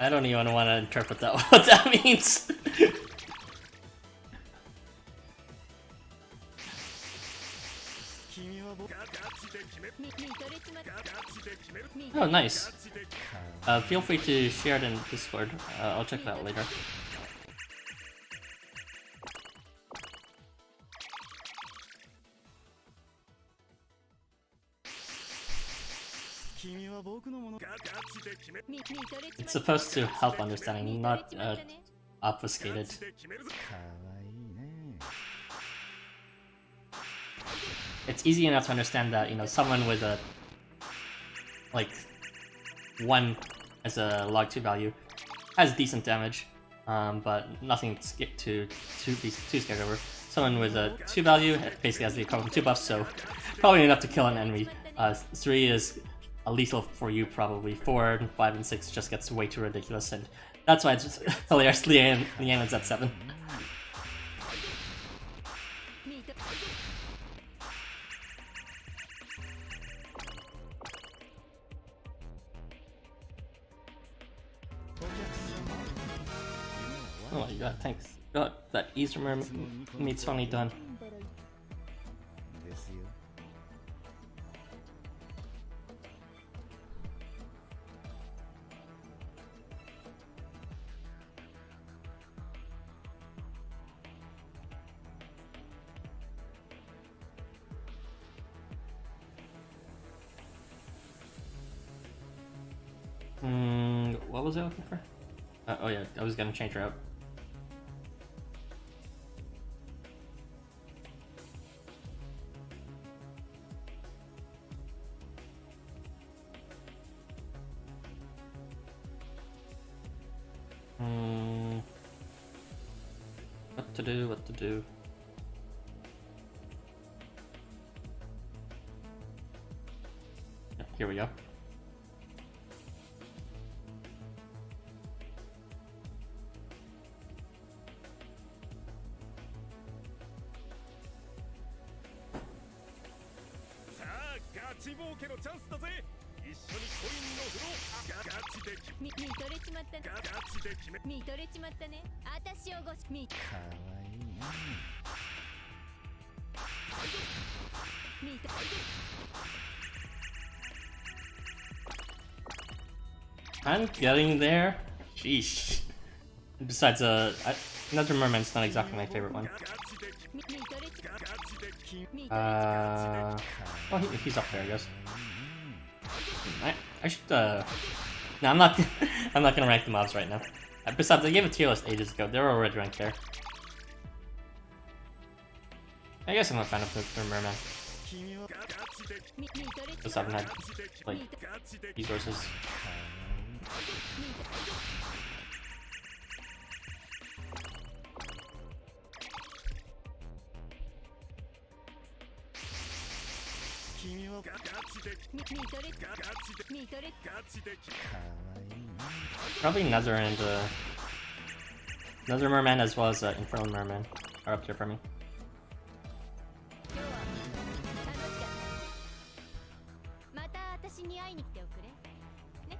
I don't even want to interpret that what that means. Oh, nice. Feel free to share it in Discord. I'll check it out later. It's supposed to help understanding, not obfuscated. It's easy enough to understand that, you know, someone with a like 1 as a log 2 value has decent damage, but nothing to be too scared over. Someone with a 2 value basically has the equivalent 2 buffs, so probably enough to kill an enemy. 3 is a lethal for you probably. 4, 5, and 6 just gets way too ridiculous, and that's why it's hilarious. Leanna's at 7. Oh my god, thanks. God, that Easter meat's finally done. What was I looking for? Oh yeah, I was gonna change route. What to do? Yeah, here we go. I'm getting there. Sheesh. Besides, Another Mermaid's not exactly my favorite one. Oh, he's up there, I guess. I should, no, I'm not, I'm not gonna rank the mobs right now. Besides, I gave a tier list ages ago. They're already ranked there. I guess I'm not a fan of the merman. 君は Just haven't had like resources. 君は Probably Nether and Nether Merman as well as Infernal Merman are up there for me. また私に会いに来ておくれね。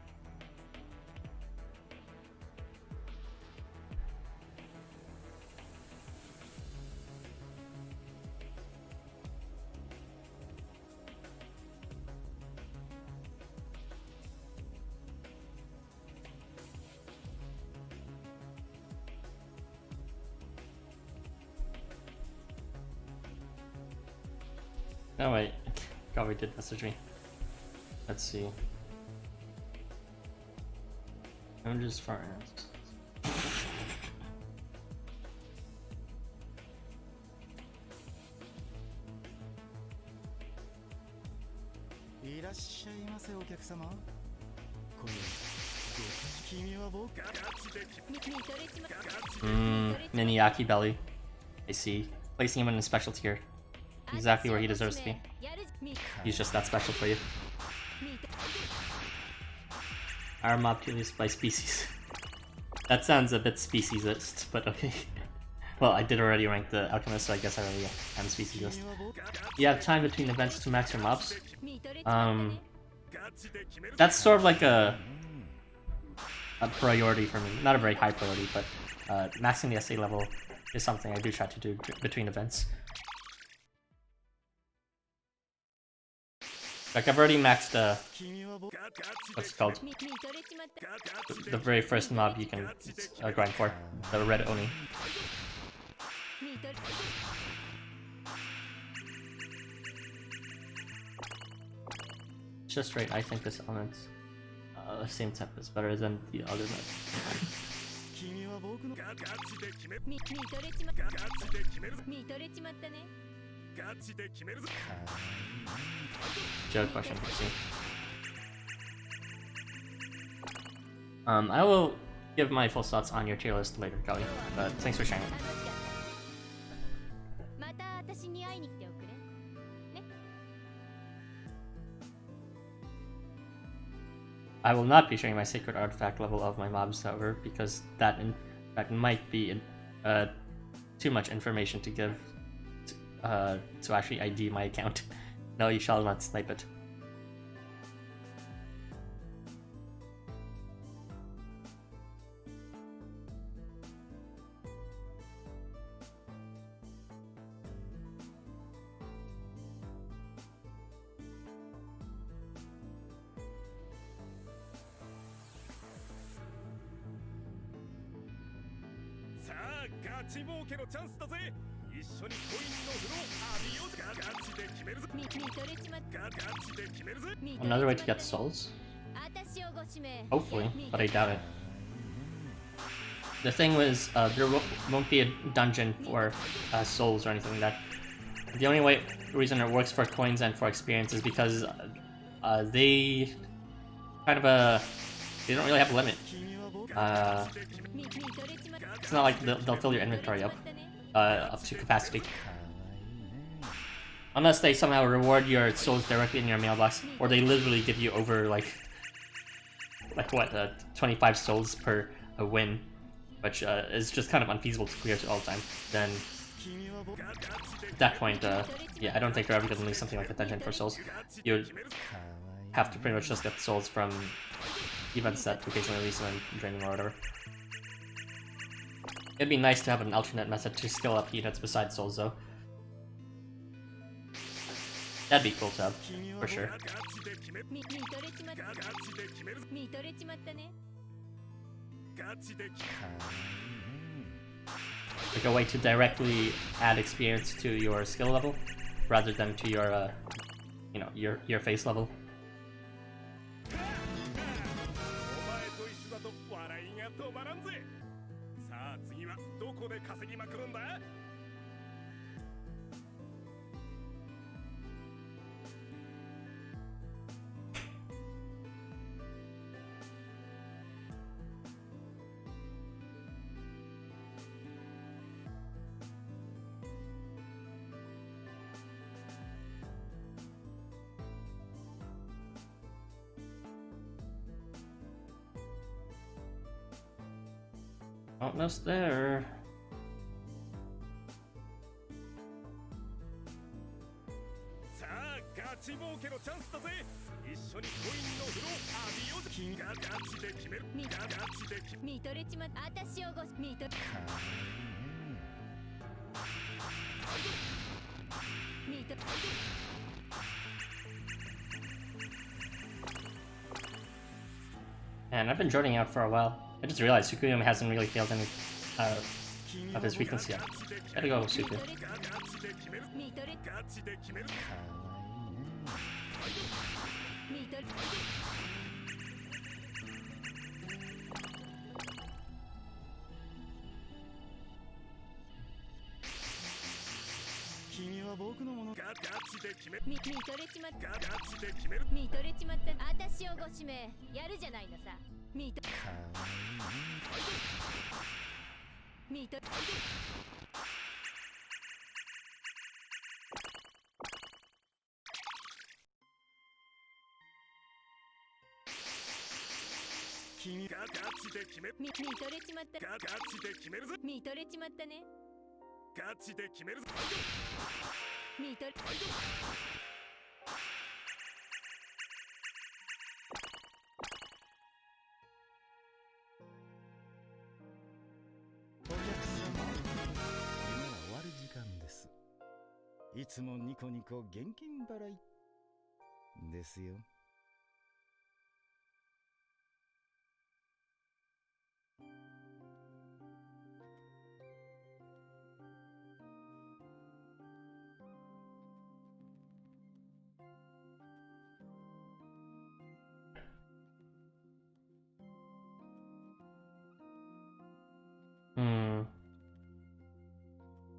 Oh wait, probably did message me. Let's see. I'm just far out. いらっしゃいませお客様。今夜君は僕 Mini Yaki Belly. I see. Placing him in a special tier. Exactly where he deserves to be. He's just that special for you. Our mob tier list by species. That sounds a bit speciesist, but okay. Well, I did already rank the alchemist, so I guess I already am speciesist. You have time between events to max your mobs. That's sort of like a priority for me. Not a very high priority, but maxing the SA level is something I do try to do between events. Like I've already maxed what's it called? The very first mob you can grind for, the red Oni. Just right, I think this element, same type is better than the other map. Joke question, see. I will give my full thoughts on your tier list later, Kelly, but thanks for sharing it. I will not be sharing my sacred artifact level of my mobs, however, because that in fact might be too much information to give to actually ID my account. No, you shall not snipe it. Another way to get souls? Hopefully, but I doubt it. The thing was, there won't be a dungeon for souls or anything like that. The only reason it works for coins and for experience is because they kind of they don't really have a limit. It's not like they'll fill your inventory up to capacity. Unless they somehow reward your souls directly in your mailbox, or they literally give you over like what, 25 souls per a win, which is just kind of unfeasible to clear all the time. Then at that point, yeah, I don't think you're ever gonna lose something like a dungeon for souls. You have to pretty much just get souls from events that occasionally release them in draining or whatever. It'd be nice to have an alternate method to skill up units besides souls, though. That'd be cool to have, for sure. Like a way to directly add experience to your skill level, rather than to your, you know, your face level. Almost there. And I've been joining out for a while. I just realized Sukuyama hasn't really failed any of his weakness yet. Gotta go, Suku.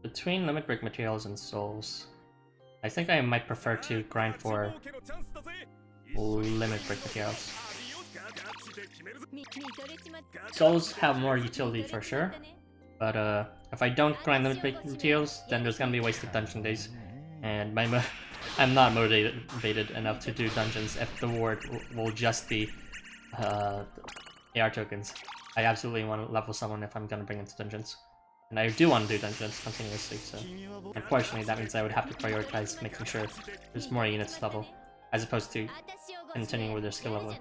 Between limit break materials and souls, I think I might prefer to grind for limit break materials. Souls have more utility for sure, but if I don't grind limit break materials, then there's gonna be wasted dungeon days, and I'm not motivated enough to do dungeons if the reward will just be AR tokens. I absolutely want to level someone if I'm gonna bring into dungeons. And I do want to do dungeons continuously, so unfortunately that means I would have to prioritize making sure there's more units level, as opposed to continuing with their skill level.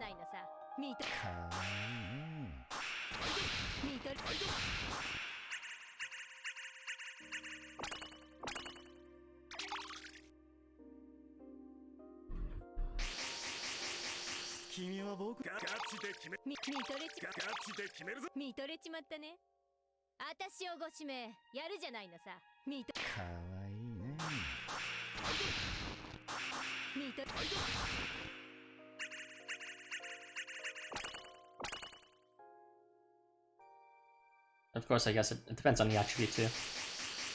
Of course, I guess it depends on the attribute too.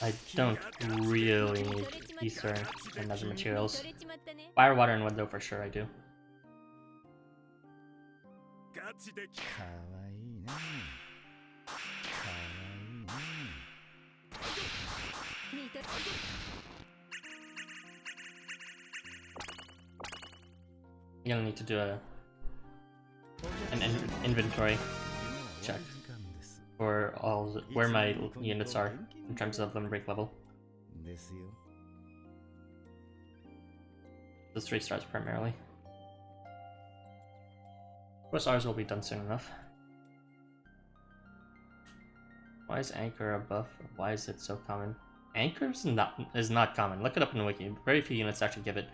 I don't really need ether and other materials. Fire, water, and wood though for sure I do. You're gonna need to do an inventory check for where my units are in terms of limit break level. The 3 stars primarily. Of course, ours will be done soon enough. Why is Anchor a buff? Why is it so common? Anchor is not common. Look it up in the wiki. Very few units actually give it.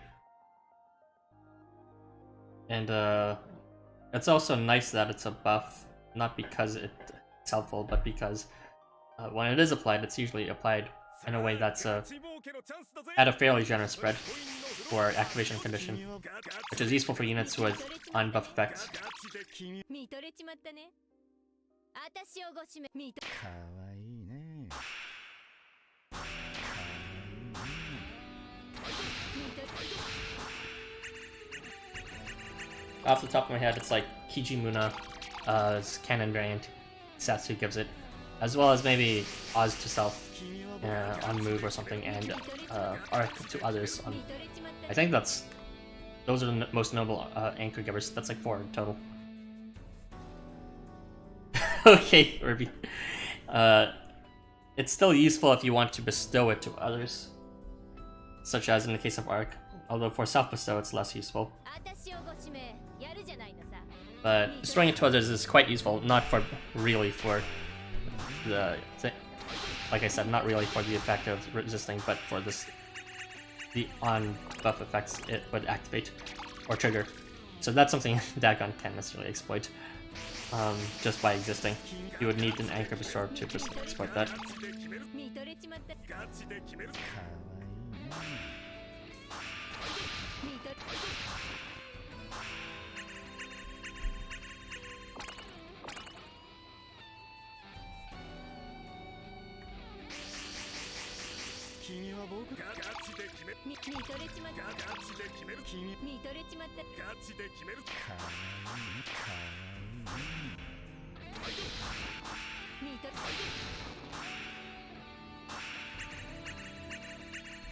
And it's also nice that it's a buff, not because it's helpful, but because when it is applied, it's usually applied in a way that's at a fairly generous spread for activation condition, which is useful for units with unbuff effects. Off the top of my head, it's like Kijimuna's canon variant, Satsu gives it, as well as maybe Oz to self on move or something, and Arc to others on. I think those are the most noble anchor givers. That's like 4 in total. Okay, Ruby. it's still useful if you want to bestow it to others, such as in the case of Arc. Although for self-bestow, it's less useful. But bestowing it to others is quite useful, not for really for the like I said, not really for the effect of resisting, but for the on-buff effects it would activate or trigger. So that's something Dagon can't necessarily exploit just by existing. You would need an anchor bestower to exploit that.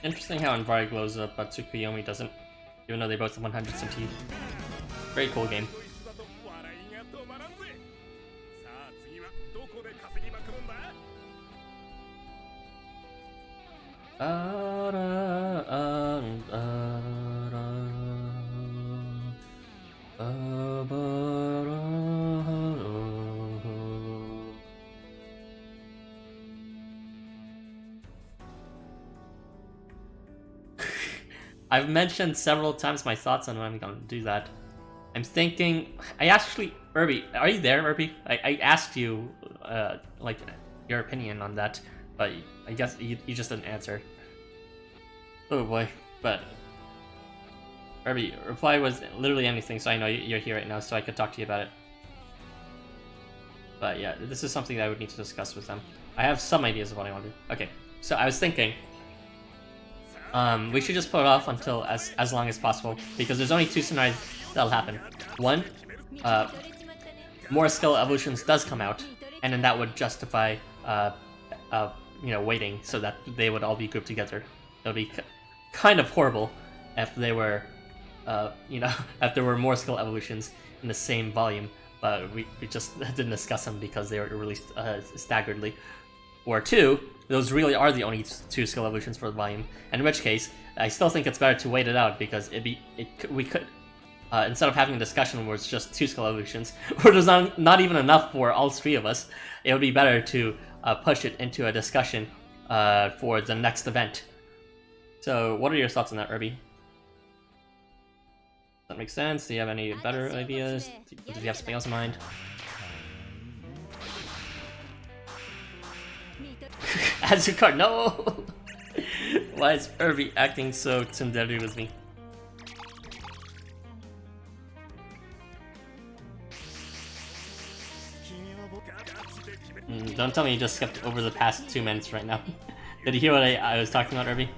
Interesting how Envari glows up, but Tsukuyomi doesn't, even though they both have 100 CT. Very cool game. I've mentioned several times my thoughts on when I'm gonna do that. I'm thinking, Irby, are you there, Irby? I asked you, like, your opinion on that, but I guess you just didn't answer. Oh boy, but Irby, reply was literally anything, so I know you're here right now, so I could talk to you about it. But yeah, this is something that I would need to discuss with them. I have some ideas of what I want to do. Okay, so I was thinking, we should just put it off until as long as possible, because there's only two scenarios that'll happen. One, more skill evolutions does come out, and then that would justify, waiting so that they would all be grouped together. It would be kind of horrible if they were, if there were more skill evolutions in the same volume, but we just didn't discuss them because they were released staggeredly. Or two, those really are the only two skill evolutions for the volume, in which case, I still think it's better to wait it out, because we could, instead of having a discussion where it's just two skill evolutions, where there's not even enough for all three of us, it would be better to push it into a discussion for the next event. So, what are your thoughts on that, Irby? Does that make sense? Do you have any better ideas? Do you have something else in mind? Azucar, no! Why is Irby acting so tsundere with me? Don't tell me you just skipped over the past 2 minutes right now. Did you hear what I was talking about, Irby?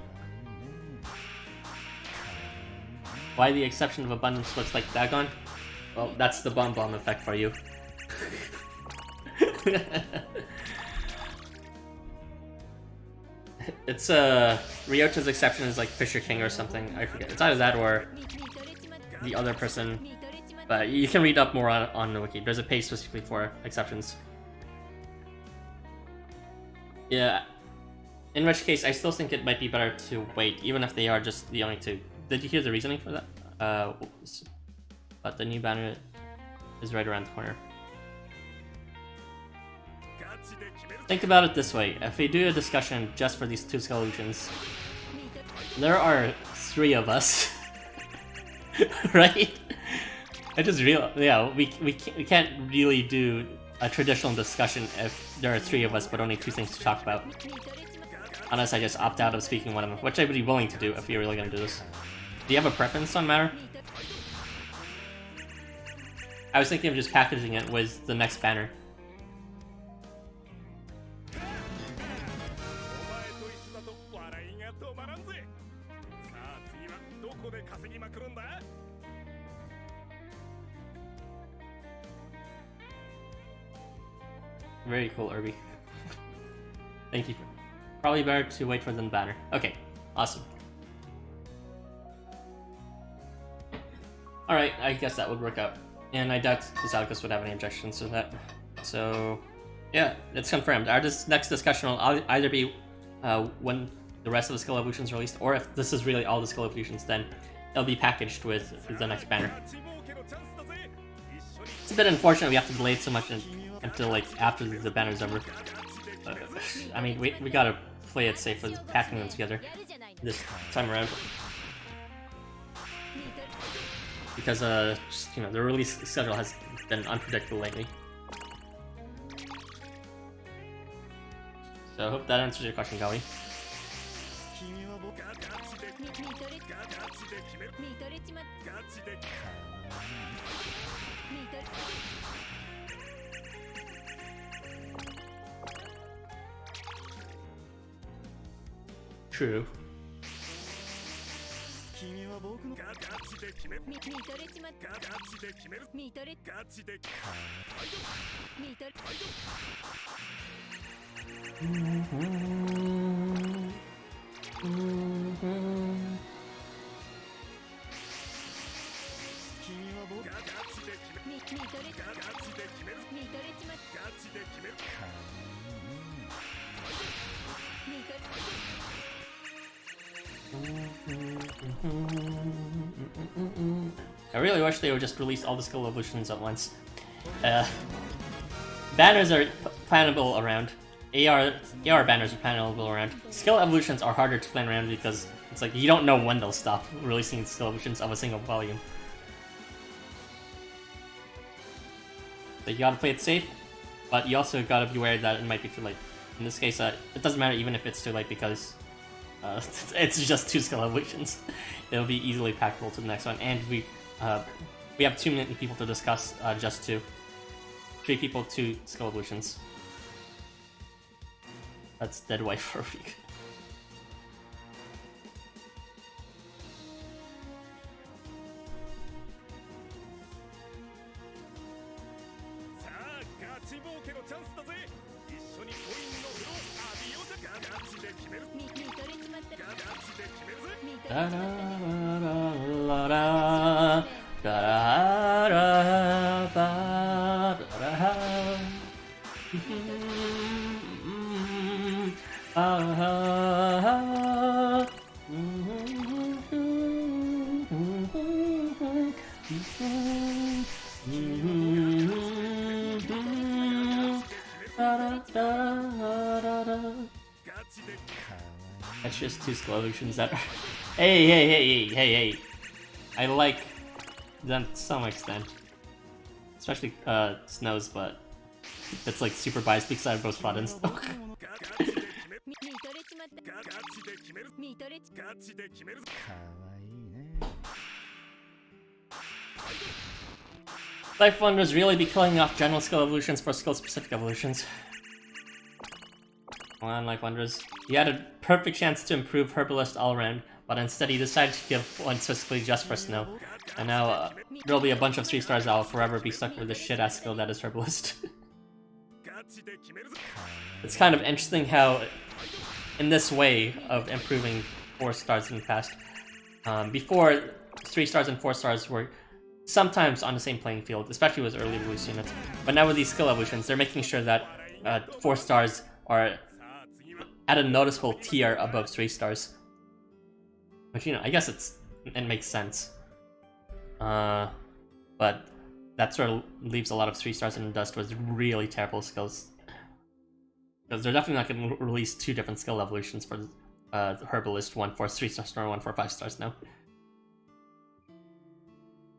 Why the exception of abundance looks like Dagon? Well, that's the bomb effect for you. It's Ryota's exception is like Fisher King or something. I forget. It's either that or the other person. But you can read up more on the wiki. There's a page specifically for exceptions. Yeah. In which case, I still think it might be better to wait, even if they are just the only two. Did you hear the reasoning for that? But the new banner is right around the corner. Think about it this way, if we do a discussion just for these two solutions, there are 3 of us, right? I just realized, yeah, we can't really do a traditional discussion if there are 3 of us but only 2 things to talk about. Unless I just opt out of speaking one of them, which I would be willing to do if you're really gonna do this. Do you have a preference on matter? I was thinking of just packaging it with the next banner. Very cool, Irby. Thank you. Probably better to wait for the banner. Okay, awesome. Alright, I guess that would work out. And I doubt Zalkus would have any objections to that. So, Yeah, it's confirmed. Our next discussion will either be when the rest of the skill evolutions are released, or if this is really all the skill evolutions, then it'll be packaged with the next banner. It's a bit unfortunate we have to delay it so much until like after the banner's over. I mean, we gotta play it safe with packing them together this time around. Because just, you know, the release schedule has been unpredictable lately. So I hope that answers your question, Gawi. True. I really wish they would just release all the skill evolutions at once. Banners are plannable around. AR banners are plannable around. Skill evolutions are harder to plan around because it's like you don't know when they'll stop releasing skill evolutions of a single volume. So you gotta play it safe, but you also gotta be aware that it might be too late. In this case, it doesn't matter even if it's too late because it's just 2 skill evolutions. It'll be easily packable to the next one, and we have too many people to discuss just 2. 3 people, 2 skill evolutions. That's dead wife for a week. That's just 2 skill evolutions that are... Hey. I like them to some extent. Especially Snow's, but it's like super biased because I have both Flood and Snow. LifeWonders really be killing off general skill evolutions for skill-specific evolutions. Come on, LifeWonders. You had a perfect chance to improve Herbalist all around, but instead he decided to give one specifically just for Snow. And now there'll be a bunch of 3 stars that will forever be stuck with the shit-ass skill that is Herbalist. It's kind of interesting how, in this way of improving 4 stars in the past, before 3 stars and 4 stars were sometimes on the same playing field, especially with early release units. But now with these skill evolutions, they're making sure that 4 stars are at a noticeable tier above 3 stars. Which, you know, I guess it makes sense. But that sort of leaves a lot of 3 stars in the dust with really terrible skills. Because they're definitely not going to release 2 different skill evolutions for the Herbalist, one for 3 stars and one for 5 stars now.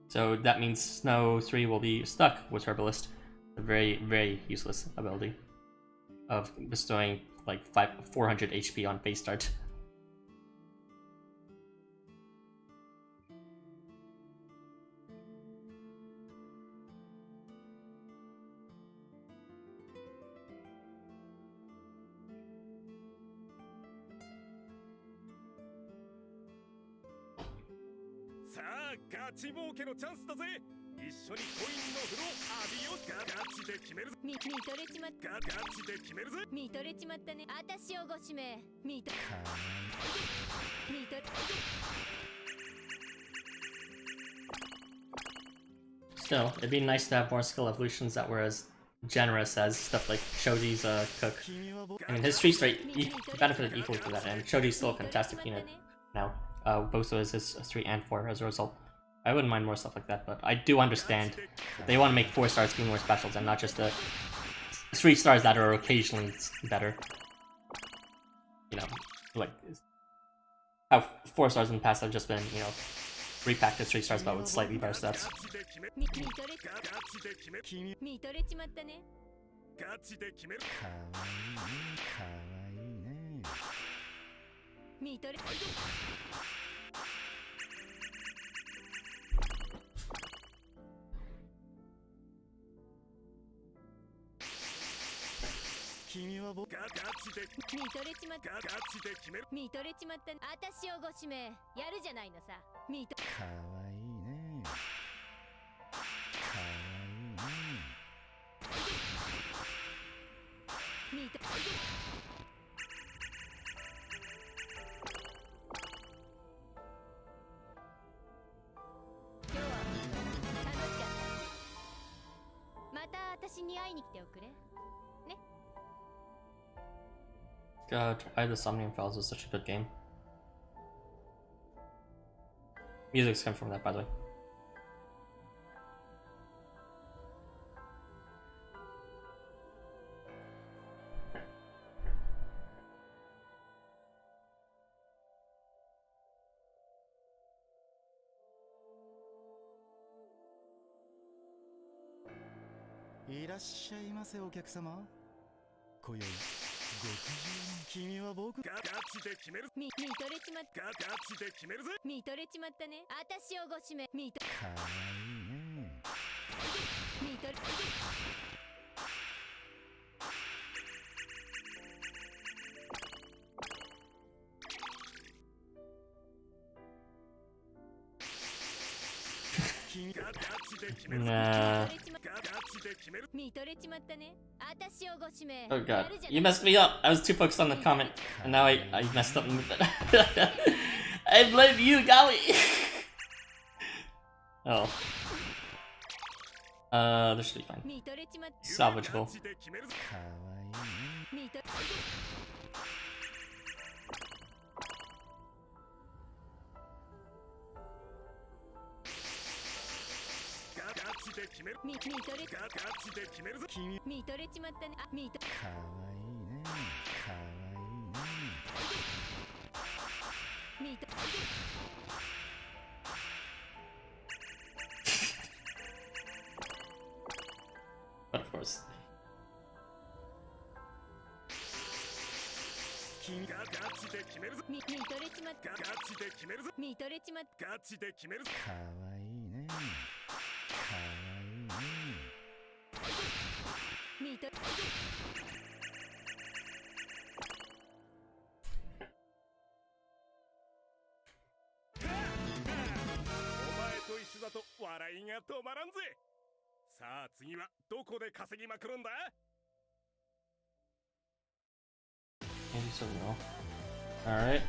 So that means Snow 3 will be stuck with Herbalist. A very, very useless ability of bestowing like 400 HP on base start. Still, it'd be nice to have more skill evolutions that were as generous as stuff like Shoji's cook. I mean, his street straight benefited equally from that, and Shoji's still a fantastic unit now. Both is his 3 and 4 as a result. I wouldn't mind more stuff like that, but I do understand that they want to make 4 stars feel more specials and not just the 3 stars that are occasionally better. You know, like how 4 stars in the past have just been, you know, repackaged 3 stars but with slightly better stats. 見とれちまったね。ガチで決める。かわいいね、かわいいね。見とれ。君は僕ガチで見とれちまった。ガチで決める。見とれちまったね。私をご指名やるじゃないのさ。見と。かわいいね。かわいいね。見と。今日は楽しかった。また私に会いに来ておくれ。ね。God, I the Somnium Files was such a good game. Music's come from that, by the way.いらっしゃいませお客様。今宵ご機嫌に君は僕ガチで決める。見とれちまった。ガチで決めるぜ。見とれちまったね。私をご指名。見と。かわいいね。見とれ。ガチで決める。 Nah. ガチで決める。見とれちまったね。私をご指名。 Oh god. You messed me up. I was too focused on the comment, and now I messed up with it. I blame you, Gawi! Oh. This should be fine. 見とれちまった。 Salvageable. ガチで決めるぜ。かわいいね。見と。ガチで決める。見とれ。ガチで決めるぜ。君見とれちまったね。あ、見と。かわいいね。かわいいね。見と。 But of course. ガチで決めるぜ。見とれちまった。ガチで決めるぜ。見とれちまった。ガチで決めるぜ。かわいいね。かわいいね。見と。 お前と一緒だと笑いが止まらんぜ。さあ次はどこで稼ぎまくるんだ。 Maybe so no. Alright.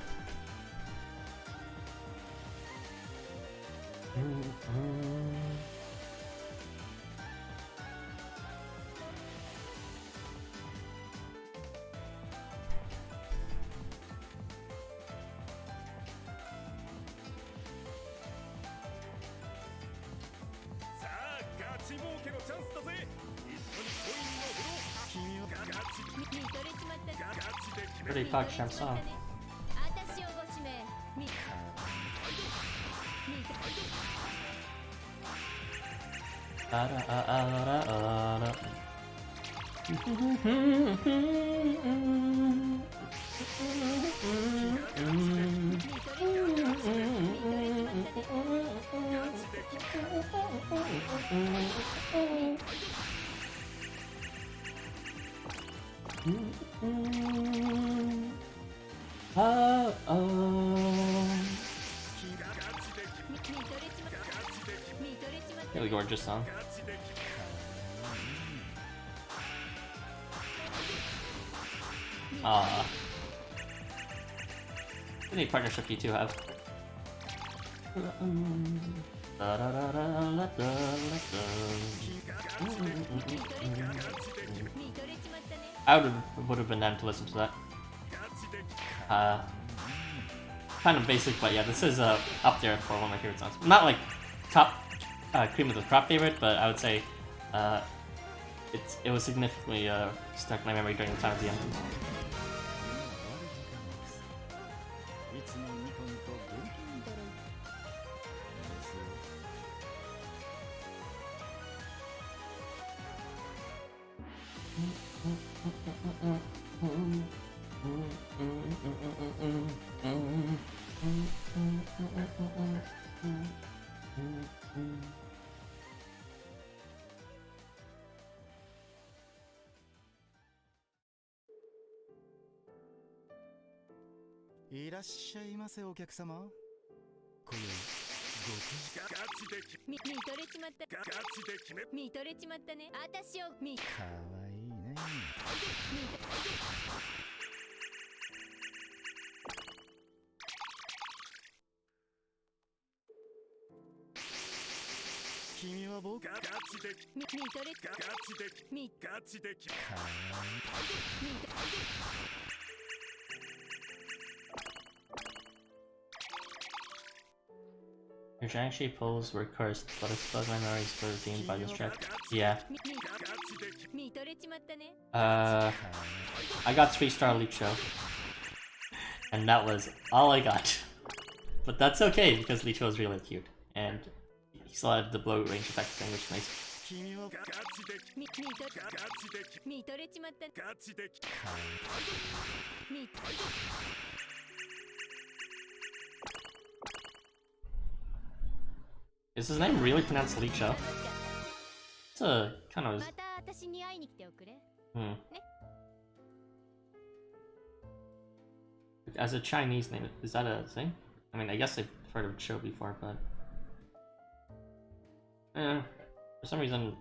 Pretty PogChamp song. 私をご指名。見。 Really gorgeous song. Ah. How many partnership do you two have? I would have been down to listen to that. Kind of basic, but yeah, this is up there for one of my favorite songs. Not like top cream of the crop favorite, but I would say it was significantly stuck in my memory during the time of the ending. いらっしゃいませお客様。今宵ごガチで見とれちまったガチで決め見とれちまったね私を見かわいいね。君は僕ガチで見とれガチで見ガチでかわいい Your Shang-Chi pulls were cursed, but I suppose my memories were redeemed by this track. Yeah. I got 3-star Leap Show. And that was all I got. But that's okay, because Leap Show is really cute. And he still had the blow range effect thing, which is nice. Is his name really pronounced Licho? It's a kind of... As a Chinese name, is that a thing? I mean, I guess I've heard of Cho before, but... for some reason,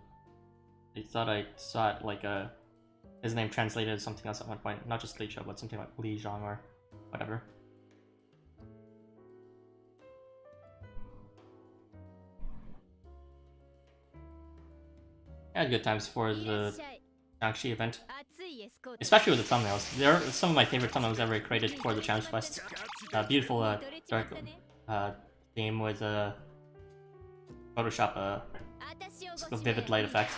I thought I saw it like his name translated as something else at one point. Not just Licho, but something like Li Zhang or whatever. I had good times for the Shang-Chi event, especially with the thumbnails. They're some of my favorite thumbnails ever created for the challenge quests. Beautiful dark theme with Photoshop a vivid light effect.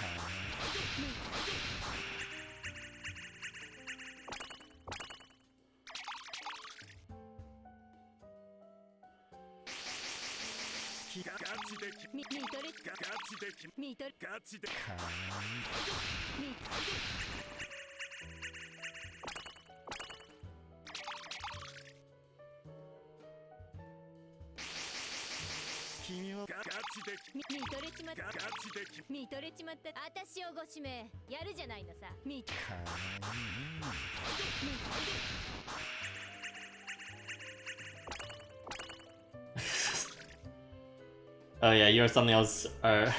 Oh yeah, your thumbnails are...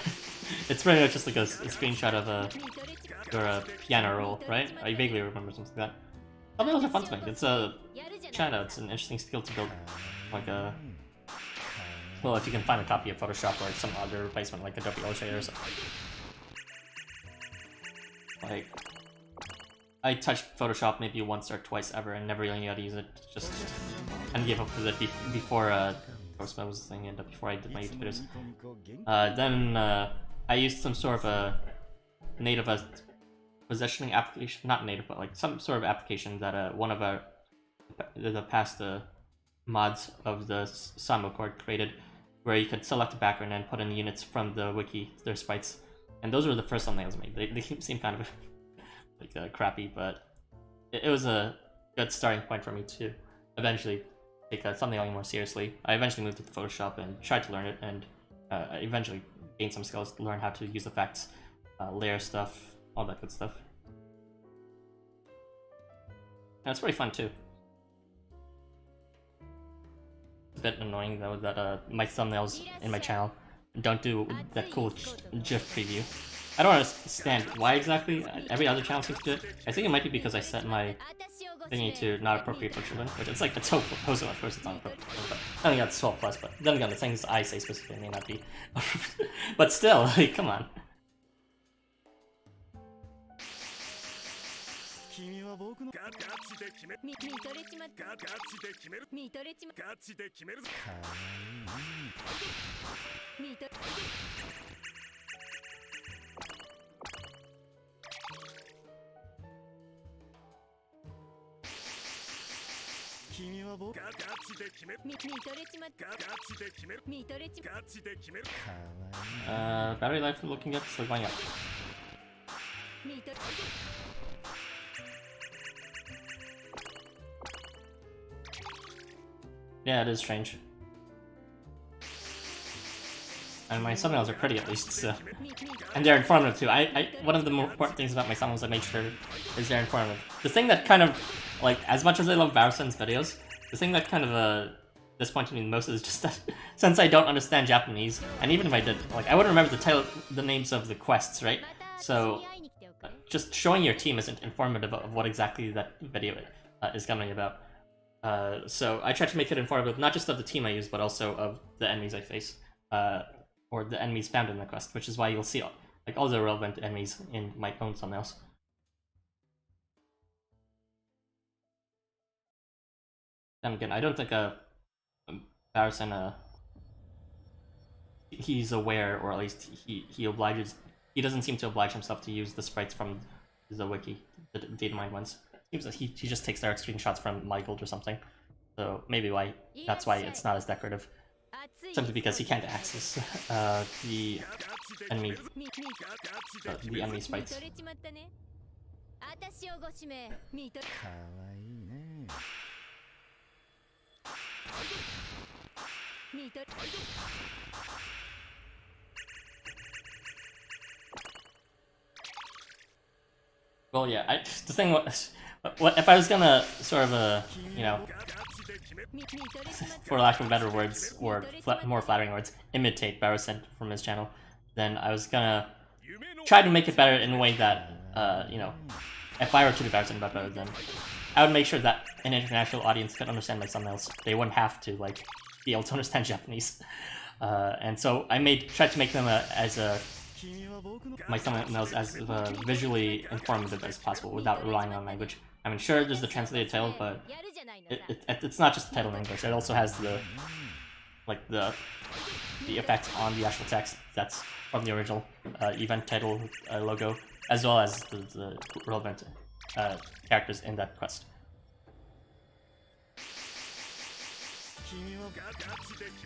it's pretty much just like a screenshot of your piano roll, right? I vaguely remember something like that. Thumbnails are fun to make. It's a China. It's an interesting skill to build. Like a... Well, if you can find a copy of Photoshop or some other replacement like Adobe Illustrator or something. Like... I touched Photoshop maybe once or twice ever and never really knew how to use it. Just... and gave up with it before I was saying it before I did my YouTube videos. Then I used some sort of a native positioning application, not native, but like some sort of application that one of the past mods of the Samo code created, where you could select a background and put in units from the wiki, their sprites, and those were the first thumbnails I made. They seem kind of like crappy, but it was a good starting point for me to eventually take thumbnailing more seriously. I eventually moved to Photoshop and tried to learn it, and I eventually gained some skills to learn how to use effects, layer stuff, all that good stuff. And it's pretty fun too. It's a bit annoying though that my thumbnails in my channel don't do that cool GIF preview. I don't understand why exactly every other channel seems to do it. I think it might be because I set my thingy to not appropriate for children, which it's like it's so posted, of course it's not appropriate. But I think that's 12 plus, but then again, the things I say specifically may not be. But still, like, come on. 君は僕のガチで決める見とれちまったガチで決める見とれちまガチで決めるぞかわいいね見と 君は僕ガチで決める見とれちまったガチで決める見とれちまガチで決めるかわいい Battery life looking good, so going up. 見と Yeah, it is strange. And my thumbnails are pretty at least, so. And they're informative too. One of the more important things about my thumbnails I make sure is they're informative. The thing that kind of, like, as much as I love Barusen's videos, the thing that kind of disappointed me the most is just that since I don't understand Japanese, and even if I did, like, I wouldn't remember the names of the quests, right? So just showing your team isn't informative of what exactly that video is gonna be about. So I try to make it informative not just of the team I use, but also of the enemies I face, or the enemies found in the quest, which is why you'll see all the relevant enemies in my own thumbnails. Then again, I don't think Barusen, he's aware, or at least he doesn't seem to oblige himself to use the sprites from the wiki, the datamine ones. Seems like he just takes direct screenshots from My Guild or something. So maybe that's why it's not as decorative. Simply because he can't access the enemy sprites. 私をご指名見とかわいいね 見と Well, yeah, the thing was, what if I was gonna sort of, you know, for lack of better words, or more flattering words, imitate Barusen from his channel, then I was gonna try to make it better in a way that, you know, if I were to do Barusen better, then I would make sure that an international audience could understand my thumbnails. They wouldn't have to, like, be able to understand Japanese. And so I tried to make them my thumbnails as visually informative as possible without relying on language. I mean, sure, there's the translated title, but it's not just the title in English. It also has the effect on the actual text that's from the original event title logo, as well as the relevant characters in that quest.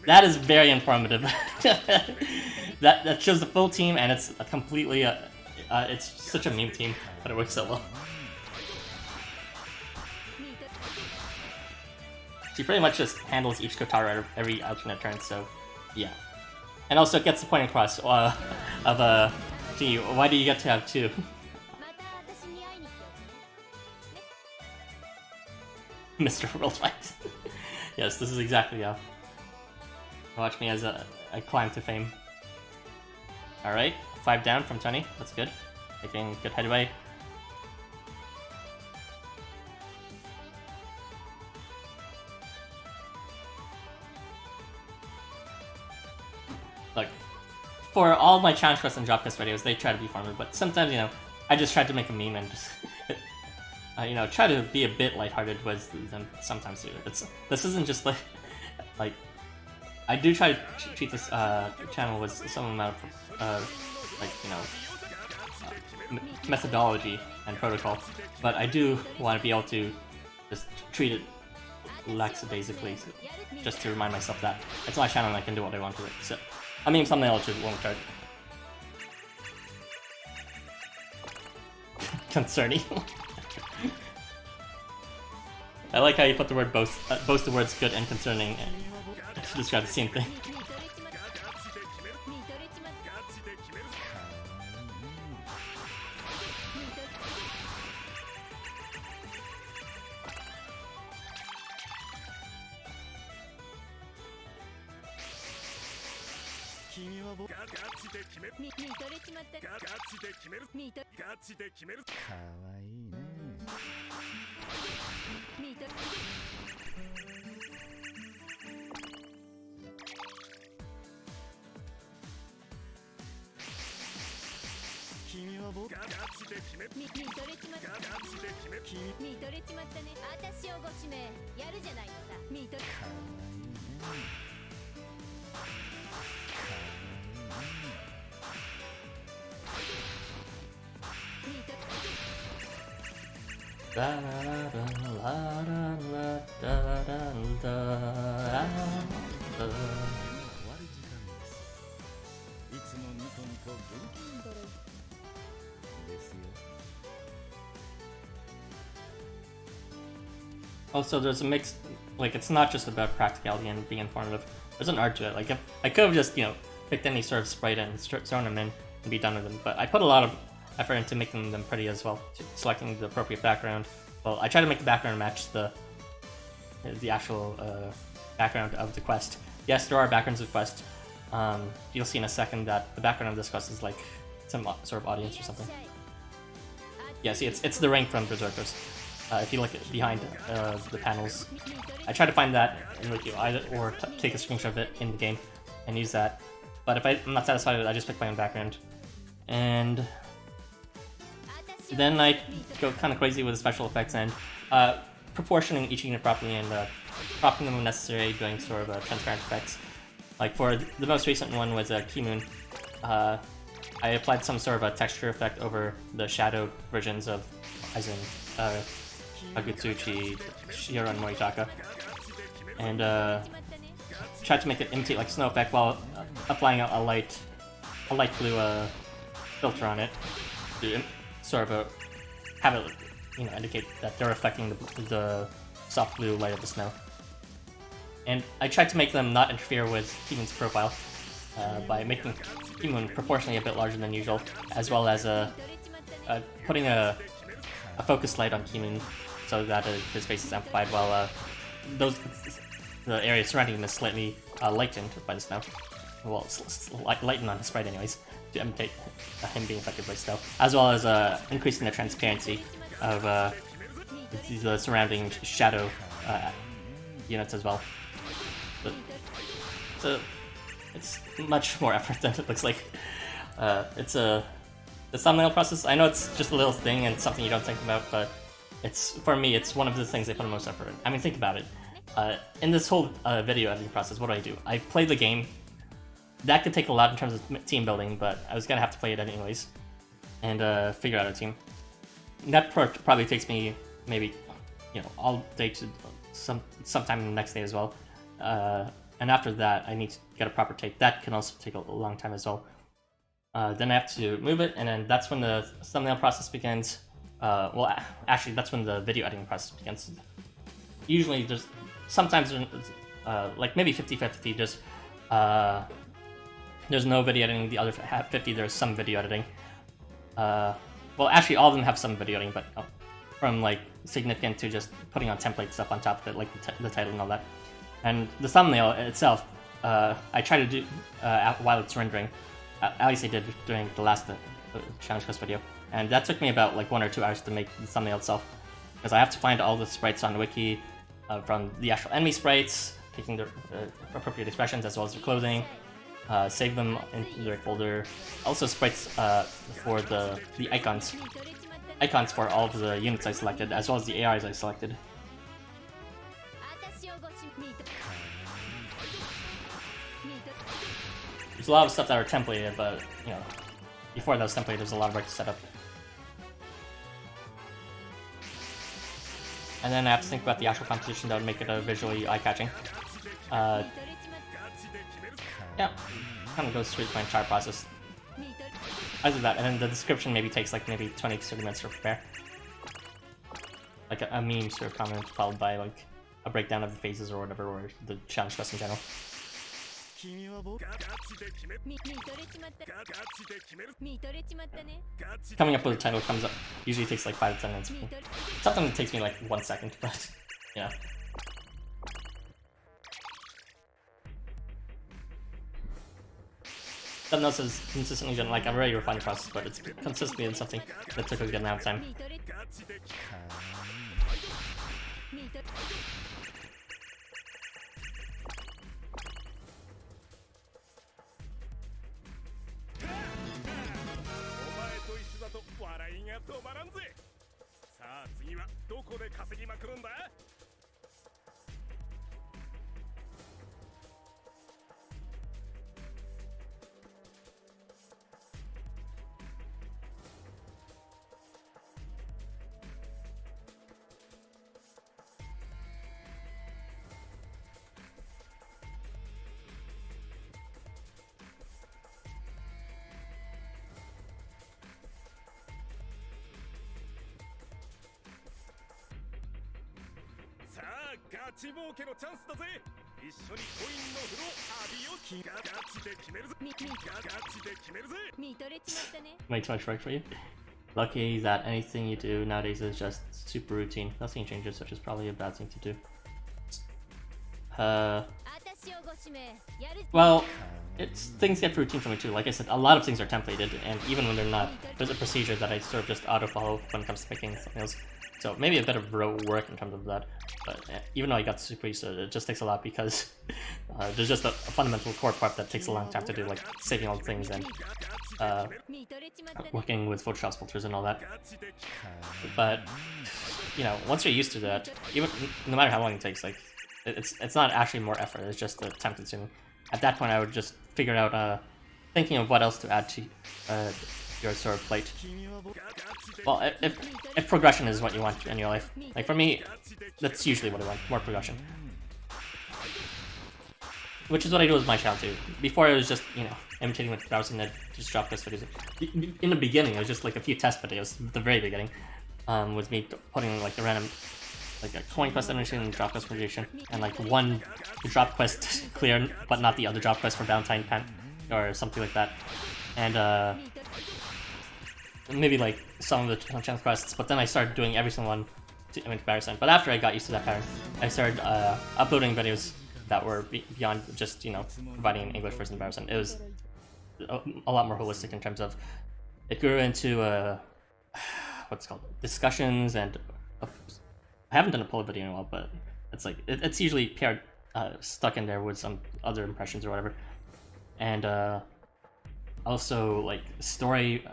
That is very informative. that shows the full team, and it's a completely it's such a meme team, but it works so well. She pretty much just handles each Kotaro every alternate turn, so yeah. And also it gets the point across gee, why do you get to have two? また私に会いに来ておくれね Mr. Worldwide. Yes, this is exactly how. Watch me as I climb to fame. Alright, 5 down from 20, that's good. Making good headway. Look, for all my challenge quests and drop quest videos, they try to be farmer, but sometimes, you know, I just try to make a meme and just, you know, try to be a bit lighthearted with them sometimes too. This isn't just like, I do try to treat this channel with some amount of, like, you know, methodology and protocol, but I do want to be able to just treat it lackadaisically, just to remind myself that it's my channel and I can do what I want to it. So, I mean, thumbnail won't hurt. Concerning. I like how you put the word both the words good and concerning to describe the same thing. 君は僕ガチで決める見とれちまったガチで決める見とガチで決めるかわいいね見とれちまった見とれちまったね。私をご指名やるじゃないのさ。見とれだらららららだらだ終わる時間です。いつもニコニコ元気払いですよ。Also, there's a mix, like, it's not just about practicality and being informative. There's an art to it. Like, if I could have just, picked any sort of sprite and thrown them in and be done with them, but I put a lot of effort into making them pretty as well, selecting the appropriate background. Well, I try to make the background match the actual background of the quest. Yes, there are backgrounds of quest. You'll see in a second that the background of this quest is like some sort of audience or something. Yeah, see, it's the rank from Berserkers. If you look behind the panels, I try to find that in Wiki or take a screenshot of it in the game and use that. But if I'm not satisfied with it, I just pick my own background. And then I go kind of crazy with the special effects and proportioning each unit properly and cropping them when necessary, doing sort of transparent effects. Like for the most recent one was Keymoon. I applied some sort of a texture effect over the shadowed versions of, as in Agutsuchi, Shiro, and Moritaka, and tried to make it imitate like snow effect while applying a light blue filter on it to sort of have it indicate that they're reflecting the soft blue light of the snow. And I tried to make them not interfere with Keymoon's profile by making Keymoon proportionally a bit larger than usual, as well as putting a focus light on Keymoon so that his face is amplified while the area surrounding him is slightly lightened by the snow. Well, lightened on his sprite anyways, to imitate him being affected by snow, as well as increasing the transparency of the surrounding shadow units as well. So it's much more effort than it looks like. The thumbnail process, I know it's just a little thing and something you don't think about, but for me, it's one of the things I put the most effort in. I mean, think about it. In this whole video editing process, what do? I play the game. That could take a lot in terms of team building, but I was gonna have to play it anyways and figure out a team. That probably takes me maybe all day to sometime the next day as well. And after that, I need to get a proper take. That can also take a long time as well. Then I have to move it, and then that's when the thumbnail process begins. Well, actually, that's when the video editing process begins. Usually, sometimes like maybe 50-50. There's no video editing. The other 50, there's some video editing. Well, actually, all of them have some video editing, but from like significant to just putting on template stuff on top of it, like the title and all that. And the thumbnail itself, I try to do while it's rendering. At least I did during the last Challenge Quest video, and that took me about like 1 or 2 hours to make the thumbnail itself, because I have to find all the sprites on the wiki from the actual enemy sprites, taking their appropriate expressions as well as their clothing, save them into their folder. Also sprites for the icons for all of the units I selected, as well as the AIs I selected. There's a lot of stuff that are templated, but before those templated, there's a lot of work to set up. And then I have to think about the actual composition that would make it visually eye-catching. Yeah, kind of goes through my entire process. I do that, and then the description maybe takes like maybe 20 to 30 minutes to prepare. Like a meme sort of comment followed by like a breakdown of the phases or whatever, or the challenge quest in general. Coming up with a title usually takes like 5 to 10 minutes. Sometimes it takes me like 1 second, but yeah. Thumbnails is consistently been like a very refined process, but it's consistently been something that took a good amount of time. 止まらんぜ。さあ次はどこで稼ぎまくるんだ。さあガチ儲けのチャンスだぜ。一緒にコインの風呂浴びよう。金がガチで決めるぜ。ガチで決めるぜ。見とれちまったね。 Way too much work for you. Lucky that anything you do nowadays is just super routine. Nothing changes, which is probably a bad thing to do. Atashi o goshime. Yaru. Well, things get routine for me too. Like I said, a lot of things are templated, and even when they're not, there's a procedure that I sort of just auto-follow when it comes to picking something else. So maybe a bit of work in terms of that. But even though I got super used to it, it just takes a lot because there's just a fundamental core part that takes a long time to do, like saving all the things and working with Photoshop's filters and all that. But you know, once you're used to that, even no matter how long it takes, like it's not actually more effort. It's just time consuming. At that point, I would just figure out thinking of what else to add to your sort of plate. Well, if progression is what you want in your life, like for me, that's usually what I want, more progression. Which is what I do with my channel too. Before it was just, you know, imitating what browsing that just drop quest videos. In the beginning, it was just like a few test videos at the very beginning, with me putting like a random, like a coin quest animation and drop quest creation, and like one drop quest clear, but not the other drop quest for Valentine Pen, or something like that. And maybe like some of the channel quests, but then I started doing every single one in comparison. But after I got used to that pattern, I started uploading videos that were beyond just, you know, providing an English version of comparison. It was a lot more holistic in terms of it grew into what's it called, discussions, and I haven't done a poll video in a while, but it's like it's usually paired stuck in there with some other impressions or whatever, and also like story.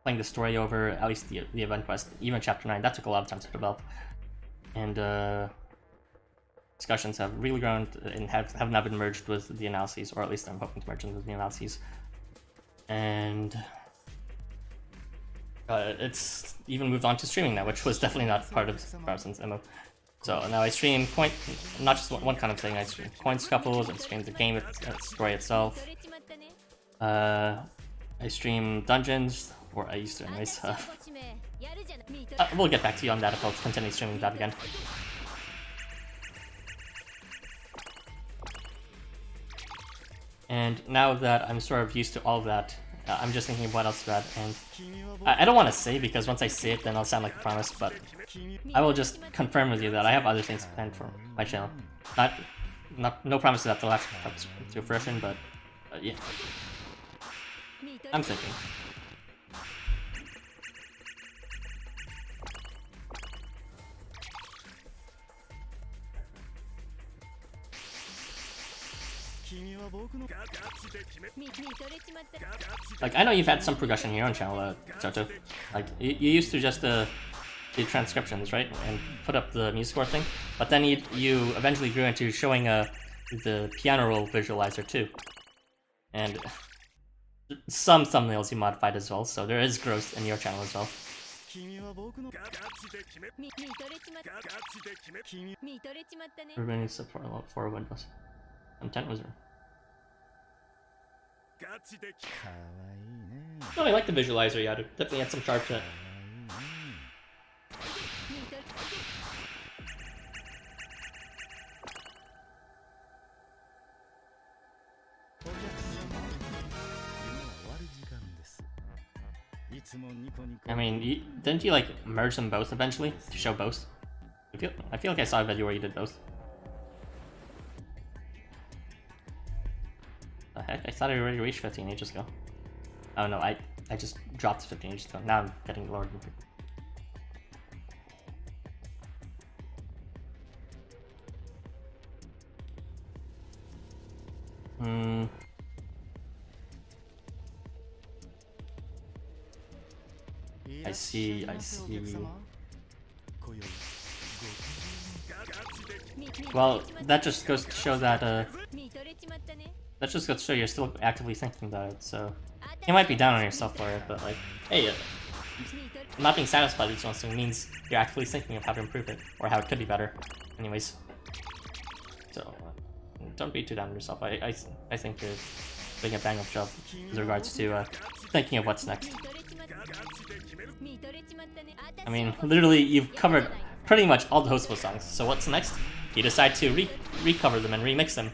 Playing the story over, at least the event quest, even chapter 9, that took a lot of time to develop. And discussions have really grown and have now been merged with the analyses, or at least I'm hoping to merge them with the analyses. And it's even moved on to streaming now, which was definitely not part of Carson's MO. So now I stream not just one kind of thing, I stream coin scuffles, I stream the game story itself. I stream dungeons, or I used to anyways. We'll get back to you on that if I'll continue streaming that again. And now that I'm sort of used to all of that, I'm just thinking of what else to add, and I don't want to say, because once I say it then I'll sound like a promise, but I will just confirm with you that I have other things planned for my channel. No promises that they'll actually come to fruition, but yeah. I'm thinking. Like, I know you've had some progression here on channel, Jojo. Like, you used to just do transcriptions, right? And put up the music score thing. But then you eventually grew into showing the piano roll visualizer too. And some thumbnails you modified as well, so there is growth in your channel as well. Remaining support for Windows. Content was. No, I like the visualizer, yeah, definitely had some charm to it. I mean, didn't you like merge them both eventually to show both? I feel like I saw a video where you did both. The heck? I thought I already reached 15 ages ago. Oh no, I just dropped 15 ages ago. Now I'm getting lower than 50. I see. お客様今宵 Well, that just goes to show that 見とれちまったね that just goes to show you're still actively thinking about it. So you might be down on yourself for it, but like, hey, not being satisfied with each one thing means you're actively thinking of how to improve it or how it could be better. Anyways, so don't be too down on yourself. I think you're doing a bang up job with regards to thinking of what's next. 見とれちまったね I mean, literally, you've covered pretty much all the Housamo songs. So what's next? You decide to recover them and remix them.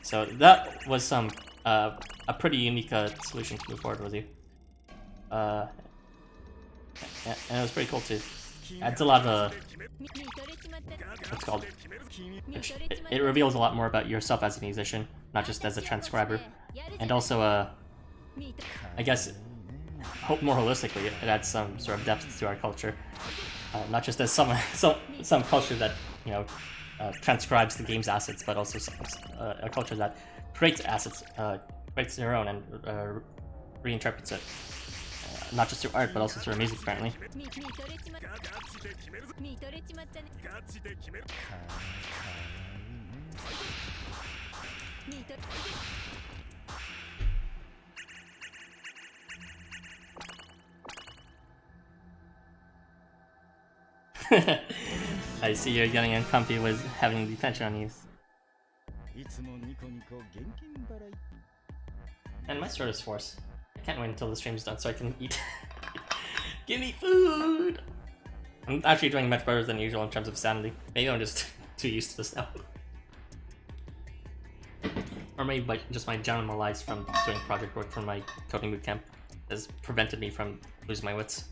So that was some a pretty unique solution to move forward with you. And it was pretty cool too. Adds a lot of 見とれちまったね what's it called? It reveals a lot more about yourself as a musician, not just as a transcriber, and also I guess more holistically, it adds some sort of depth to our culture. Not just as some culture that transcribes the game's assets, but also a culture that creates assets, creates their own and reinterprets it. Not just through art, but also through music, apparently. 見とれちまった見とれちまったね見と I see you're getting uncomfy with having the attention on you. いつもニコニコ現金払い And my sword is force. I can't wait until the stream's done so I can eat. Give me food! I'm actually doing much better than usual in terms of sanity. Maybe I'm just too used to this now. Or maybe just my general malaise from doing project work from my coding bootcamp has prevented me from losing my wits.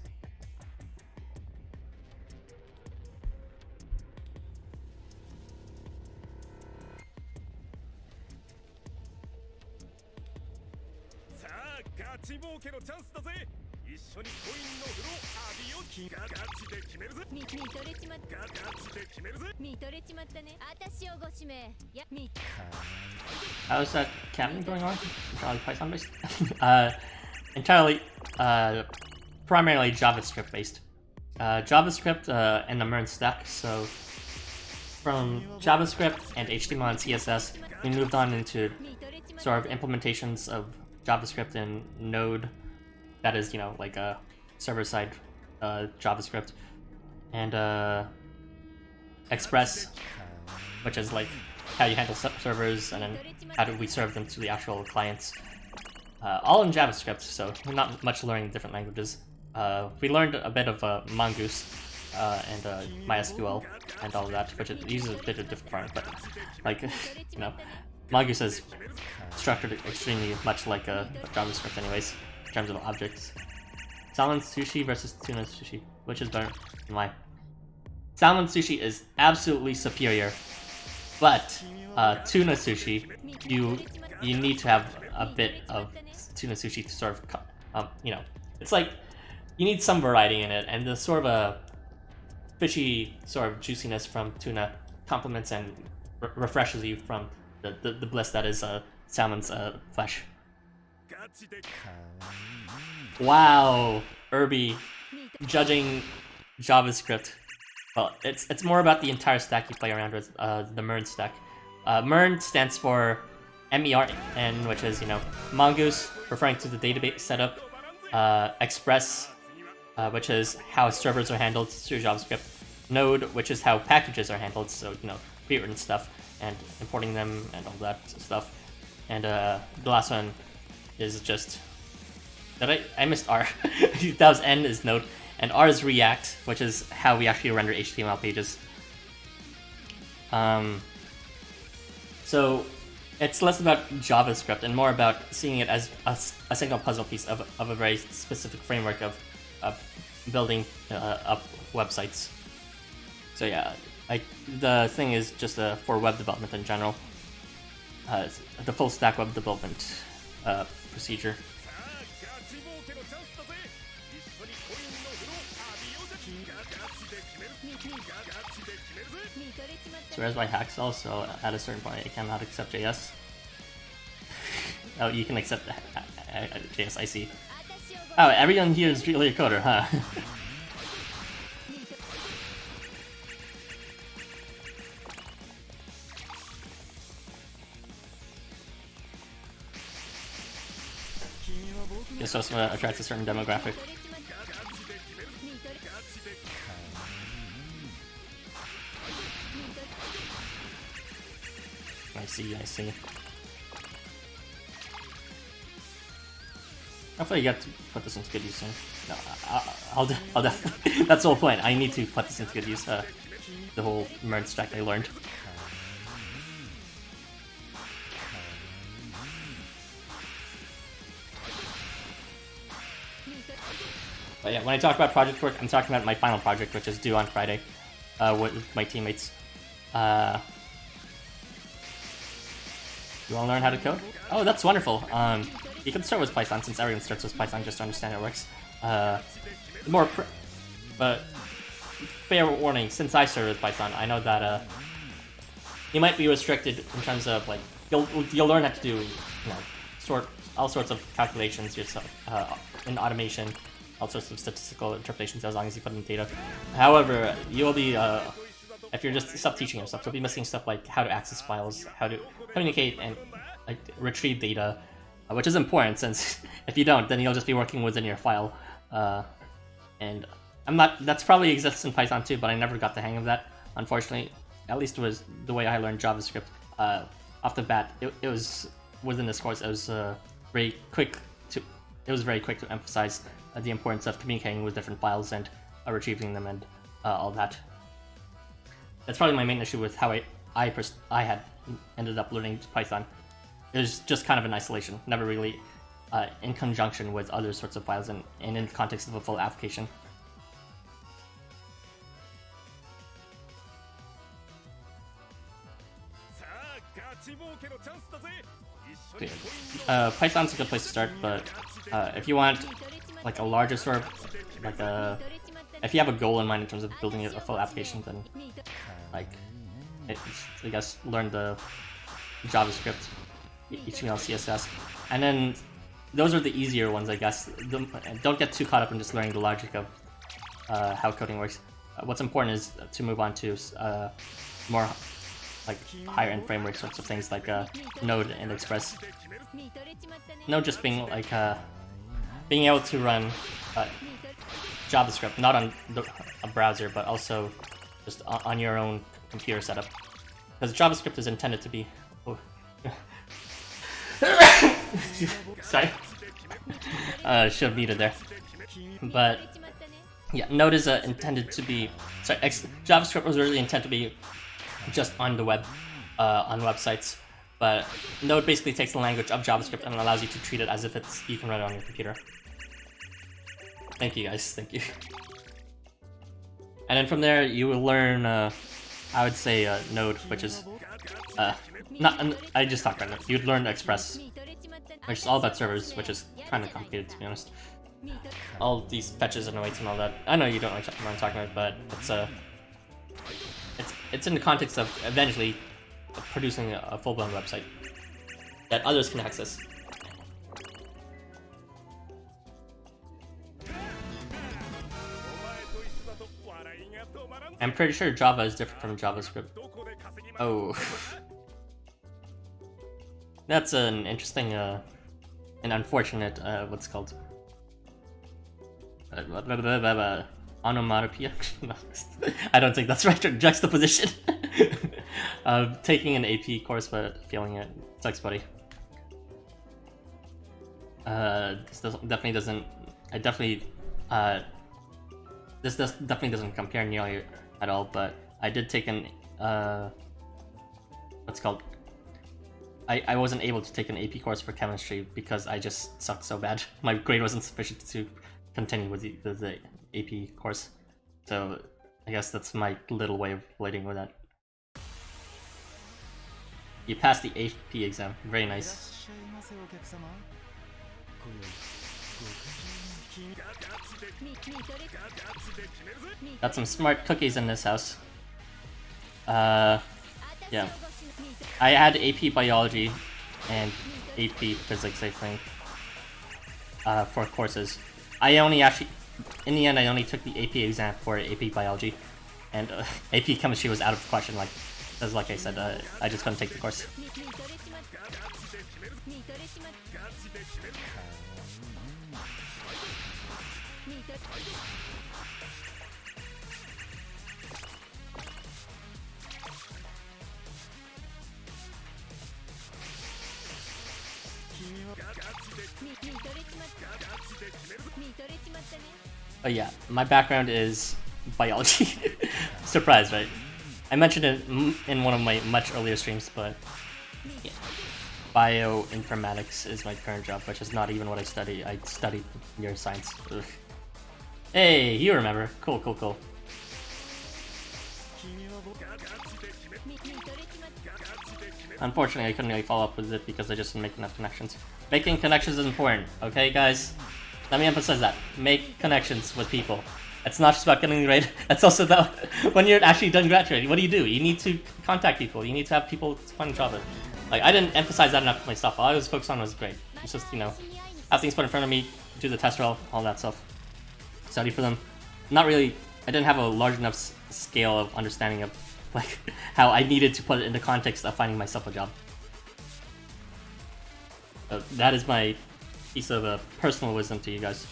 How's that canon going on? Entirely Python based? Entirely, primarily JavaScript based. JavaScript and the MERN stack, so from JavaScript and HTML and CSS, we moved on into sort of implementations of JavaScript in Node, that is, like a server-side JavaScript, and Express, which is like how you handle servers, and then how do we serve them to the actual clients. All in JavaScript, so we're not much learning different languages. We learned a bit of Mongoose and MySQL and all of that, which it uses a bit of different form, but like, Mongoose is structured extremely much like JavaScript anyways, in terms of objects. Salmon sushi versus tuna sushi, which is better and why? Salmon sushi is absolutely superior, but tuna sushi, you need to have a bit of tuna sushi to sort of, it's like you need some variety in it, and the sort of a fishy sort of juiciness from tuna complements and refreshes you from the bliss that is salmon's flesh. Wow, Irby judging JavaScript. Well, it's more about the entire stack you play around with, the MERN stack. MERN stands for MERN, which is, Mongoose, referring to the database setup, Express, which is how servers are handled through JavaScript, Node, which is how packages are handled, so, pre-written stuff, and importing them, and all that stuff. And the last one is just... I missed R. That was N is Node, and R is React, which is how we actually render HTML pages. So it's less about JavaScript and more about seeing it as a single puzzle piece of a very specific framework of building up websites. So yeah, the thing is just for web development in general, the full stack web development procedure. So where's my hacksaw? So at a certain point I cannot accept JS. Oh, you can accept JS, I see. Oh, everyone here is really a coder, huh? It's supposed to attract a certain demographic. I see. Hopefully you get to put this into good use soon. No, I'll definitely. That's the whole point. I need to put this into good use. The whole merge stack I learned. But yeah, when I talk about project work, I'm talking about my final project, which is due on Friday, with my teammates. You want to learn how to code? Oh, that's wonderful. You can start with Python, since everyone starts with Python just to understand how it works. But fair warning, since I started with Python, I know that you might be restricted in terms of like you'll learn how to do all sorts of calculations yourself in automation, all sorts of statistical interpretations as long as you put in data. However, you will be if you're just self-teaching yourself, you'll be missing stuff like how to access files, how to communicate and like retrieve data, which is important since if you don't, then you'll just be working within your file. And that's probably exists in Python too, but I never got the hang of that, unfortunately. At least it was the way I learned JavaScript. Off the bat, it was within this course. It was very quick to emphasize the importance of communicating with different files and retrieving them and all that. That's probably my main issue with how I had ended up learning Python. It was just kind of in isolation, never really in conjunction with other sorts of files and in the context of a full application. Python's a good place to start, but if you want like a larger sort of like if you have a goal in mind in terms of building a full application, then like I guess learn the JavaScript, HTML, CSS, and then those are the easier ones, I guess. Don't get too caught up in just learning the logic of how coding works. What's important is to move on to more like higher end framework sorts of things like Node and Express. Node just being like being able to run JavaScript not on a browser but also just on your own computer setup, because JavaScript is intended to be sorry, should have muted there. But yeah, Node is intended to be JavaScript was really intended to be just on the web, on websites, but Node basically takes the language of JavaScript and allows you to treat it as if you can run it on your computer. Thank you guys, thank you. And then from there you will learn, I would say Node, which is I just talked about it. You'd learn Express, which is all about servers, which is kind of complicated to be honest. All these fetches and awaits and all that. I know you don't like what I'm talking about, but it's in the context of eventually producing a full-blown website that others can access. I'm pretty sure Java is different from JavaScript. Oh. That's an interesting, an unfortunate, what's it called? Onomatopoeia? I don't think that's right. Juxtaposition. Taking an AP course but failing it. Sucks, buddy. This definitely doesn't compare nearly at all, but I did take an, what's it called? I wasn't able to take an AP course for chemistry because I just sucked so bad. My grade wasn't sufficient to continue with the AP course. So I guess that's my little way of relating with that. You passed the AP exam. Very nice. Got some smart cookies in this house. Yeah. I had AP Biology and AP Physics, I think, for courses. In the end, I only took the AP exam for AP Biology, and AP Chemistry was out of the question, because like I said, I just couldn't take the course. Oh yeah, my background is biology. Surprise, right? I mentioned it in one of my much earlier streams, but yeah. Bioinformatics is my current job, which is not even what I study. I studied neuroscience. Ugh. Hey, you remember. Cool, cool, cool. Unfortunately, I couldn't really follow up with it because I just didn't make enough connections. Making connections is important, okay, guys? Let me emphasize that. Make connections with people. It's not just about getting the grade. That's also about when you're actually done graduating. What do? You need to contact people. You need to have people to find a job with. Like, I didn't emphasize that enough myself. All I was focused on was grade. It's just, you know, have things put in front of me, do the test roll, all that stuff. Study for them. Not really, I didn't have a large enough scale of understanding of, like, how I needed to put it in the context of finding myself a job. That is my piece of personal wisdom to you guys.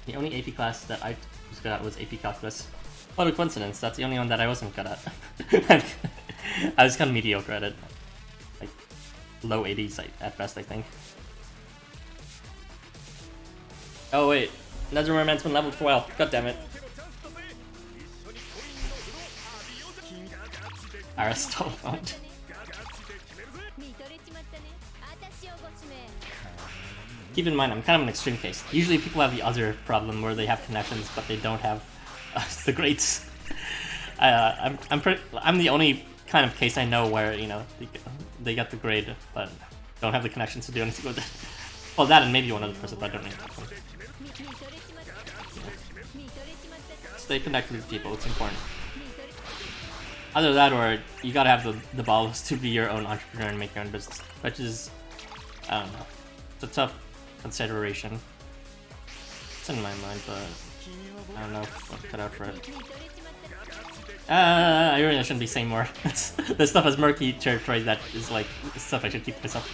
The only AP class that I was good at was AP Calculus. What a coincidence, that's the only one that I wasn't good at. I was kind of mediocre at it. Like, low 80s at best, I think. Oh wait, Nether Merman's been leveled for a while. God damn it. Aristotle found. Keep in mind, I'm kind of an extreme case. Usually people have the other problem where they have connections, but they don't have the grades. I'm the only kind of case I know where, you know, they get the grade, but don't have the connections to do anything with it. Well, that and maybe one other person, but I don't know. Stay connected with people, it's important. Either that or you gotta have the balls to be your own entrepreneur and make your own business, which is, I don't know, it's a tough consideration. It's in my mind, but I don't know if I'm cut out for it. I really shouldn't be saying more. This stuff is murky territory that is like stuff I should keep to myself.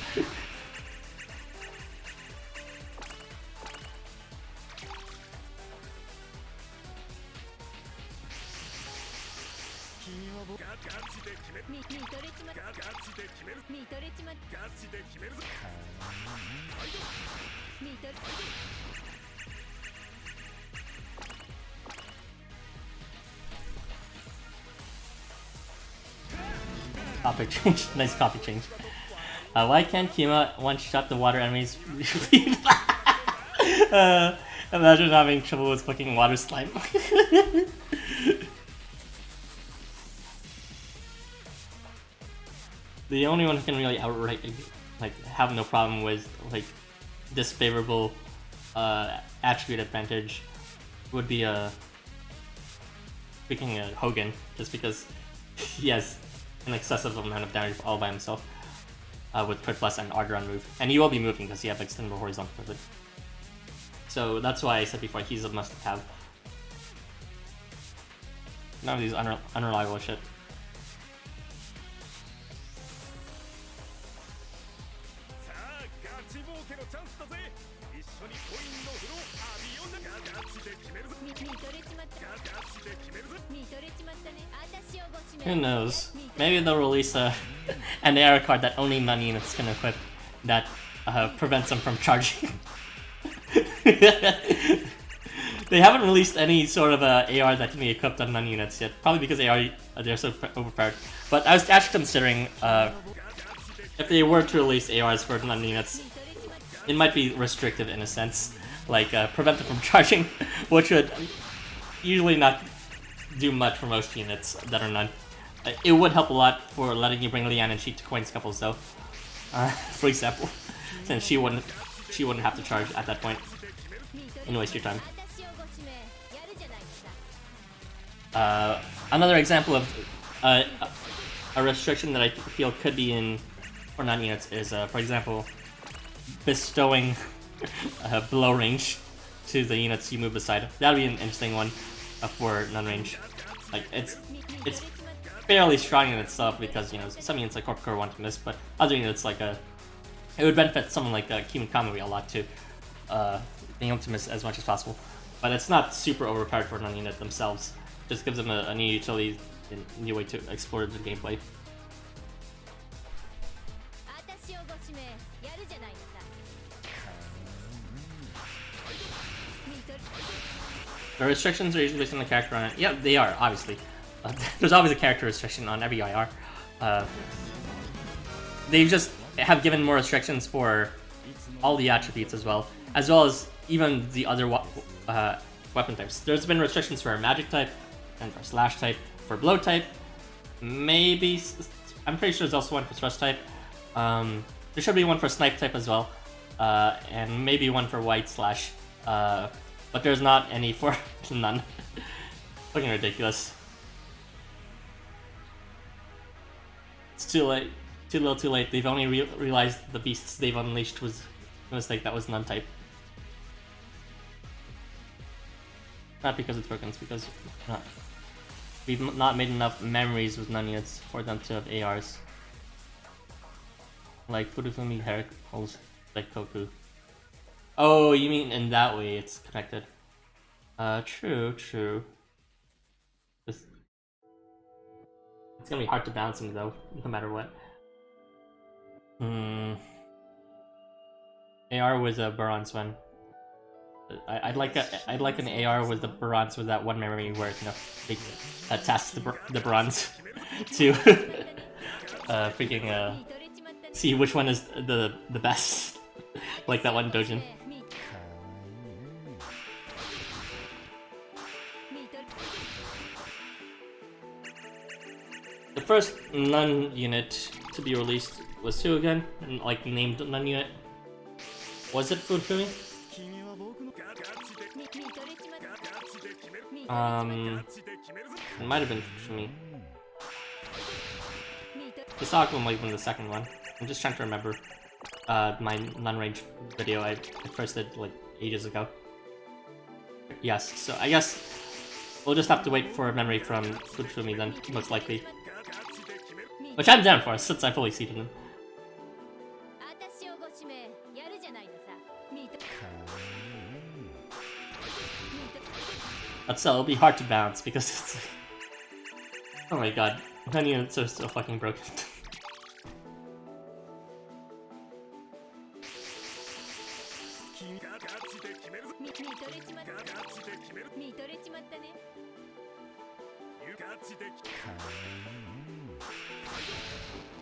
Topic change. Nice copy change. Why can't Kima one-shot the water enemies? Imagine having trouble with fucking water slime. The only one who can really outright like have no problem with like disfavorable attribute advantage would be freaking Hogan, just because he has an excessive amount of damage all by himself with Crit Plus and Argon move, and he will be moving because he has extendable horizontal privilege. So that's why I said before he's a must-have. None of these unreliable shit. Who knows? Maybe they'll release an AR card that only non-units can equip that prevents them from charging. They haven't released any sort of AR that can be equipped on non-units yet, probably because they're so overpowered. But I was actually considering if they were to release ARs for non-units, it might be restrictive in a sense, like prevent them from charging, which would usually not do much for most units that are none. It would help a lot for letting you bring Leanne and Sheik to coin scuffles though, for example, since she wouldn't have to charge at that point and waste your time. Another example of a restriction that I feel could be in for non-units is, for example, bestowing blow range to the units you move beside. That would be an interesting one for non-range. Like it's fairly strong in itself because, you know, some units like Corp Core want to miss, but other units like it would benefit someone like Kimi Kamui a lot to being able to miss as much as possible. But it's not super overpowered for non-unit themselves. Just gives them a new utility and a new way to explore the gameplay. The restrictions are usually based on the character on it. Yeah, they are, obviously. There's always a character restriction on every IR. They just have given more restrictions for all the attributes as well as even the other weapon types. There's been restrictions for magic type and for slash type, for blow type. Maybe I'm pretty sure there's also one for thrust type. There should be one for snipe type as well, and maybe one for white slash. But there's not any for none. Fucking ridiculous. It's too late. Too little too late. They've only realized the beasts they've unleashed was a mistake. That was none type. Not because it's broken, it's because we've not made enough memories with none units for them to have ARs. Like Furufumi, Heracles, like Koku. Oh, you mean in that way it's connected. True. It's gonna be hard to balance them though, no matter what. AR was a bronze one. I'd like an AR with the bronze with that one memory where they task the bronze to freaking see which one is the best. Like that one Dojin. The first nun unit to be released was who again? Like named nun unit? Was it Furufumi? It might have been Furufumi. Hisako might have been the second one. I'm just trying to remember my non-range video I first did like ages ago. Yes, so I guess we'll just have to wait for a memory from Furufumi then, most likely. Which I'm down for, since I fully seeded him. But still, it'll be hard to balance because it's like... Oh my god, none units are so fucking broken.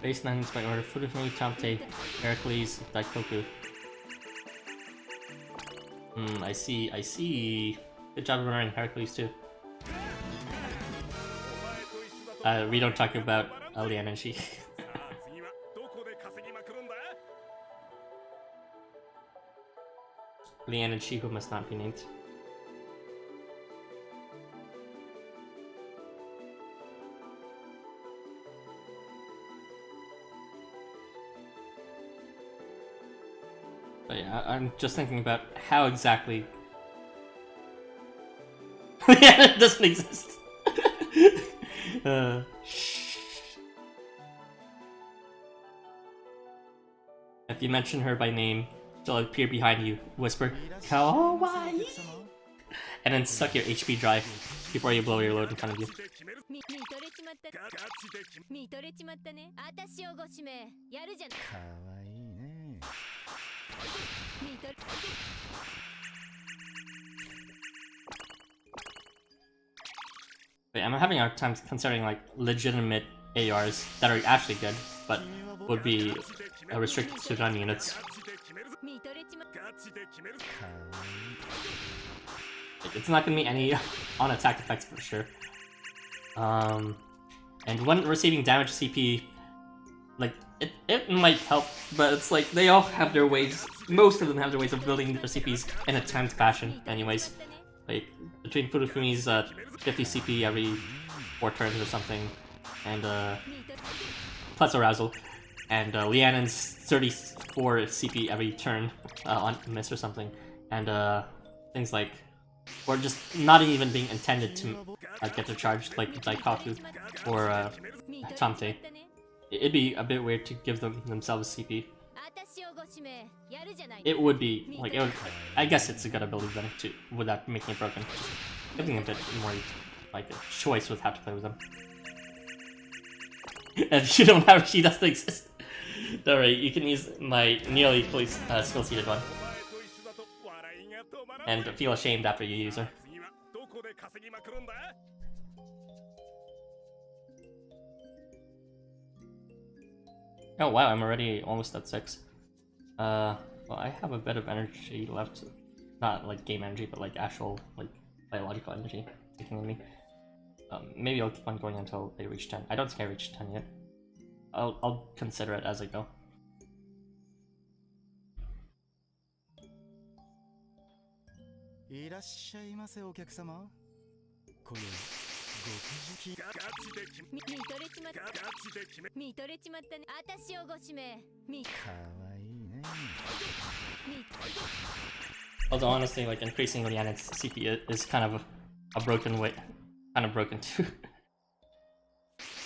Base 9 by order Furufumi, Tamte, Heracles, Daikoku. I see. Good job remembering Heracles too. We don't talk about Lian and Shi. Lian and Shi who must not be named. But yeah, I'm just thinking about how exactly... Yeah, it doesn't exist. If you mention her by name, she'll appear behind you, whisper, Kawaii! And then suck your HP dry before you blow your load in front of you. Wait, I'm having a hard time considering like legitimate ARs that are actually good, but would be restricted to non units. It's not gonna be any on attack effects for sure. And when receiving damage CP, like it might help, but it's like they all have their ways. Most of them have their ways of building their CPs in a timed fashion, anyways. Like between Furufumi's 50 CP every 4 turns or something, and plus arousal, and Lianen's 34 CP every turn on miss or something, and things like, or just not even being intended to get their charge, like Daikaku or Tamte. It'd be a bit weird to give themselves CP. it would be like I guess it's a good ability then to without making it broken. Just giving a bit more like a choice with how to play with them. If you don't have she doesn't exist. Don't worry, you can use my nearly fully skill seated one. And feel ashamed after you use her. Oh wow, I'm already almost at 6. Well, I have a bit of energy left. Not like game energy, but like actual like biological energy taking me. Maybe I'll keep on going until I reach 10. I don't think I reached 10 yet. I'll consider it as I go. Although honestly, like increasing Leanna's CP is kind of a broken way, kind of broken too,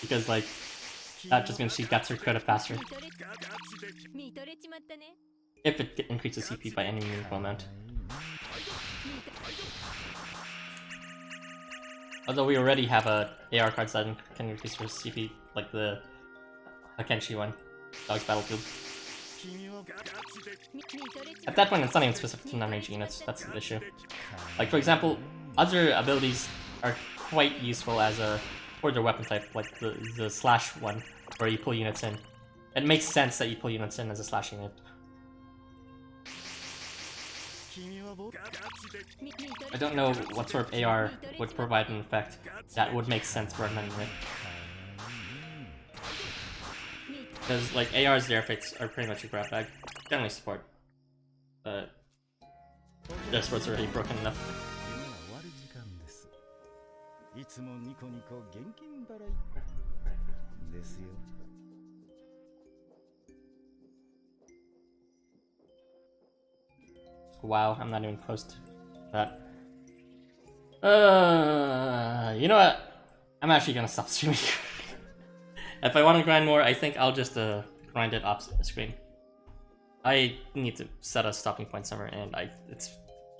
because like that just means she gets her credit faster if it increases CP by any meaningful amount. Although we already have AR cards that can increase her CP, like the Hakenshi one, Dog's Battlefield. At that point, it's not even specific to non-rage units, that's the issue. Like, for example, other abilities are quite useful as for their weapon type, like the slash one, where you pull units in. It makes sense that you pull units in as a slash unit. I don't know what sort of AR would provide an effect that would make sense for a non unit. Because like AR's their effects are pretty much a grab bag. Generally support. But their support's already broken enough. Wow, I'm not even close to that. You know what? I'm actually gonna stop streaming. If I want to grind more, I think I'll just grind it off screen. I need to set a stopping point somewhere, and it's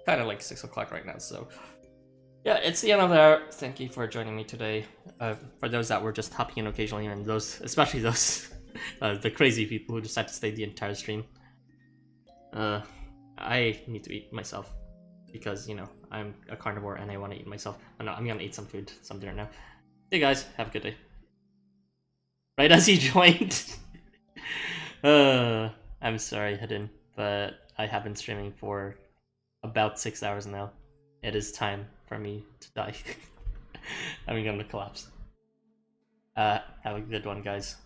kind of like 6 o'clock right now, so yeah, it's the end of the hour. Thank you for joining me today. For those that were just hopping in occasionally, and those, especially those, the crazy people who decided to stay the entire stream. I need to eat myself because, you know, I'm a carnivore and I want to eat myself. Oh, no, I'm gonna eat some food, some dinner now. Hey guys, have a good day. Right as he joined. I'm sorry, Hidden, but I have been streaming for about 6 hours now. It is time for me to die. I'm gonna collapse. Have a good one, guys.